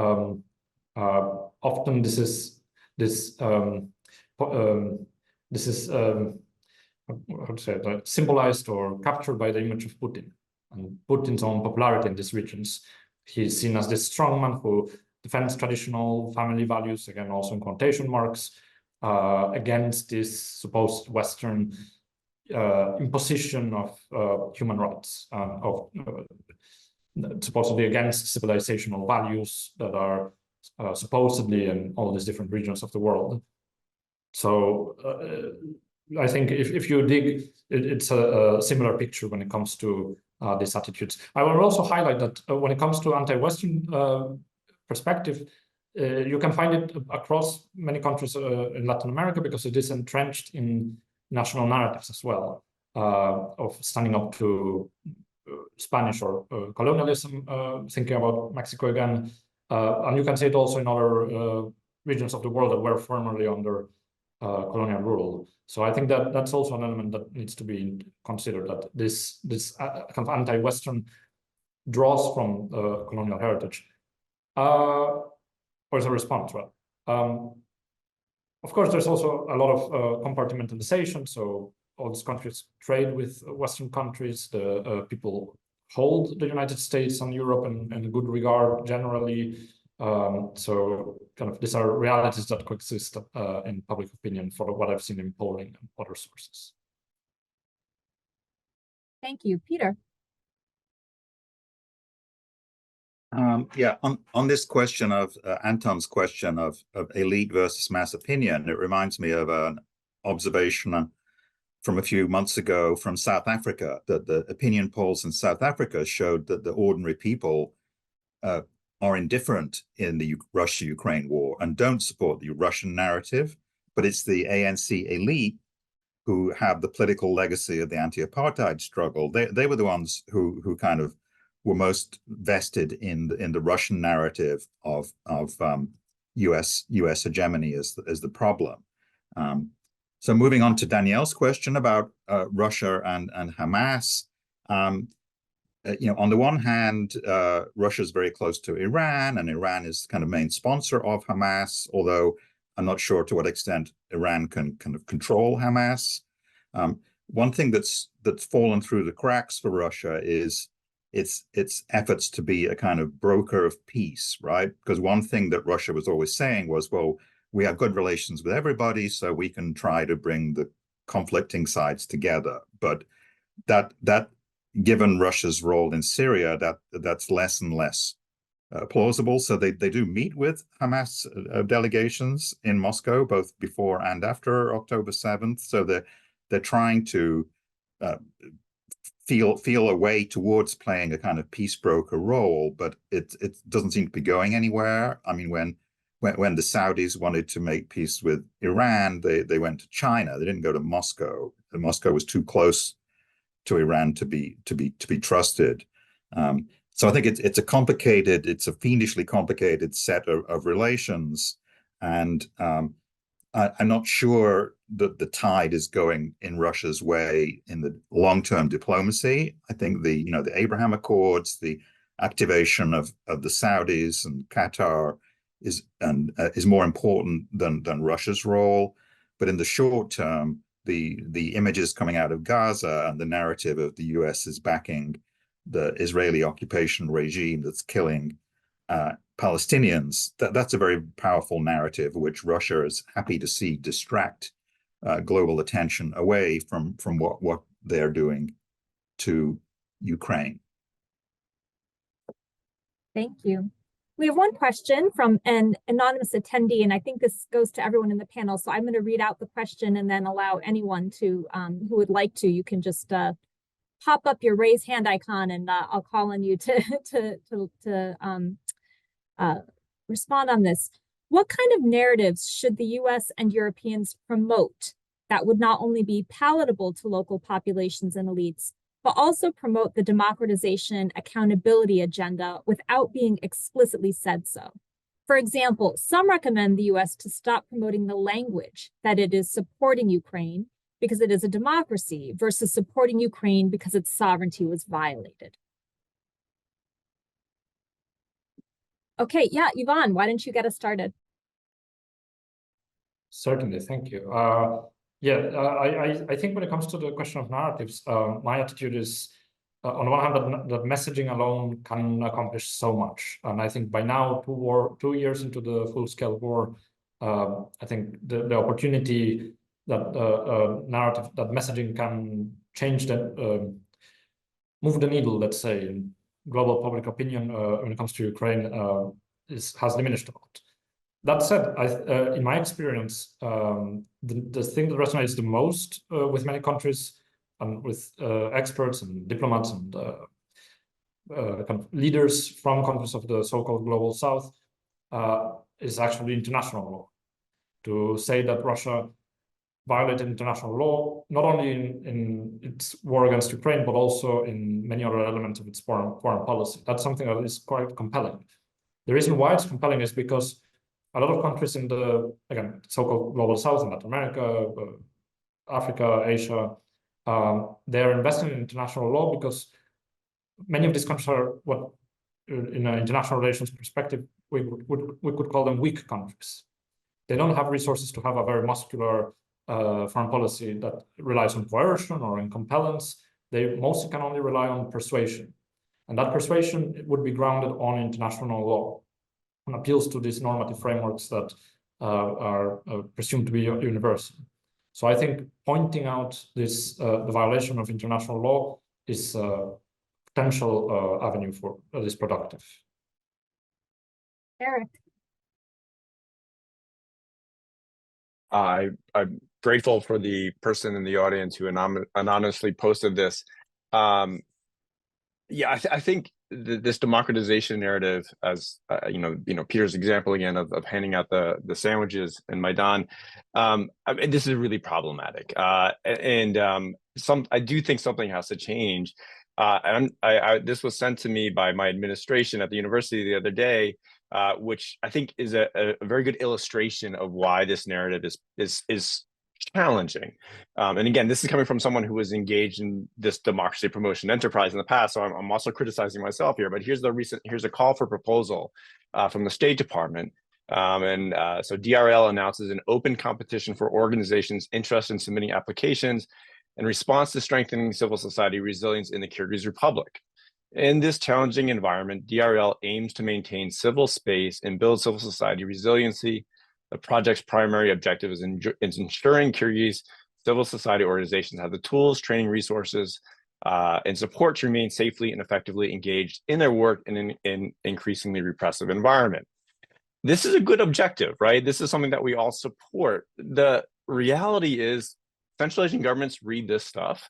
often this is how to say it, symbolized or captured by the image of Putin and Putin's own popularity in these regions. He's seen as this strongman who defends traditional family values, again, also in quotation marks, against this supposed Western imposition of human rights, supposedly against civilizational values that are supposedly in all these different regions of the world. So I think if you dig, it's a similar picture when it comes to these attitudes. I will also highlight that when it comes to anti-Western perspective, you can find it across many countries in Latin America, because it is entrenched in national narratives as well, of standing up to Spanish or colonialism, thinking about Mexico again. And you can see it also in other regions of the world that were formerly under colonial rule. So I think that that's also an element that needs to be considered, that this kind of anti-Western draws from colonial heritage. Or as a response, well. Of course, there's also a lot of compartmentalization. So all these countries trade with Western countries. The people hold the United States and Europe in good regard generally. So kind of these are realities that coexist in public opinion for what I've seen in polling and other sources. Thank you, Peter. Yeah, on this question of Anton's question of elite versus mass opinion, it reminds me of an observation from a few months ago from South Africa, that the opinion polls in South Africa showed that the ordinary people are indifferent in the Russia-Ukraine war and don't support the Russian narrative, but it's the ANC elite who have the political legacy of the anti-apartheid struggle. They were the ones who kind of were most vested in the Russian narrative of US hegemony as the problem. So moving on to Danielle's question about Russia and Hamas, on the one hand, Russia is very close to Iran, and Iran is kind of main sponsor of Hamas, although I'm not sure to what extent Iran can kind of control Hamas. One thing that's fallen through the cracks for Russia is its efforts to be a kind of broker of peace, right? Because one thing that Russia was always saying was, well, we have good relations with everybody, so we can try to bring the conflicting sides together. But that given Russia's role in Syria, that's less and less plausible. So they do meet with Hamas delegations in Moscow, both before and after October 7th. So they're trying to feel a way towards playing a kind of peace broker role, but it doesn't seem to be going anywhere. I mean, when the Saudis wanted to make peace with Iran, they went to China. They didn't go to Moscow. And Moscow was too close to Iran to be trusted. So I think it's a fiendishly complicated set of relations, and I'm not sure that the tide is going in Russia's way in the long-term diplomacy. I think the Abraham Accords, the activation of the Saudis and Qatar is more important than Russia's role. But in the short term, the images coming out of Gaza and the narrative of the US is backing the Israeli occupation regime that's killing Palestinians, that's a very powerful narrative, which Russia is happy to see distract global attention away from what they're doing to Ukraine. Thank you. We have one question from an anonymous attendee, and I think this goes to everyone in the panel. So I'm going to read out the question and then allow anyone to who would like to. You can just pop up your raise hand icon, and I'll call on you to respond on this. What kind of narratives should the US and Europeans promote that would not only be palatable to local populations and elites, but also promote the democratization accountability agenda without being explicitly said so? For example, some recommend the US to stop promoting the language that it is supporting Ukraine because it is a democracy versus supporting Ukraine because its sovereignty was violated. Okay, yeah, Ivan, why don't you get us started? Certainly, thank you. I think when it comes to the question of narratives, my attitude is, on the one hand, that messaging alone can accomplish so much. And I think by now, 2 years into the full-scale war, I think the opportunity that narrative, that messaging can change that, move the needle, let's say, in global public opinion when it comes to Ukraine has diminished a lot. That said, in my experience, the thing that resonates the most with many countries and with experts and diplomats and kind of leaders from countries of the so-called global South is actually international law. To say that Russia violated international law, not only in its war against Ukraine, but also in many other elements of its foreign policy. That's something that is quite compelling. The reason why it's compelling is because a lot of countries in the, again, so-called global South, in Latin America, Africa, Asia, they're investing in international law because many of these countries are what, in an international relations perspective, we could call them weak countries. They don't have resources to have a very muscular foreign policy that relies on coercion or on compellence. They mostly can only rely on persuasion. And that persuasion would be grounded on international law and appeals to these normative frameworks that are presumed to be universal. So I think pointing out this, the violation of international law is a potential avenue for this productive. Eric. I'm grateful for the person in the audience who anonymously posted this. Yeah, I think this democratization narrative, as Peter's example again of handing out the sandwiches in Maidan, this is really problematic. I do think something has to change. This was sent to me by my administration at the university the other day, which I think is a very good illustration of why this narrative is challenging. And again, this is coming from someone who was engaged in this democracy promotion enterprise in the past. So I'm also criticizing myself here, but here's a call for proposal from the State Department. So DRL announces an open competition for organizations interested in submitting applications in response to strengthening civil society resilience in the Kyrgyz Republic. In this challenging environment, DRL aims to maintain civil space and build civil society resiliency. The project's primary objective is ensuring Kyrgyz civil society organizations have the tools, training, resources, and support to remain safely and effectively engaged in their work in an increasingly repressive environment. This is a good objective, right? This is something that we all support. The reality is Central Asian governments read this stuff.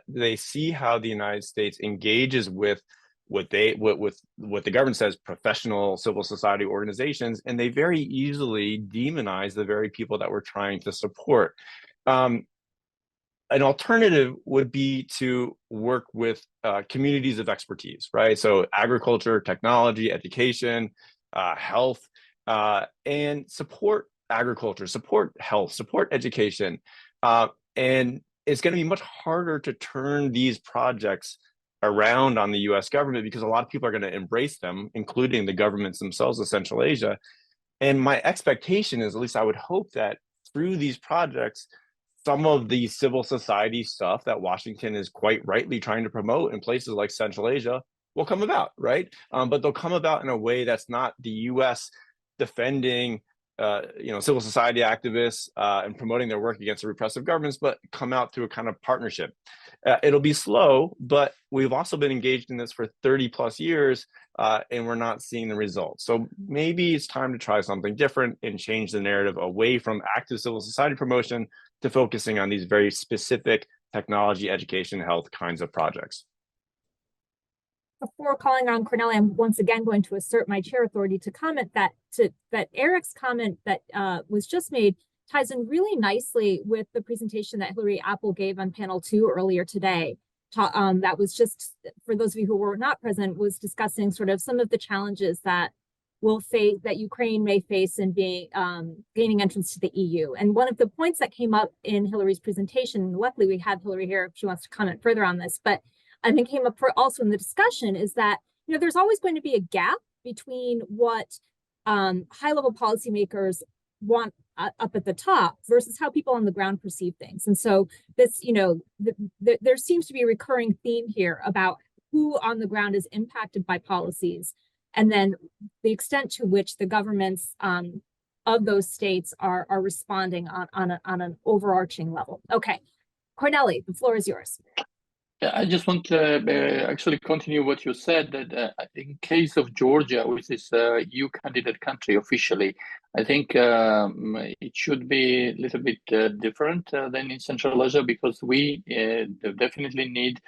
They see how the United States engages with what the government says professional civil society organizations, and they very easily demonize the very people that we're trying to support. An alternative would be to work with communities of expertise, right? So agriculture, technology, education, health, and support agriculture, support health, support education. And it's going to be much harder to turn these projects around on the US government because a lot of people are going to embrace them, including the governments themselves of Central Asia. And my expectation is, at least I would hope, that through these projects, some of the civil society stuff that Washington is quite rightly trying to promote in places like Central Asia will come about, right? But they'll come about in a way that's not the US defending civil society activists and promoting their work against the repressive governments, but come out through a kind of partnership. It'll be slow, but we've also been engaged in this for 30 plus years, and we're not seeing the results. So maybe it's time to try something different and change the narrative away from active civil society promotion to focusing on these very specific technology, education, health kinds of projects. Before calling on Cornelia, I'm once again going to assert my chair authority to comment that Eric's comment that was just made ties in really nicely with the presentation that Hilary Apple gave on panel 2 earlier today. That was just, for those of you who were not present, was discussing sort of some of the challenges that Ukraine may face in gaining entrance to the EU. And one of the points that came up in Hilary's presentation, and luckily we have Hilary here if she wants to comment further on this, but I think came up also in the discussion, is that there's always going to be a gap between what high-level policymakers want up at the top versus how people on the ground perceive things. And so this, there seems to be a recurring theme here about who on the ground is impacted by policies, and then the extent to which the governments of those states are responding on an overarching level. Okay, Cornelia, the floor is yours. I just want to actually continue what you said, that in case of Georgia, which is a EU candidate country officially, I think it should be a little bit different than in Central Asia, because we definitely need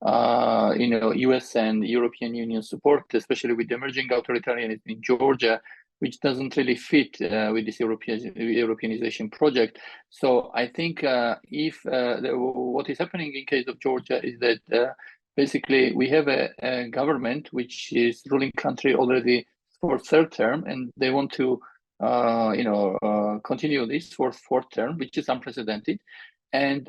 US and European Union support, especially with emerging authoritarianism in Georgia, which doesn't really fit with this Europeanization project. So I think what is happening in case of Georgia is that basically we have a government which is ruling country already for third term, and they want to continue this for fourth term, which is unprecedented. And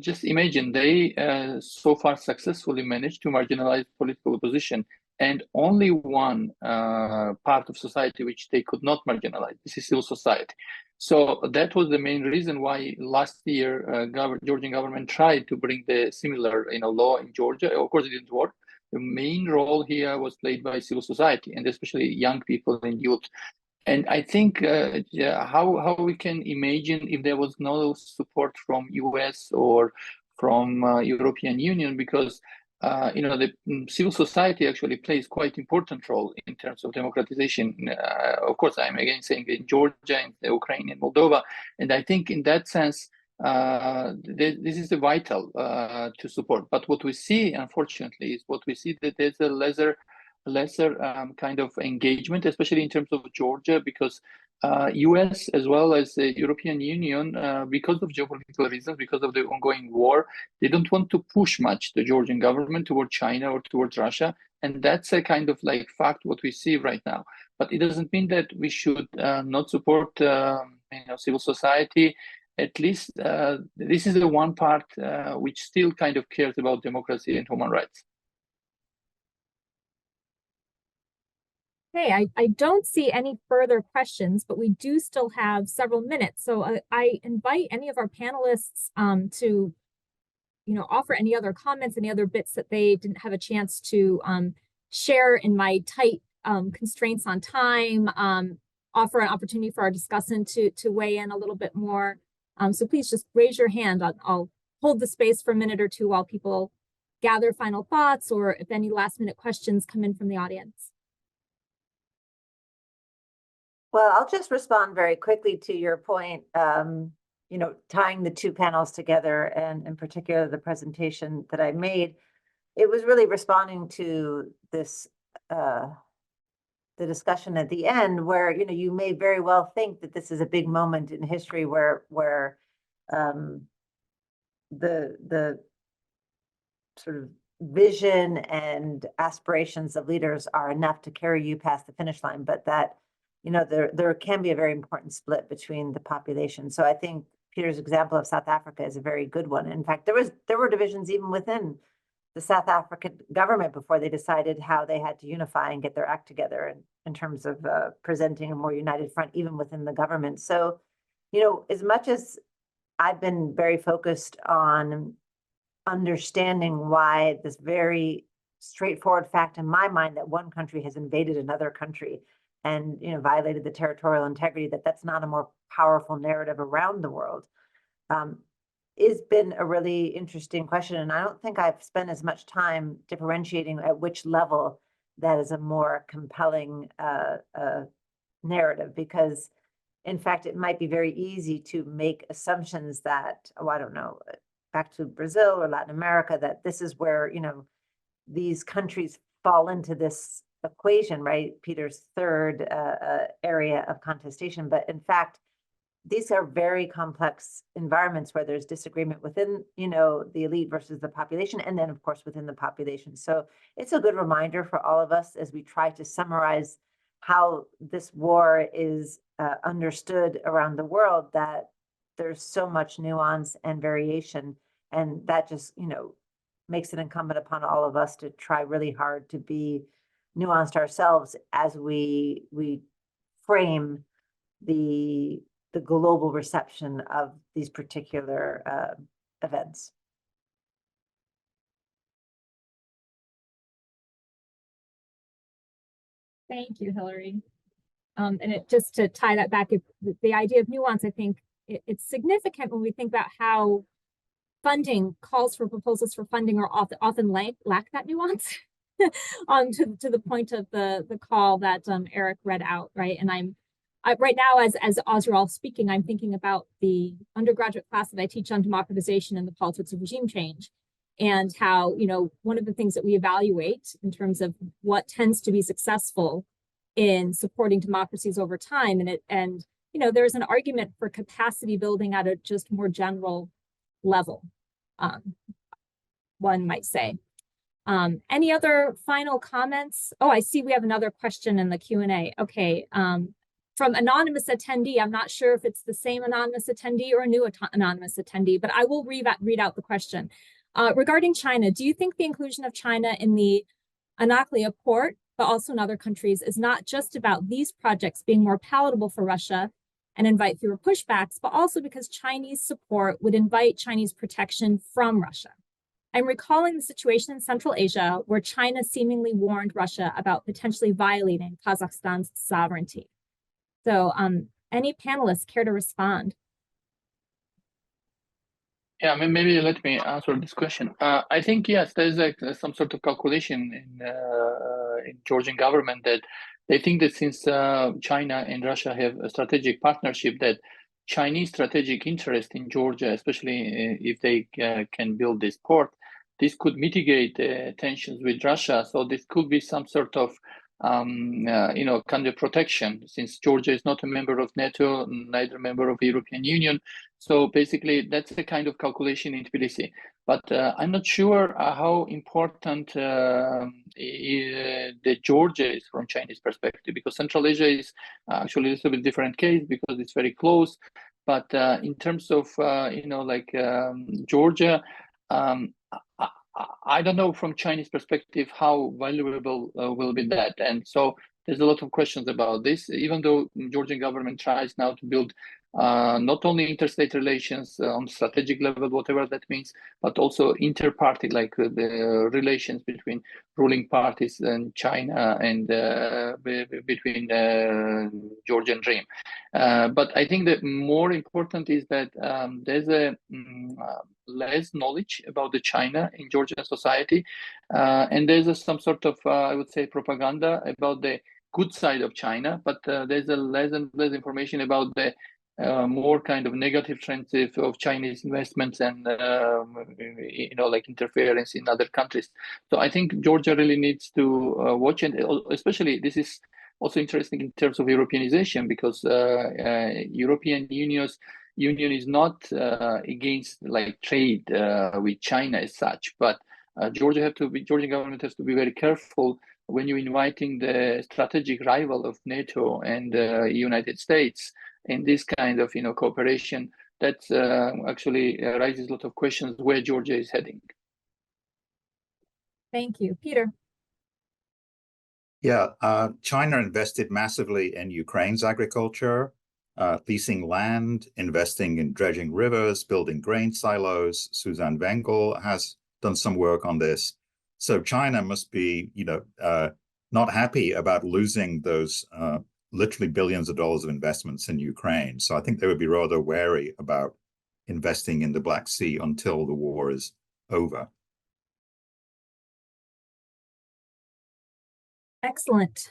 just imagine they so far successfully managed to marginalize political opposition, and only one part of society which they could not marginalize. This is civil society. So that was the main reason why last year Georgian government tried to bring the similar law in Georgia. Of course, it didn't work. The main role here was played by civil society, and especially young people and youth. And I think how we can imagine if there was no support from US or from European Union, because the civil society actually plays quite important role in terms of democratization. Of course, I'm again saying in Georgia, in Ukraine, and Moldova, and I think in that sense, this is vital to support. But what we see, unfortunately, is that there's a lesser kind of engagement, especially in terms of Georgia, because US as well as the European Union, because of geopolitical reasons, because of the ongoing war, they don't want to push much the Georgian government toward China or towards Russia. And that's a kind of fact what we see right now. But it doesn't mean that we should not support civil society. At least this is the one part which still kind of cares about democracy and human rights. Okay, I don't see any further questions, but we do still have several minutes. So I invite any of our panelists to, offer any other comments, any other bits that they didn't have a chance to share in my tight constraints on time, offer an opportunity for our discussant to weigh in a little bit more. So please just raise your hand. I'll hold the space for a minute or two while people gather final thoughts, or if any last minute questions come in from the audience. Well, I'll just respond very quickly to your point, you know, tying the two panels together, and in particular, the presentation that I made. It was really responding to this, the discussion at the end, where, you know, you may very well think that this is a big moment in history where the sort of vision and aspirations of leaders are enough to carry you past the finish line, but that, you know, there can be a very important split between the population. So I think Peter's example of South Africa is a very good one. In fact, there were divisions even within the South African government before they decided how they had to unify and get their act together in terms of presenting a more united front, even within the government. So, you know, as much as I've been very focused on understanding why this very straightforward fact in my mind that one country has invaded another country and, you know, violated the territorial integrity, that's not a more powerful narrative around the world, has been a really interesting question. And I don't think I've spent as much time differentiating at which level that is a more compelling narrative, because in fact, it might be very easy to make assumptions that, oh, I don't know, back to Brazil or Latin America, that this is where, you know, these countries fall into this equation, right? Peter's third area of contestation. But in fact, these are very complex environments where there's disagreement within, you know, the elite versus the population, and then of course within the population. So it's a good reminder for all of us as we try to summarize how this war is understood around the world, that there's so much nuance and variation, and that just, you know, makes it incumbent upon all of us to try really hard to be nuanced ourselves as we frame the global reception of these particular events. Thank you, Hillary. And it, just to tie that back, the idea of nuance, I think it's significant when we think about how funding calls for proposals for funding are often lack that nuance. To the point of the call that Eric read out, right? And I'm right now, as Azrael speaking, I'm thinking about the undergraduate class that I teach on democratization and the politics of regime change, and how, you know, one of the things that we evaluate in terms of what tends to be successful in supporting democracies over time, and you know, there's an argument for capacity building at a just more general level, one might say. Any other final comments? Oh, I see we have another question in the Q&A. Okay, from anonymous attendee. I'm not sure if it's the same anonymous attendee or a new anonymous attendee, but I will read out the question. Regarding China, do you think the inclusion of China in the Anaklia port, but also in other countries, is not just about these projects being more palatable for Russia and invite fewer pushbacks, but also because Chinese support would invite Chinese protection from Russia? I'm recalling the situation in Central Asia where China seemingly warned Russia about potentially violating Kazakhstan's sovereignty. So any panelists care to respond? Yeah, maybe let me answer this question. I think, yes, there's some sort of calculation in Georgian government that they think that since China and Russia have a strategic partnership, that Chinese strategic interest in Georgia, especially if they can build this port, this could mitigate tensions with Russia. So this could be some sort of you know, kind of protection, since Georgia is not a member of NATO, neither member of the European Union. So basically, that's the kind of calculation in Tbilisi. But I'm not sure how important the Georgia is from Chinese perspective, because Central Asia is actually a little bit different case because it's very close. But in terms of you know, like Georgia, I don't know from Chinese perspective how valuable will be that. And so there's a lot of questions about this, even though the Georgian government tries now to build not only interstate relations on strategic level, whatever that means, but also inter-party, like the relations between ruling parties in China and between Georgian dream. But I think that more important is that there's a less knowledge about the China in Georgian society, and there's some sort of, I would say, propaganda about the good side of China, but there's a less and less information about the more kind of negative trends of Chinese investments and like interference in other countries. So I think Georgia really needs to watch, and especially this is also interesting in terms of Europeanization, because European Union is not against like trade with China as such, but Georgian government has to be very careful when you're inviting the strategic rival of NATO and United States in this kind of cooperation. That actually raises a lot of questions where Georgia is heading. Thank you, Peter. Yeah, China invested massively in Ukraine's agriculture, leasing land, investing in dredging rivers, building grain silos. Susan Wengel has done some work on this. So China must be, not happy about losing those literally billions of dollars of investments in Ukraine. So I think they would be rather wary about investing in the Black Sea until the war is over. Excellent.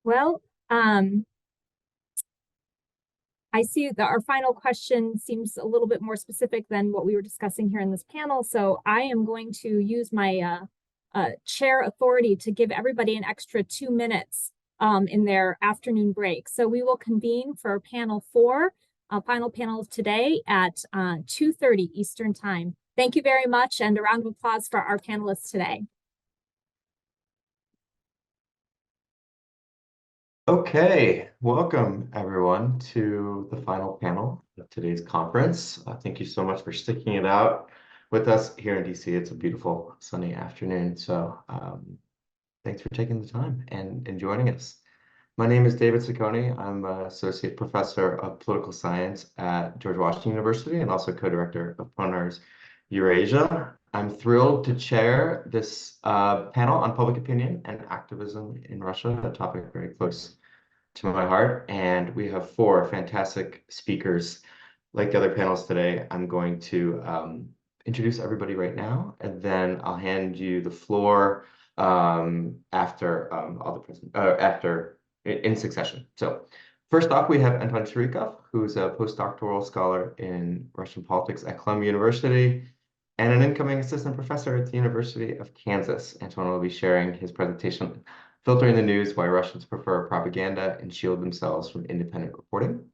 Well, I see that our final question seems a little bit more specific than what we were discussing here in this panel. So I am going to use my chair authority to give everybody an extra 2 minutes in their afternoon break. So we will convene for panel 4, final panel of today at 2:30 Eastern Time. Thank you very much, and a round of applause for our panelists today. Okay, welcome everyone to the final panel of today's conference. Thank you so much for sticking it out with us here in DC. It's a beautiful sunny afternoon, so thanks for taking the time and joining us. My name is David Ciccone. I'm an associate professor of political science at George Washington University and also co-director of PONARS Eurasia. I'm thrilled to chair this panel on public opinion and activism in Russia, a topic very close to my heart. And we have 4 fantastic speakers. Like the other panels today, I'm going to introduce everybody right now, and then I'll hand you the floor after in succession. So first off, we have Anton Chirikov, who's a postdoctoral scholar in Russian politics at Columbia University and an incoming assistant professor at the University of Kansas. Anton will be sharing his presentation, Filtering the News, Why Russians Prefer Propaganda and Shield Themselves from Independent Reporting.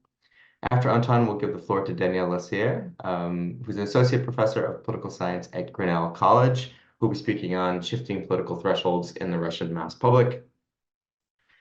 After Anton, we'll give the floor to Danielle Lassiere, who's an associate professor of political science at Grinnell College, who will be speaking on shifting political thresholds in the Russian mass public.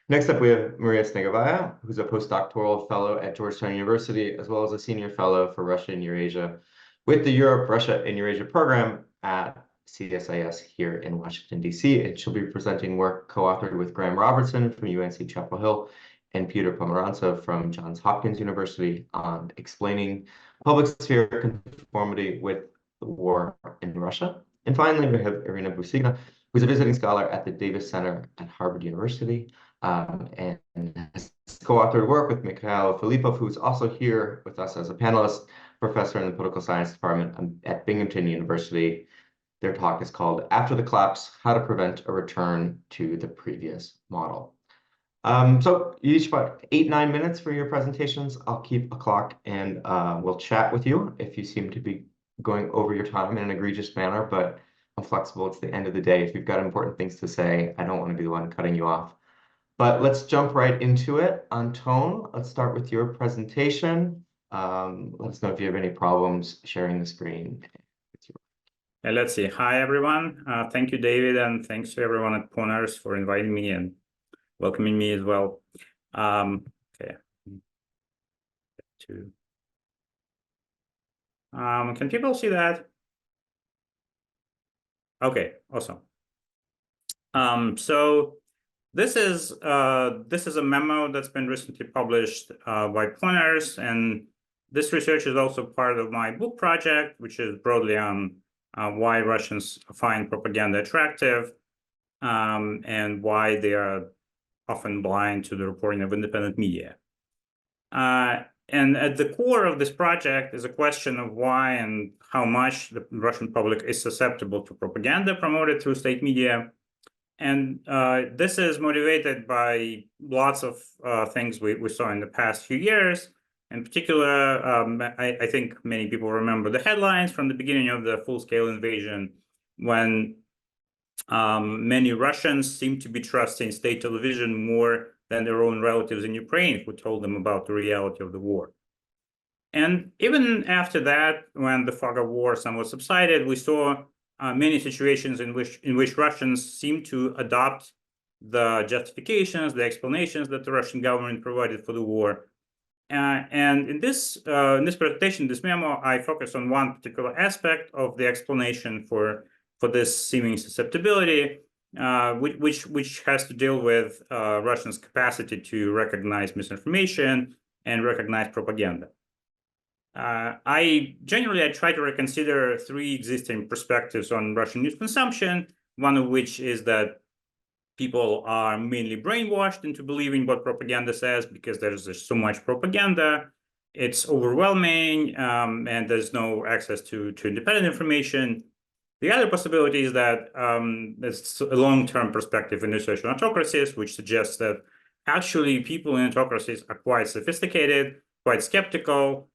Next up, we have Maria Snegovaya, who's a postdoctoral fellow at Georgetown University, as well as a senior fellow for Russia and Eurasia with the Europe, Russia, and Eurasia program at CSIS here in Washington, D.C. And she'll be presenting work co-authored with Graham Robertson from UNC Chapel Hill and Peter Pomerantsev from Johns Hopkins University on explaining public sphere conformity with the war in Russia. And finally, we have Irina Busigna, who's a visiting scholar at the Davis Center at Harvard University, and has co-authored work with Mikhail Filipov, who's also here with us as a panelist, professor in the political science department at Binghamton University. Their talk is called After the Collapse, How to Prevent a Return to the Previous Model. So each about 8-9 minutes for your presentations. I'll keep a clock and we'll chat with you if you seem to be going over your time in an egregious manner, but I'm flexible. It's the end of the day. If you've got important things to say, I don't want to be the one cutting you off. But let's jump right into it. Anton, let's start with your presentation. Let us know if you have any problems sharing the screen. Let's see. Hi, everyone. Thank you, David, and thanks to everyone at PONARS for inviting me and welcoming me as well. Okay. Can people see that? Okay, awesome. So this is a memo that's been recently published by PONARS, and This research is also part of my book project, which is broadly on why Russians find propaganda attractive and why they are often blind to the reporting of independent media. And at the core of this project is a question of why and how much the Russian public is susceptible to propaganda promoted through state media. And this is motivated by lots of things we saw in the past few years. In particular, I think many people remember the headlines from the beginning of the full-scale invasion, when many Russians seem to be trusting state television more than their own relatives in Ukraine who told them about the reality of the war. And even after that, when the fog of war somewhat subsided, we saw many situations in which Russians seem to adopt the justifications, the explanations that the Russian government provided for the war. And in this presentation, this memo, I focus on one particular aspect of the explanation for this seeming susceptibility, which has to deal with Russians' capacity to recognize misinformation and recognize propaganda. I try to reconsider three existing perspectives on Russian news consumption, one of which is that people are mainly brainwashed into believing what propaganda says because there's so much propaganda. It's overwhelming, and there's no access to independent information. The other possibility is that there's a long-term perspective in research on autocracies, which suggests that actually people in autocracies are quite sophisticated, quite skeptical,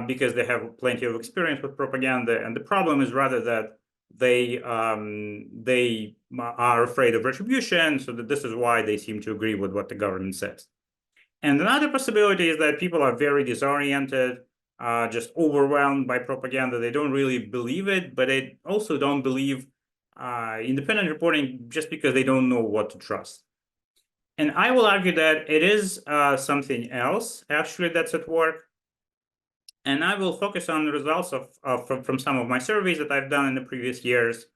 because they have plenty of experience with propaganda. And the problem is rather that they are afraid of retribution, so that this is why they seem to agree with what the government says. And another possibility is that people are very disoriented, just overwhelmed by propaganda. They don't really believe it, but they also don't believe independent reporting just because they don't know what to trust. And I will argue that it is something else, actually, that's at work. And I will focus on the results from some of my surveys that I've done in the previous years.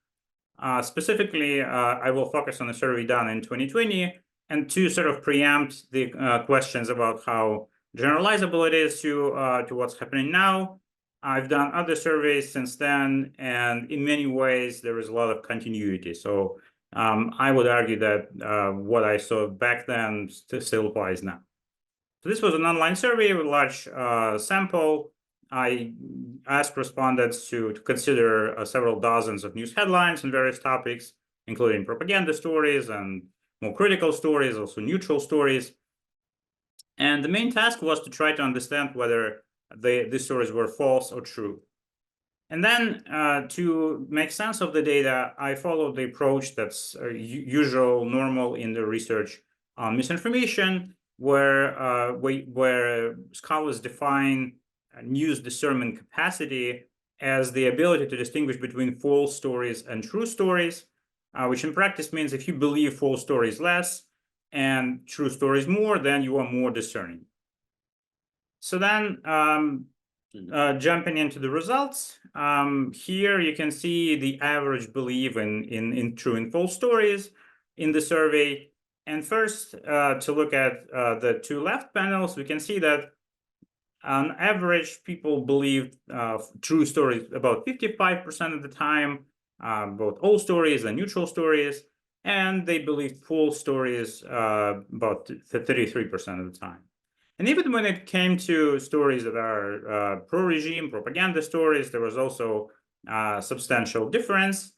Specifically, I will focus on a survey done in 2020, and to sort of preempt the questions about how generalizable it is to what's happening now. I've done other surveys since then, and in many ways, there is a lot of continuity. So I would argue that what I saw back then still applies now. So this was an online survey with a large sample. I asked respondents to consider several dozens of news headlines on various topics, including propaganda stories and more critical stories, also neutral stories. And the main task was to try to understand whether these stories were false or true. And then to make sense of the data, I followed the approach that's usual, normal in the research on misinformation, where scholars define news discernment capacity as the ability to distinguish between false stories and true stories, which in practice means if you believe false stories less and true stories more, then you are more discerning. So then jumping into the results, here you can see the average belief in true and false stories in the survey. And first, to look at the two left panels, we can see that on average, people believed true stories about 55% of the time, both all stories and neutral stories, and they believed false stories about 33% of the time. And even when it came to stories that are pro-regime, propaganda stories, there was also substantial difference.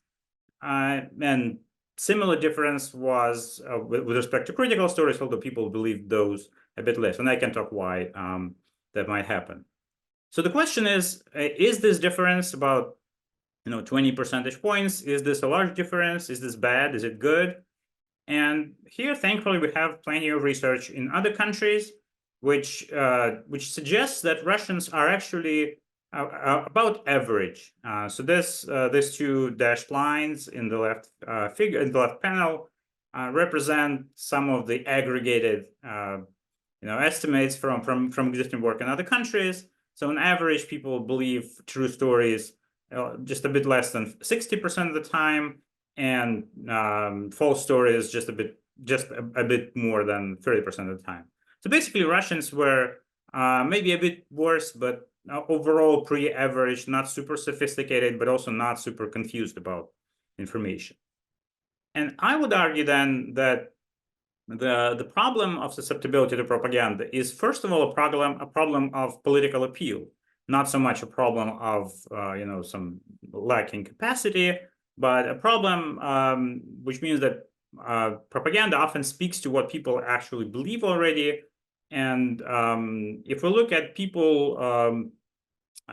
And similar difference was with respect to critical stories, although people believed those a bit less. And I can talk why that might happen. So the question is this difference about 20 percentage points? Is this a large difference? Is this bad? Is it good? And here, thankfully, we have plenty of research in other countries, which suggests that Russians are actually about average. So these two dashed lines in the left figure, in the left panel, represent some of the aggregated estimates from existing work in other countries. So on average, people believe true stories just a bit less than 60% of the time, and false stories just a bit more than 30% of the time. So basically, Russians were maybe a bit worse, but overall pretty average, not super sophisticated, but also not super confused about information. And I would argue then that the problem of susceptibility to propaganda is, first of all, a problem of political appeal, not so much a problem of some lacking capacity, but a problem which means that propaganda often speaks to what people actually believe already. And if we look at people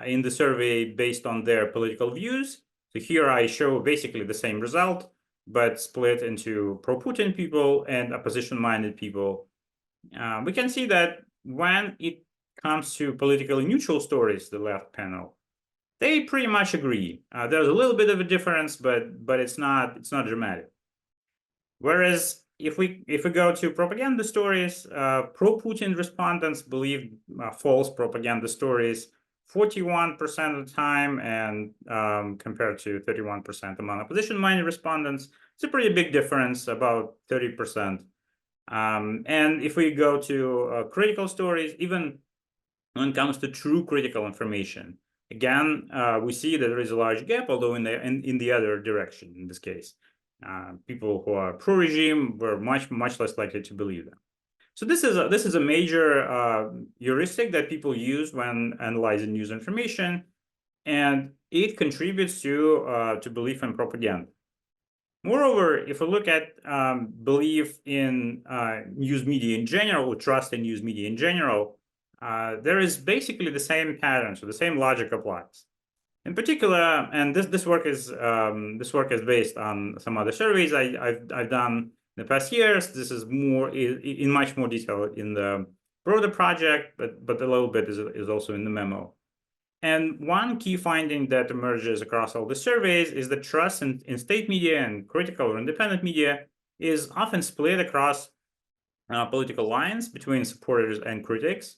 in the survey based on their political views, so here I show basically the same result, but split into pro-Putin people and opposition-minded people. We can see that when it comes to politically neutral stories, the left panel, they pretty much agree. There's a little bit of a difference, but it's not dramatic. Whereas if we go to propaganda stories, pro-Putin respondents believe false propaganda stories 41% of the time, and compared to 31% among opposition-minded respondents, it's a pretty big difference, about 30%. And if we go to critical stories, even when it comes to true critical information, again, we see that there is a large gap, although in the other direction in this case. People who are pro-regime were much less likely to believe them. So this is a major heuristic that people use when analyzing news information, and it contributes to belief in propaganda. Moreover, if we look at belief in news media in general, or trust in news media in general, there is basically the same pattern, so the same logic applies. In particular, and this work is based on some other surveys I've done in the past years. This is more in much more detail in the broader project, but a little bit is also in the memo. And one key finding that emerges across all the surveys is that trust in state media and critical or independent media is often split across political lines between supporters and critics.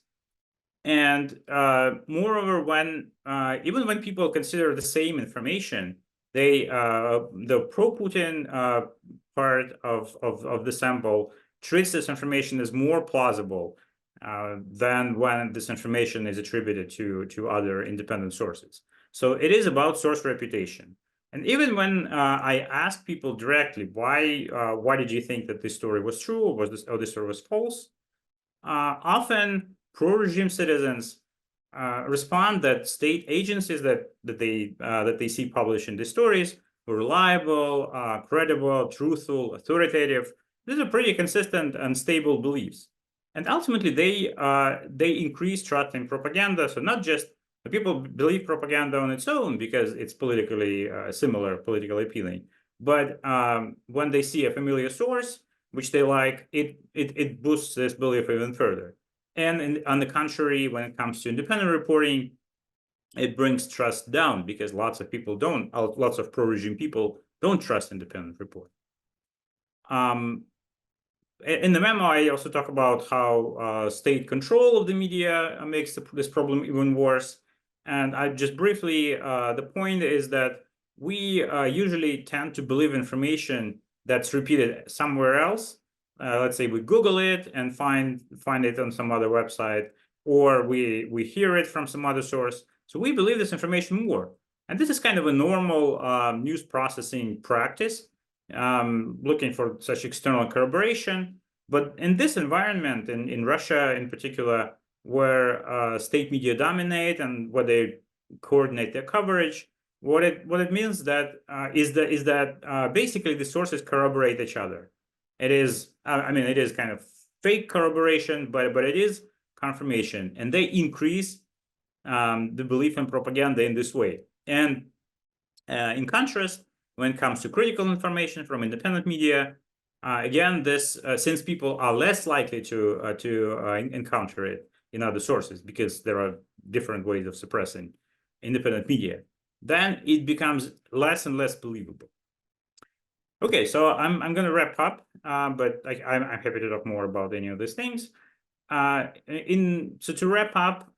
And moreover, even when people consider the same information, the pro-Putin part of the sample treats this information as more plausible than when this information is attributed to other independent sources. So it is about source reputation. And even when I ask people directly, why did you think that this story was true, or this story was false? Often pro-regime citizens respond that state agencies that they see publishing these stories were reliable, credible, truthful, authoritative. These are pretty consistent and stable beliefs. And ultimately, they increase trust in propaganda. So not just the people believe propaganda on its own because it's politically similar, politically appealing, but when they see a familiar source which they like, it boosts this belief even further. And on the contrary, when it comes to independent reporting, it brings trust down because lots of pro-regime people don't trust independent reporting. In the memo, I also talk about how state control of the media makes this problem even worse. And I just briefly, the point is that we usually tend to believe information that's repeated somewhere else. Let's say we Google it and find it on some other website, or we hear it from some other source. So we believe this information more. And this is kind of a normal news processing practice, looking for such external corroboration. But in this environment, in Russia in particular, where state media dominate and where they coordinate their coverage, what it means is that basically the sources corroborate each other. It is, it is kind of fake corroboration, but it is confirmation, and they increase the belief in propaganda in this way. And in contrast, when it comes to critical information from independent media, again, since people are less likely to encounter it in other sources because there are different ways of suppressing independent media, then it becomes less and less believable. Okay, so I'm going to wrap up, but I'm happy to talk more about any of these things. So to wrap up,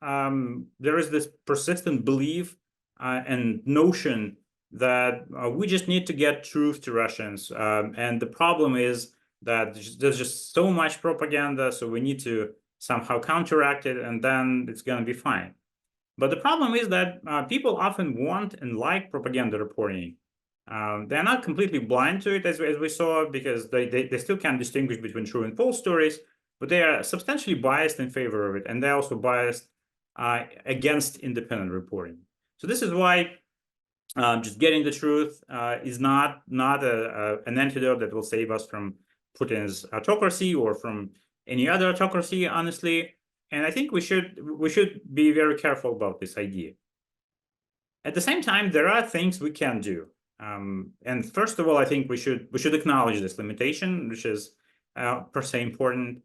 there is this persistent belief and notion that we just need to get truth to Russians. And the problem is that there's just so much propaganda, so we need to somehow counteract it, and then it's going to be fine. But the problem is that people often want and like propaganda reporting. They're not completely blind to it, as we saw, because they still can distinguish between true and false stories, but they are substantially biased in favor of it, and they're also biased against independent reporting. So this is why just getting the truth is not an antidote that will save us from Putin's autocracy or from any other autocracy, honestly. And I think we should be very careful about this idea. At the same time, there are things we can do. And first of all, I think we should acknowledge this limitation, which is per se important.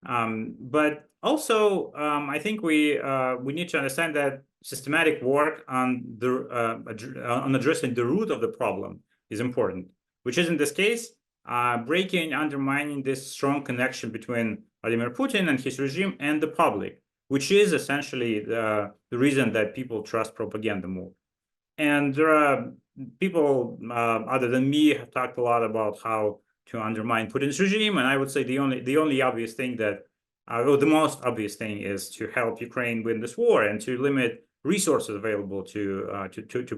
But also, I think we need to understand that systematic work on addressing the root of the problem is important, which is in this case breaking, undermining this strong connection between Vladimir Putin and his regime and the public, which is essentially the reason that people trust propaganda more. And there are people other than me have talked a lot about how to undermine Putin's regime, and I would say the only obvious thing that, or the most obvious thing, is to help Ukraine win this war and to limit resources available to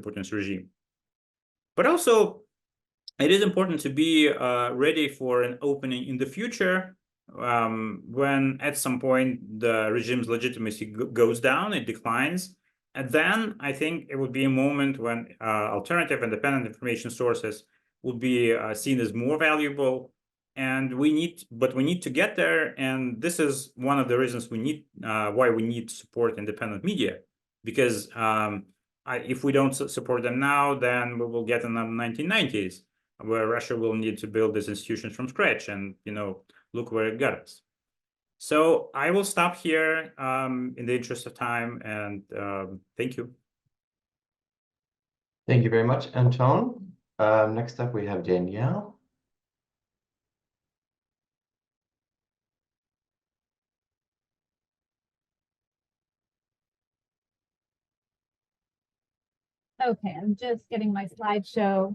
Putin's regime. But also, it is important to be ready for an opening in the future when at some point the regime's legitimacy goes down, it declines. And then I think it would be a moment when alternative independent information sources will be seen as more valuable. And we need to get there. And this is one of the reasons why we need to support independent media, because if we don't support them now, then we will get another 1990s where Russia will need to build these institutions from scratch, and look where it got us. So I will stop here in the interest of time, and thank you. Thank you very much, Anton. Next up, we have Danielle. Okay, I'm just getting my slideshow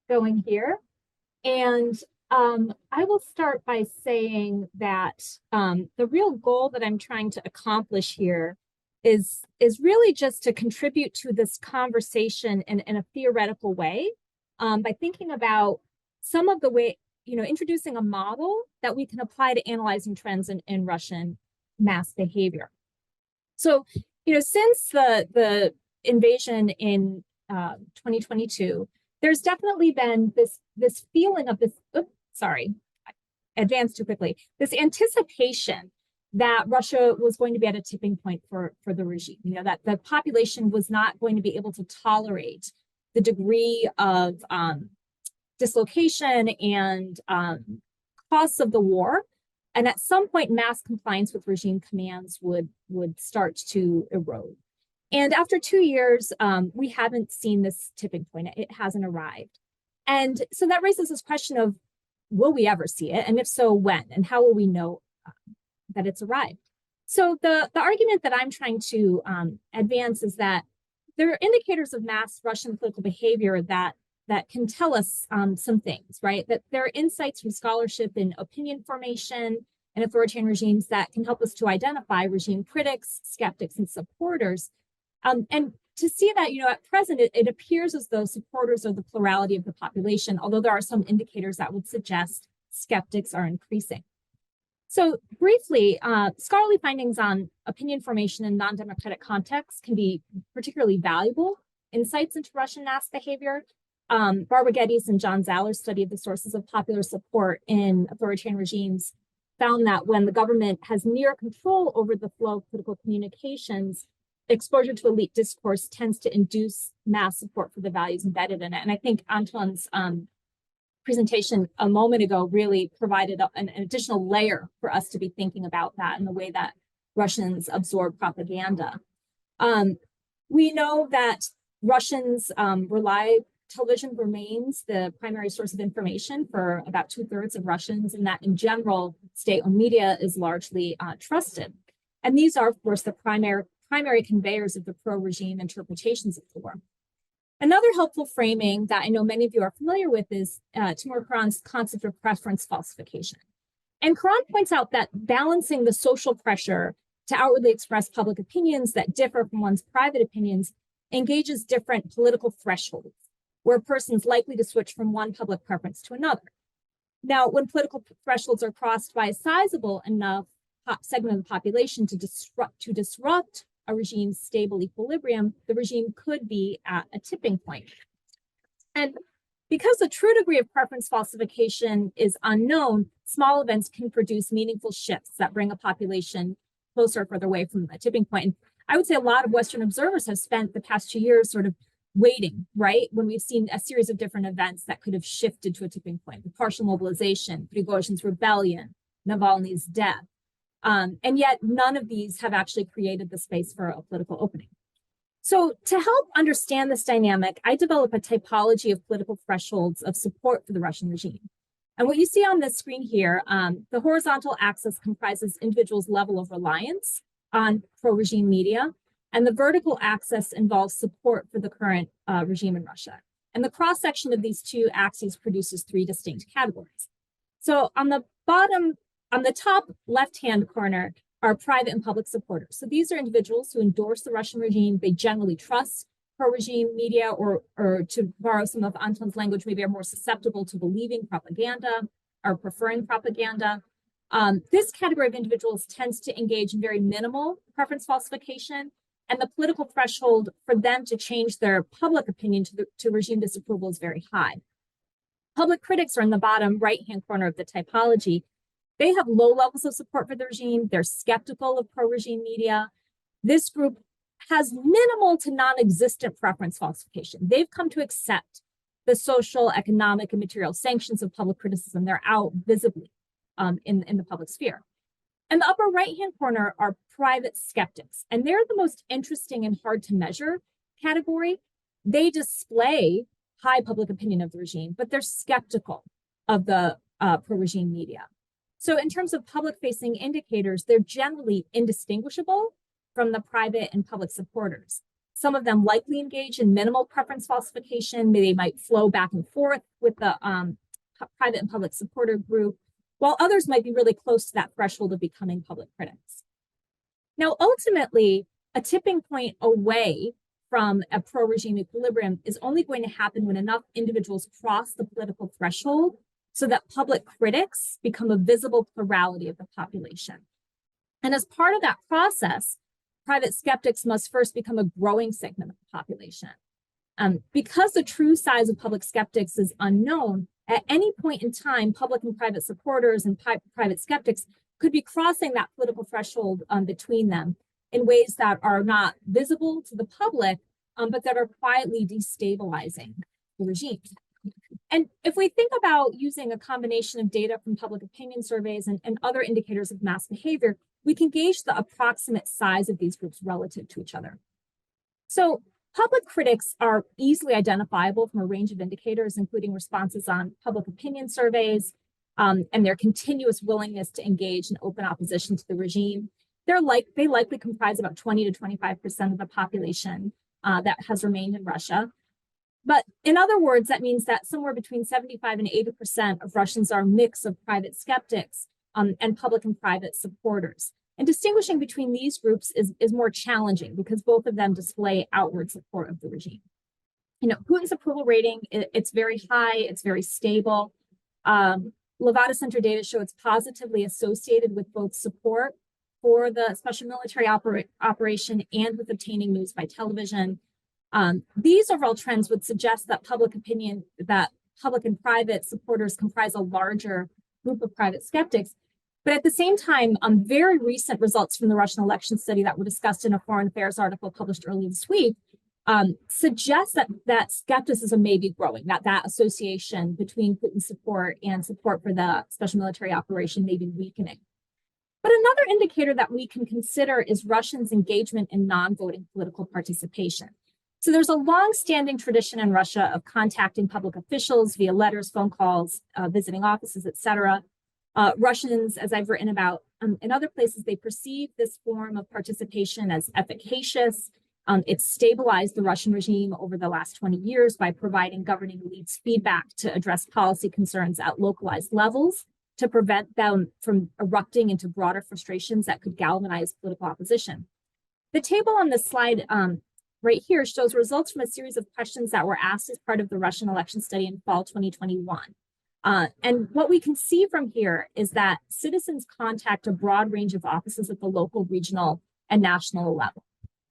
going here. And I will start by saying that the real goal that I'm trying to accomplish here is really just to contribute to this conversation in a theoretical way by thinking about some of the way, introducing a model that we can apply to analyzing trends in Russian mass behavior. So, since the invasion in 2022, there's definitely been this feeling of this, I advanced too quickly, this anticipation that Russia was going to be at a tipping point for the regime, that the population was not going to be able to tolerate the degree of dislocation and costs of the war. And at some point, mass compliance with regime commands would start to erode. And after 2 years, we haven't seen this tipping point. It hasn't arrived. And so that raises this question of, will we ever see it? And if so, when? And how will we know that it's arrived? So the argument that I'm trying to advance is that there are indicators of mass Russian political behavior that can tell us some things, right? That there are insights from scholarship in opinion formation and authoritarian regimes that can help us to identify regime critics, skeptics, and supporters. And to see that, at present, it appears as though supporters are the plurality of the population, although there are some indicators that would suggest skeptics are increasing. So briefly, scholarly findings on opinion formation in non-democratic contexts can be particularly valuable insights into Russian mass behavior. Barbara Geddes and John Zaller's study of the sources of popular support in authoritarian regimes found that when the government has near control over the flow of political communications, exposure to elite discourse tends to induce mass support for the values embedded in it. And I think Anton's presentation a moment ago really provided an additional layer for us to be thinking about that and the way that Russians absorb propaganda. We know that Russians television remains the primary source of information for about 2/3 of Russians, and that in general, state-owned media is largely trusted. And these are, of course, the primary conveyors of the pro-regime interpretations of the war. Another helpful framing that I know many of you are familiar with is Timur Kuran's concept of preference falsification. And Kuran points out that balancing the social pressure to outwardly express public opinions that differ from one's private opinions engages different political thresholds, where a person is likely to switch from one public preference to another. Now, when political thresholds are crossed by a sizable enough segment of the population to disrupt a regime's stable equilibrium, the regime could be at a tipping point. And because the true degree of preference falsification is unknown, small events can produce meaningful shifts that bring a population closer or further away from the tipping point. And I would say a lot of Western observers have spent the past 2 years sort of waiting, right? When we've seen a series of different events that could have shifted to a tipping point, the partial mobilization, Prigozhin's rebellion, Navalny's death. And yet none of these have actually created the space for a political opening. So to help understand this dynamic, I developed a typology of political thresholds of support for the Russian regime. And what you see on this screen here, the horizontal axis comprises individuals' level of reliance on pro-regime media, and the vertical axis involves support for the current regime in Russia. And the cross-section of these two axes produces three distinct categories. So on the top left-hand corner are private and public supporters. So these are individuals who endorse the Russian regime. They generally trust pro-regime media, or to borrow some of Anton's language, maybe are more susceptible to believing propaganda or preferring propaganda. This category of individuals tends to engage in very minimal preference falsification, and the political threshold for them to change their public opinion to regime disapproval is very high. Public critics are in the bottom right-hand corner of the typology. They have low levels of support for the regime. They're skeptical of pro-regime media. This group has minimal to non-existent preference falsification. They've come to accept the social, economic, and material sanctions of public criticism. They're out visibly in the public sphere. And the upper right-hand corner are private skeptics, and they're the most interesting and hard to measure category. They display high public opinion of the regime, but they're skeptical of the pro-regime media. So in terms of public-facing indicators, they're generally indistinguishable from the private and public supporters. Some of them likely engage in minimal preference falsification. They might flow back and forth with the private and public supporter group, while others might be really close to that threshold of becoming public critics. Now, ultimately, a tipping point away from a pro-regime equilibrium is only going to happen when enough individuals cross the political threshold so that public critics become a visible plurality of the population. And as part of that process, private skeptics must first become a growing segment of the population. Because the true size of public skeptics is unknown, at any point in time, public and private supporters and private skeptics could be crossing that political threshold between them in ways that are not visible to the public, but that are quietly destabilizing the regime. And if we think about using a combination of data from public opinion surveys and other indicators of mass behavior, we can gauge the approximate size of these groups relative to each other. So public critics are easily identifiable from a range of indicators, including responses on public opinion surveys and their continuous willingness to engage in open opposition to the regime. They likely comprise about 20 to 25% of the population that has remained in Russia. But in other words, that means that somewhere between 75 and 80% of Russians are a mix of private skeptics and public and private supporters. And distinguishing between these groups is more challenging because both of them display outward support of the regime. You know, Putin's approval rating, it's very high, it's very stable. Levada Center data show it's positively associated with both support for the special military operation and with obtaining news by television. These overall trends would suggest that public and private supporters comprise a larger group of private skeptics. But at the same time, very recent results from the Russian election study that were discussed in a foreign affairs article published earlier this week suggest that skepticism may be growing, that association between Putin's support and support for the special military operation may be weakening. But another indicator that we can consider is Russians' engagement in non-voting political participation. So there's a long-standing tradition in Russia of contacting public officials via letters, phone calls, visiting offices, etc. Russians, as I've written about in other places, they perceive this form of participation as efficacious. It's stabilized the Russian regime over the last 20 years by providing governing elites feedback to address policy concerns at localized levels to prevent them from erupting into broader frustrations that could galvanize political opposition. The table on this slide right here shows results from a series of questions that were asked as part of the Russian election study in fall 2021. And what we can see from here is that citizens contact a broad range of offices at the local, regional, and national level.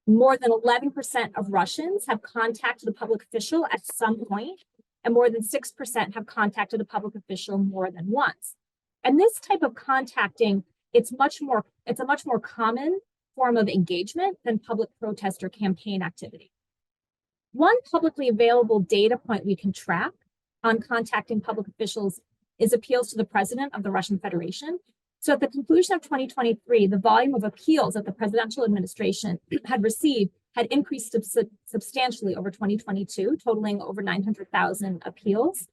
More than 11% of Russians have contacted a public official at some point, and more than 6% have contacted a public official more than once. And this type of contacting, it's a much more common form of engagement than public protest or campaign activity. One publicly available data point we can track on contacting public officials is appeals to the president of the Russian Federation. So at the conclusion of 2023, the volume of appeals that the presidential administration had received had increased substantially over 2022, totaling over 900,000 appeals.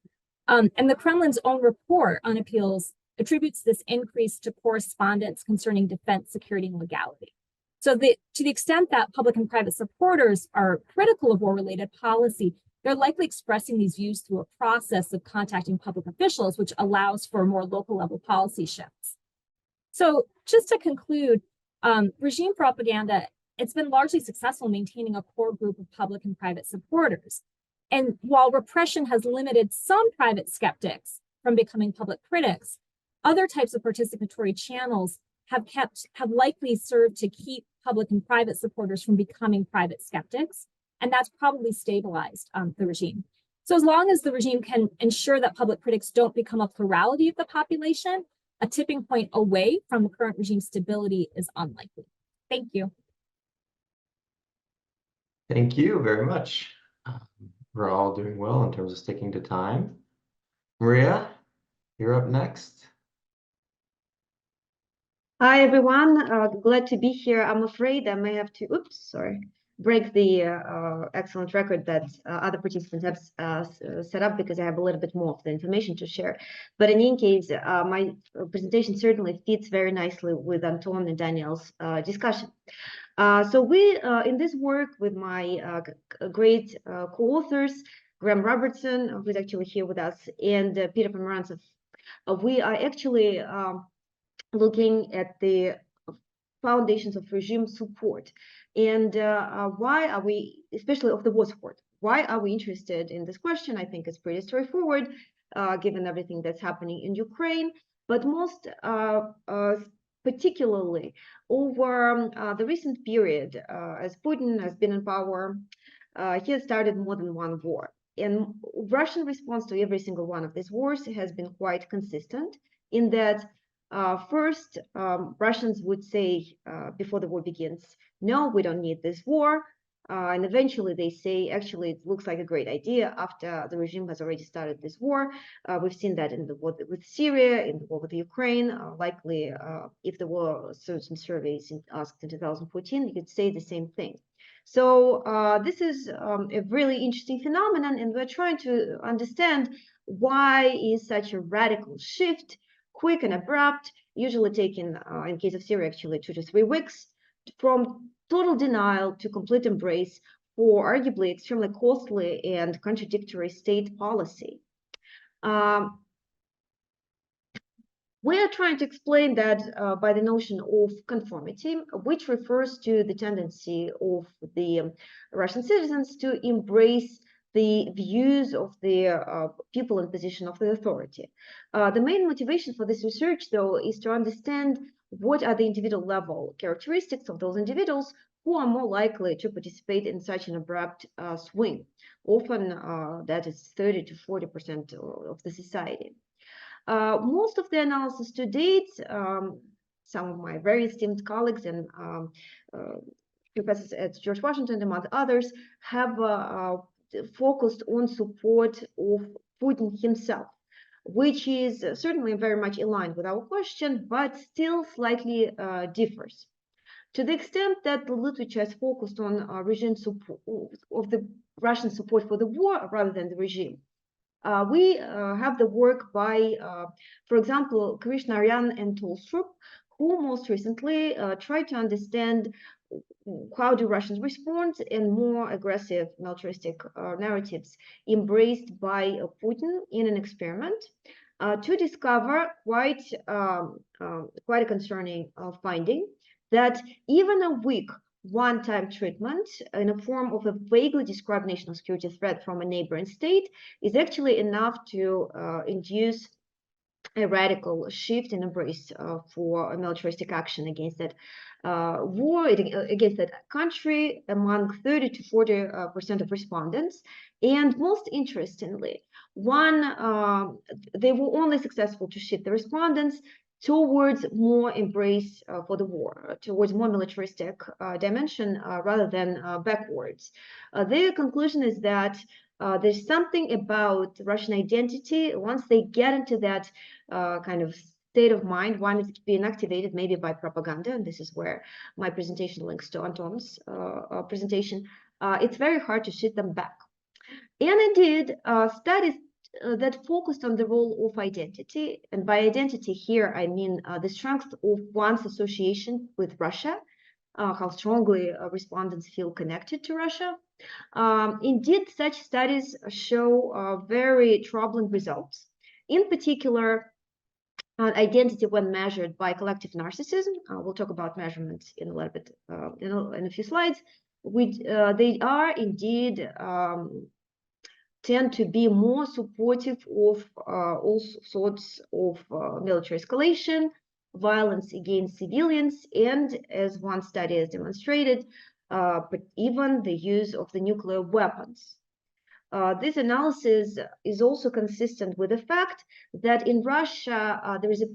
And the Kremlin's own report on appeals attributes this increase to correspondence concerning defense, security, and legality. So to the extent that public and private supporters are critical of war-related policy, they're likely expressing these views through a process of contacting public officials, which allows for more local level policy shifts. So just to conclude, regime propaganda, it's been largely successful maintaining a core group of public and private supporters. And while repression has limited some private skeptics from becoming public critics, other types of participatory channels have likely served to keep public and private supporters from becoming private skeptics. And that's probably stabilized the regime. So as long as the regime can ensure that public critics don't become a plurality of the population, a tipping point away from the current regime stability is unlikely. Thank you. Thank you very much. We're all doing well in terms of sticking to time. Maria, you're up next. Hi, everyone. Glad to be here. I'm afraid I may have to, break the excellent record that other participants have set up because I have a little bit more of the information to share. But in any case, my presentation certainly fits very nicely with Anton and Daniel's discussion. So we, in this work with my great co-authors, Graham Robertson, who's actually here with us, and Peter Pomerantsev, we are actually looking at the foundations of regime support. And why are we, especially of the war support, why are we interested in this question? I think it's pretty straightforward, given everything that's happening in Ukraine, but most particularly over the recent period, as Putin has been in power, he has started more than one war. And Russian response to every single one of these wars has been quite consistent in that first, Russians would say before the war begins, no, we don't need this war. And eventually they say, actually, it looks like a great idea after the regime has already started this war. We've seen that in the war with Syria, in the war with Ukraine. Likely, if there were certain surveys asked in 2014, you could say the same thing. So this is a really interesting phenomenon, and we're trying to understand why is such a radical shift, quick and abrupt, usually taking, in case of Syria, actually 2 to 3 weeks, from total denial to complete embrace for arguably extremely costly and contradictory state policy. We are trying to explain that by the notion of conformity, which refers to the tendency of the Russian citizens to embrace the views of the people in position of the authority. The main motivation for this research, though, is to understand what are the individual level characteristics of those individuals who are more likely to participate in such an abrupt swing. Often that is 30 to 40% of the society. Most of the analysis to date, some of my very esteemed colleagues and professors at George Washington, among others, have focused on support of Putin himself, which is certainly very much in line with our question, but still slightly differs. To the extent that the literature is focused on regime support of the Russian support for the war rather than the regime, we have the work by, for example, Krishnaryan and Tolstrup, who most recently tried to understand how do Russians respond in more aggressive militaristic narratives embraced by Putin in an experiment. to discover quite a concerning finding that even a weak one-time treatment in the form of a vaguely described national security threat from a neighboring state is actually enough to induce a radical shift in embrace for a militaristic action against that war, against that country among 30 to 40% of respondents. And most interestingly, they were only successful to shift the respondents towards more embrace for the war, towards more militaristic dimension rather than backwards. Their conclusion is that there's something about Russian identity, once they get into that kind of state of mind, one is being activated maybe by propaganda, and this is where my presentation links to Anton's presentation, it's very hard to shift them back. And indeed, studies that focused on the role of identity, and by identity here I mean the strength of one's association with Russia, how strongly respondents feel connected to Russia. Indeed, such studies show very troubling results. In particular, identity when measured by collective narcissism. We'll talk about measurements in a little bit, in a few slides. They are indeed tend to be more supportive of all sorts of military escalation, violence against civilians, and as one study has demonstrated, but even the use of the nuclear weapons. This analysis is also consistent with the fact that in Russia, there is a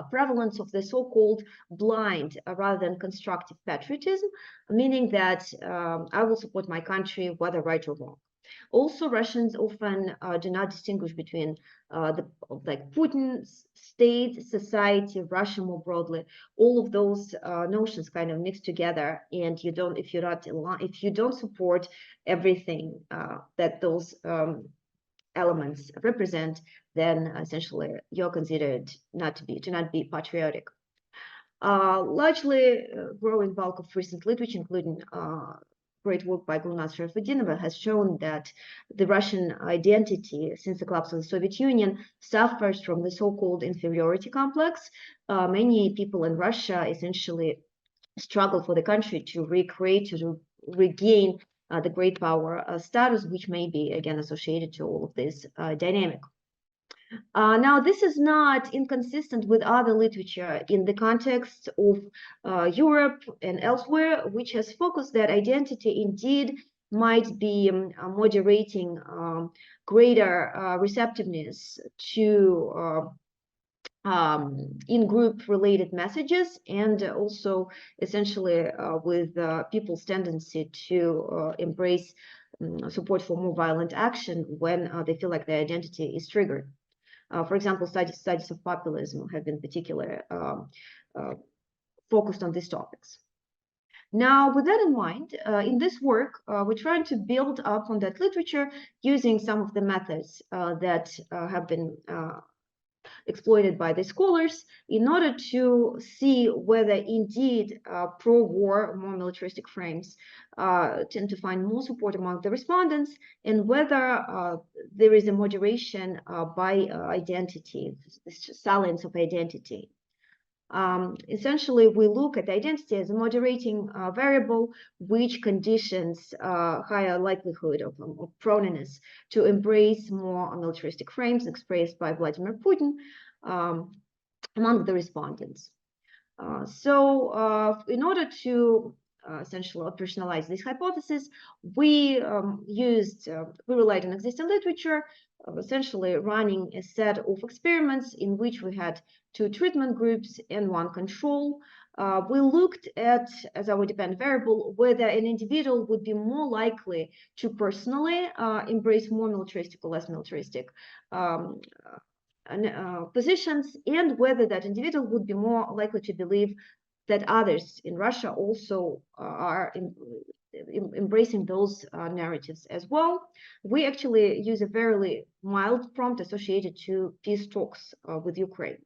prevalence of the so-called blind rather than constructive patriotism, meaning that I will support my country whether right or wrong. Also, Russians often do not distinguish between Putin's state, society, Russia more broadly. All of those notions kind of mix together, and if you don't support everything that those elements represent, then essentially you're considered to not be patriotic. Largely growing bulk of recent literature, including great work by Nazarbayev, has shown that the Russian identity since the collapse of the Soviet Union suffers from the so-called inferiority complex. Many people in Russia essentially struggle for the country to recreate, to regain the great power status, which may be again associated to all of this dynamic. Now, this is not inconsistent with other literature in the context of Europe and elsewhere, which has focused that identity indeed might be moderating greater receptiveness to in-group related messages, and also essentially with people's tendency to embrace support for more violent action when they feel like their identity is triggered. For example, studies of populism have been particularly focused on these topics. Now, with that in mind, in this work, we're trying to build up on that literature using some of the methods that have been exploited by the scholars in order to see whether indeed pro-war, more militaristic frames tend to find more support among the respondents, and whether there is a moderation by identity, this salience of identity. Essentially, we look at identity as a moderating variable, which conditions higher likelihood of proneness to embrace more militaristic frames expressed by Vladimir Putin among the respondents. So in order to essentially operationalize this hypothesis, we relied on existing literature, essentially running a set of experiments in which we had 2 treatment groups and 1 control. We looked at, as our dependent variable, whether an individual would be more likely to personally embrace more militaristic or less militaristic positions, and whether that individual would be more likely to believe that others in Russia also are embracing those narratives as well. We actually use a very mild prompt associated to peace talks with Ukraine.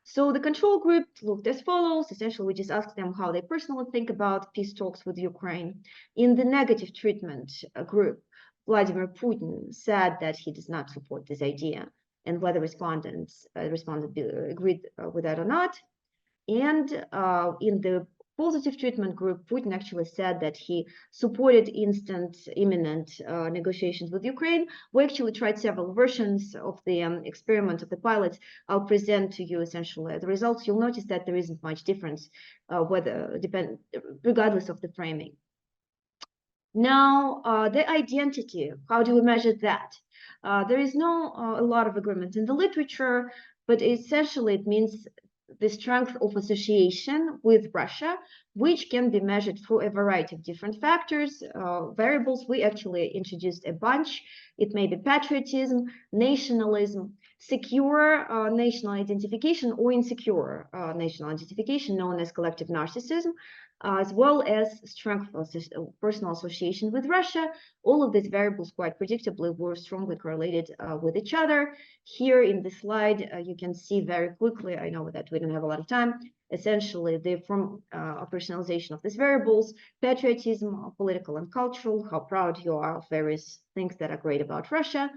So the control group looked as follows. Essentially, we just asked them how they personally think about peace talks with Ukraine. In the negative treatment group, Vladimir Putin said that he does not support this idea, and whether respondents agreed with that or not. And in the positive treatment group, Putin actually said that he supported imminent negotiations with Ukraine. We actually tried several versions of the experiment of the pilots. I'll present to you essentially the results. You'll notice that there isn't much difference regardless of the framing. Now, the identity, how do we measure that? There is a lot of agreement in the literature, but essentially it means the strength of association with Russia, which can be measured through a variety of different factors, variables. We actually introduced a bunch. It may be patriotism, nationalism, secure national identification, or insecure national identification, known as collective narcissism, as well as strength of personal association with Russia. All of these variables quite predictably were strongly correlated with each other. Here in the slide, you can see very quickly, I know that we don't have a lot of time, essentially the operationalization of these variables: patriotism, political and cultural, how proud you are of various things that are great about Russia,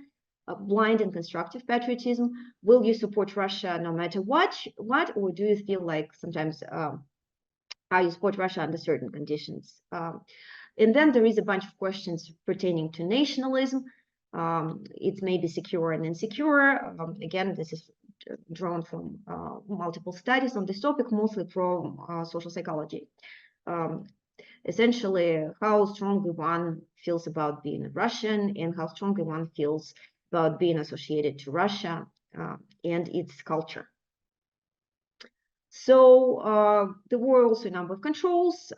blind and constructive patriotism, will you support Russia no matter what, or do you feel like sometimes how you support Russia under certain conditions. And then there is a bunch of questions pertaining to nationalism. It may be secure and insecure. Again, this is drawn from multiple studies on this topic, mostly from social psychology. Essentially, how strongly one feels about being Russian and how strongly one feels about being associated to Russia and its culture. So there were also a number of controls.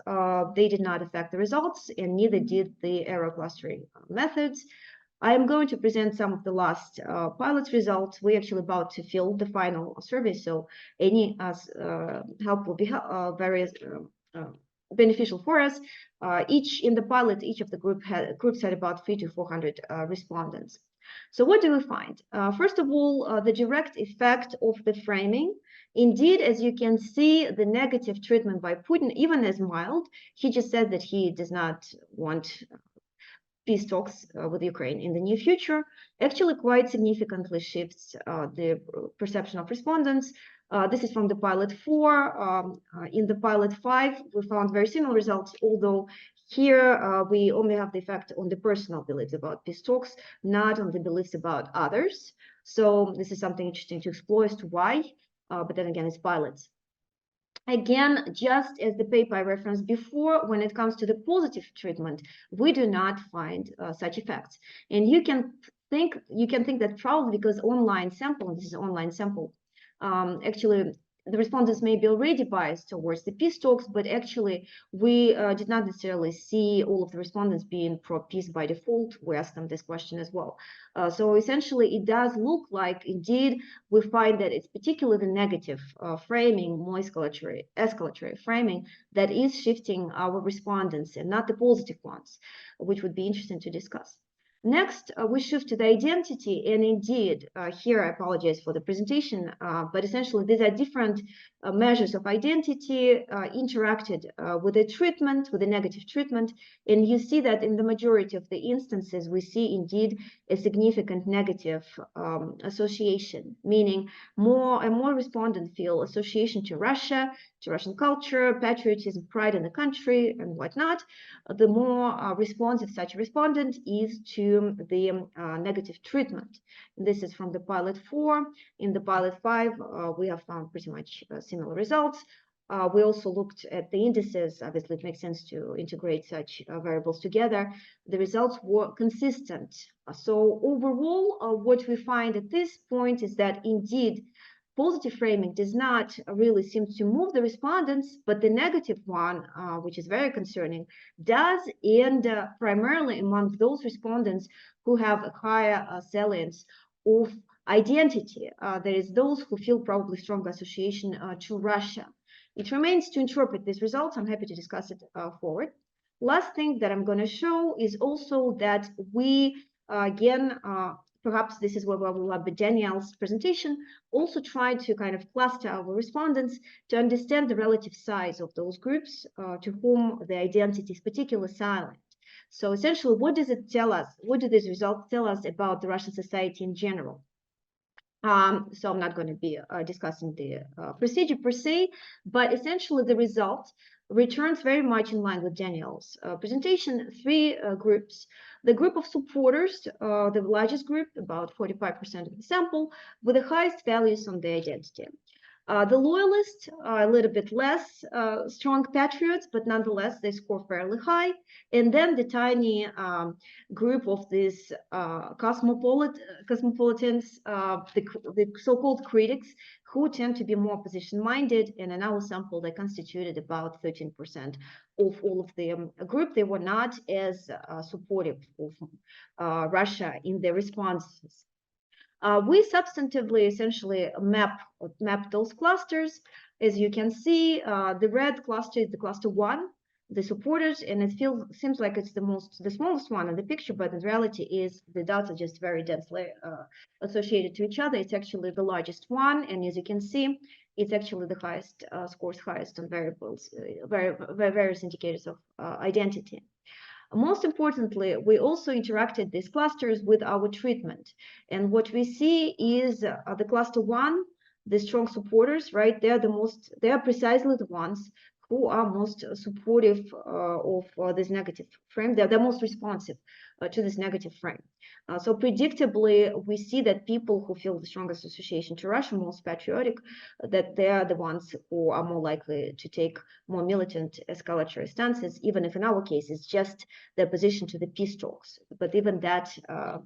They did not affect the results, and neither did the error clustering methods. I am going to present some of the last pilot results. We're actually about to fill the final survey, so any help will be very beneficial for us. Each of the groups had about 300 to 400 respondents. So what do we find? First of all, the direct effect of the framing. Indeed, as you can see, the negative treatment by Putin, even as mild, he just said that he does not want peace talks with Ukraine in the near future, actually quite significantly shifts the perception of respondents. This is from the pilot 4. In the pilot 5, we found very similar results, although here we only have the effect on the personal beliefs about peace talks, not on the beliefs about others. So this is something interesting to explore as to why, but then again, it's pilots. Again, just as the paper I referenced before, when it comes to the positive treatment, we do not find such effects. And you can think that probably because online sample, this is an online sample, actually the respondents may be already biased towards the peace talks, but actually we did not necessarily see all of the respondents being pro-peace by default. We asked them this question as well. So essentially, it does look like, indeed, we find that it's particularly the negative framing, more escalatory framing, that is shifting our respondents and not the positive ones, which would be interesting to discuss. Next, we shift to the identity, and indeed, here I apologize for the presentation, but essentially these are different measures of identity interacted with the treatment, with the negative treatment, and you see that in the majority of the instances, we see indeed a significant negative association, meaning more and more respondents feel association to Russia, to Russian culture, patriotism, pride in the country, and whatnot. The more responsive such a respondent is to the negative treatment. This is from the pilot 4. In the pilot 5, we have found pretty much similar results. We also looked at the indices. Obviously, it makes sense to integrate such variables together. The results were consistent. So overall, what we find at this point is that indeed, positive framing does not really seem to move the respondents, but the negative one, which is very concerning, does, and primarily among those respondents who have a higher salience of identity. There is those who feel probably strong association to Russia. It remains to interpret these results. I'm happy to discuss it forward. Last thing that I'm going to show is also that we, again, perhaps this is where we will have Daniel's presentation, also try to kind of cluster our respondents to understand the relative size of those groups to whom the identity is particularly silent. So essentially, what does it tell us? What do these results tell us about the Russian society in general? So I'm not going to be discussing the procedure per se, but essentially the result returns very much in line with Daniel's presentation. Three groups. The group of supporters, the largest group, about 45% of the sample, with the highest values on the identity. The loyalists are a little bit less strong patriots, but nonetheless, they score fairly high. And then the tiny group of these cosmopolitans, the so-called critics, who tend to be more position-minded. And in our sample, they constituted about 13% of all of the group. They were not as supportive of Russia in their responses. We substantively essentially map those clusters. As you can see, the red cluster is the cluster 1, the supporters, and it seems like it's the smallest one in the picture, but in reality is the dots are just very densely associated to each other. It's actually the largest one, and as you can see, it's actually the highest scores highest on variables, various indicators of identity. Most importantly, we also interacted these clusters with our treatment. And what we see is the cluster 1, the strong supporters, right? They are precisely the ones who are most supportive of this negative frame. They're most responsive to this negative frame. So predictably, we see that people who feel the strongest association to Russia, most patriotic, that they are the ones who are more likely to take more militant escalatory stances, even if in our case it's just the opposition to the peace talks. But even that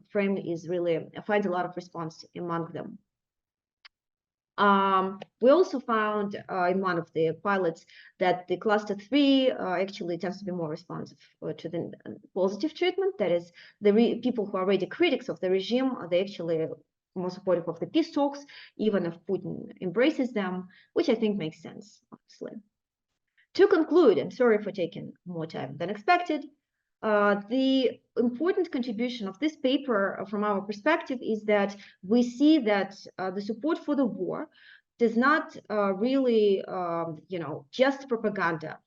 frame is really finds a lot of response among them. We also found in one of the pilots that the cluster 3 actually tends to be more responsive to the positive treatment. That is, the people who are already critics of the regime, they actually more supportive of the peace talks, even if Putin embraces them, which I think makes sense, honestly. To conclude, I'm sorry for taking more time than expected. The important contribution of this paper from our perspective is that we see that the support for the war does not really, just propaganda.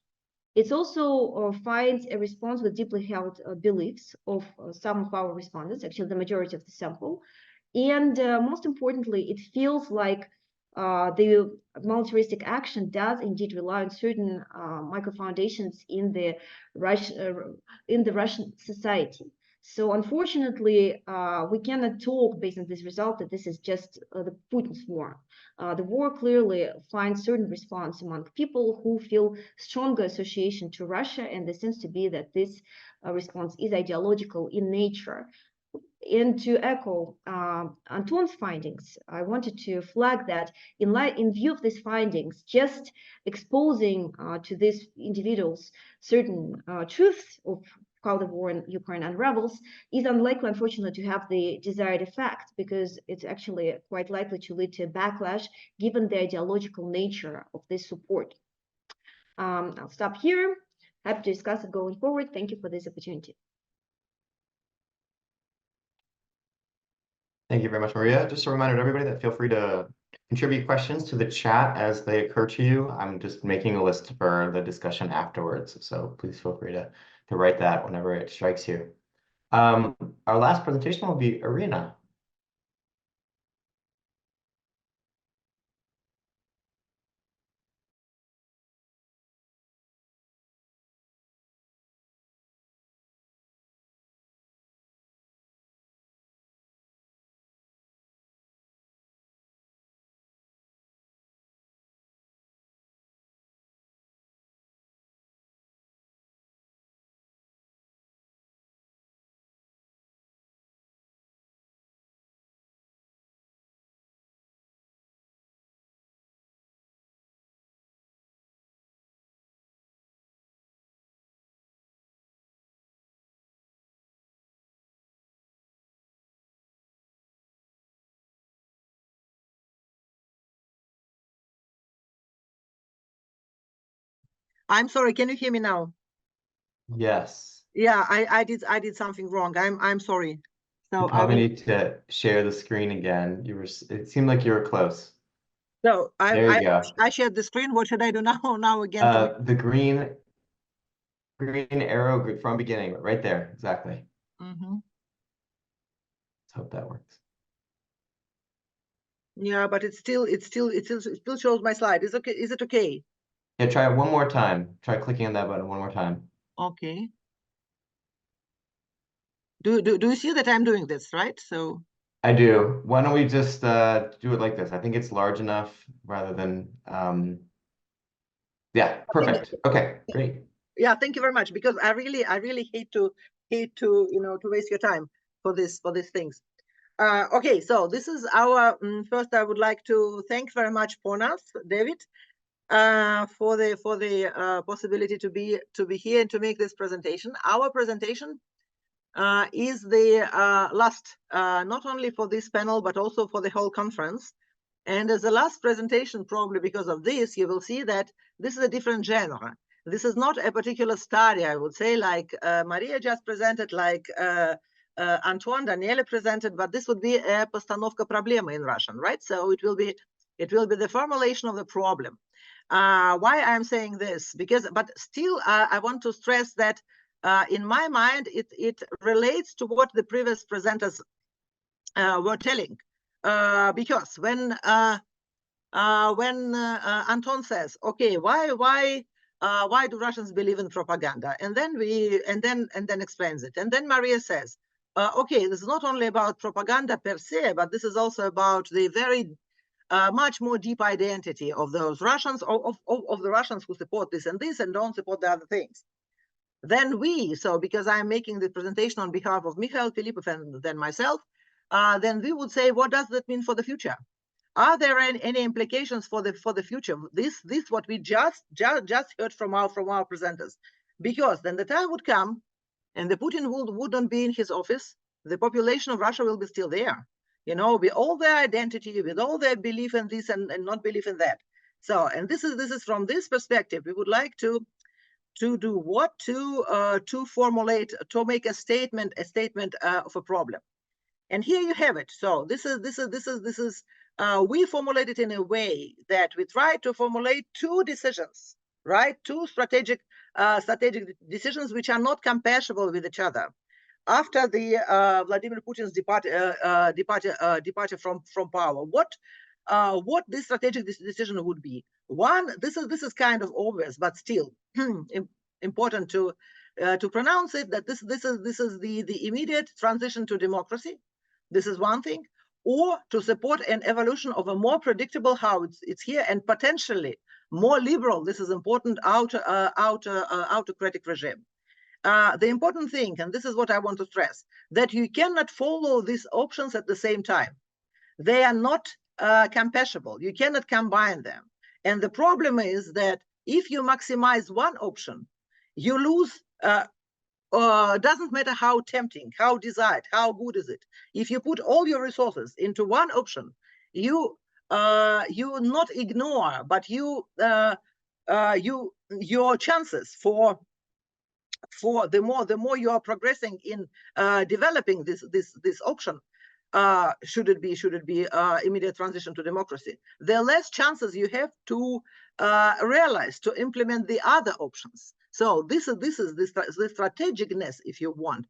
It also finds a response with deeply held beliefs of some of our respondents, actually the majority of the sample. And most importantly, it feels like the militaristic action does indeed rely on certain micro-foundations in the Russian society. So unfortunately, we cannot talk based on this result that this is just the Putin's war. The war clearly finds certain response among people who feel stronger association to Russia, and there seems to be that this response is ideological in nature. And to echo Anton's findings, I wanted to flag that in view of these findings, just exposing to these individuals certain truths of how the war in Ukraine unravels is unlikely, unfortunately, to have the desired effect, because it's actually quite likely to lead to a backlash given the ideological nature of this support. I'll stop here. Happy to discuss it going forward. Thank you for this opportunity. Thank you very much, Maria. Just a reminder to everybody that feel free to contribute questions to the chat as they occur to you. I'm just making a list for the discussion afterwards, so please feel free to write that whenever it strikes you. Our last presentation will be Irina. I'm sorry, can you hear me now? Yes. Yeah, I did something wrong. I'm sorry. So You probably need to share the screen again. It seemed like you were close. So There you go. I shared the screen. What should I do now? Now again. The green green arrow from beginning, right there, exactly. Mm-hmm. Let's hope that works. Yeah, but it still shows my slide. Is okay? Is it okay? Yeah, try it one more time. Try clicking on that button one more time. Okay. Do you see that I'm doing this, right? So I do. Why don't we just do it like this? I think it's large enough rather than yeah, perfect. Okay, great. yeah, thank you very much, because I really hate to to waste your time for these things. Okay, so this is our first. I would like to thank very much PONARS, David, for the possibility to be here and to make this presentation. Our presentation is the last, not only for this panel but also for the whole conference. And as the last presentation, probably because of this, you will see that this is a different genre. This is not a particular study, I would say, like Maria just presented, like Antoine, Daniele presented, but this would be a постановка проблемы in Russian, right? So it will be the formulation of the problem. Why I'm saying this? But still, I want to stress that in my mind, it relates to what the previous presenters were telling. Because when Anton says, okay, why do Russians believe in propaganda? And then explains it. And then Maria says, okay, this is not only about propaganda per se, but this is also about the very much more deep identity of those Russians, of the Russians who support this and don't support the other things. Then because I'm making the presentation on behalf of Mikhail, Filipov, and then myself, then we would say, what does that mean for the future? Are there any implications for the future? This what we just heard from our presenters, because then the time would come, and the Putin wouldn't be in his office. The population of Russia will be still there, with all their identity, with all their belief in this and not belief in that. So, and this is from this perspective, we would like to do what to formulate, to make a statement of a problem. And here you have it. So this is we formulate it in a way that we try to formulate two decisions, right? Two strategic decisions which are not compatible with each other. After the Vladimir Putin's departure from power, what this strategic decision would be? One, this is kind of obvious, but still important to pronounce it, that this is the immediate transition to democracy. This is one thing, or to support an evolution of a more predictable, how it's here, and potentially more liberal. This is important, autocratic regime. The important thing, and this is what I want to stress, that you cannot follow these options at the same time. They are not compatible. You cannot combine them. And the problem is that if you maximize one option, you lose. Doesn't matter how tempting, how desired, how good is it. If you put all your resources into one option, you not ignore, but your chances for the more you are progressing in developing this option, should it be immediate transition to democracy, the less chances you have to realize, to implement the other options. So this is the strategicness, if you want,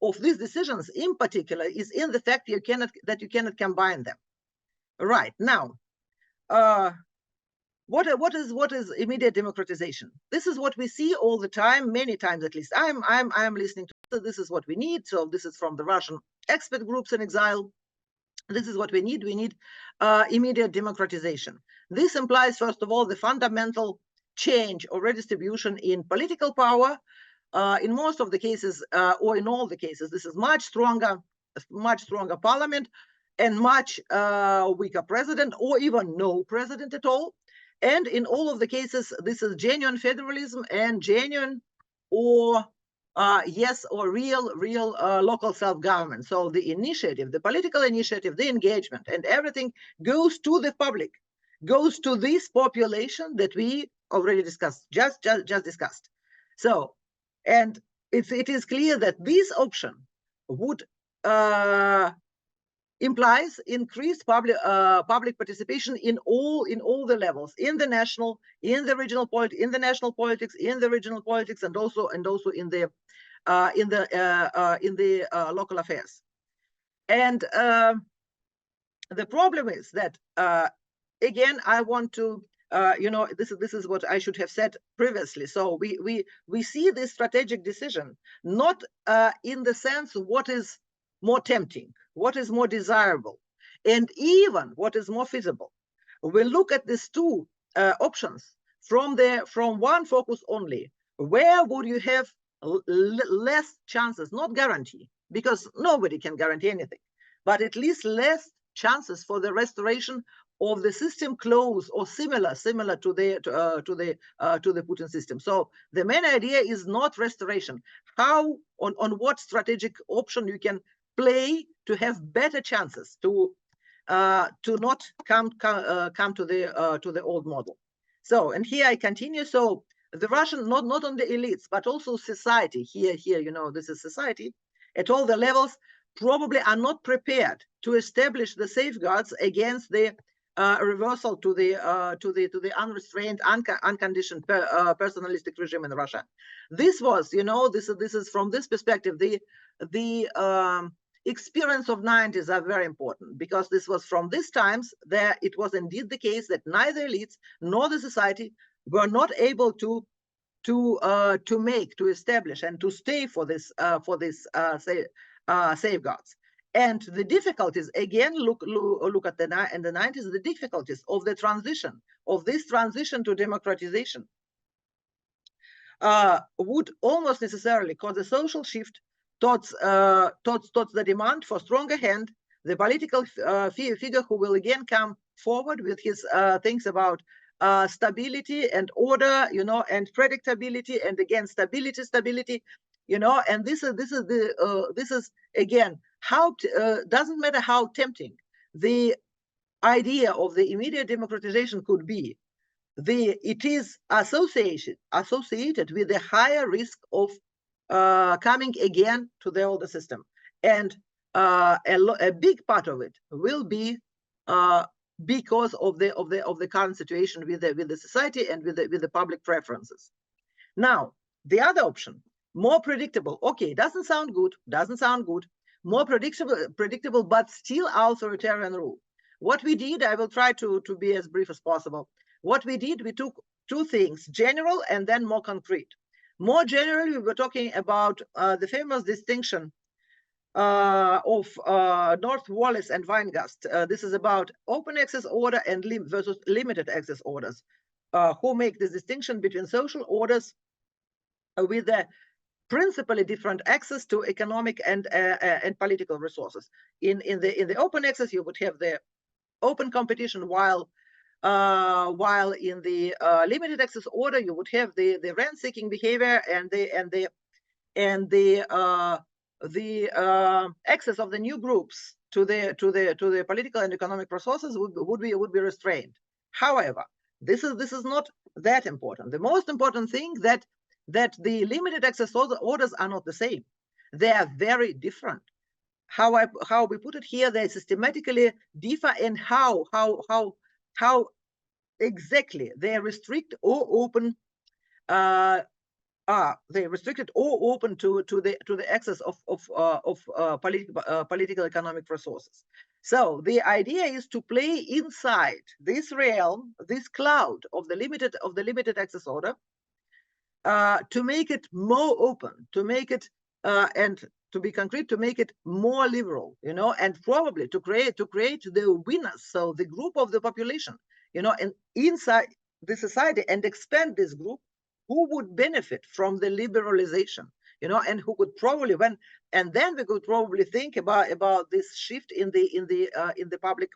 of these decisions in particular, is in the fact you cannot combine them. Right now, what is immediate democratization? This is what we see all the time, many times at least. I'm listening to this is what we need. So this is from the Russian expert groups in exile. This is what we need. We need immediate democratization. This implies, first of all, the fundamental change or redistribution in political power. In most of the cases, or in all the cases, this is much stronger parliament and much weaker president, or even no president at all. And in all of the cases, this is genuine federalism and genuine or real local self-government. So the initiative, the political initiative, the engagement, and everything goes to the public, goes to this population that we already discussed, just discussed. So, and it is clear that this option would implies increased public participation in all the levels, in the national, in the regional politics, in the national politics, in the regional politics, and also in the local affairs. And the problem is that again, I want to this is what I should have said previously. So we see this strategic decision not in the sense what is more tempting, what is more desirable, and even what is more feasible. We look at these two options from one focus only. Where would you have less chances, not guarantee, because nobody can guarantee anything, but at least less chances for the restoration of the system close or similar to the Putin system. So the main idea is not restoration. How on what strategic option you can play to have better chances to not come to the old model. So, and here I continue. So the Russian, not on the elites, but also society here, this is society at all the levels, probably are not prepared to establish the safeguards against the reversal to the unrestrained, unconditioned personalistic regime in Russia. This was, this is from this perspective, the experience of 90s are very important, because this was from these times that it was indeed the case that neither elites nor the society were not able to establish and to stay for this safeguards. And the difficulties, again, look at the 90s, the difficulties of the transition, of this transition to democratization would almost necessarily cause a social shift towards the demand for stronger hand, the political figure who will again come forward with his things about stability and order, and predictability, and again stability, and this is again how doesn't matter how tempting the idea of the immediate democratization could be, it is associated with a higher risk of coming again to the older system, and a big part of it will be because of the current situation with the society and with the public preferences. Now, the other option, more predictable. Okay, doesn't sound good. More predictable, but still authoritarian rule. What we did, I will try to be as brief as possible. What we did, we took two things, general and then more concrete. More generally, we were talking about the famous distinction of North Wallis and Weingast. This is about open access order and versus limited access orders, who make this distinction between social orders with the principally different access to economic and political resources. In the open access, you would have the open competition, while in the limited access order, you would have the rent-seeking behavior and the access of the new groups to the political and economic resources would be restrained. However, this is not that important. The most important thing that the limited access orders are not the same. They are very different. How we put it here, they systematically differ in how exactly they restrict or open they restricted or open to the access of political economic resources. So the idea is to play inside this realm, this cloud of the limited access order, to make it more open, to make it and to be concrete, to make it more liberal, and probably to create the winners, so the group of the population, and inside the society, and expand this group who would benefit from the liberalization, and who could probably and then we could probably think about this shift in the public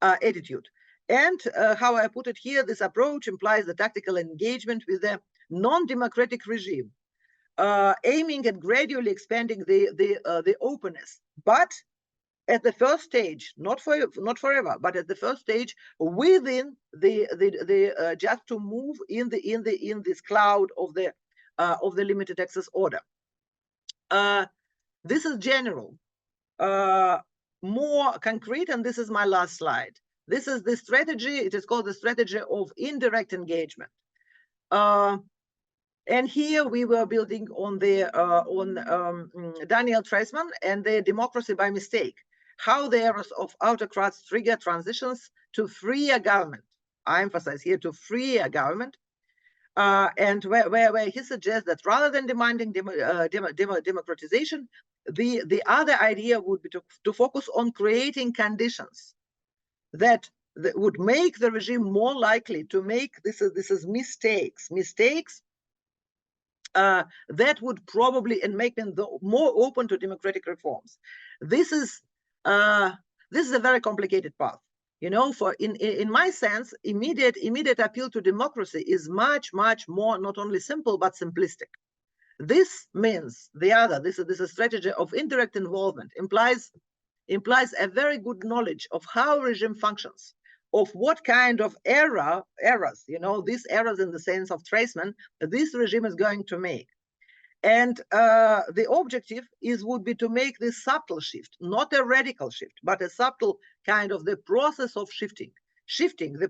attitude. And how I put it here, this approach implies the tactical engagement with the non-democratic regime, aiming at gradually expanding the openness, but at the first stage, not forever, but at the first stage, within the just to move in this cloud of the limited access order. This is general. more concrete, and this is my last slide. This is the strategy. It is called the strategy of indirect engagement. And here we were building on the Daniel Treisman and the democracy by mistake. How the eras of autocrats trigger transitions to freer government. I emphasize here to freer government. And where he suggests that rather than demanding democratization, the other idea would be to focus on creating conditions that would make the regime more likely to make mistakes that would probably and make them more open to democratic reforms. This is a very complicated path. You know, in my sense, immediate appeal to democracy is much more not only simple but simplistic. This means this is a strategy of indirect involvement implies a very good knowledge of how regime functions, of what kind of errors, you know, these errors in the sense of Treisman, this regime is going to make. And the objective would be to make this subtle shift, not a radical shift, but a subtle kind of the process of shifting the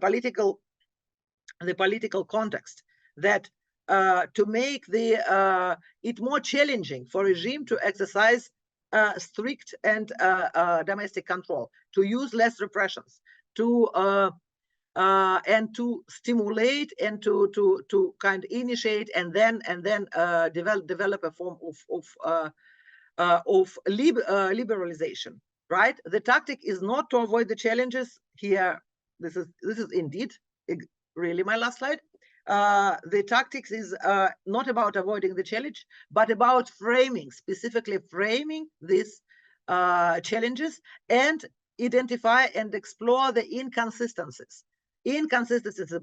political context, that to make it more challenging for regime to exercise strict and domestic control, to use less repressions, and to stimulate and to kind of initiate and then develop a form of liberalization. Right? The tactic is not to avoid the challenges here. This is indeed really my last slide. The tactics is not about avoiding the challenge, but about specifically framing these challenges and identify and explore the inconsistencies in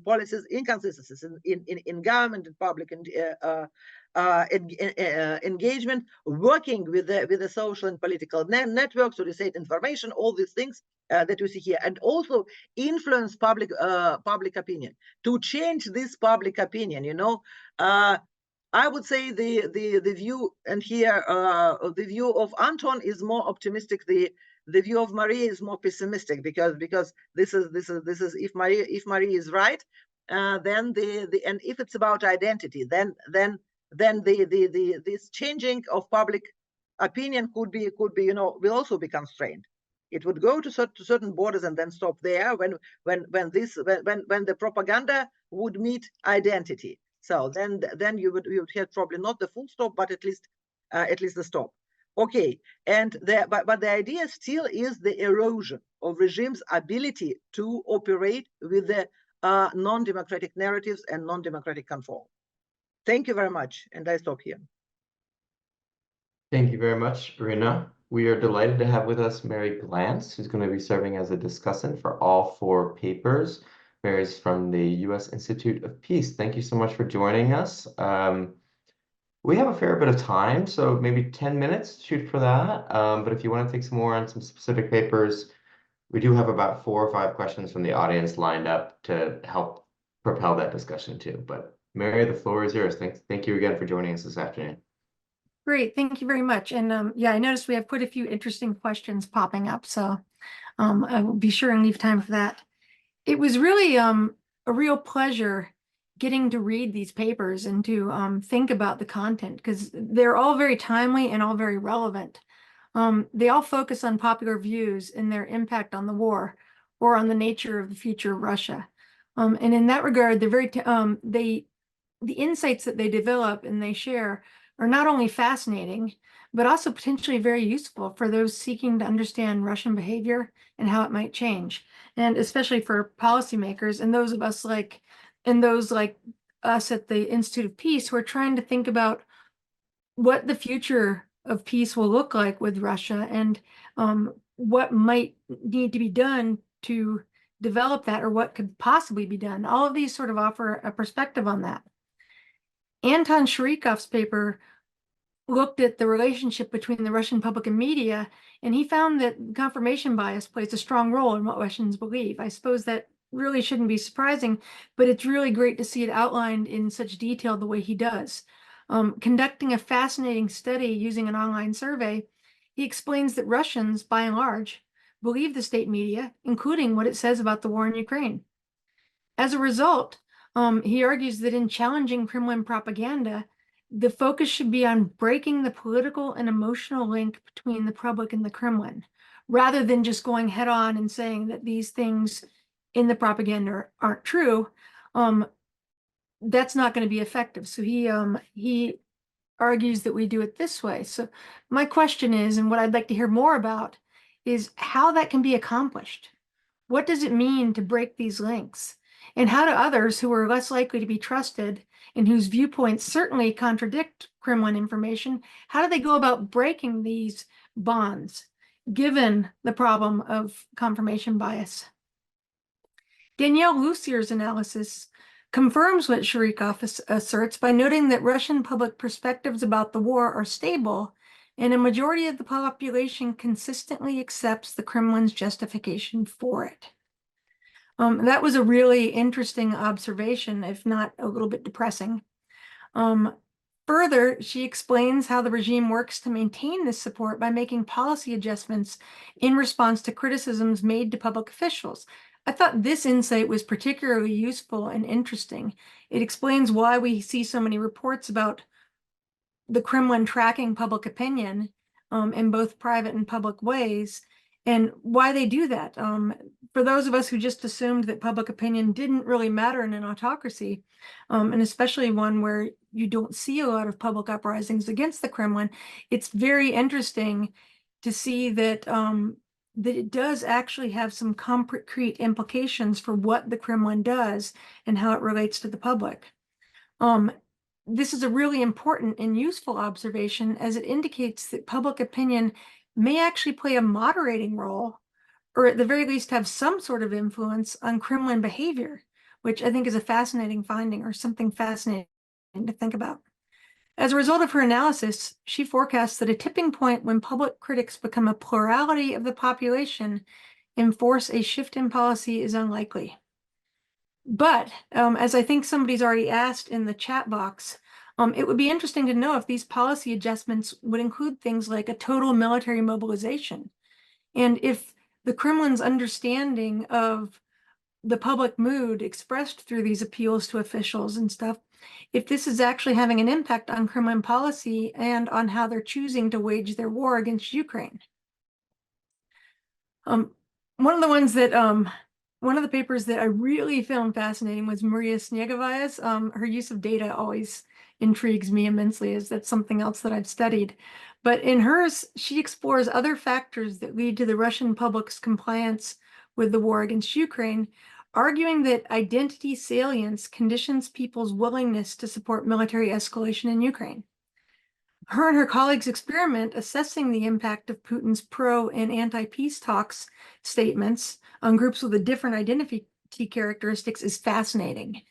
policies, inconsistencies in government and public engagement, working with the social and political networks to receive information, all these things that we see here, and also influence public opinion, to change this public opinion. You know, I would say the view, and here the view of Anton is more optimistic. The view of Maria is more pessimistic, because this is if Maria is right, then and if it's about identity, then this changing of public opinion could be you know, will also be constrained. It would go to certain borders and then stop there when the propaganda would meet identity. So then you would have probably not the full stop, but at least the stop. Okay, and but the idea still is the erosion of regime's ability to operate with the non-democratic narratives and non-democratic control. Thank you very much, and I stop here. Thank you very much, Irina. We are delighted to have with us Mary Glantz, who's going to be serving as a discussant for all 4 papers. Mary's from the U.S. Institute of Peace. Thank you so much for joining us. We have a fair bit of time, so maybe 10 minutes to shoot for that. But if you want to take some more on some specific papers, we do have about 4 or 5 questions from the audience lined up to help propel that discussion too. But Mary, the floor is yours. Thank you again for joining us this afternoon. Great, thank you very much. And yeah, I noticed we have quite a few interesting questions popping up, so I will be sure and leave time for that. It was really a real pleasure getting to read these papers and to think about the content, because they're all very timely and all very relevant. They all focus on popular views and their impact on the war or on the nature of the future of Russia. And in that regard, they're very the insights that they develop and they share are not only fascinating, but also potentially very useful for those seeking to understand Russian behavior and how it might change. And especially for policymakers and those of us like us at the Institute of Peace who are trying to think about what the future of peace will look like with Russia and what might need to be done to develop that, or what could possibly be done. All of these sort of offer a perspective on that. Anton Shurikov's paper looked at the relationship between the Russian public and media, and he found that confirmation bias plays a strong role in what Russians believe. I suppose that really shouldn't be surprising, but it's really great to see it outlined in such detail the way he does. Conducting a fascinating study using an online survey, he explains that Russians, by and large, believe the state media, including what it says about the war in Ukraine. As a result, he argues that in challenging Kremlin propaganda, the focus should be on breaking the political and emotional link between the public and the Kremlin, rather than just going head on and saying that these things in the propaganda aren't true. That's not going to be effective. So he argues that we do it this way. So my question is, and what I'd like to hear more about, is how that can be accomplished. What does it mean to break these links? And how do others who are less likely to be trusted and whose viewpoints certainly contradict Kremlin information, how do they go about breaking these bonds, given the problem of confirmation bias? Danielle Lucier's analysis confirms what Sharikov asserts by noting that Russian public perspectives about the war are stable, and a majority of the population consistently accepts the Kremlin's justification for it. That was a really interesting observation, if not a little bit depressing. Further, she explains how the regime works to maintain this support by making policy adjustments in response to criticisms made to public officials. I thought this insight was particularly useful and interesting. It explains why we see so many reports about the Kremlin tracking public opinion in both private and public ways, and why they do that. For those of us who just assumed that public opinion didn't really matter in an autocracy, and especially one where you don't see a lot of public uprisings against the Kremlin, it's very interesting to see that that it does actually have some concrete implications for what the Kremlin does and how it relates to the public. This is a really important and useful observation, as it indicates that public opinion may actually play a moderating role, or at the very least have some sort of influence on Kremlin behavior, which I think is a fascinating finding, or something fascinating to think about. As a result of her analysis, she forecasts that a tipping point when public critics become a plurality of the population and force a shift in policy is unlikely. But as I think somebody's already asked in the chat box, it would be interesting to know if these policy adjustments would include things like a total military mobilization, and if the Kremlin's understanding of the public mood expressed through these appeals to officials and stuff, if this is actually having an impact on Kremlin policy and on how they're choosing to wage their war against Ukraine. One of the papers that I really found fascinating was Maria Snegovaya's. Her use of data always intrigues me immensely, as that's something else that I've studied. But in hers, she explores other factors that lead to the Russian public's compliance with the war against Ukraine, arguing that identity salience conditions people's willingness to support military escalation in Ukraine. Her and her colleagues experiment assessing the impact of Putin's pro and anti-peace talks statements on groups with a different identity characteristics is fascinating.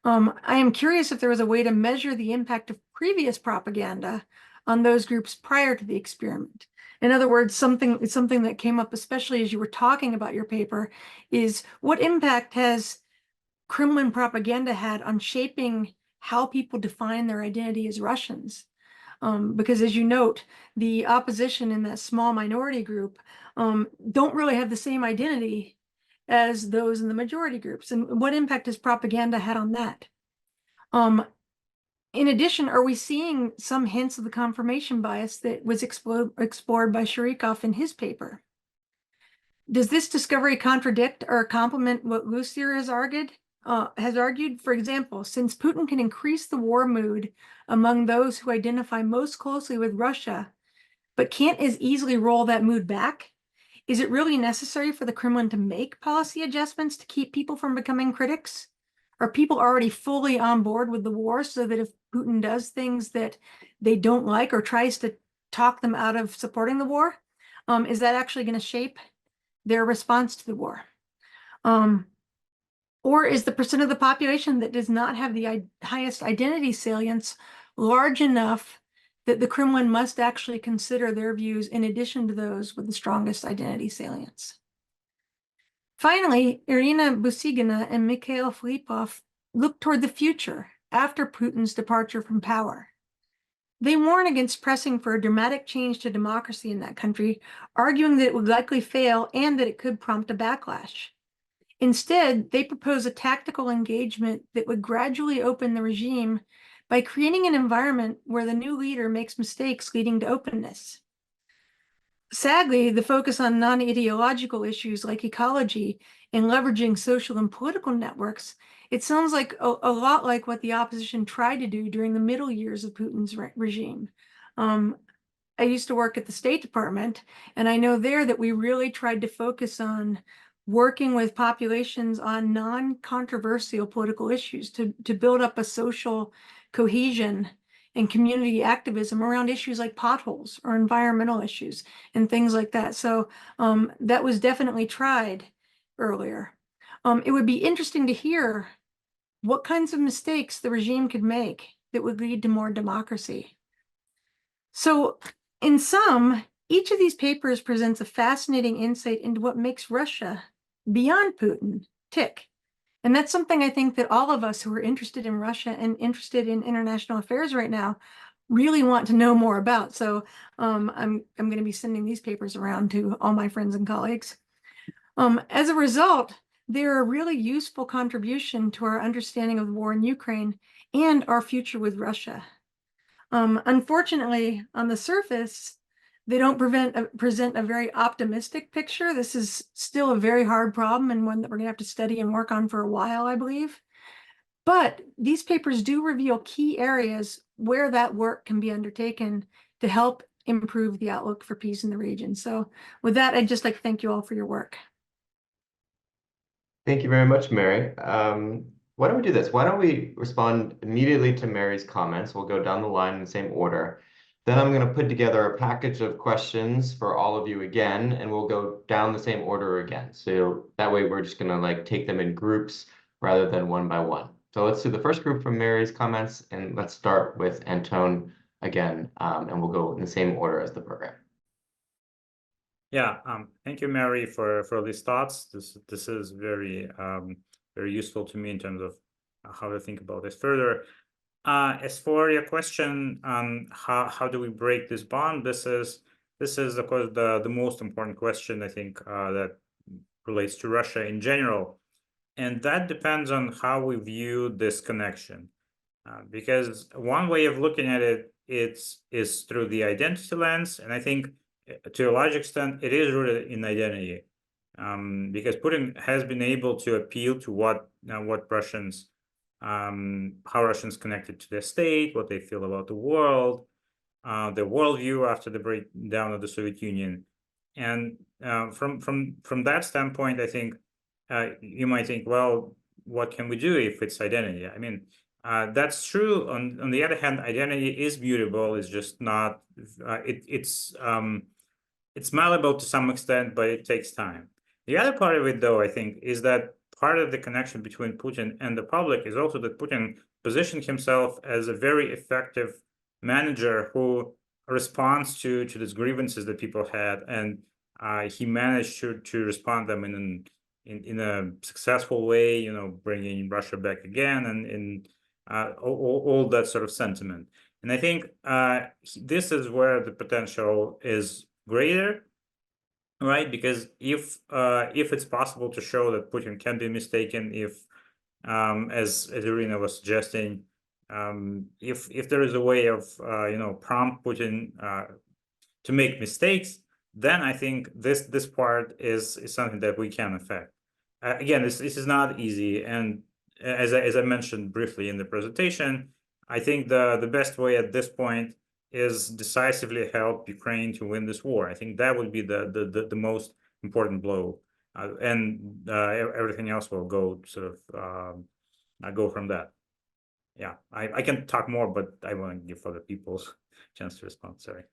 I am curious if there was a way to measure the impact of previous propaganda on those groups prior to the experiment. In other words, something that came up, especially as you were talking about your paper, is what impact has Kremlin propaganda had on shaping how people define their identity as Russians? Because as you note, the opposition in that small minority group don't really have the same identity as those in the majority groups. And what impact has propaganda had on that? In addition, are we seeing some hints of the confirmation bias that was explored by Sharikov in his paper? Does this discovery contradict or complement what Lucier has argued? For example, since Putin can increase the war mood among those who identify most closely with Russia, but can't as easily roll that mood back, is it really necessary for the Kremlin to make policy adjustments to keep people from becoming critics? Are people already fully on board with the war, so that if Putin does things that they don't like or tries to talk them out of supporting the war, is that actually going to shape their response to the war? Or is the percent of the population that does not have the highest identity salience large enough that the Kremlin must actually consider their views in addition to those with the strongest identity salience? Finally, Irina Busigina and Mikhail Filipov look toward the future after Putin's departure from power. They warn against pressing for a dramatic change to democracy in that country, arguing that it would likely fail and that it could prompt a backlash. Instead, they propose a tactical engagement that would gradually open the regime by creating an environment where the new leader makes mistakes leading to openness. Sadly, the focus on non-ideological issues like ecology and leveraging social and political networks, it sounds like a lot like what the opposition tried to do during the middle years of Putin's regime. I used to work at the State Department, and I know there that we really tried to focus on working with populations on non-controversial political issues to build up a social cohesion and community activism around issues like potholes or environmental issues and things like that. So that was definitely tried earlier. It would be interesting to hear what kinds of mistakes the regime could make that would lead to more democracy. So in sum, each of these papers presents a fascinating insight into what makes Russia, beyond Putin, tick. And that's something I think that all of us who are interested in Russia and interested in international affairs right now really want to know more about. So I'm going to be sending these papers around to all my friends and colleagues. As a result, they're a really useful contribution to our understanding of the war in Ukraine and our future with Russia. Unfortunately, on the surface, they don't present a very optimistic picture. This is still a very hard problem and one that we're going to have to study and work on for a while, I believe. But these papers do reveal key areas where that work can be undertaken to help improve the outlook for peace in the region. So with that, I'd just like to thank you all for your work. Thank you very much, Mary. Why don't we do this? Why don't we respond immediately to Mary's comments? We'll go down the line in the same order. Then I'm going to put together a package of questions for all of you again, and we'll go down the same order again. So that way we're just going to like take them in groups rather than one by one. So let's do the first group from Mary's comments, and let's start with Anton again, and we'll go in the same order as the program. Yeah, thank you, Mary, for these thoughts. This is very very useful to me in terms of how to think about this further. As for your question on how do we break this bond, this is of course the most important question, I think, that relates to Russia in general, and that depends on how we view this connection, because one way of looking at it is through the identity lens, and I think to a large extent it is rooted in identity, because Putin has been able to appeal to what Russians. How Russians connected to their state, what they feel about the world, their worldview after the breakdown of the Soviet Union, and from that standpoint, I think you might think, well, what can we do if it's identity? I mean, that's true. On the other hand, identity is mutable. It's just not. It's malleable to some extent, but it takes time. The other part of it, though, I think, is that part of the connection between Putin and the public is also that Putin positioned himself as a very effective manager who responds to these grievances that people had, and he managed to respond them in a successful way, you know, bringing Russia back again, and all that sort of sentiment. And I think this is where the potential is greater. Right, because if it's possible to show that Putin can be mistaken, if as Irina was suggesting, if there is a way of prompt Putin to make mistakes, then I think this part is something that we can affect. Again, this is not easy, and as I mentioned briefly in the presentation, I think the best way at this point is decisively help Ukraine to win this war. I think that would be the most important blow, and everything else will go sort of go from that. Yeah, I can talk more, but I want to give other people a chance to respond. Sorry.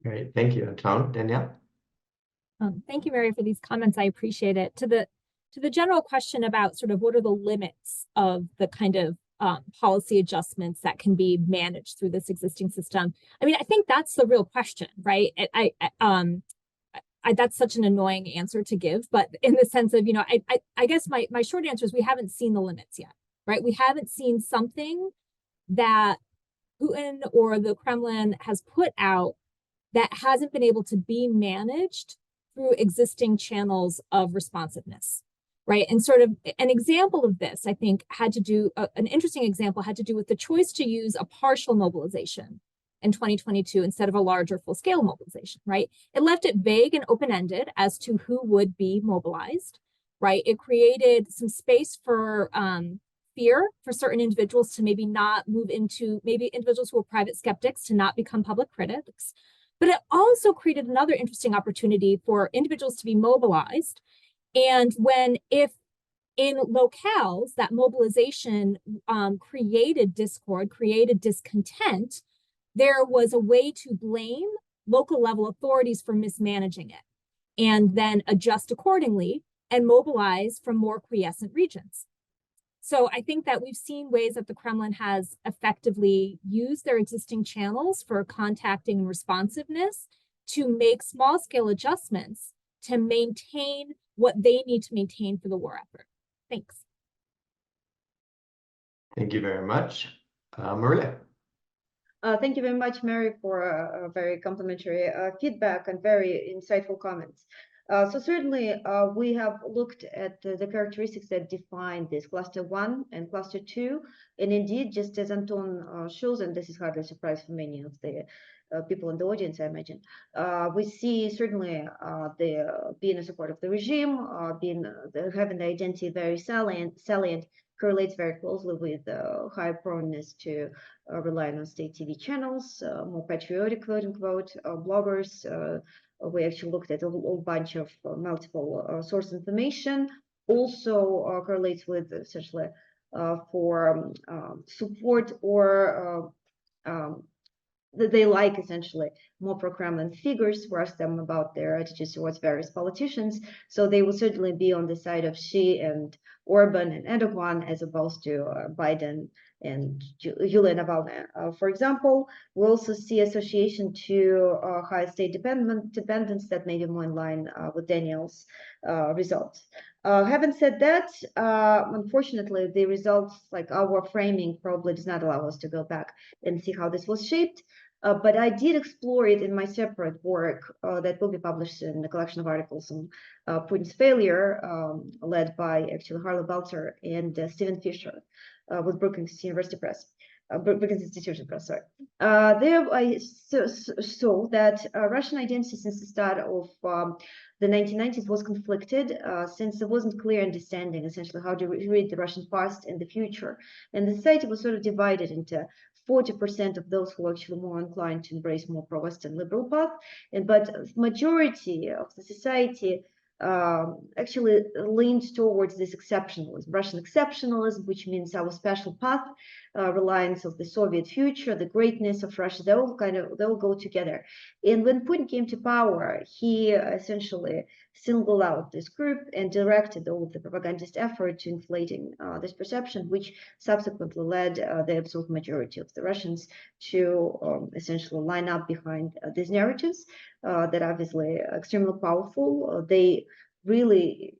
Great, thank you, Anton. Danielle. Thank you, Mary, for these comments. I appreciate it. To the general question about sort of what are the limits of the kind of policy adjustments that can be managed through this existing system. I mean, I think that's the real question, right? That's such an annoying answer to give, but in the sense of, I guess my short answer is we haven't seen the limits yet, right? We haven't seen something that Putin or the Kremlin has put out that hasn't been able to be managed through existing channels of responsiveness, right? And sort of an example of this, I think, had to do, an interesting example had to do with the choice to use a partial mobilization in 2022 instead of a larger full-scale mobilization, right? It left it vague and open-ended as to who would be mobilized, right? It created some space for fear for certain individuals to maybe not move into, maybe individuals who were private skeptics to not become public critics. But it also created another interesting opportunity for individuals to be mobilized. And if in locales that mobilization created discord, created discontent, there was a way to blame local level authorities for mismanaging it and then adjust accordingly and mobilize from more quiescent regions. So I think that we've seen ways that the Kremlin has effectively used their existing channels for contacting and responsiveness to make small-scale adjustments to maintain what they need to maintain for the war effort. Thanks. Thank you very much. Maria. Thank you very much, Mary, for a very complimentary feedback and very insightful comments. So certainly we have looked at the characteristics that define this cluster 1 and cluster 2. And indeed, just as Anton shows, and this is hardly a surprise for many of the people in the audience, I imagine, we see certainly being a support of the regime, having the identity very salient correlates very closely with high proneness to relying on state TV channels, more patriotic, quote unquote, bloggers. We actually looked at a whole bunch of multiple source information. Also correlates with essentially for support or that they like essentially more pro-Kremlin figures, who ask them about their attitudes towards various politicians. So they will certainly be on the side of Xi and Orban and Erdogan as opposed to Biden and Yulia Navalny. For example, we also see association to high state dependence that may be more in line with Daniel's results. Having said that, unfortunately, the results, like our framing, probably does not allow us to go back and see how this was shaped. But I did explore it in my separate work that will be published in the collection of articles on Putin's failure, led by actually Harley Balzer and Stephen Fisher with Brookings University Press. Brookings Institution Press, sorry. There I saw that Russian identity since the start of the 1990s was conflicted since there wasn't clear understanding essentially how to read the Russian past and the future. And the society was sort of divided into 40% of those who are actually more inclined to embrace more pro-Western liberal path, but majority of the society actually leaned towards this exceptionalism, Russian exceptionalism, which means our special path, reliance of the Soviet future, the greatness of Russia, they all go together. And when Putin came to power, he essentially singled out this group and directed all of the propagandist effort to inflating this perception, which subsequently led the absolute majority of the Russians to essentially line up behind these narratives that are obviously extremely powerful. They really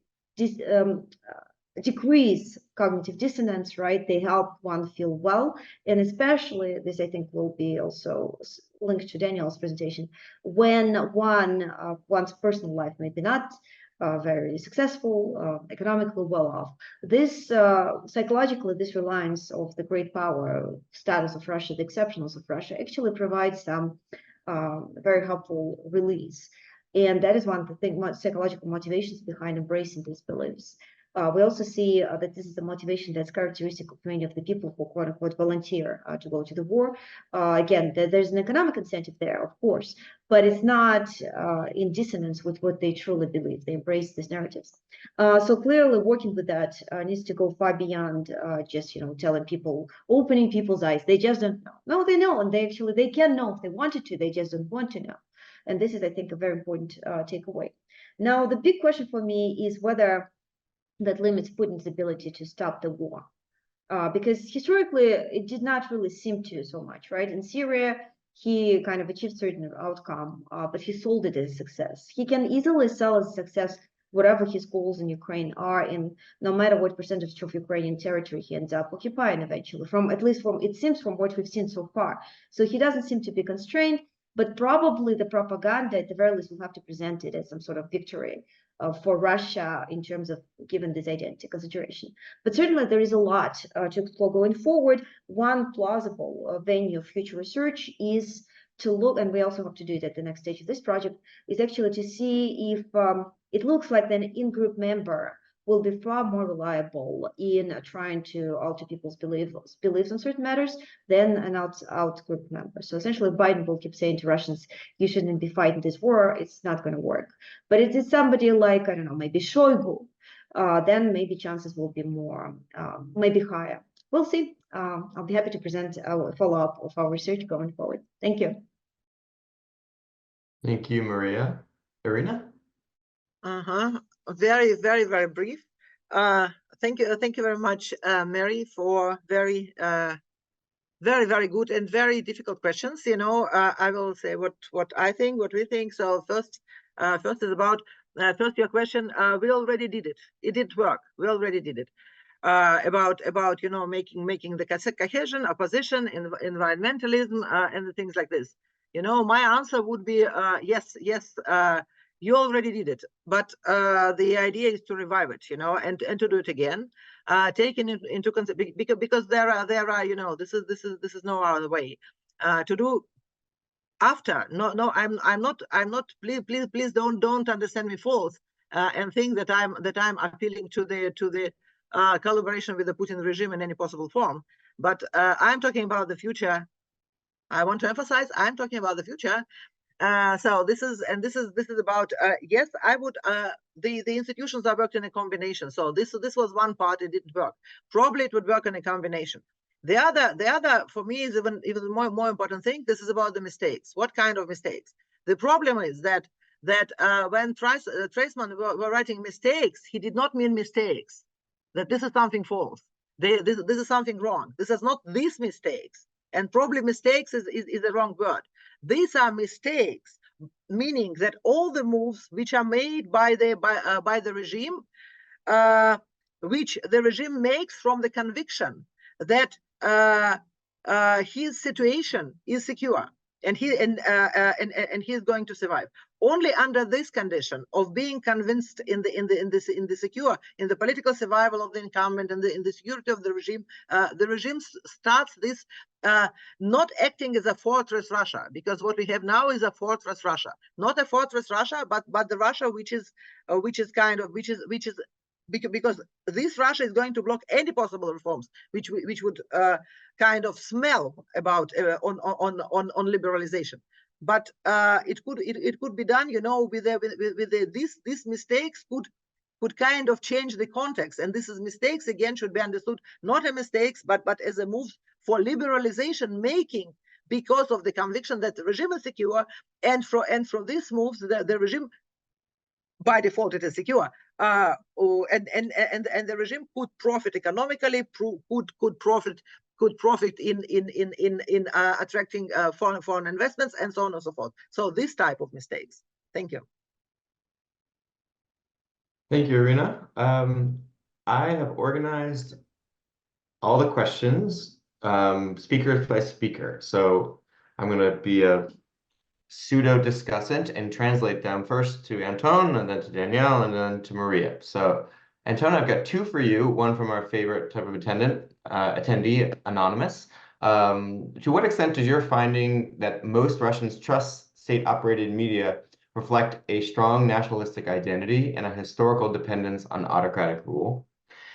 decrease cognitive dissonance, right? They help one feel well. And especially, this I think will be also linked to Daniel's presentation, when one's personal life may be not very successful, economically well off. This psychologically, this reliance of the great power status of Russia, the exceptionals of Russia, actually provides some very helpful release. And that is one of the psychological motivations behind embracing these beliefs. We also see that this is a motivation that's characteristic of many of the people who quote unquote volunteer to go to the war. Again, there's an economic incentive there, of course, but it's not in dissonance with what they truly believe. They embrace these narratives. So clearly working with that needs to go far beyond just, telling people, opening people's eyes. They just don't know. No, they know, and they can know if they wanted to, they just don't want to know. And this is, I think, a very important takeaway. Now, the big question for me is whether that limits Putin's ability to stop the war. Because historically, it did not really seem to so much, right? In Syria, he kind of achieved certain outcome, but he sold it as success. He can easily sell as success whatever his goals in Ukraine are, and no matter what percentage of Ukrainian territory he ends up occupying eventually, at least it seems from what we've seen so far. So he doesn't seem to be constrained, but probably the propaganda at the very least will have to present it as some sort of victory for Russia in terms of given this identity consideration. But certainly there is a lot to explore going forward. One plausible venue of future research is to look, and we also have to do it at the next stage of this project, is actually to see if it looks like an in-group member will be far more reliable in trying to alter people's beliefs on certain matters than an out-group member. So essentially, Biden will keep saying to Russians, you shouldn't be fighting this war, it's not going to work. But it is somebody like, I don't know, maybe Shoigu, then maybe chances will be more, maybe higher. We'll see. I'll be happy to present a follow-up of our research going forward. Thank you. Thank you, Maria. Irina? Very, very, very brief. Thank you very much, Mary, for very, very good and very difficult questions. You know, I will say what I think, what we think. So first is about first your question. We already did it. It did work. We already did it. About you know making the cohesion, opposition, environmentalism, and the things like this. You know, my answer would be yes. You already did it, but the idea is to revive it, you know, and to do it again, taking it into consideration because there are you know this is no other way to do after. No, I'm not. Please don't understand me false and think that I'm appealing to the collaboration with the Putin regime in any possible form. But I'm talking about the future. I want to emphasize I'm talking about the future. So this is about yes, I would the institutions are worked in a combination. So this was one part, it didn't work. Probably it would work in a combination. The other for me is even more important thing. This is about the mistakes. What kind of mistakes? The problem is that when Treisman were writing mistakes, he did not mean mistakes. That this is something false. This is something wrong. This is not these mistakes. And probably mistakes is the wrong word. These are mistakes, meaning that all the moves which are made by the regime, which the regime makes from the conviction that his situation is secure and he is going to survive. Only under this condition of being convinced in the political survival of the incumbent and in the security of the regime starts this not acting as a fortress Russia, because what we have now is a fortress Russia, not a fortress Russia, but the Russia which is because this Russia is going to block any possible reforms which would kind of smell about on liberalization. But it could be done, you know, these mistakes could kind of change the context, and this is mistakes again should be understood not as mistakes, but as a move for liberalization making because of the conviction that the regime is secure, and from these moves the regime by default it is secure, and the regime could profit economically, could profit in attracting foreign investments and so on and so forth. So this type of mistakes. Thank you. Thank you, Irina. I have organized all the questions speaker by speaker. So I'm going to be a pseudo discussant and translate them first to Anton and then to Danielle and then to Maria. So Anton, I've got two for you, one from our favorite type of attendee, Anonymous. To what extent does your finding that most Russians trust state-operated media reflect a strong nationalistic identity and a historical dependence on autocratic rule?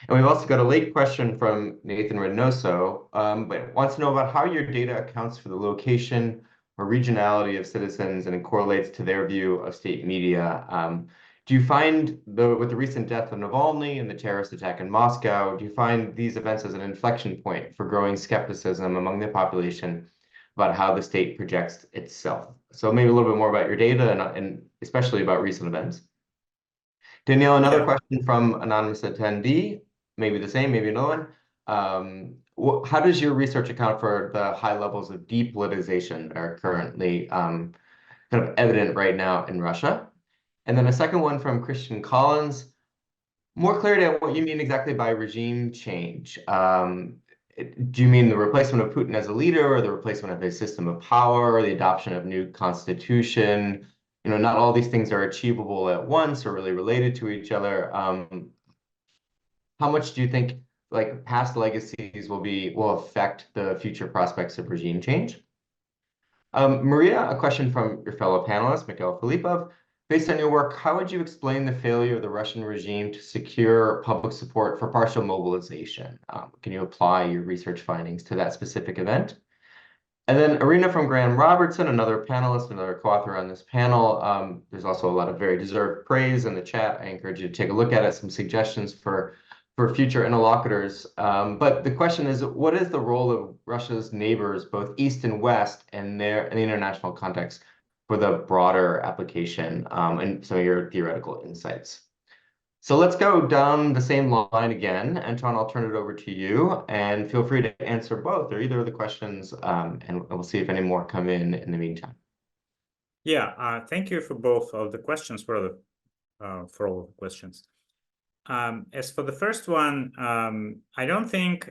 And we've also got a late question from Nathan Reynoso, but wants to know about how your data accounts for the location or regionality of citizens and it correlates to their view of state media. Do you find, with the recent death of Navalny and the terrorist attack in Moscow, do you find these events as an inflection point for growing skepticism among the population about how the state projects itself? So maybe a little bit more about your data and especially about recent events. Danielle, another question from anonymous attendee, maybe the same, maybe another one. How does your research account for the high levels of depoliticization that are currently kind of evident right now in Russia? And then a second one from Christian Collins. More clarity on what you mean exactly by regime change. Do you mean the replacement of Putin as a leader, or the replacement of his system of power, or the adoption of new constitution? You know, not all these things are achievable at once or really related to each other. How much do you think like past legacies will affect the future prospects of regime change? Maria, a question from your fellow panelist, Mikhail Filipov. Based on your work, how would you explain the failure of the Russian regime to secure public support for partial mobilization? Can you apply your research findings to that specific event? And then Irina from Graham Robertson, another panelist, another co-author on this panel. There's also a lot of very deserved praise in the chat. I encourage you to take a look at it, some suggestions for future interlocutors. But the question is, what is the role of Russia's neighbors, both East and West, in the international context for the broader application and some of your theoretical insights? So let's go down the same line again. Anton, I'll turn it over to you, and feel free to answer both or either of the questions, and we'll see if any more come in the meantime. Yeah, thank you for both of the questions, for all of the questions. As for the first one, I don't think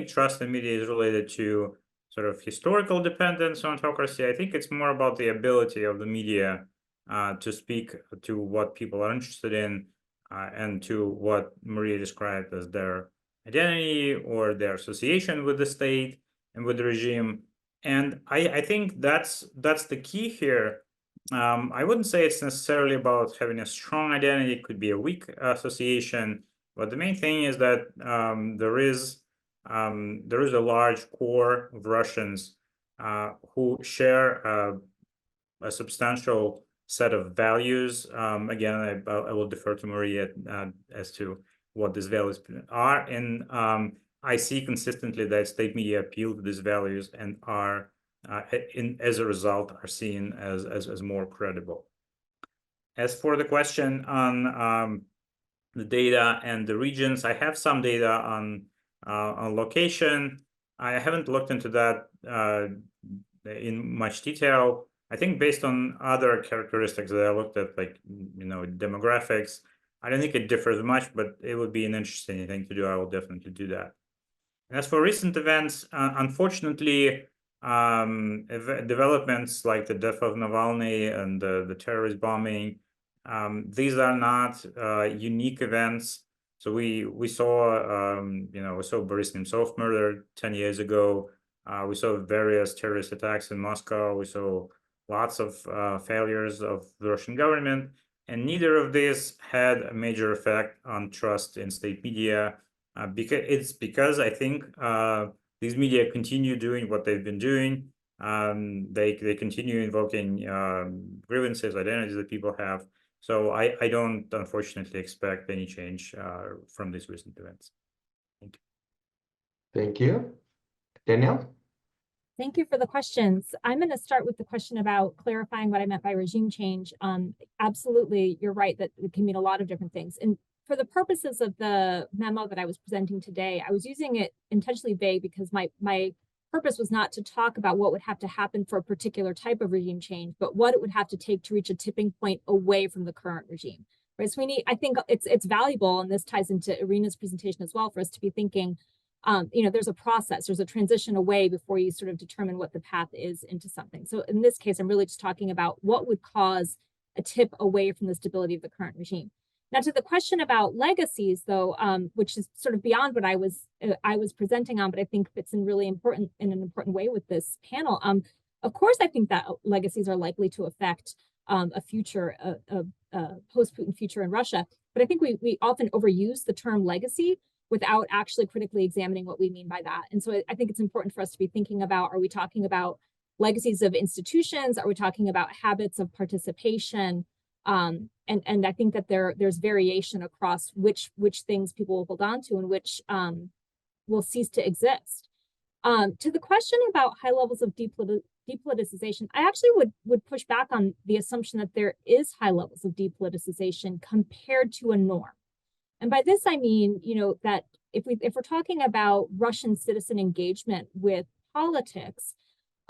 trust in media is related to sort of historical dependence on autocracy. I think it's more about the ability of the media to speak to what people are interested in and to what Maria described as their identity or their association with the state and with the regime. And I think that's the key here. I wouldn't say it's necessarily about having a strong identity. It could be a weak association, but the main thing is that there is a large core of Russians who share a substantial set of values. Again, I will defer to Maria as to what these values are, and I see consistently that state media appeal to these values and are as a result are seen as more credible. As for the question on the data and the regions, I have some data on location. I haven't looked into that in much detail. I think based on other characteristics that I looked at, like demographics, I don't think it differs much, but it would be an interesting thing to do. I will definitely do that. And as for recent events, unfortunately, developments like the death of Navalny and the terrorist bombing, these are not unique events. So we saw we saw Boris Nemtsov murdered 10 years ago. We saw various terrorist attacks in Moscow. We saw lots of failures of the Russian government, and neither of these had a major effect on trust in state media. Because I think these media continue doing what they've been doing. They continue invoking grievances, identities that people have. So I don't, unfortunately, expect any change from these recent events. Thank you. Thank you. Danielle? Thank you for the questions. I'm going to start with the question about clarifying what I meant by regime change. Absolutely, you're right that it can mean a lot of different things. And for the purposes of the memo that I was presenting today, I was using it intentionally vague because my purpose was not to talk about what would have to happen for a particular type of regime change, but what it would have to take to reach a tipping point away from the current regime. Right? So I think it's valuable, and this ties into Irina's presentation as well, for us to be thinking, there's a process, there's a transition away before you sort of determine what the path is into something. So in this case, I'm really just talking about what would cause a tip away from the stability of the current regime. Now, to the question about legacies, though, which is sort of beyond what I was presenting on, but I think fits in an important way with this panel. Of course, I think that legacies are likely to affect a future, post-Putin future in Russia. But I think we often overuse the term legacy without actually critically examining what we mean by that. And so I think it's important for us to be thinking about: are we talking about legacies of institutions? Are we talking about habits of participation? And I think that there's variation across which things people will hold on to and which will cease to exist. To the question about high levels of depoliticization, I actually would push back on the assumption that there is high levels of depoliticization compared to a norm. And by this I mean, that if we're talking about Russian citizen engagement with politics,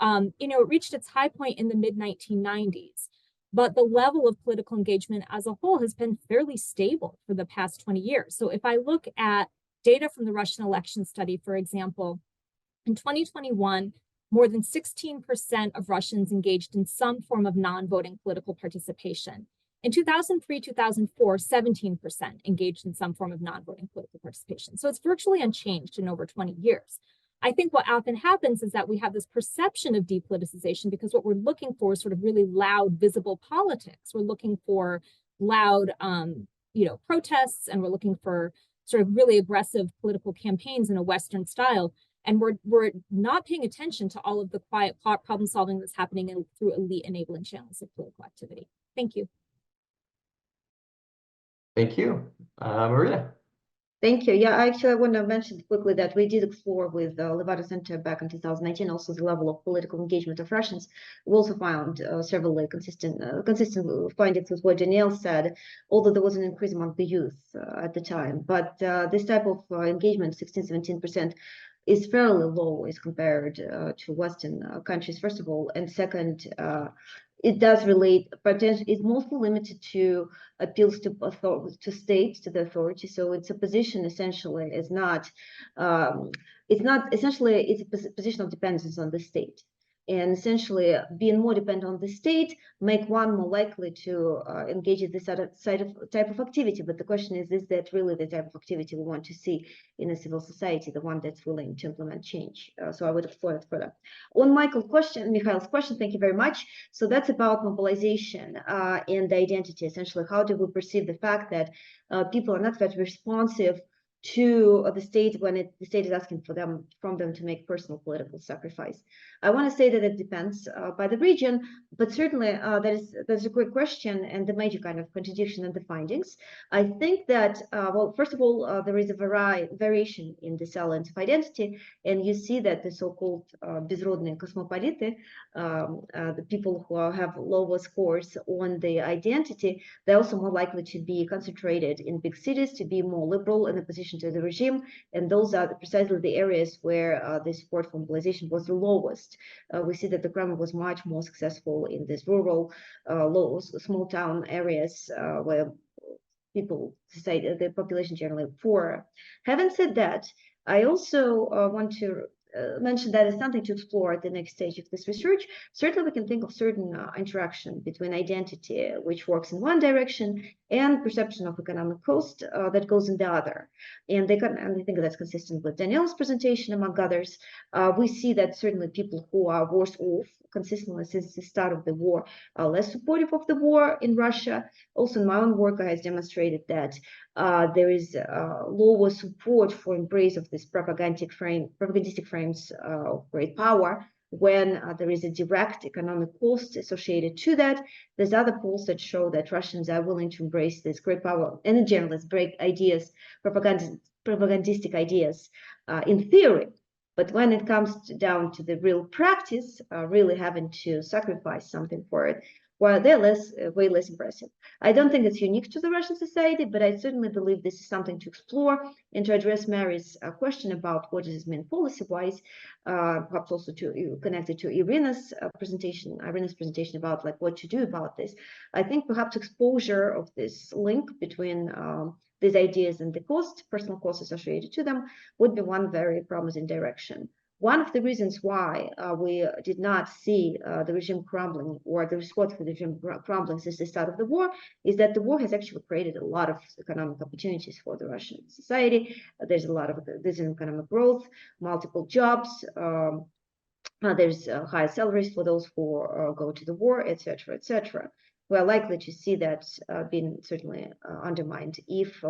it reached its high point in the mid-1990s. but the level of political engagement as a whole has been fairly stable for the past 20 years. So if I look at data from the Russian election study, for example, in 2021, more than 16% of Russians engaged in some form of non-voting political participation. In 2003, 2004, 17% engaged in some form of non-voting political participation. So it's virtually unchanged in over 20 years. I think what often happens is that we have this perception of depoliticization because what we're looking for is sort of really loud, visible politics. We're looking for loud, protests, and we're looking for sort of really aggressive political campaigns in a Western style. And we're not paying attention to all of the quiet problem solving that's happening through elite enabling channels of political activity. Thank you. Thank you. Maria. Thank you. Yeah, actually, I want to mention quickly that we did explore with Levada Center back in 2019 also the level of political engagement of Russians. We also found several consistent findings with what Danielle said, although there was an increase among the youth at the time. But this type of engagement, 16-17%, is fairly low as compared to Western countries, first of all. And second, it does relate, but it's mostly limited to appeals to states, to the authority. So its a position essentially is not, it's a position of dependence on the state. And essentially being more dependent on the state make one more likely to engage in this type of activity. But the question is that really the type of activity we want to see in a civil society, the one that's willing to implement change? So I would explore it further. On Mikhail's question, thank you very much. So that's about mobilization and identity. Essentially, how do we perceive the fact that people are not that responsive to the state when the state is asking from them to make personal political sacrifice? I want to say that it depends by the region, but certainly that's a great question and the major kind of contradiction in the findings. I think that, well, first of all, there is a variation in the elements of identity, and you see that the so-called безродные космополиты, the people who have lower scores on the identity, they're also more likely to be concentrated in big cities, to be more liberal in opposition to the regime, and those are precisely the areas where the support for mobilization was the lowest. We see that the Kremlin was much more successful in these rural, small town areas where the population generally poorer. Having said that, I also want to mention that as something to explore at the next stage of this research. Certainly, we can think of certain interaction between identity, which works in one direction, and perception of economic cost that goes in the other. And I think that's consistent with Danielle's presentation, among others. We see that certainly people who are worse off consistently since the start of the war are less supportive of the war in Russia. Also, in my own work, I have demonstrated that there is lower support for embrace of this propagandistic frames of great power when there is a direct economic cost associated to that. There's other polls that show that Russians are willing to embrace this great power and in general, great ideas, propagandistic ideas in theory. But when it comes down to the real practice, really having to sacrifice something for it, well, they're way less impressive. I don't think it's unique to the Russian society, but I certainly believe this is something to explore and to address Mary's question about what does this mean policy-wise, perhaps also connected to Irina's presentation about like what to do about this. I think perhaps exposure of this link between these ideas and the personal cost associated to them would be one very promising direction. One of the reasons why we did not see the regime crumbling or the response to the regime crumbling since the start of the war is that the war has actually created a lot of economic opportunities for the Russian society. There's economic growth, multiple jobs, there's high salaries for those who go to the war, etc., etc. We're likely to see that being certainly undermined if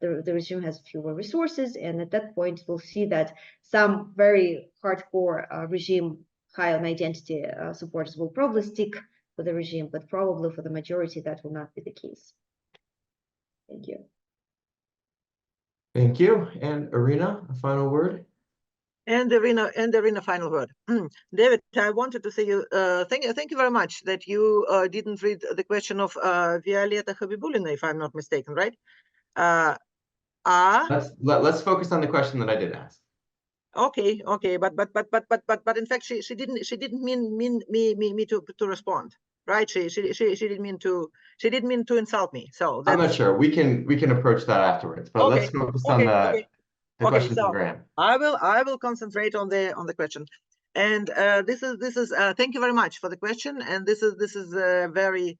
the regime has fewer resources, and at that point we'll see that some very hardcore regime high on identity supporters will probably stick with the regime, but probably for the majority that will not be the case. Thank you. Thank you. And Irina, a final word? And Irina, final word. David, I wanted to say you thank you very much that you didn't read the question of Violeta Habibulina, if I'm not mistaken, right? Let's focus on the question that I did ask. Okay, but in fact she didn't mean me to respond. right? She didn't mean to insult me. So I'm not sure. We can approach that afterwards, but okay, let's focus on the questions so from Graham. I will concentrate on the question, and this is thank you very much for the question, and this is a very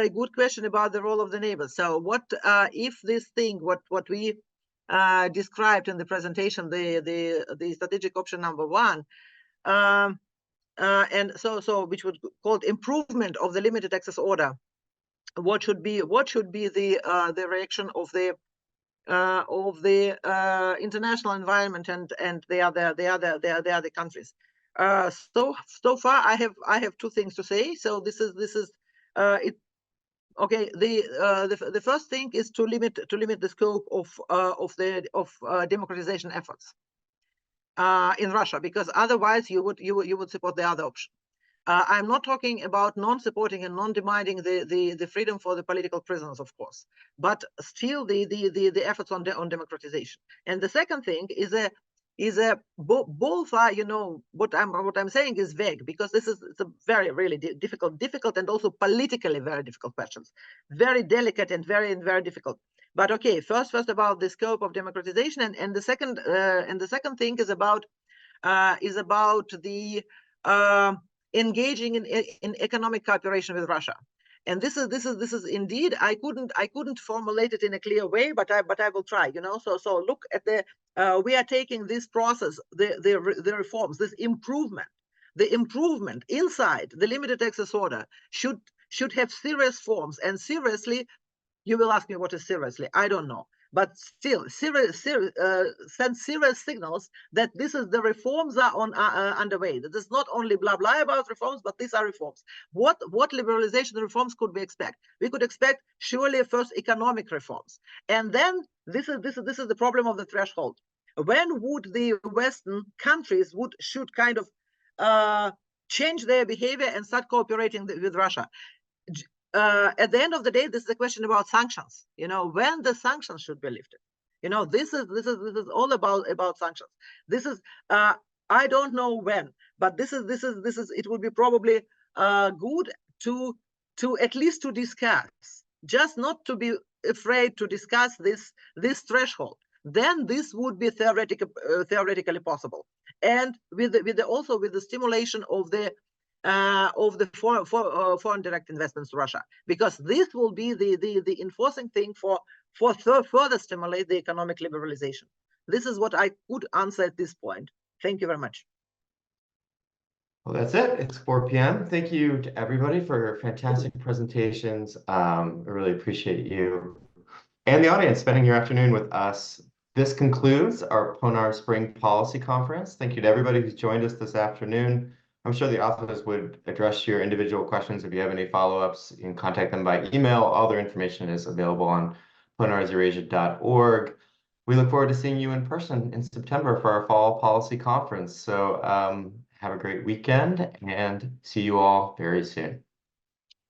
good question about the role of the neighbors. So what if this thing what we described in the presentation, the strategic option number 1, and so which would called improvement of the limited access order, what should be the reaction of the international environment and the other countries. So far I have 2 things to say. So this is it. Okay, the first thing is to limit the scope of democratization efforts in Russia, because otherwise you would support the other option. I'm not talking about non-supporting and non-demanding the freedom for the political prisoners, of course, but still the efforts on democratization. And the second thing is both are, you know, what I'm saying is vague, because it's a very really difficult and also politically very difficult questions, very delicate and very difficult. But okay, first about the scope of democratization, and the second thing is about the engaging in economic cooperation with Russia. And this is indeed, I couldn't formulate it in a clear way, but I will try, you know. So look at the we are taking this process, the reforms, this improvement, the improvement inside the limited access order should have serious forms. And seriously, you will ask me what is seriously, I don't know, but still send serious signals that this is the reforms are underway. That is not only blah blah about reforms, but these are reforms. What liberalization reforms could we expect? We could expect surely first economic reforms, and then this is the problem of the threshold. When would the Western countries should kind of change their behavior and start cooperating with Russia? At the end of the day, this is a question about sanctions. You know, when the sanctions should be lifted. You know, this is all about sanctions. This is I don't know when, but this is it would be probably good to at least to discuss, just not to be afraid to discuss this threshold. Then this would be theoretically possible, and also with the stimulation of the foreign direct investments to Russia, because this will be the enforcing thing for further stimulate the economic liberalization. This is what I could answer at this point. Thank you very much. Well, that's it. It's 4 p.m. Thank you to everybody for fantastic presentations. I really appreciate you and the audience spending your afternoon with us. This concludes our PONARS Spring Policy Conference. Thank you to everybody who's joined us this afternoon. I'm sure the authors would address your individual questions. If you have any follow-ups, you can contact them by email. All their information is available on PONARSEurasia.org. We look forward to seeing you in person in September for our fall policy conference. So have a great weekend and see you all very soon.